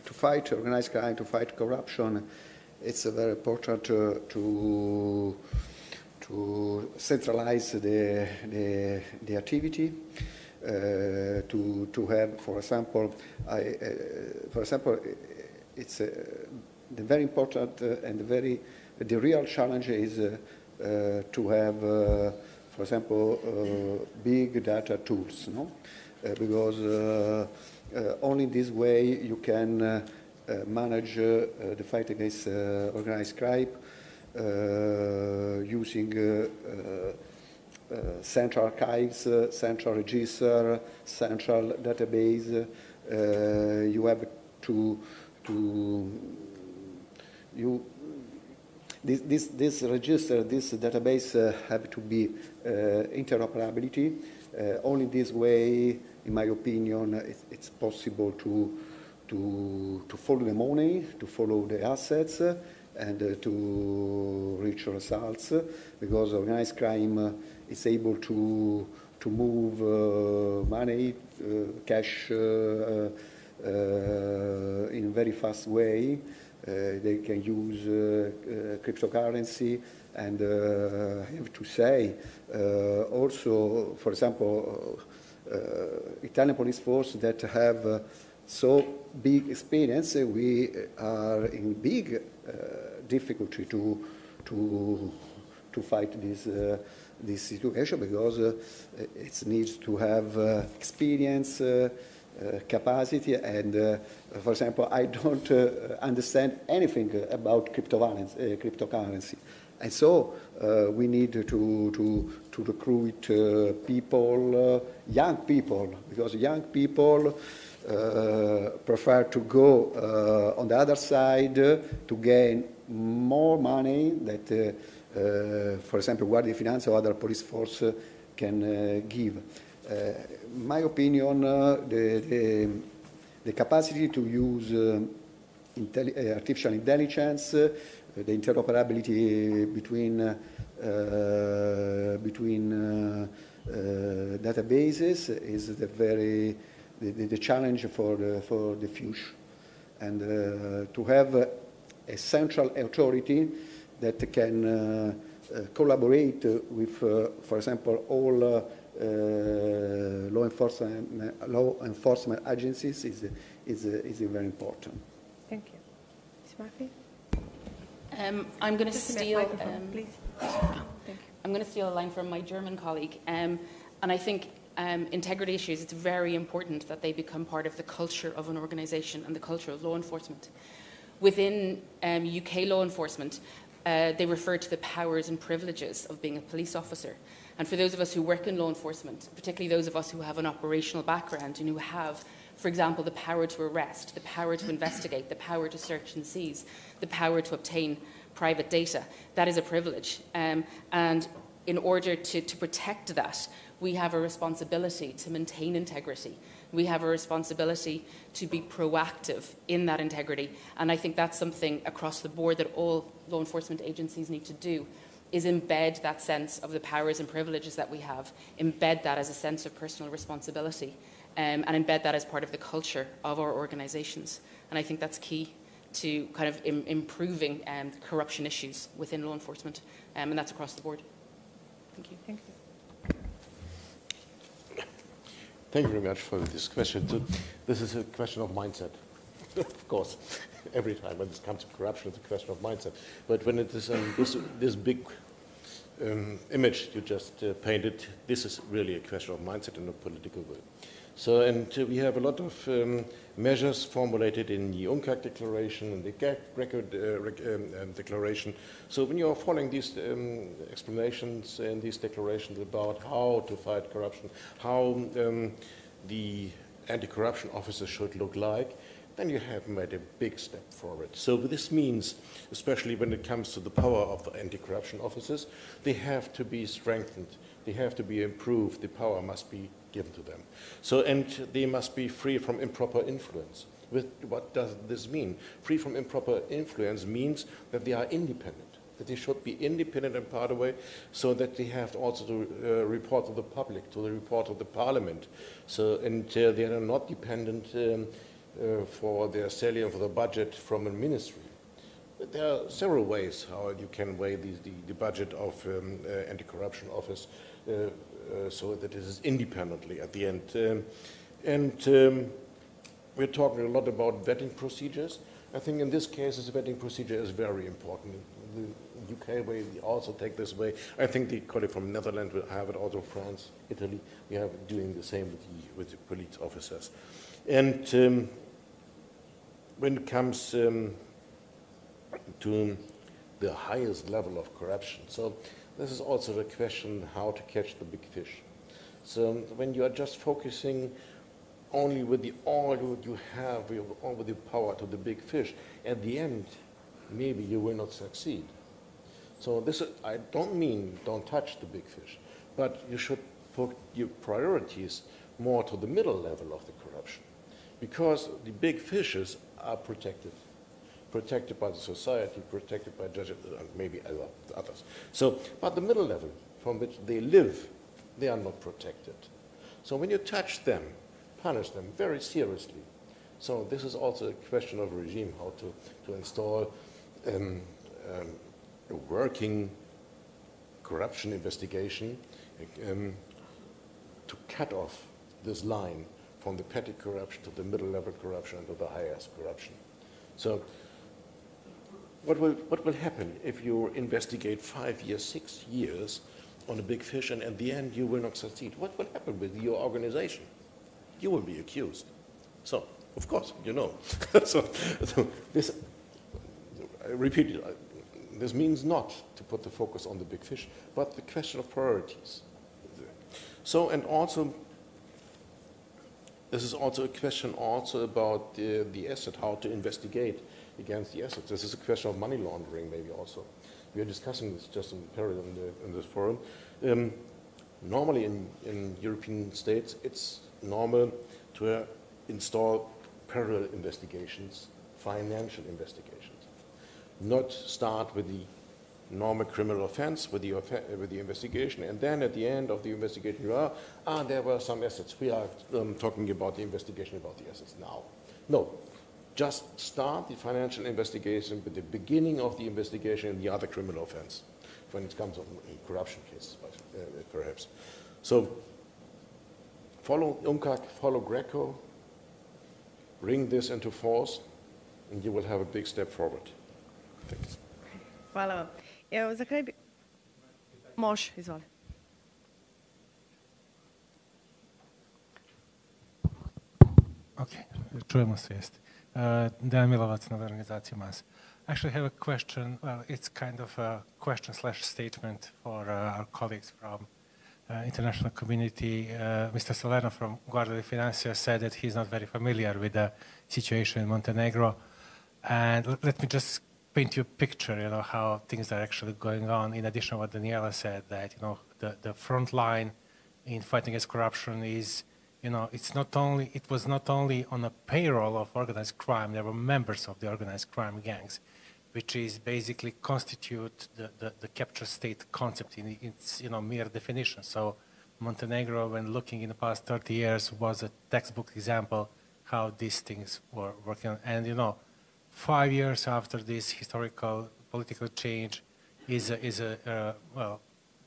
To fight organized crime, to fight corruption, it's very important to centralize the activity. To have, for example, it's the very important and the real challenge is to have, for example, big data tools, no? Because only in this way you can manage the fight against organized crime using central archives, central register, central database. You have this register, this database have to be interoperability. Only this way, in my opinion, it's possible to follow the money, to follow the assets, and to reach results, because organized crime is able to move money, cash in a very fast way. they can use cryptocurrency, and I have to say also, for example, Italian police force that have so big experience, we are in big difficulty to fight this situation, because it needs to have experience, capacity, and for example, I don't understand anything about cryptocurrency. And so we need to recruit people, young people, because young people prefer to go on the other side to gain more money that, for example, Guardia di Finanza or other police force can give. My opinion, the capacity to use artificial intelligence, the interoperability between databases is the challenge for the future, and to have a central authority that can collaborate with, for example, all law enforcement agencies is very important. Thank you. Ms. Murphy? I'm going to steal. Please. I'm going to steal a line from my German colleague, and I think integrity issues. It's very important that they become part of the culture of an organisation and the culture of law enforcement. Within UK law enforcement, they refer to the powers and privileges of being a police officer. And for those of us who work in law enforcement, particularly those of us who have an operational background and who have, for example, the power to arrest, the power to investigate, the power to search and seize, the power to obtain private data, that is a privilege. And in order to protect that, we have a responsibility to maintain integrity. We have a responsibility to be proactive in that integrity. And I think that's something across the board that all law enforcement agencies need to do, is embed that sense of the powers and privileges that we have, embed that as a sense of personal responsibility, and embed that as part of the culture of our organisations. And I think that's key to kind of improving corruption issues within law enforcement, and that's across the board. Thank you. Thank you. Thank you very much for this question. So this is a question of mindset, of course. Every time when this comes to corruption, it's a question of mindset. But when it is this big image you just painted, this is really a question of mindset and a political will. So, and we have a lot of measures formulated in the UNCAC declaration and the GAC record declaration. So when you are following these explanations and these declarations about how to fight corruption, how the anti-corruption officer should look like, then you have made a big step forward. So this means, especially when it comes to the power of the anti-corruption officers, they have to be strengthened, they have to be improved, the power must be given to them. So, and they must be free from improper influence. What does this mean? Free from improper influence means that they are independent, that they should be independent and part away, so that they have also to report to the public, to the report of the parliament. So, and they are not dependent for their salary and for the budget from a ministry. But there are several ways how you can weigh the budget of anti-corruption office so that it is independently at the end. We're talking a lot about vetting procedures. I think in this case, this vetting procedure is very important. In the UK way, we also take this way. I think the colleague from Netherlands will have it, also France, Italy. We are doing the same with the police officers. And when it comes to the highest level of corruption, so this is also the question how to catch the big fish. So when you are just focusing only with the all you have, with the power to the big fish, at the end, maybe you will not succeed. So this is, I don't mean don't touch the big fish, but you should put your priorities more to the middle level of the corruption, because the big fishes are protected by the society, protected by judges, and maybe others. So, but the middle level from which they live, they are not protected. So when you touch them, punish them very seriously, So this is also a question of regime, how to install a working corruption investigation to cut off this line from the petty corruption to the middle-level corruption and to the highest corruption. So what will happen if you investigate 5 years, 6 years on a big fish and at the end you will not succeed? What will happen with your organization? You will be accused. So, of course, you know. so this, I repeat it, this means not to put the focus on the big fish, but the question of priorities. So, and also, this is also a question also about the asset, how to investigate against the assets. This is a question of money laundering maybe also. We are discussing this just in parallel in this forum. Normally in European states, it's normal to install parallel investigations, financial investigations. Not start with the normal criminal offense, with the investigation, and then at the end of the investigation, there were some assets. We are talking about the investigation about the assets now. No, just start the financial investigation with the beginning of the investigation in the other criminal offense, when it comes on corruption cases, perhaps. So follow UNCAC, follow Greco, bring this into force, and you will have a big step forward. Thanks. Hvala vam. Evo, za kraj bi... Može, izvoli. Ok, čujemo se, jeste. Dejan Milovac, nova organizacija MAS. Actually, I have a question. Well, it's kind of a question/statement for our colleagues from international community. Mr. Salerno from Guardia di Finanza said that he's not very familiar with the situation in Montenegro. And let me just paint you a picture, you know, how things are actually going on. In addition to what Daniela said, that, you know, the front line in fighting against corruption is, you know, it was not only on a payroll of organized crime, there were members of the organized crime gangs, which is basically constitute the capture state concept in its, you know, mere definition. So Montenegro, when looking in the past 30 years, was a textbook example how these things were working. And, you know, 5 years after this historical political change is a well,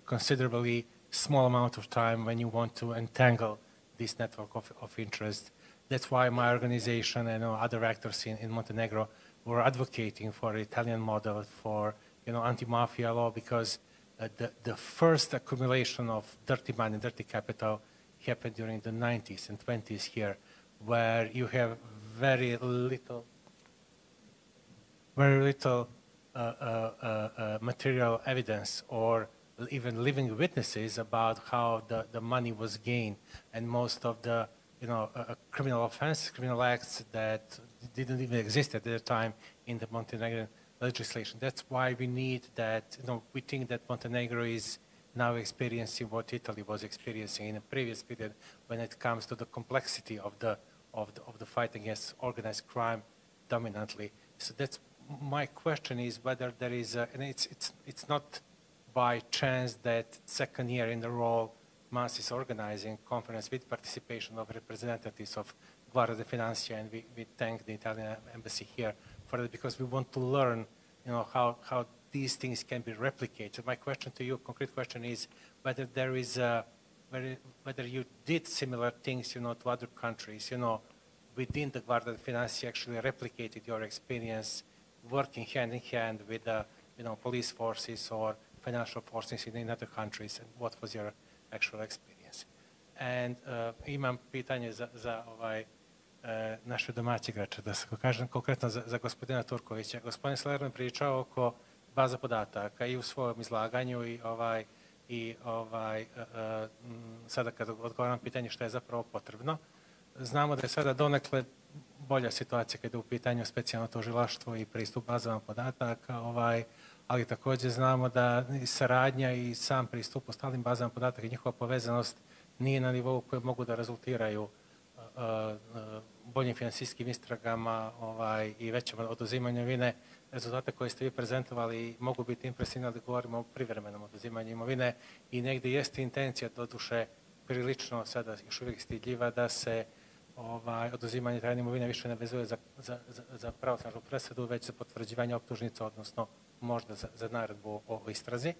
considerably small amount of time when you want to entangle this network of interest. That's why my organization and other actors in Montenegro were advocating for the Italian model for, you know, anti-mafia law, because the first accumulation of dirty money, dirty capital happened during the 90s and 20s here, where you have very little material evidence or even living witnesses about how the money was gained, and most of the, you know, criminal offenses, criminal acts that didn't even exist at the time in the Montenegrin legislation. That's why we need that, you know, we think that Montenegro is now experiencing what Italy was experiencing in a previous period when it comes to the complexity of the fight against organized crime dominantly. So that's my question is whether there is, and it's not by chance that second year in a row MAS is organizing conference with participation of representatives of Guardia di Finanza, and we thank the Italian embassy here for that, because we want to learn, you know, how these things can be replicated. My question to you, concrete question, is whether there is whether you did similar things, you know, to other countries, you know, within the Guardia di Finanza, actually replicated your experience working hand in hand with the, you know, police forces or financial forces in other countries, and what was your actual experience? And imam pitanje za naše domaće igrače, da se kažem konkretno za gospodina Turkovića. Gospodin Salerno je pričao oko baza podataka i u svojom izlaganju i sada kad odgovaram pitanje što je zapravo potrebno. Znamo da je sada donekle bolja situacija kada je u pitanju specijalno tužilaštvo i pristup bazama podataka, ali također znamo da saradnja i sam pristup ostalim bazama podataka i njihova povezanost nije na nivou koje mogu da rezultiraju boljim finansijskim istragama i većem oduzimanju imovine. Rezultate koje ste vi prezentovali mogu biti impresivni, ali govorimo o privremenom oduzimanju imovine i negdje jeste intencija, doduše prilično sada još uvijek stidljiva, da se oduzimanje trajne imovine više ne vezuje za pravosnažnu presudu, već za potvrđivanje optužnica, odnosno možda za naredbu o istrazi.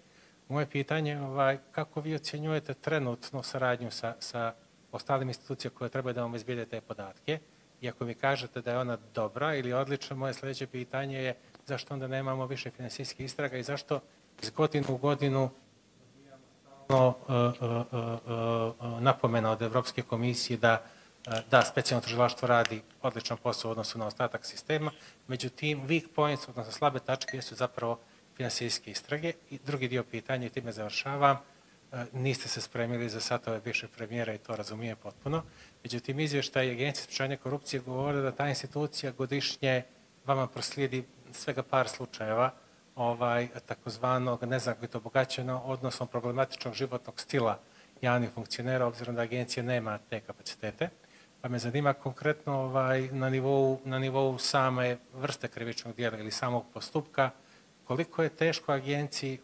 Moje pitanje je kako vi ocjenjujete trenutnu saradnju sa ostalim institucijama koje trebaju da vam izbilje te podatke? I ako mi kažete da je ona dobra ili odlična, moje sljedeće pitanje je zašto onda nemamo više finansijskih istraga i zašto iz godine u godinu napomena od Evropske komisije da specijalno tužilaštvo radi odličan posao u odnosu na ostatak sistema. Međutim, weak points, odnosno slabe tačke, su zapravo finansijske istrage. I drugi dio pitanja, i time završavam, niste se spremili za satove bivšeg premijera i to razumijem potpuno. Međutim, izvještaj Agencije sprečavanja korupcije govore da ta institucija godišnje vama proslijedi svega par slučajeva takozvanog nezakonito bogaćenja, odnosno problematičnog životnog stila javnih funkcionera, obzirom da agencija nema te kapacitete. Pa me zanima konkretno na nivou same vrste krivičnog djela ili samog postupka, koliko je teško agenciji,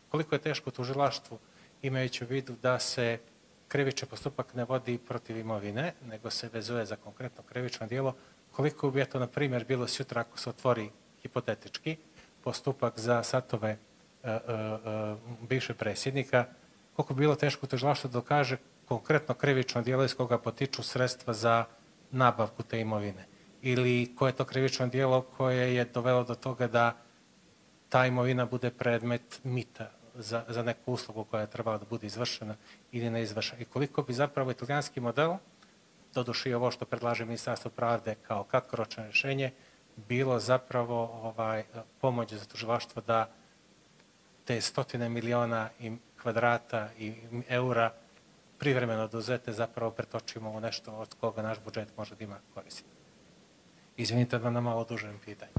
koliko je teško tužilaštvu, imajući u vidu da se krivični postupak ne vodi protiv imovine, nego se vezuje za konkretno krivično djelo, koliko bi je to, na primjer, bilo sutra ako se otvori hipotetički postupak za satove bivšeg predsjednika, koliko bi bilo teško tužilaštvu da dokaže konkretno krivično djelo iz koga potiču sredstva za nabavku te imovine. Ili koje je to krivično djelo koje je dovelo do toga da ta imovina bude predmet mita za neku uslugu koja je trebala da bude izvršena ili ne izvršena. I koliko bi zapravo italijanski model, doduše i ovo što predlaže Ministarstvo pravde kao kratkoročno rješenje, bilo zapravo pomoć za tužilaštvo da te stotine miliona kvadrata i eura privremeno oduzete zapravo pretočimo u nešto od koga naš budžet može da ima koristi. Izvinite da na malo dužem pitanje.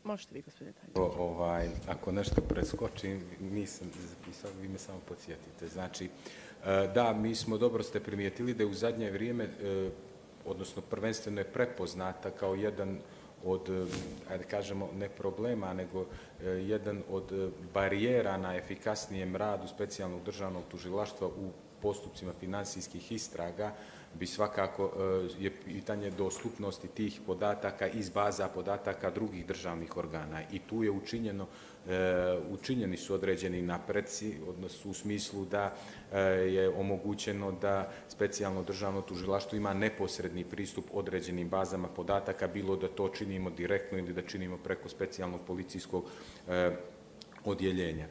Možete vi, gospodine Tajniče. Ako nešto preskočim, nisam zapisao, vi me samo podsjetite. Znači, da, mi smo, dobro ste primijetili da je u zadnje vrijeme, odnosno prvenstveno je prepoznata kao jedan od, ajde kažemo, ne problema, nego jedan od barijera na efikasnijem radu specijalnog državnog tužilaštva u postupcima finansijskih istraga bi svakako je pitanje dostupnosti tih podataka iz baza podataka drugih državnih organa. I tu je učinjeni su određeni napreci, odnosno u smislu da je omogućeno da specijalno državno tužilaštvo ima neposredni pristup određenim bazama podataka, bilo da to činimo direktno ili da činimo preko specijalnog policijskog odjeljenja.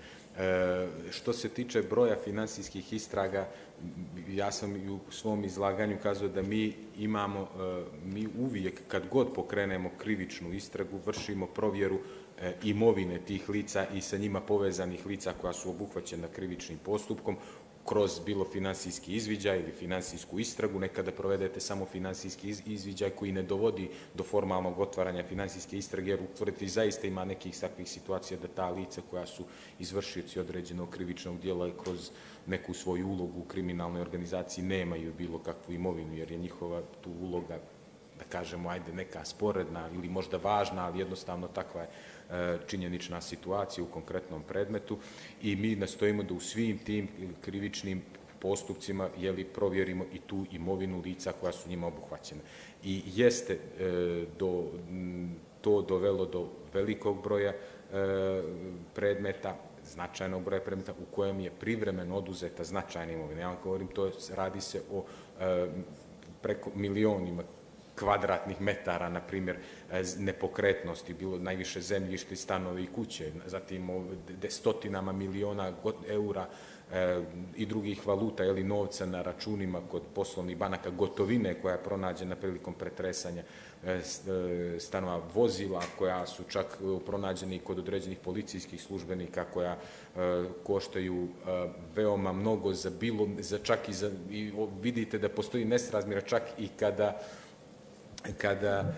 Što se tiče broja finansijskih istraga, ja sam i u svom izlaganju kazao da mi uvijek kad god pokrenemo krivičnu istragu vršimo provjeru imovine tih lica i sa njima povezanih lica koja su obuhvaćena krivičnim postupkom kroz bilo finansijski izviđaj ili finansijsku istragu. Nekada provedete samo finansijski izviđaj koji ne dovodi do formalnog otvaranja finansijske istrage, jer utvrditi zaista ima nekih takvih situacija da ta lica koja su izvršioci određenog krivičnog djela kroz neku svoju ulogu u kriminalnoj organizaciji nemaju bilo kakvu imovinu, jer je njihova tu uloga, da kažemo, ajde, neka sporedna ili možda važna, ali jednostavno takva je činjenična situacija u konkretnom predmetu i mi nastojimo da u svim tim krivičnim postupcima provjerimo i tu imovinu lica koja su njima obuhvaćena. I jeste to dovelo do velikog broja predmeta, značajnog broja predmeta u kojem je privremeno oduzeta značajna imovina. Ja vam govorim, radi se o preko milionima kvadratnih metara, na primjer, nepokretnosti, bilo najviše zemljište, stanovi i kuće, zatim stotinama miliona eura i drugih valuta, novca na računima kod poslovnih banaka, gotovine koja je pronađena prilikom pretresanja stanova, vozila koja su čak pronađeni kod određenih policijskih službenika, koja koštaju veoma mnogo za čak i vidite da postoji nesrazmjera čak i kada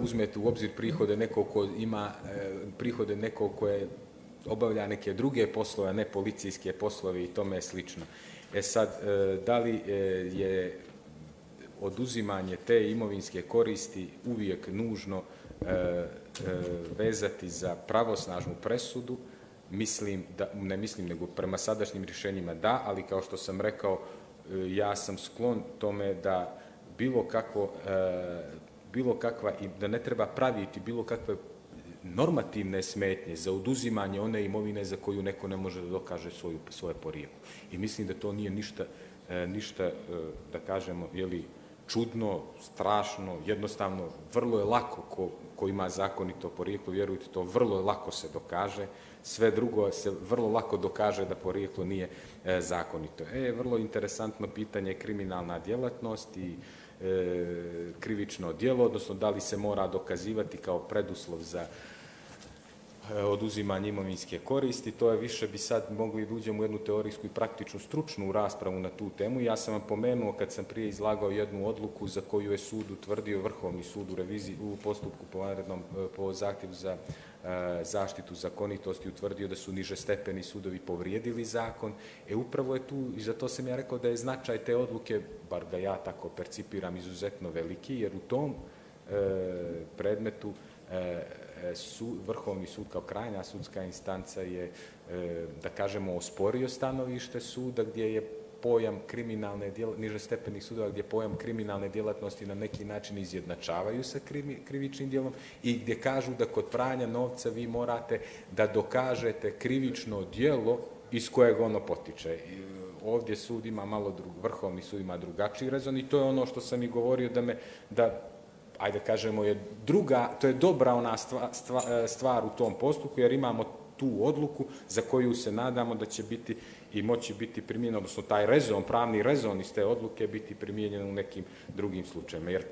uzmete u obzir prihode nekog ko ima prihode nekog koje obavlja neke druge poslove, a ne policijske poslove i tome je slično. Sad, da li je oduzimanje te imovinske koristi uvijek nužno vezati za pravosnažnu presudu? Nego prema sadašnjim rješenjima da, ali kao što sam rekao, ja sam sklon tome da bilo kakva, i da ne treba praviti bilo kakve normativne smetnje za oduzimanje one imovine za koju neko ne može da dokaže svoje porijeklo. I mislim da to nije ništa, da kažemo, čudno, strašno, jednostavno, vrlo je lako ko ima zakonito porijeklo, vjerujte, to vrlo je lako se dokaže, sve drugo se vrlo lako dokaže da porijeklo nije zakonito. Vrlo interesantno pitanje je kriminalna djelatnost i krivično djelo, odnosno da li se mora dokazivati kao preduslov za oduzimanje imovinske koristi. To je više bi sad mogli da uđemo u jednu teorijsku i praktičnu stručnu raspravu na tu temu. Ja sam vam pomenuo kad sam prije izlagao jednu odluku za koju je sud utvrdio, Vrhovni sud u reviziji u postupku po zahtjevu za zaštitu zakonitosti utvrdio da su nižestepeni sudovi povrijedili zakon. Upravo je tu, i zato sam ja rekao da je značaj te odluke, bar ga ja tako percipiram, izuzetno veliki, jer u tom predmetu Vrhovni sud kao krajnja sudska instanca je, da kažemo, osporio stanovište suda gdje je pojam nižestepenih sudova, gdje pojam kriminalne djelatnosti na neki način izjednačavaju sa krivičnim djelom i gdje kažu da kod pranja novca vi morate da dokažete krivično djelo iz kojeg ono potiče. Ovdje sud ima Vrhovni sud ima drugačiji rezon i to je ono što sam i govorio da ajde kažemo, to je dobra ona stvar u tom postupku, jer imamo tu odluku za koju se nadamo da će biti i moći biti primijenjena, odnosno taj rezon, pravni rezon iz te odluke biti primijenjen u nekim drugim slučajima. Jer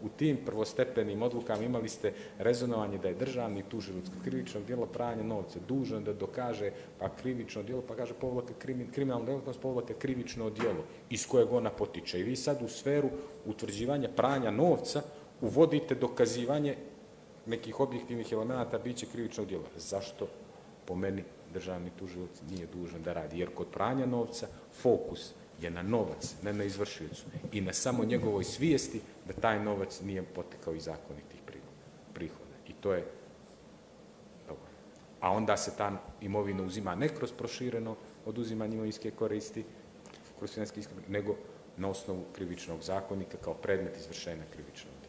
u tim prvostepenim odlukama imali ste rezonovanje da je državni tužilac krivično djelo pranja novca dužan da dokaže pa krivično djelo, pa kaže povlaka kriminalna djelatnost, povlaka krivično djelo iz kojeg ona potiče. I vi sad u sferu utvrđivanja pranja novca uvodite dokazivanje nekih objektivnih elemenata biće krivičnog djela. Zašto po meni državni tužilac nije dužan da radi? Jer kod pranja novca fokus je na novac, ne na izvršiocu i na samo njegovoj svijesti da taj novac nije potekao iz zakonitih prihoda. I to je dobro. A onda se ta imovina uzima ne kroz prošireno oduzimanje imovinske koristi, kroz financijski iskaz, nego na osnovu krivičnog zakonika kao predmet izvršenja krivičnog djela.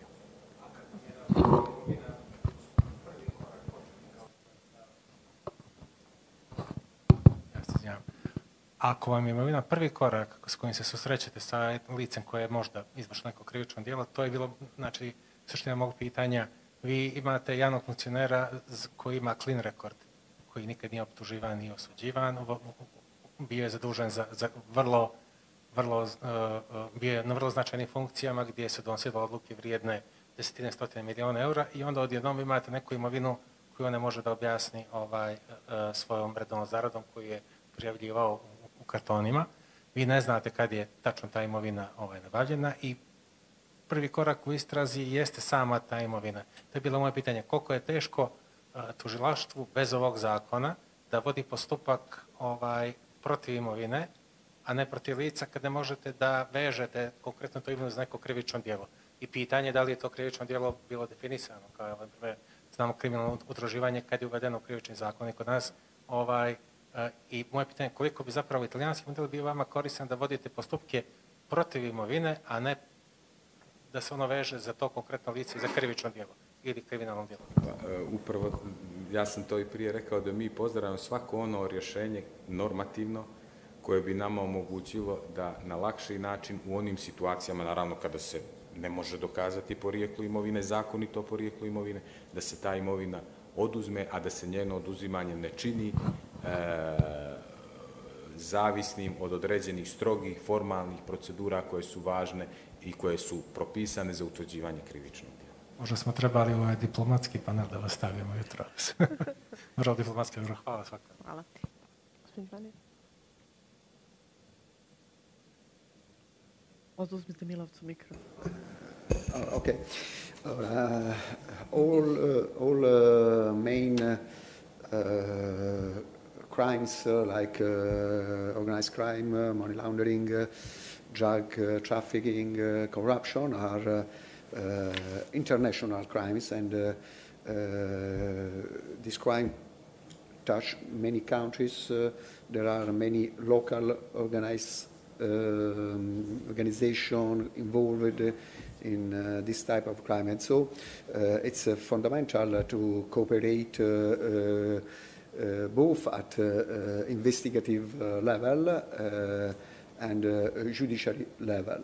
Ako vam je imovina prvi korak s kojim se susrećete sa licem koje je možda izvršilo neko krivično djelo, to je bilo, znači, suština mog pitanja, vi imate javnog funkcionera koji ima clean record, koji nikad nije optuživan, nije osuđivan, bio je zadužen za bio je na vrlo značajnim funkcijama gdje se donosile odluke vrijedne desetine, stotine milijuna eura i onda odjednom imate neku imovinu koju on ne može da objasni svojom redovnom zaradom koju je prijavljivao u kartonima. Vi ne znate kad je tačno ta imovina nabavljena i prvi korak u istrazi jeste sama ta imovina. To je bilo moje pitanje. Koliko je teško tužilaštvu bez ovog zakona da vodi postupak protiv imovine, a ne protiv lica kad ne možete da vežete konkretno to imovinu za neko krivično djelo. I pitanje da li je to krivično djelo bilo definisano, kao znamo kriminalno udruživanje kad je uvedeno u krivični zakonik kod nas. I moje pitanje je koliko bi zapravo italijanski model bio vama koristan da vodite postupke protiv imovine, a ne da se ono veže za to konkretno lice i za krivično djelo ili kriminalno djelo. Upravo, ja sam to i prije rekao da mi pozdravljamo svako ono rješenje normativno koje bi nama omogućilo da na lakši način u onim situacijama, naravno kada se ne može dokazati porijeklo imovine, zakonito porijeklo imovine, da se ta imovina oduzme, a da se njeno oduzimanje ne čini zavisnim od određenih strogih formalnih procedura koje su važne i koje su propisane za utvrđivanje krivičnog djela. Možda smo trebali ovaj diplomatski panel da vas stavimo jutro. Možda diplomatski odgovor. Hvala svakako. Hvala. Oduzmite Milovcu mikro. Okay. All main crimes like organized crime, money laundering, drug trafficking, corruption are international crimes, and this crime touch many countries. There are many local organized organization involved in this type of crime. And so it's fundamental to cooperate both at investigative level and judiciary level.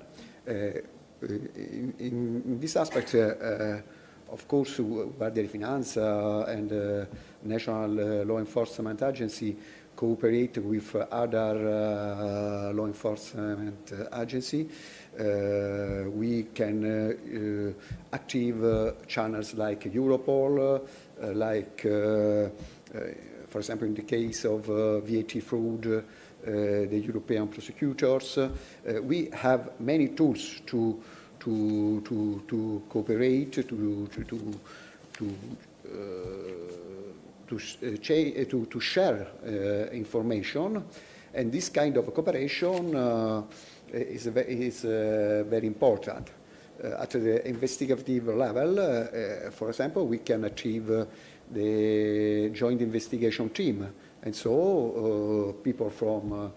In this aspect, of course, Guardia di Finanza and National Law Enforcement Agency cooperate with other law enforcement agency. We can active channels like Europol, like, for example, in the case of VAT fraud, the European prosecutors. We have many tools to cooperate, to share information, and this kind of cooperation is very important. At the investigative level, for example, we can achieve the joint investigation team, and so people from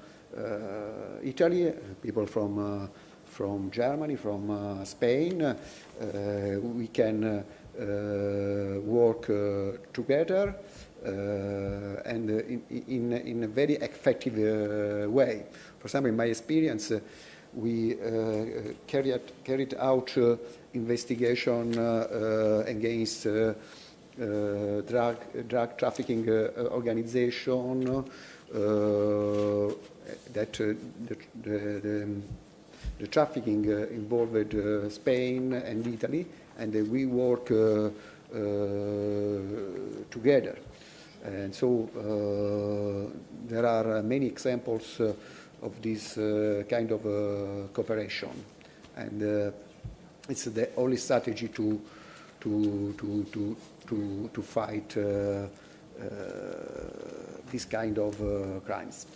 Italy, people from Germany, from Spain, we can work together and in a very effective way. For example, in my experience, we carried out investigation against drug trafficking organization that the trafficking involved Spain and Italy, and we work together. And so there are many examples of this kind of cooperation, and it's the only strategy to fight this kind of crimes.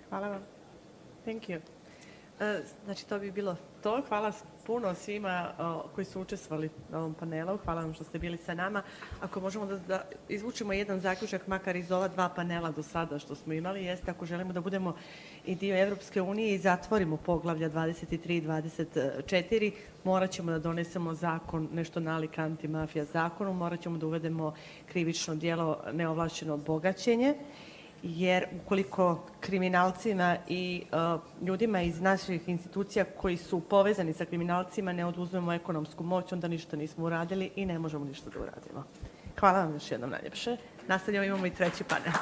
Hvala vam. Thank you. Znači, to bi bilo to. Hvala puno svima koji su učestvovali na ovom panelu. Hvala vam što ste bili sa nama. Ako možemo da izvučemo jedan zaključak, makar iz ova dva panela do sada što smo imali, jeste ako želimo da budemo i dio Evropske unije i zatvorimo poglavlja 23 i 24, morat ćemo da donesemo zakon, nešto nalik antimafija zakonu, morat ćemo da uvedemo krivično djelo neovlašćeno bogaćenje, jer ukoliko kriminalcima i ljudima iz naših institucija koji su povezani sa kriminalcima ne oduzmemo ekonomsku moć, onda ništa nismo uradili i ne možemo ništa da uradimo. Hvala vam još jednom najljepše. Nastavljamo, imamo i treći panel.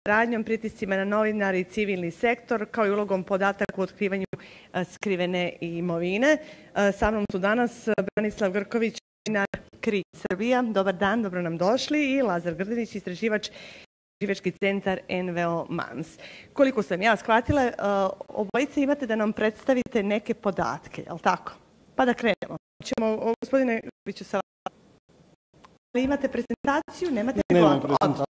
radnjom, pritiscima na novinari i civilni sektor, kao i ulogom podataka u otkrivanju skrivene imovine. Sa mnom su danas Branislav Grković, novinar Krik Srbija. Dobar dan, dobro nam došli. I Lazar Grdinić, istraživački centar NVO Mans. Koliko sam ja shvatila, obojice imate da nam predstavite neke podatke, je li tako? Pa da krenemo. Ćemo, gospodine Grkoviću, sa vama. Imate prezentaciju, nemate? Nemam prezentaciju.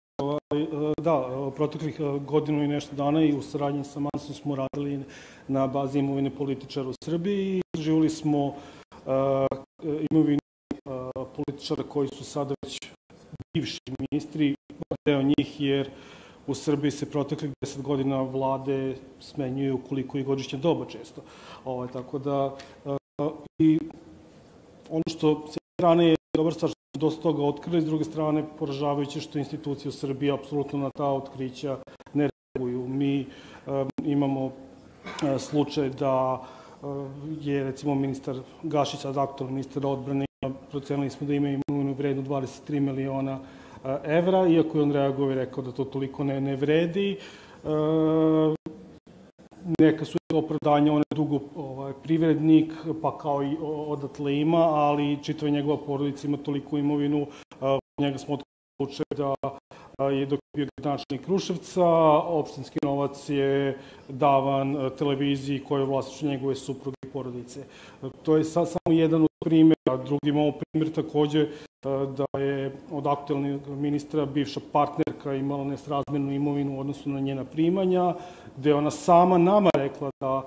Da, proteklih godinu i nešto dana i u saradnji sa Mansom smo radili na bazi imovine političara u Srbiji i istraživali smo imovinu političara koji su sada već bivši ministri, deo njih, jer u Srbiji se proteklih 10 godina vlade smenjuju koliko i godišnje doba često. Tako da, i ono što s jedne strane je dobar stvar, dosta toga otkrili, s druge strane poražavajuće što institucije u Srbiji apsolutno na ta otkrića ne reaguju. Mi imamo slučaj da je recimo ministar Gašić, sad aktualni ministar odbrane, procenili smo da ima imovinu vrednu 23 miliona evra, iako je on reagovao i rekao da to toliko ne vredi. Neka su opravdanja, on je dugo privrednik, pa kao i odatle ima, ali čitava njegova porodica ima toliko imovinu. Njega smo otkrili slučaj da je dok je bio gradonačelnik Kruševca, opštinski novac je davan televiziji koja je u vlasništvu njegove supruge i porodice. To je samo jedan od primjera. Drugi imamo primjer takođe da je od aktualnog ministra bivša partnerka imala nesrazmernu imovinu u odnosu na njena primanja, gde je ona sama nama rekla da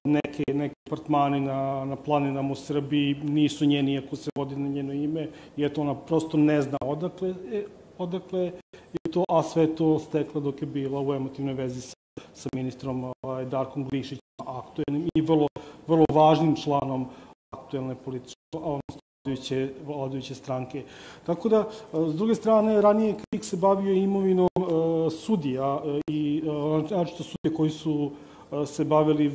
neki apartmani na planinama u Srbiji nisu njeni, iako se vodi na njeno ime, i eto ona prosto ne zna odakle je to, a sve to stekla dok je bila u emotivnoj vezi sa ministrom Darkom Glišićem, aktuelnim i vrlo važnim članom aktuelne političke, vladajuće stranke. Tako da, s druge strane, ranije Krik se bavio imovinom sudija i naročito sudije koji su se bavili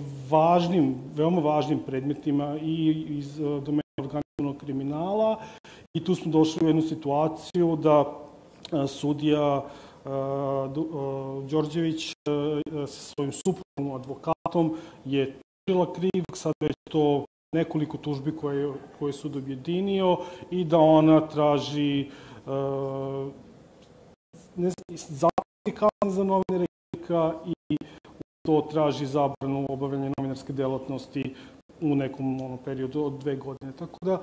veoma važnim predmetima i iz domena organizovanog kriminala, i tu smo došli u jednu situaciju da sudija Đorđević sa svojim suprugom, advokatom, je tužila Krik, sad već to nekoliko tužbi koje sud objedinio, i da ona traži zakonske kazne za novinare Krika i to traži zabranu obavljanja novinarske delatnosti u nekom periodu od 2 godine. Tako da,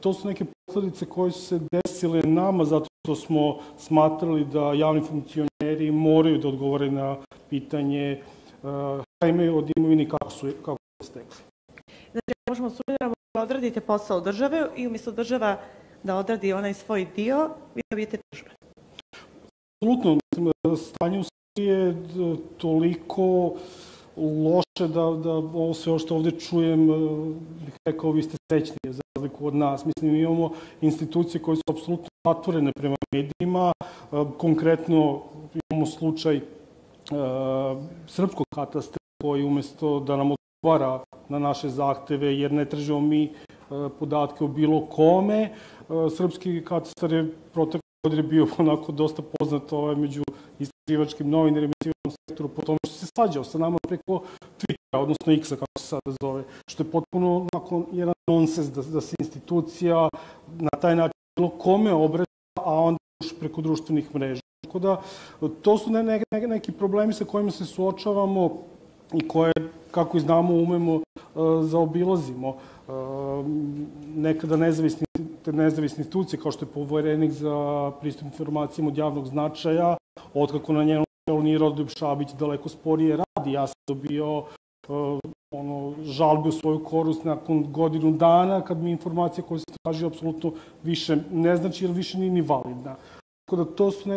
to su neke posledice koje su se desile nama zato što smo smatrali da javni funkcioneri moraju da odgovore na pitanje šta imaju od imovine i kako su stekli. Znači, možemo sumirati da odradite posao države i umjesto država da odradi onaj svoj dio, vi dobijete tužbe. Apsolutno. Stanje u Srbiji je toliko loše da ovo sve što ovde čujem, bih rekao, vi ste srećni za razliku od nas. Mislim, mi imamo institucije koje su apsolutno zatvorene prema medijima. Konkretno imamo slučaj srpskog katastra koji umjesto da nam odgovara na naše zahteve, jer ne tražimo mi podatke o bilo kome. Srpski katastar je protekle godine bio onako dosta poznat među istraživačkim novinarima i civilnom sektoru po tome što se svađao sa nama preko Twittera, odnosno X-a kako se sada zove, što je potpuno jedan nonsens da se institucija na taj način bilo kome obraća, a onda još preko društvenih mreža. Tako da, to su neki problemi sa kojima se suočavamo i koje, kako i znamo, umemo zaobilazimo. Nekada nezavisne institucije, kao što je Poverenik za pristup informacijama od javnog značaja, otkako na njenom čelu nije Rodoljub Šabić, daleko sporije radi. Ja sam dobio žalbe u svoju korist nakon godinu dana, kad mi informacija koja se traži apsolutno više ne znači, jer više nije ni validna. Tako da to su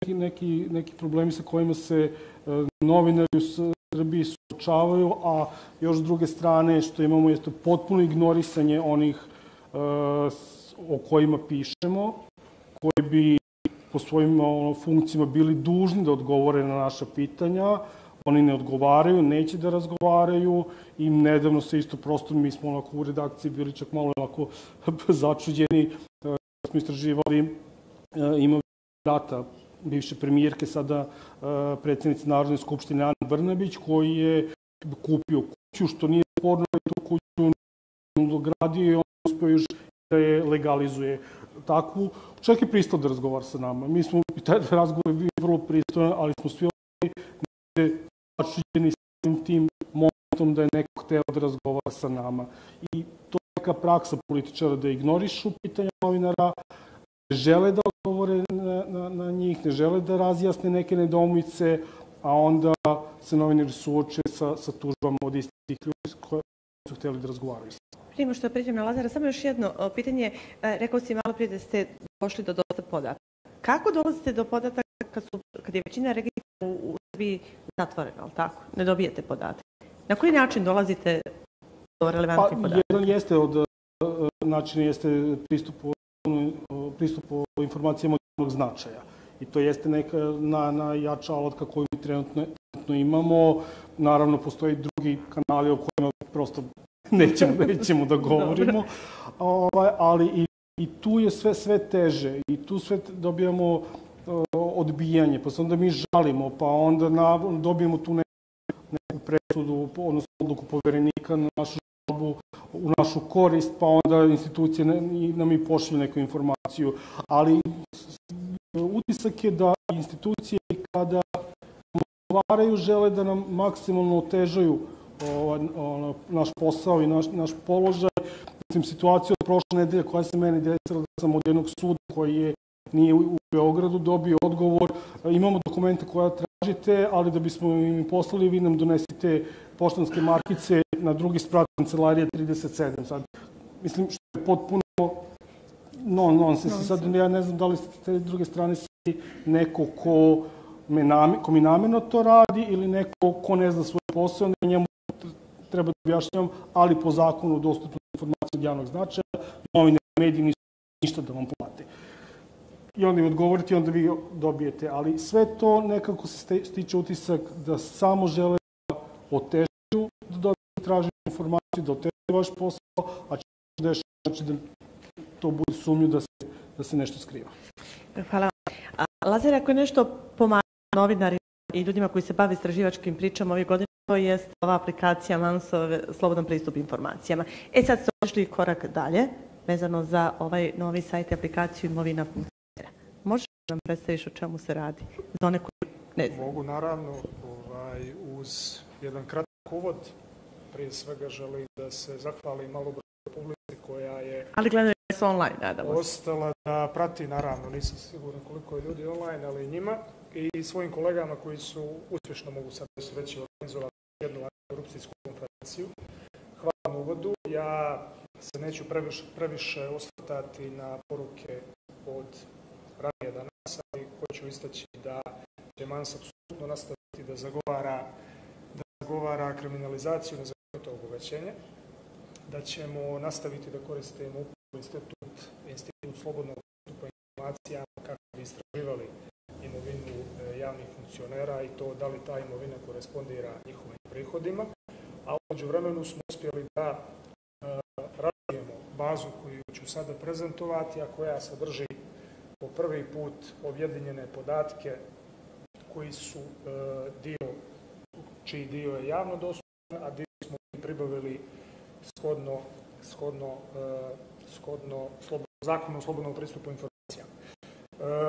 neki problemi sa kojima se novinari u Srbiji suočavaju, a još s druge strane što imamo je potpuno ignorisanje onih o kojima pišemo, koji bi po svojim funkcijama bili dužni da odgovore na naša pitanja. Oni ne odgovaraju, neće da razgovaraju i nedavno se isto prosto, mi smo u redakciji bili čak malo začuđeni, smo istraživali imovinu brata bivše premijerke, sada predsjednice Narodne skupštine Ane Brnabić, koji je kupio kuću, što nije sporno, tu kuću dogradio i on uspio još da je legalizuje takvu. Čak je pristao da razgovara sa nama. Mi smo, taj razgovor bio vrlo pristojan, ali smo svi začuđeni s tim momentom da je neko hteo da razgovara sa nama. I to je neka praksa političara da ignorišu pitanja novinara, ne žele da odgovore na njih, ne žele da razjasne neke nedoumice, a onda se novinari suoče sa tužbama od istih ljudi koji su hteli da razgovaraju. Prije nego što pređem na Lazara, samo još jedno pitanje. Rekao si malo prije da ste došli do dosta podataka. Kako dolazite do podataka kad je većina registra u Srbiji zatvorena, ali tako? Ne dobijete podatke. Na koji način dolazite do relevantnih podataka? Jedan jeste od načina jeste pristup informacijama od javnog značaja. I to jeste neka najjača alatka koju mi trenutno imamo. Naravno, postoji drugi kanali o kojima prosto nećemo da govorimo, ali i tu je sve teže i tu sve dobijamo odbijanje, pa se onda mi žalimo, pa onda dobijemo tu neku presudu, odnosno odluku poverenika na našu žalbu, u našu korist, pa onda institucije nam i pošalju neku informaciju. Ali utisak je da institucije kada odgovaraju žele da nam maksimalno otežaju naš posao i naš položaj. Mislim, situacija od prošle nedelje koja se meni desila da sam od jednog suda koji nije u Beogradu dobio odgovor. Imamo dokumente koja tražite, ali da bismo im poslali, vi nam donesite poštanske markice na drugi sprat kancelarije 37. Sad, mislim, što je potpuno nonsens. Sad ja ne znam da li ste s te druge strane neko ko mi namerno to radi ili neko ko ne zna svoj posao, njemu treba da objašnjavam, ali po zakonu o dostupnosti informacija od javnog značaja, novine i mediji nisu ništa da vam plate. I onda im odgovorite i onda vi dobijete. Ali sve to nekako se stiče utisak da samo žele da otežaju da dobijete traženu informaciju, da otežaju vaš posao, a će dešava znači da to bude sumnju da se nešto skriva. Hvala. Lazar, ako je nešto pomaga novinarima i ljudima koji se bave istraživačkim pričama ovih godina, to je ova aplikacija Mansove Slobodan pristup informacijama. Sad ste otišli korak dalje, vezano za ovaj novi sajt i aplikaciju Imovina funkcionera. Možeš da nam predstaviš o čemu se radi? Za one koji ne znaju. Mogu, naravno, uz jedan kratak uvod. Prije svega želim da se zahvalim malobrojnoj publici koja je... Ali gledaju se online, nadamo se. Ostala da prati, naravno, nisam siguran koliko je ljudi online, ali i njima. I svojim kolegama koji su uspješno, mogu sad reći, organizovali jednu antikorupcijsku konferenciju. Hvala na uvodu. Ja se neću previše osvrtati na poruke od ranije danas, ali hoću istaći da će MANS apsolutno nastaviti da zagovara kriminalizaciju nezakonitog obogaćenja, da ćemo nastaviti da koristimo institut slobodnog pristupa informacijama kako bi istraživali imovinu javnih funkcionera i to da li ta imovina korespondira njihovim prihodima, a u međuvremenu smo uspjeli da razvijemo bazu koju ću sada prezentovati, a koja sadrži po prvi put objedinjene podatke koji su čiji dio je javno dostupan, a dio smo pribavili shodno zakonu o slobodnom pristupu informacijama.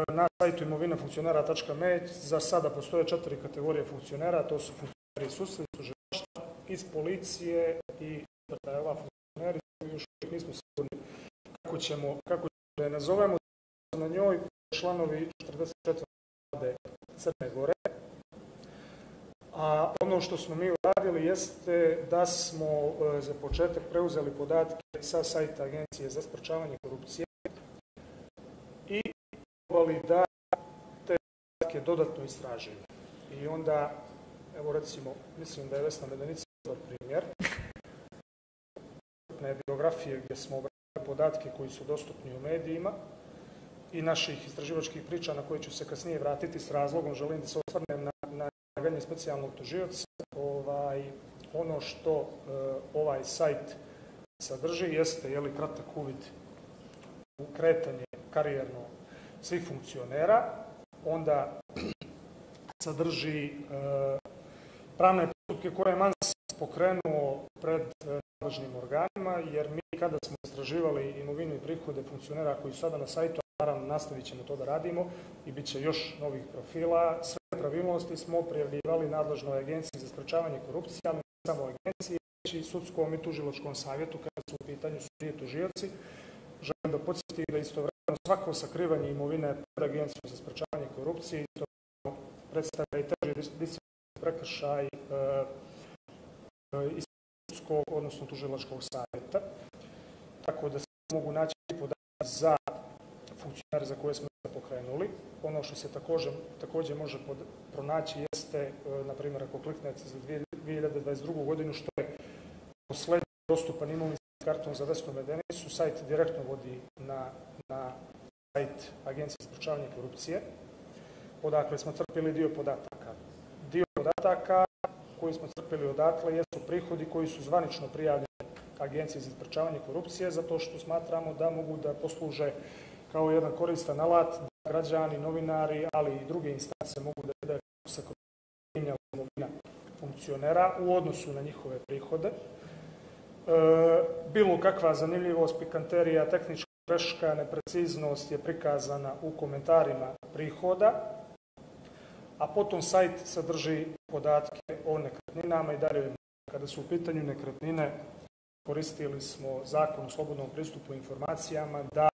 Na sajtu imovinafunkcionera.me za sada postoje 4 kategorije funkcionera, to su funkcioneri iz sudstva, iz tužilaštva, iz policije i ova funkcioneri još nismo sigurni kako da je nazovemo. Na njoj članovi 44. Vlade Crne Gore, a ono što smo mi uradili jeste da smo za početak preuzeli podatke sa sajta Agencije za sprečavanje korupcije i probali da te podatke dodatno istražuju. I onda, evo recimo, mislim da je Vesna Medenica dobar primjer, biografije gdje smo obrali podatke koji su dostupni u medijima i naših istraživačkih priča na koje ću se kasnije vratiti s razlogom, želim da se osvrnem na izlaganje specijalnog tužioca. Ono što ovaj sajt sadrži jeste kratak uvid u kretanje karijerno svih funkcionera, onda sadrži pravne postupke koje je MANS pokrenuo pred nadležnim organima, jer mi kada smo istraživali imovinu i prihode funkcionera koji su sada na sajtu, naravno nastavit ćemo to da radimo i bit će još novih profila, sve pravilnosti smo prijavljivali nadležnoj agenciji za sprečavanje korupcije, ali ne samo agenciji, već i sudskom i tužilačkom savjetu kada su u pitanju sudije i tužioci. Želim da podsjetim da istovremeno svako sakrivanje imovine pred agencijom za sprečavanje korupcije istovremeno predstavlja i teži disciplinski prekršaj iz sudskog, odnosno tužilačkog savjeta. Tako da se mogu naći podaci za funkcionare za koje smo pokrenuli. Ono što se također može pronaći jeste, na primjer, ako kliknete za 2022. godinu, što je poslednji dostupan imovinski karton za desnu medenicu, sajt direktno vodi na sajt Agencije za sprečavanje korupcije, odakle smo crpili dio podataka. Dio podataka koji smo crpili odatle jesu prihodi koji su zvanično prijavljeni Agenciji za sprečavanje korupcije, zato što smatramo da mogu da posluže kao jedan koristan alat da građani, novinari, ali i druge instance mogu da vide kako se korupcija imovina funkcionera u odnosu na njihove prihode. Bilo kakva zanimljivost, pikanterija, tehnička greška, nepreciznost je prikazana u komentarima prihoda, a potom sajt sadrži podatke o nekretninama i dalje. Kada su u pitanju nekretnine, koristili smo Zakon o slobodnom pristupu informacijama da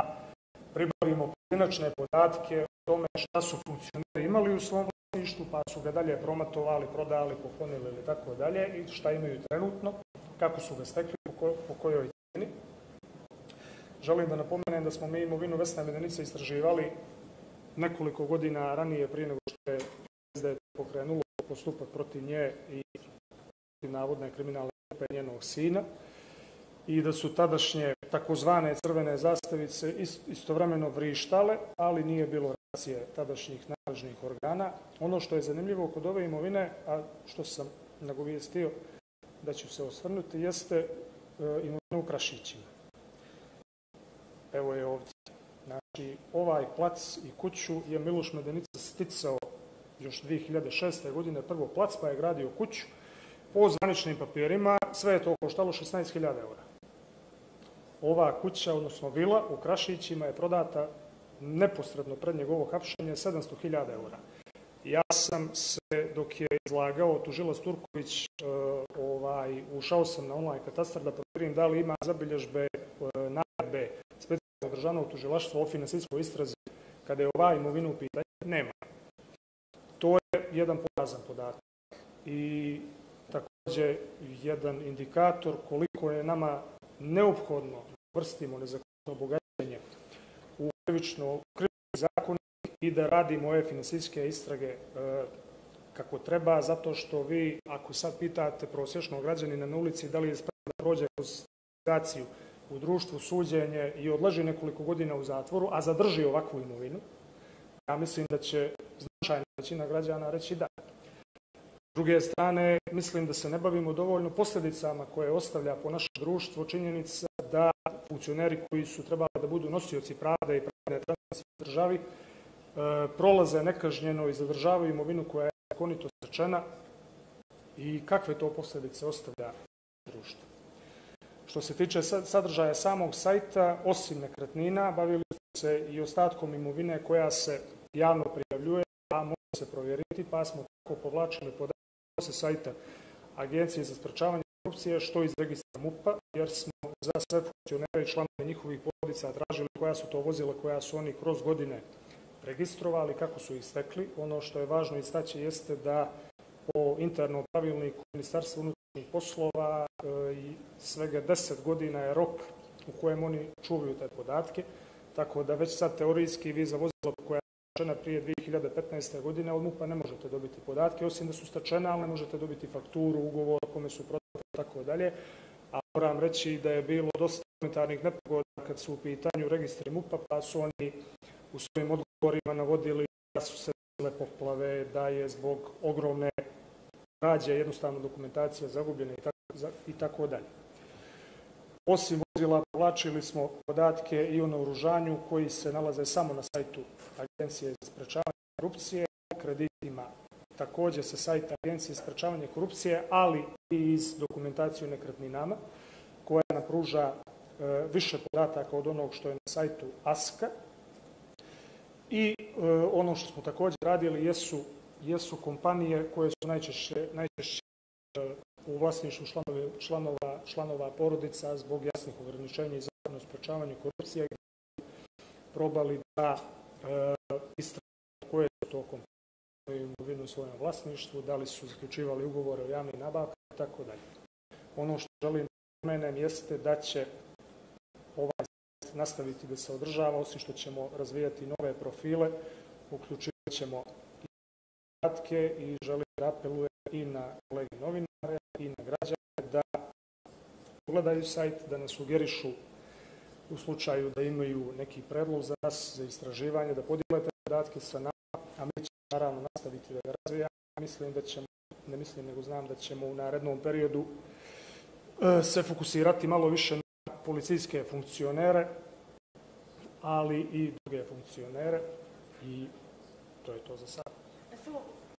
pribavimo pojedinačne podatke o tome šta su funkcioneri imali u svom vlasništvu, pa su ga dalje promatovali, prodali, poklonili ili tako dalje, i šta imaju trenutno, kako su ga stekli, po kojoj cijeni. Želim da napomenem da smo mi imovinu Vesne Medenice istraživali nekoliko godina ranije, prije nego što je PSD pokrenulo postupak protiv nje i protiv navodne kriminalne grupe njenog sina, i da su tadašnje takozvane crvene zastavice istovremeno vrištale, ali nije bilo reakcije tadašnjih nadležnih organa. Ono što je zanimljivo kod ove imovine, a što sam nagovijestio da ću se osvrnuti, jeste imovina u Krašićima. Evo je ovdje. Znači, ovaj plac i kuću je Miloš Medenica sticao još 2006. godine, prvo plac, pa je gradio kuću. Po zvaničnim papirima sve je to koštalo 16.000 eura. Ova kuća, odnosno vila u Krašićima, je prodata neposredno pred njegovo hapšenje 700.000 eura. Ja sam se, dok je izlagao tužilac Turković, ušao sam na online katastar da provjerim da li ima zabilježbe naredbe specijalnog državnog tužilaštva o finansijskoj istrazi kada je ova imovina u pitanju. Nema. To je jedan porazan podatak i također jedan indikator koliko je nama neophodno da vrstimo nezakonito bogaćenje u krivični zakonik i da radimo ove finansijske istrage kako treba, zato što vi, ako sad pitate prosječnog građanina na ulici da li je spreman da prođe kroz legalizaciju u društvu, suđenje i odleži nekoliko godina u zatvoru, a zadrži ovakvu imovinu, ja mislim da će značajna većina građana reći da. S druge strane, mislim da se ne bavimo dovoljno posljedicama koje ostavlja po naše društvo činjenica da funkcioneri koji su trebali da budu nosioci pravde i pravne transparentnosti u državi prolaze nekažnjeno i zadržavaju imovinu koja je zakonito stečena i kakve to posljedice ostavlja društvo. Što se tiče sadržaja samog sajta, osim nekretnina, bavili smo se i ostatkom imovine koja se javno prijavljuje, a može se provjeriti, pa smo tako povlačili podatke sa sajta Agencije za sprečavanje korupcije, što iz registra MUP-a, jer smo za sve funkcionere i članove njihovih porodica tražili koja su to vozila koja su oni kroz godine registrovali, kako su ih stekli. Ono što je važno istaći jeste da po internom pravilniku Ministarstva unutrašnjih poslova i svega 10 godina je rok u kojem oni čuvaju te podatke, tako da već sad teorijski vi za vozilo koja je stečena prije 2015. godine od MUP-a ne možete dobiti podatke, osim da su stečena, ali ne možete dobiti fakturu, ugovor, kome su prodate i tako dalje. A moram reći da je bilo dosta elementarnih nepogoda kad su u pitanju registri MUP-a, pa su oni u svojim odgovorima navodili da su se desile poplave, da je zbog ogromne građe jednostavno dokumentacija zagubljena i tako dalje. Osim vozila, povlačili smo podatke i o naoružanju koji se nalaze samo na sajtu Agencije za sprečavanje korupcije, kreditima također sa sajta Agencije za sprečavanje korupcije, ali i iz dokumentacije o nekretninama, koja nam pruža više podataka od onog što je na sajtu ASK-a. I ono što smo također radili jesu kompanije koje su najčešće u vlasništvu članova porodica zbog jasnih ograničenja i zakona o sprečavanju korupcije, gdje probali da istraže koje su to kompanije koje imovinu u svojem vlasništvu, da li su zaključivali ugovore o javnim nabavkama i tako dalje. Ono što želim da pomenem jeste da će ovaj nastaviti da se održava, osim što ćemo razvijati nove profile, uključivat ćemo i podatke i želim da apelujem i na kolege novinare i na građane da pogledaju sajt, da nas sugerišu u slučaju da imaju neki predlog za nas, za istraživanje, da podijele te podatke sa nama, a mi ćemo naravno nastaviti da ga razvijamo. Mislim da ćemo, ne mislim nego znam da ćemo u narednom periodu se fokusirati malo više na policijske funkcionere, ali i druge funkcionere, i to je to za sad.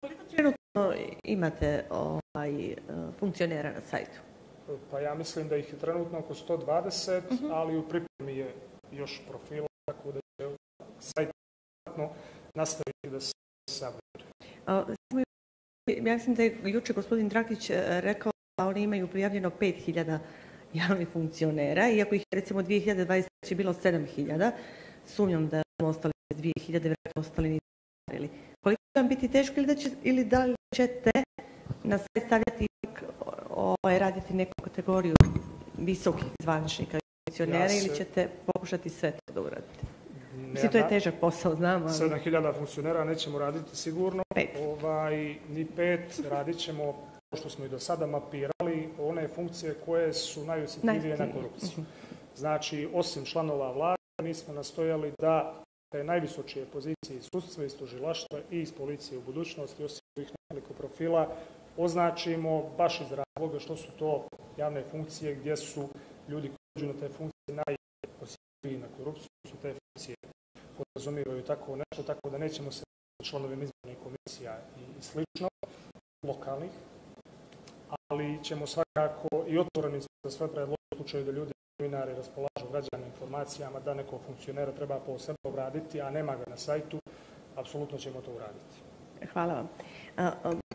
Koliko trenutno imate funkcionera na sajtu? Pa ja mislim da ih je trenutno oko 120, ali u pripremi je još profila, tako da će sajt nastaviti da se savjetuje. Ja mislim da je jučer gospodin Drakić rekao da oni imaju prijavljeno 5000 javnih funkcionera, iako ih recimo 2023 bilo 7000, sumnjam da smo ostali 2000, vjerojatno ostali nisu ostvarili. Koliko će vam biti teško ili da li ćete na sajt stavljati raditi neku kategoriju visokih zvaničnika i funkcionera ili ćete pokušati sve to da uradite? Mislim, to je težak posao, znam. 7000 funkcionera nećemo raditi sigurno. Ni 5, radit ćemo, kao što smo i do sada mapirali, one funkcije koje su najosjetljivije na korupciju. Znači, osim članova vlade, mi smo nastojali da te najvisočije pozicije iz sudstva, iz tužilaštva i iz policije u budućnosti, osim ovih nekoliko profila, označimo baš iz razloga što su to javne funkcije gdje su ljudi koji dođu na te funkcije najosjetljiviji na korupciju, su te funkcije podrazumijevaju tako nešto, tako da nećemo se članovima izbornih komisija i slično, lokalnih, ali ćemo svakako i otvoreni za sve predloge u slučaju da ljudi novinari raspolažu građanim informacijama da nekog funkcionera treba posebno obraditi, a nema ga na sajtu, apsolutno ćemo to uraditi. Hvala vam.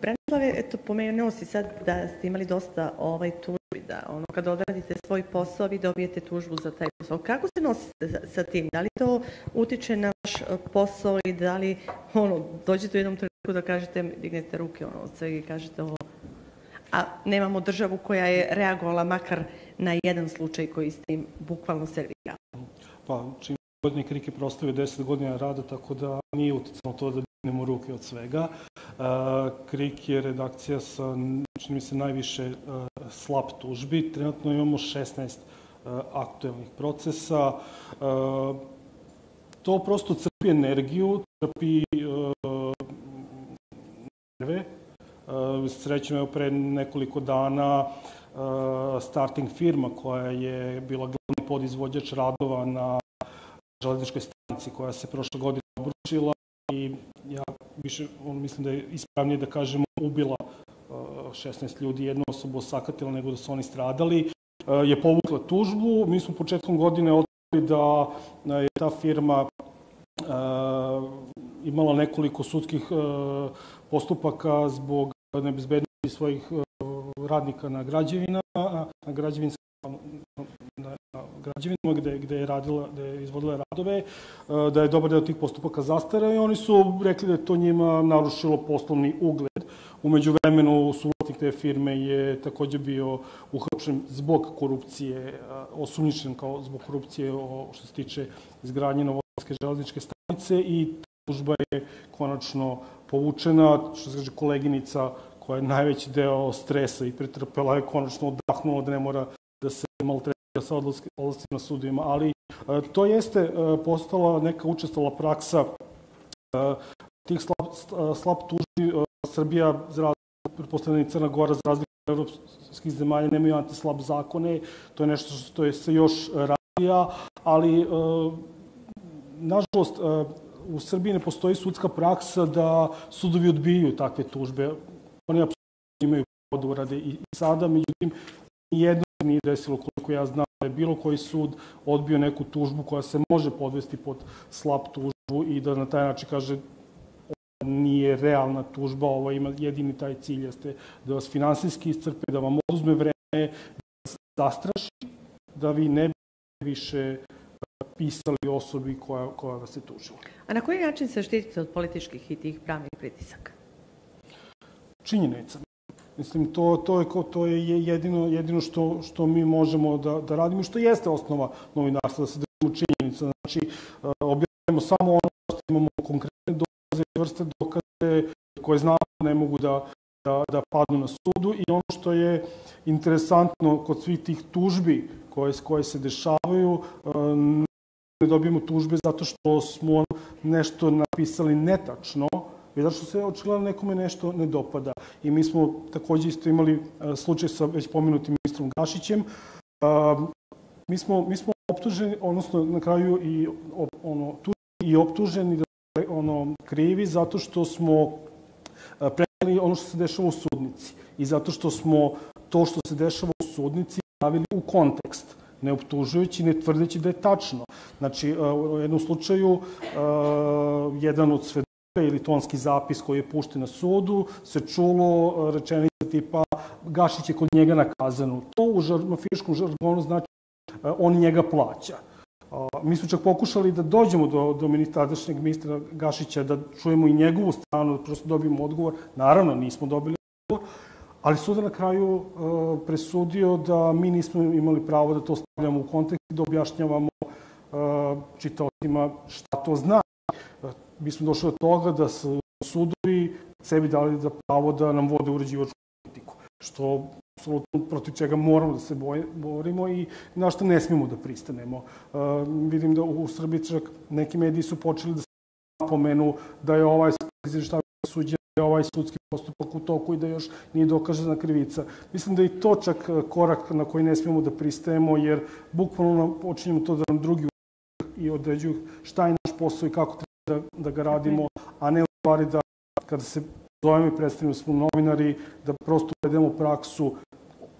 Branislave, pomenuo si sad da ste imali dosta tužbi, da kada odradite svoj posao, vi dobijete tužbu za taj posao. Kako se nosite sa tim? Da li to utiče na vaš posao i da li dođete u jednom trenutku da kažete, dignete ruke od svega i kažete ovo, a nemamo državu koja je reagovala makar na jedan slučaj koji ste im bukvalno servirali? Pa, čim godine KRIK je prostavio 10 godina rada, tako da nije uticalo to da dignemo ruke od svega. KRIK je redakcija sa, čini mi se, najviše slab tužbi. Trenutno imamo 16 aktuelnih procesa. To prosto crpi energiju, crpi nerve. Srećno je pre nekoliko dana starting firma koja je bila glavni podizvođač radova na železničkoj stanici koja se prošle godine obrušila i ja više mislim da je ispravnije da kažemo ubila 16 ljudi, jednu osobu osakatila nego da su oni stradali, je povukla tužbu. Mi smo početkom godine otkrili da je ta firma imala nekoliko sudskih postupaka zbog nebezbednosti svojih radnika na građevinama, gde je izvodila radove, da je dobar deo tih postupaka zastareo i oni su rekli da je to njima narušilo poslovni ugled. U međuvremenu suvlasnik te firme je takođe bio uhapšen zbog korupcije, osumnjičen kao zbog korupcije što se tiče izgradnje novosadske železničke stanice i tužba je konačno povučena. Što se kaže, koleginica koja je najveći deo stresa i pretrpela je konačno odahnula da ne mora da se maltretira sa odlascima sudovima, ali to jeste postala neka učestala praksa tih slab tužbi. Srbija, pretpostavljena i Crna Gora, za razliku od evropskih zemalja, nemaju antislab zakone, to je nešto što se još razvija, ali nažalost u Srbiji ne postoji sudska praksa da sudovi odbijaju takve tužbe. Oni apsolutno imaju pravo da urade i sada, međutim, nijedno se nije desilo, koliko ja znam, da je bilo koji sud odbio neku tužbu koja se može podvesti pod slab tužbu i da na taj način kaže nije realna tužba, ovo ima jedini taj cilj, jeste da vas finansijski iscrpe, da vam oduzme vreme, da vas zastraši, da vi ne bi više pisali osobi koja vas je tužila. A na koji način se štitite od političkih i tih pravnih pritisaka? Činjenica. Mislim, to je jedino što mi možemo da radimo i što jeste osnova novinarstva, da se držimo činjenica. Znači, objavljamo samo ono što imamo konkretne dokaze i vrste dokaze koje znamo ne mogu da padnu na sudu i ono što je interesantno kod svih tih tužbi koje se dešavaju, ne dobijemo tužbe zato što smo nešto napisali netačno, već zato što se očigledno nekome nešto ne dopada. I mi smo takođe isto imali slučaj sa već pomenutim ministrom Gašićem. Mi smo optuženi, odnosno na kraju i optuženi krivi zato što smo preneli ono što se dešava u sudnici i zato što smo to što se dešava u sudnici stavili u kontekst, ne optužujući, ne tvrdeći da je tačno. Znači, u jednom slučaju, jedan od svedoka ili tonski zapis koji je pušten na sudu, se čulo rečenica tipa Gašić je kod njega na kazanu. To u mafijaškom žargonu znači on njega plaća. Mi smo čak pokušali da dođemo do tadašnjeg ministra Gašića, da čujemo i njegovu stranu, da prosto dobijemo odgovor. Naravno, nismo dobili odgovor, ali sud je na kraju presudio da mi nismo imali pravo da to stavljamo u kontekst i da objašnjavamo čitaocima šta to znači. Mi smo došli do toga da su sudovi sebi dali za pravo da nam vode uređivačku politiku, što apsolutno protiv čega moramo da se borimo i na što ne smijemo da pristanemo. Vidim da u Srbiji čak neki mediji su počeli da se napomenu da je ovaj suđenje, da je ovaj sudski postupak u toku i da još nije dokazana krivica. Mislim da je i to čak korak na koji ne smijemo da pristajemo, jer bukvalno počinjemo to da nam drugi i određuju šta je naš posao i kako treba da ga radimo, a ne u stvari da kada se zovemo i predstavimo smo novinari, da prosto uvedemo praksu,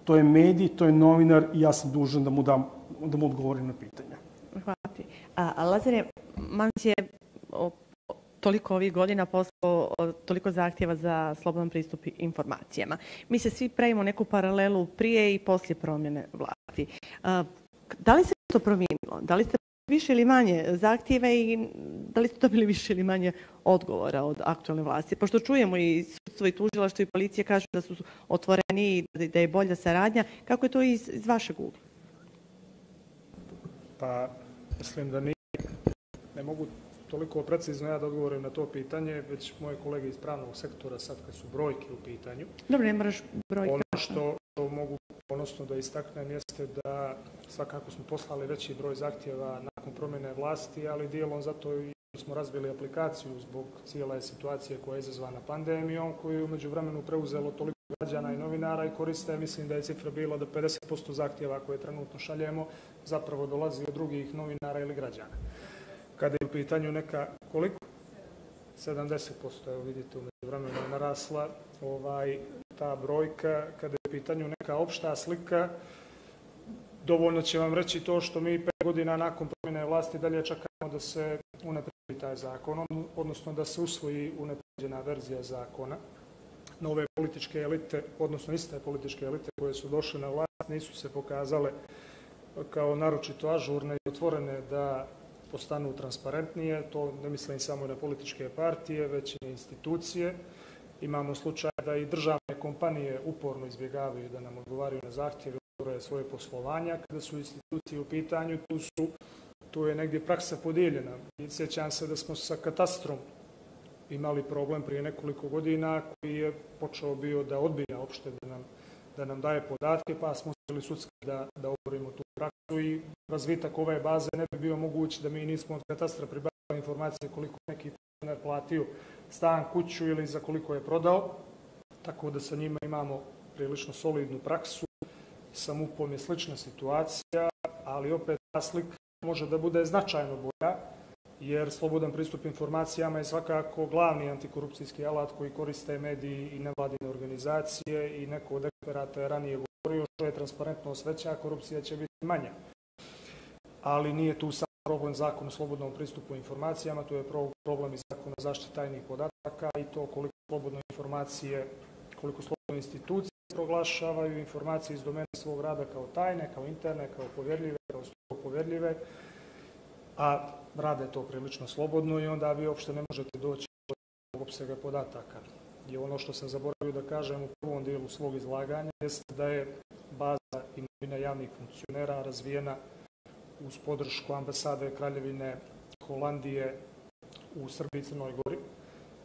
to je medij, to je novinar i ja sam dužan da mu odgovorim na pitanja. Hvala ti. A Lazare, Mans je toliko ovih godina poslao toliko zahtjeva za slobodan pristup informacijama. Mi se svi pravimo neku paralelu prije i poslije promjene vlasti. Da li se to promijenilo? Da li ste više ili manje zahtjeva i da li ste dobili više ili manje odgovora od aktualne vlasti? Pošto čujemo i sudstvo i tužilaštvo i policija kažu da su otvoreni i da je bolja saradnja. Kako je to iz vašeg ugla? Pa, mislim da ne mogu toliko precizno ja da odgovorim na to pitanje, već moje kolege iz pravnog sektora sad kad su brojke u pitanju. Dobro, ne moraš brojke. Ono što mogu ponosno da istaknem jeste da svakako smo poslali veći broj zahtjeva nakon promjene vlasti, ali dijelom zato i smo razvili aplikaciju zbog cijele situacije koja je izazvana pandemijom, koju je umeđu vremenu preuzelo toliko građana i novinara i koriste. Mislim da je cifra bila da 50% zahtjeva koje trenutno šaljemo zapravo dolazi od drugih novinara ili građana. Kada je u pitanju neka, koliko? 70%, evo vidite, umeđu vremenu je narasla ta brojka. Kada je u pitanju neka opšta slika, dovoljno će vam reći to što mi 5 godina nakon promjene vlasti dalje čekamo da se unaprijedi taj zakon, odnosno da se usvoji unaprijeđena verzija zakona. Nove političke elite, odnosno iste političke elite koje su došle na vlast, nisu se pokazale kao naročito ažurne i otvorene da postanu transparentnije. To ne mislim samo na političke partije, već i na institucije. Imamo slučaj da i državne kompanije uporno izbjegavaju da nam odgovaraju na zahtjeve, otvore svoje poslovanja. Kada su institucije u pitanju, tu je negdje praksa podijeljena. Sjećam se da smo sa katastrom imali problem prije nekoliko godina koji je počeo bio da odbija opšte da nam daje podatke, pa smo uspjeli sudski da oborimo tu praksu i razvitak ove baze ne bi bio moguć da mi nismo od katastra pribavili informacije koliko neki penzioner platio stan, kuću ili za koliko je prodao, tako da sa njima imamo prilično solidnu praksu. Sa MUP-om je slična situacija, ali opet ta slika može da bude značajno bolja jer slobodan pristup informacijama je svakako glavni antikorupcijski alat koji koriste mediji i nevladine organizacije i neko od eksperata je ranije govorio što je transparentnost veća, korupcija će biti manja. Ali nije tu samo problem zakona o slobodnom pristupu informacijama, tu je problem i zakon o zaštiti tajnih podataka i to koliko slobodne informacije, koliko slobodne institucije proglašavaju informacije iz domena svog rada kao tajne, kao interne, kao povjerljive, kao strogo povjerljive, a rade to prilično slobodno i onda vi uopšte ne možete doći do opsega podataka. I ono što sam zaboravio da kažem u prvom dijelu svog izlaganja jeste da je baza imovina javnih funkcionera razvijena uz podršku Ambasade Kraljevine Holandije u Srbiji i Crnoj Gori,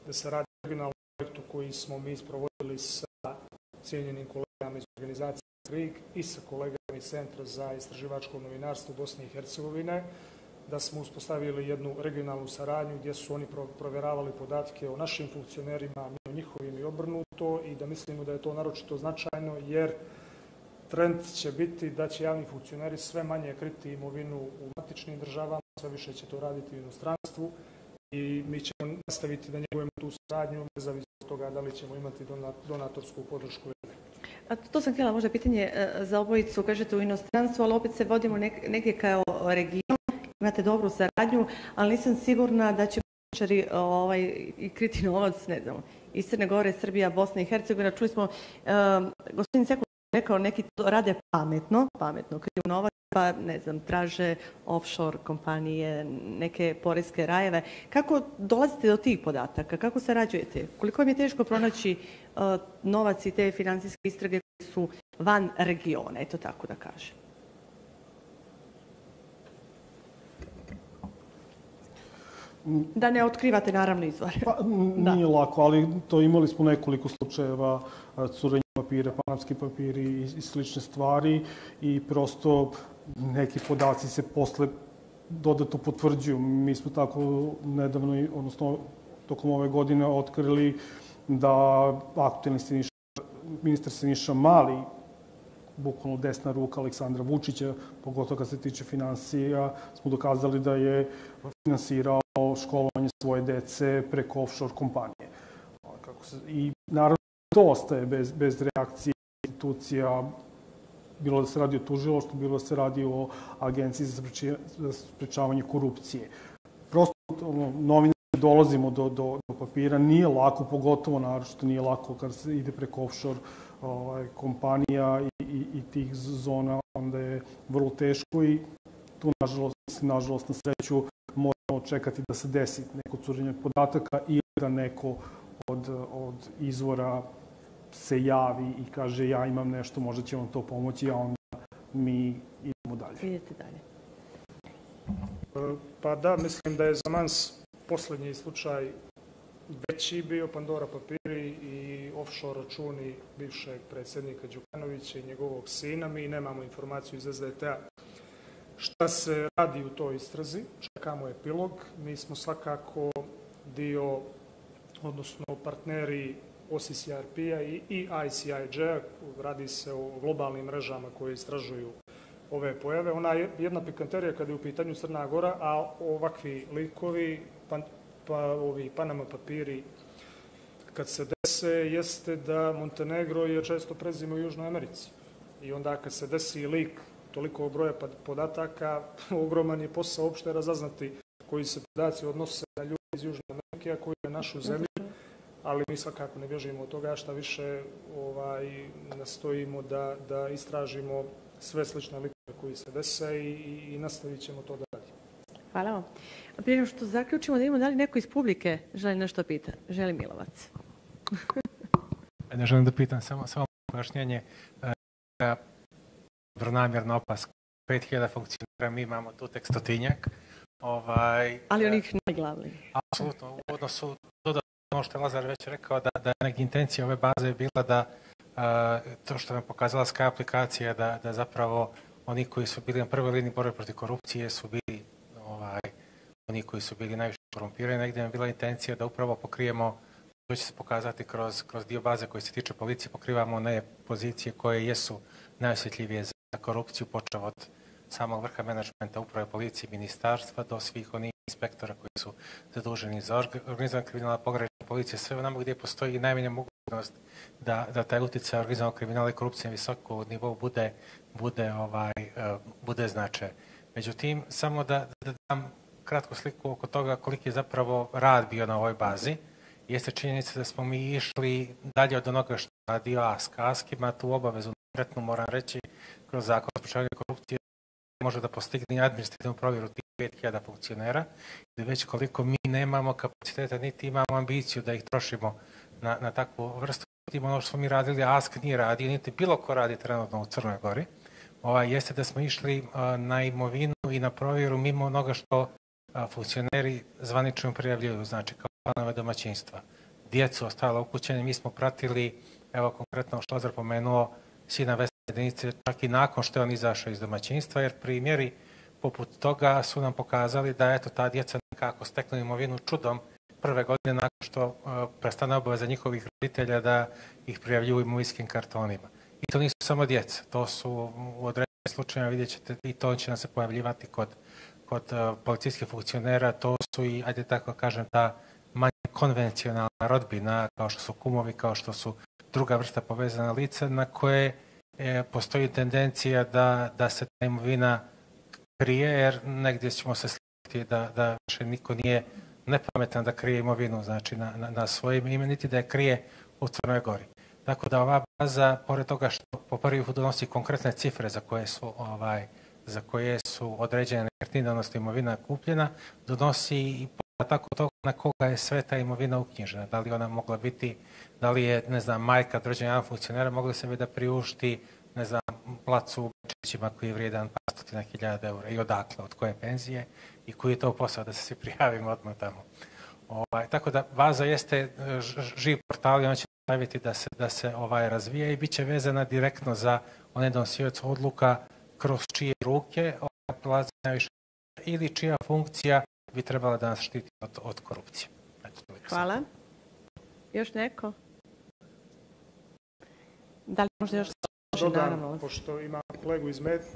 da se radi o originalnom projektu koji smo mi sprovodili sa cijenjenim kolegama iz organizacije Xviii i sa kolegama iz Centra za istraživačko novinarstvo Bosne i Hercegovine, da smo uspostavili jednu regionalnu saradnju gdje su oni provjeravali podatke o našim funkcionerima, mi o njihovim i obrnuto i da mislimo da je to naročito značajno jer trend će biti da će javni funkcioneri sve manje kriti imovinu u matičnim državama, sve više će to raditi u inostranstvu i mi ćemo nastaviti da njegujemo tu saradnju nezavisno od toga da li ćemo imati donatorsku podršku ili ne. A to sam htjela možda pitanje za obojicu, kažete u inostranstvu, ali opet se vodimo negdje kao region, imate dobru saradnju, ali nisam sigurna da će političari i kriti novac, ne znam, iz Crne Gore, Srbija, Bosna i Hercegovina. Čuli smo, gospodin Sekulić rekao, neki to rade pametno, kriju novac, pa ne znam, traže offshore kompanije, neke porezke rajeve. Kako dolazite do tih podataka? Kako sarađujete? Koliko vam je teško pronaći novac i te financijske istrage koje su van regiona, eto tako da kažem? Da ne otkrivate naravno izvore. Pa, nije lako, ali to imali smo nekoliko slučajeva curenja papira, panamski papiri i slične stvari i prosto neki podaci se posle dodatno potvrđuju. Mi smo tako nedavno, odnosno tokom ove godine otkrili da aktuelni ministar Siniša Mali, bukvalno desna ruka Aleksandra Vučića, pogotovo kad se tiče finansija, smo dokazali da je finansirao školovanje svoje dece preko offshore kompanije. I naravno to ostaje bez reakcije institucija, bilo da se radi o tužilaštvu, bilo da se radi o Agenciji za sprečavanje korupcije. Prosto novinari dolazimo do papira, nije lako, pogotovo naročito nije lako kad se ide preko offshore kompanija i tih zona, onda je vrlo teško i tu nažalost na sreću moramo čekati da se desi neko curenje podataka ili da neko od izvora se javi i kaže ja imam nešto, možda će vam to pomoći, a onda mi idemo dalje. Idete dalje. Pa da, mislim da je za nas posljednji slučaj veći bio Pandora papiri i offshore računi bivšeg predsjednika Đukanovića i njegovog sina. Mi nemamo informaciju iz SDT-a šta se radi u toj istrazi, čekamo epilog. Mi smo svakako dio, odnosno partneri OCCRP-a i ICIJ-a, radi se o globalnim mrežama koje istražuju ove pojave. Ona je jedna pikanterija kada je u pitanju Crna Gora, a ovakvi likovi, ovi Panama papiri, kad se dese, jeste da Montenegro je često prezime u Južnoj Americi. I onda kad se desi lik toliko broja podataka, ogroman je posao uopšte razaznati koji se podaci odnose na ljudi iz Južne Amerike, a koji je našu zemlju, ali mi svakako ne bježimo od toga, šta više nastojimo da istražimo sve slične likove koji se dese i nastavit ćemo to dalje. Hvala vam. Prije nego što zaključimo, da imamo da li neko iz publike želi nešto pitati. Želi Milovac. Ne želim da pitam, samo pojašnjenje. Dobronamjerna opaska. 5000 funkcionera, mi imamo tu tek 100-tinjak. Ali onih najglavniji. Apsolutno. U odnosu do ono što je Lazar već rekao, da je neka intencija ove baze je bila da to što nam pokazala Sky aplikacija, da zapravo oni koji su bili na prvoj liniji borbe protiv korupcije su bili oni koji su bili najviše korumpirani. Negdje je bila intencija da upravo pokrijemo, to će se pokazati kroz dio baze koji se tiče policije, pokrivamo one pozicije koje jesu najosjetljivije za korupciju, počeo od samog vrha menadžmenta uprave policije, ministarstva, do svih onih inspektora koji su zaduženi za organizovan kriminal, pogranična policija, sve onamo gdje postoji najmanja mogućnost da taj utjecaj organizovanog kriminala i korupcije na visokom nivou bude značajan. Međutim, samo da dam kratku sliku oko toga koliki je zapravo rad bio na ovoj bazi, jeste činjenica da smo mi išli dalje od onoga što je radio ASK. ASK ima tu obavezu, konkretno moram reći, kroz zakon o sprečavanju korupcije može da postigne administrativnu provjeru tih 5000 funkcionera, ili već koliko mi nemamo kapaciteta, niti imamo ambiciju da ih trošimo na takvu vrstu. Ono što smo mi radili, ASK nije radio, niti bilo ko radi trenutno u Crnoj Gori, jeste da smo išli na imovinu i na provjeru mimo onoga što funkcioneri zvanično prijavljuju, znači kao članove domaćinstva. Djecu ostala ukućenja, mi smo pratili, evo konkretno što Lazar pomenuo, sina Vesne jedinice, čak i nakon što je on izašao iz domaćinstva, jer primjeri poput toga su nam pokazali da eto ta djeca nekako steknu imovinu čudom prve godine nakon što prestane obaveza njihovih roditelja da ih prijavljuju imovinskim kartonima. I to nisu samo djeca, to su u određenim slučajevima, vidjet ćete, i to će nam se pojavljivati kod policijskih funkcionera, to su i, ajde tako kažem, ta manje konvencionalna rodbina, kao što su kumovi, kao što su druga vrsta povezana lica, na koje postoji tendencija da se ta imovina krije, jer negdje ćemo se slijediti da više niko nije nepametan da krije imovinu, znači na svojim ime, niti da je krije u Crnoj Gori. Tako da ova baza, pored toga što po prvi put donosi konkretne cifre za koje su određene nekretnine, odnosno imovina kupljena, donosi i podatak od toga na koga je sve ta imovina uknjižena. Da li ona mogla biti, da li je, ne znam, majka rođena jedan funkcionera mogla sebi da priušti, ne znam, plac u Bečićima koji je vrijedan 500.000 eura i odakle, od koje penzije i koji je to posao da se svi prijavimo odmah tamo. Tako da baza jeste živ portal i on će staviti da se razvija i bit će vezana direktno za one donosioce odluka kroz čije ruke prolazi najviše ili čija funkcija bi trebala da nas štiti od korupcije. Hvala. Još neko? Da li možda još dodam, pošto imam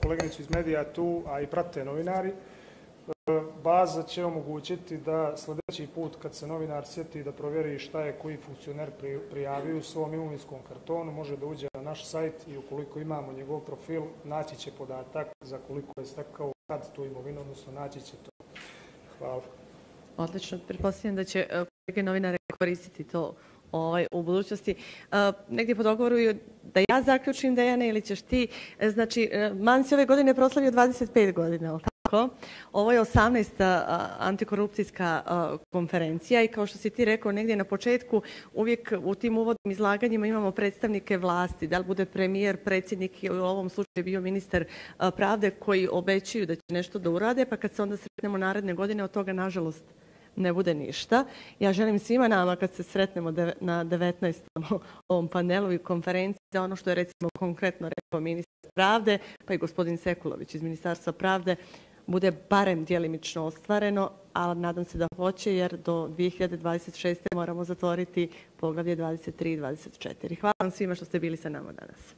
koleginicu iz medija tu, a i prate novinari, baza će omogućiti da sljedeći put kad se novinar sjeti da provjeri šta je koji funkcioner prijavio u svom imovinskom kartonu, može da uđe na naš sajt i ukoliko imamo njegov profil, naći će podatak za koliko je stekao kad tu imovinu, odnosno naći će to. Hvala. Odlično. Pretpostavljam da će kolege novinare koristiti to u budućnosti. Negdje po dogovoru da ja zaključim, Dejane, ili ćeš ti. Znači, Manci ove godine proslavio 25 godina, ali tako? Ovo je 18. antikorupcijska konferencija i kao što si ti rekao negdje na početku, uvijek u tim uvodnim izlaganjima imamo predstavnike vlasti, da li bude premijer, predsjednik i u ovom slučaju bio ministar pravde koji obećaju da će nešto da urade, pa kad se onda sretnemo naredne godine, od toga nažalost ne bude ništa. Ja želim svima nama kad se sretnemo na 19. ovom panelu i konferenciji za ono što je recimo konkretno rekao ministar pravde, pa i gospodin Sekulović iz Ministarstva pravde, bude barem djelimično ostvareno, ali nadam se da hoće jer do 2026. moramo zatvoriti poglavlje 23 i 24. Hvala vam svima što ste bili sa nama danas.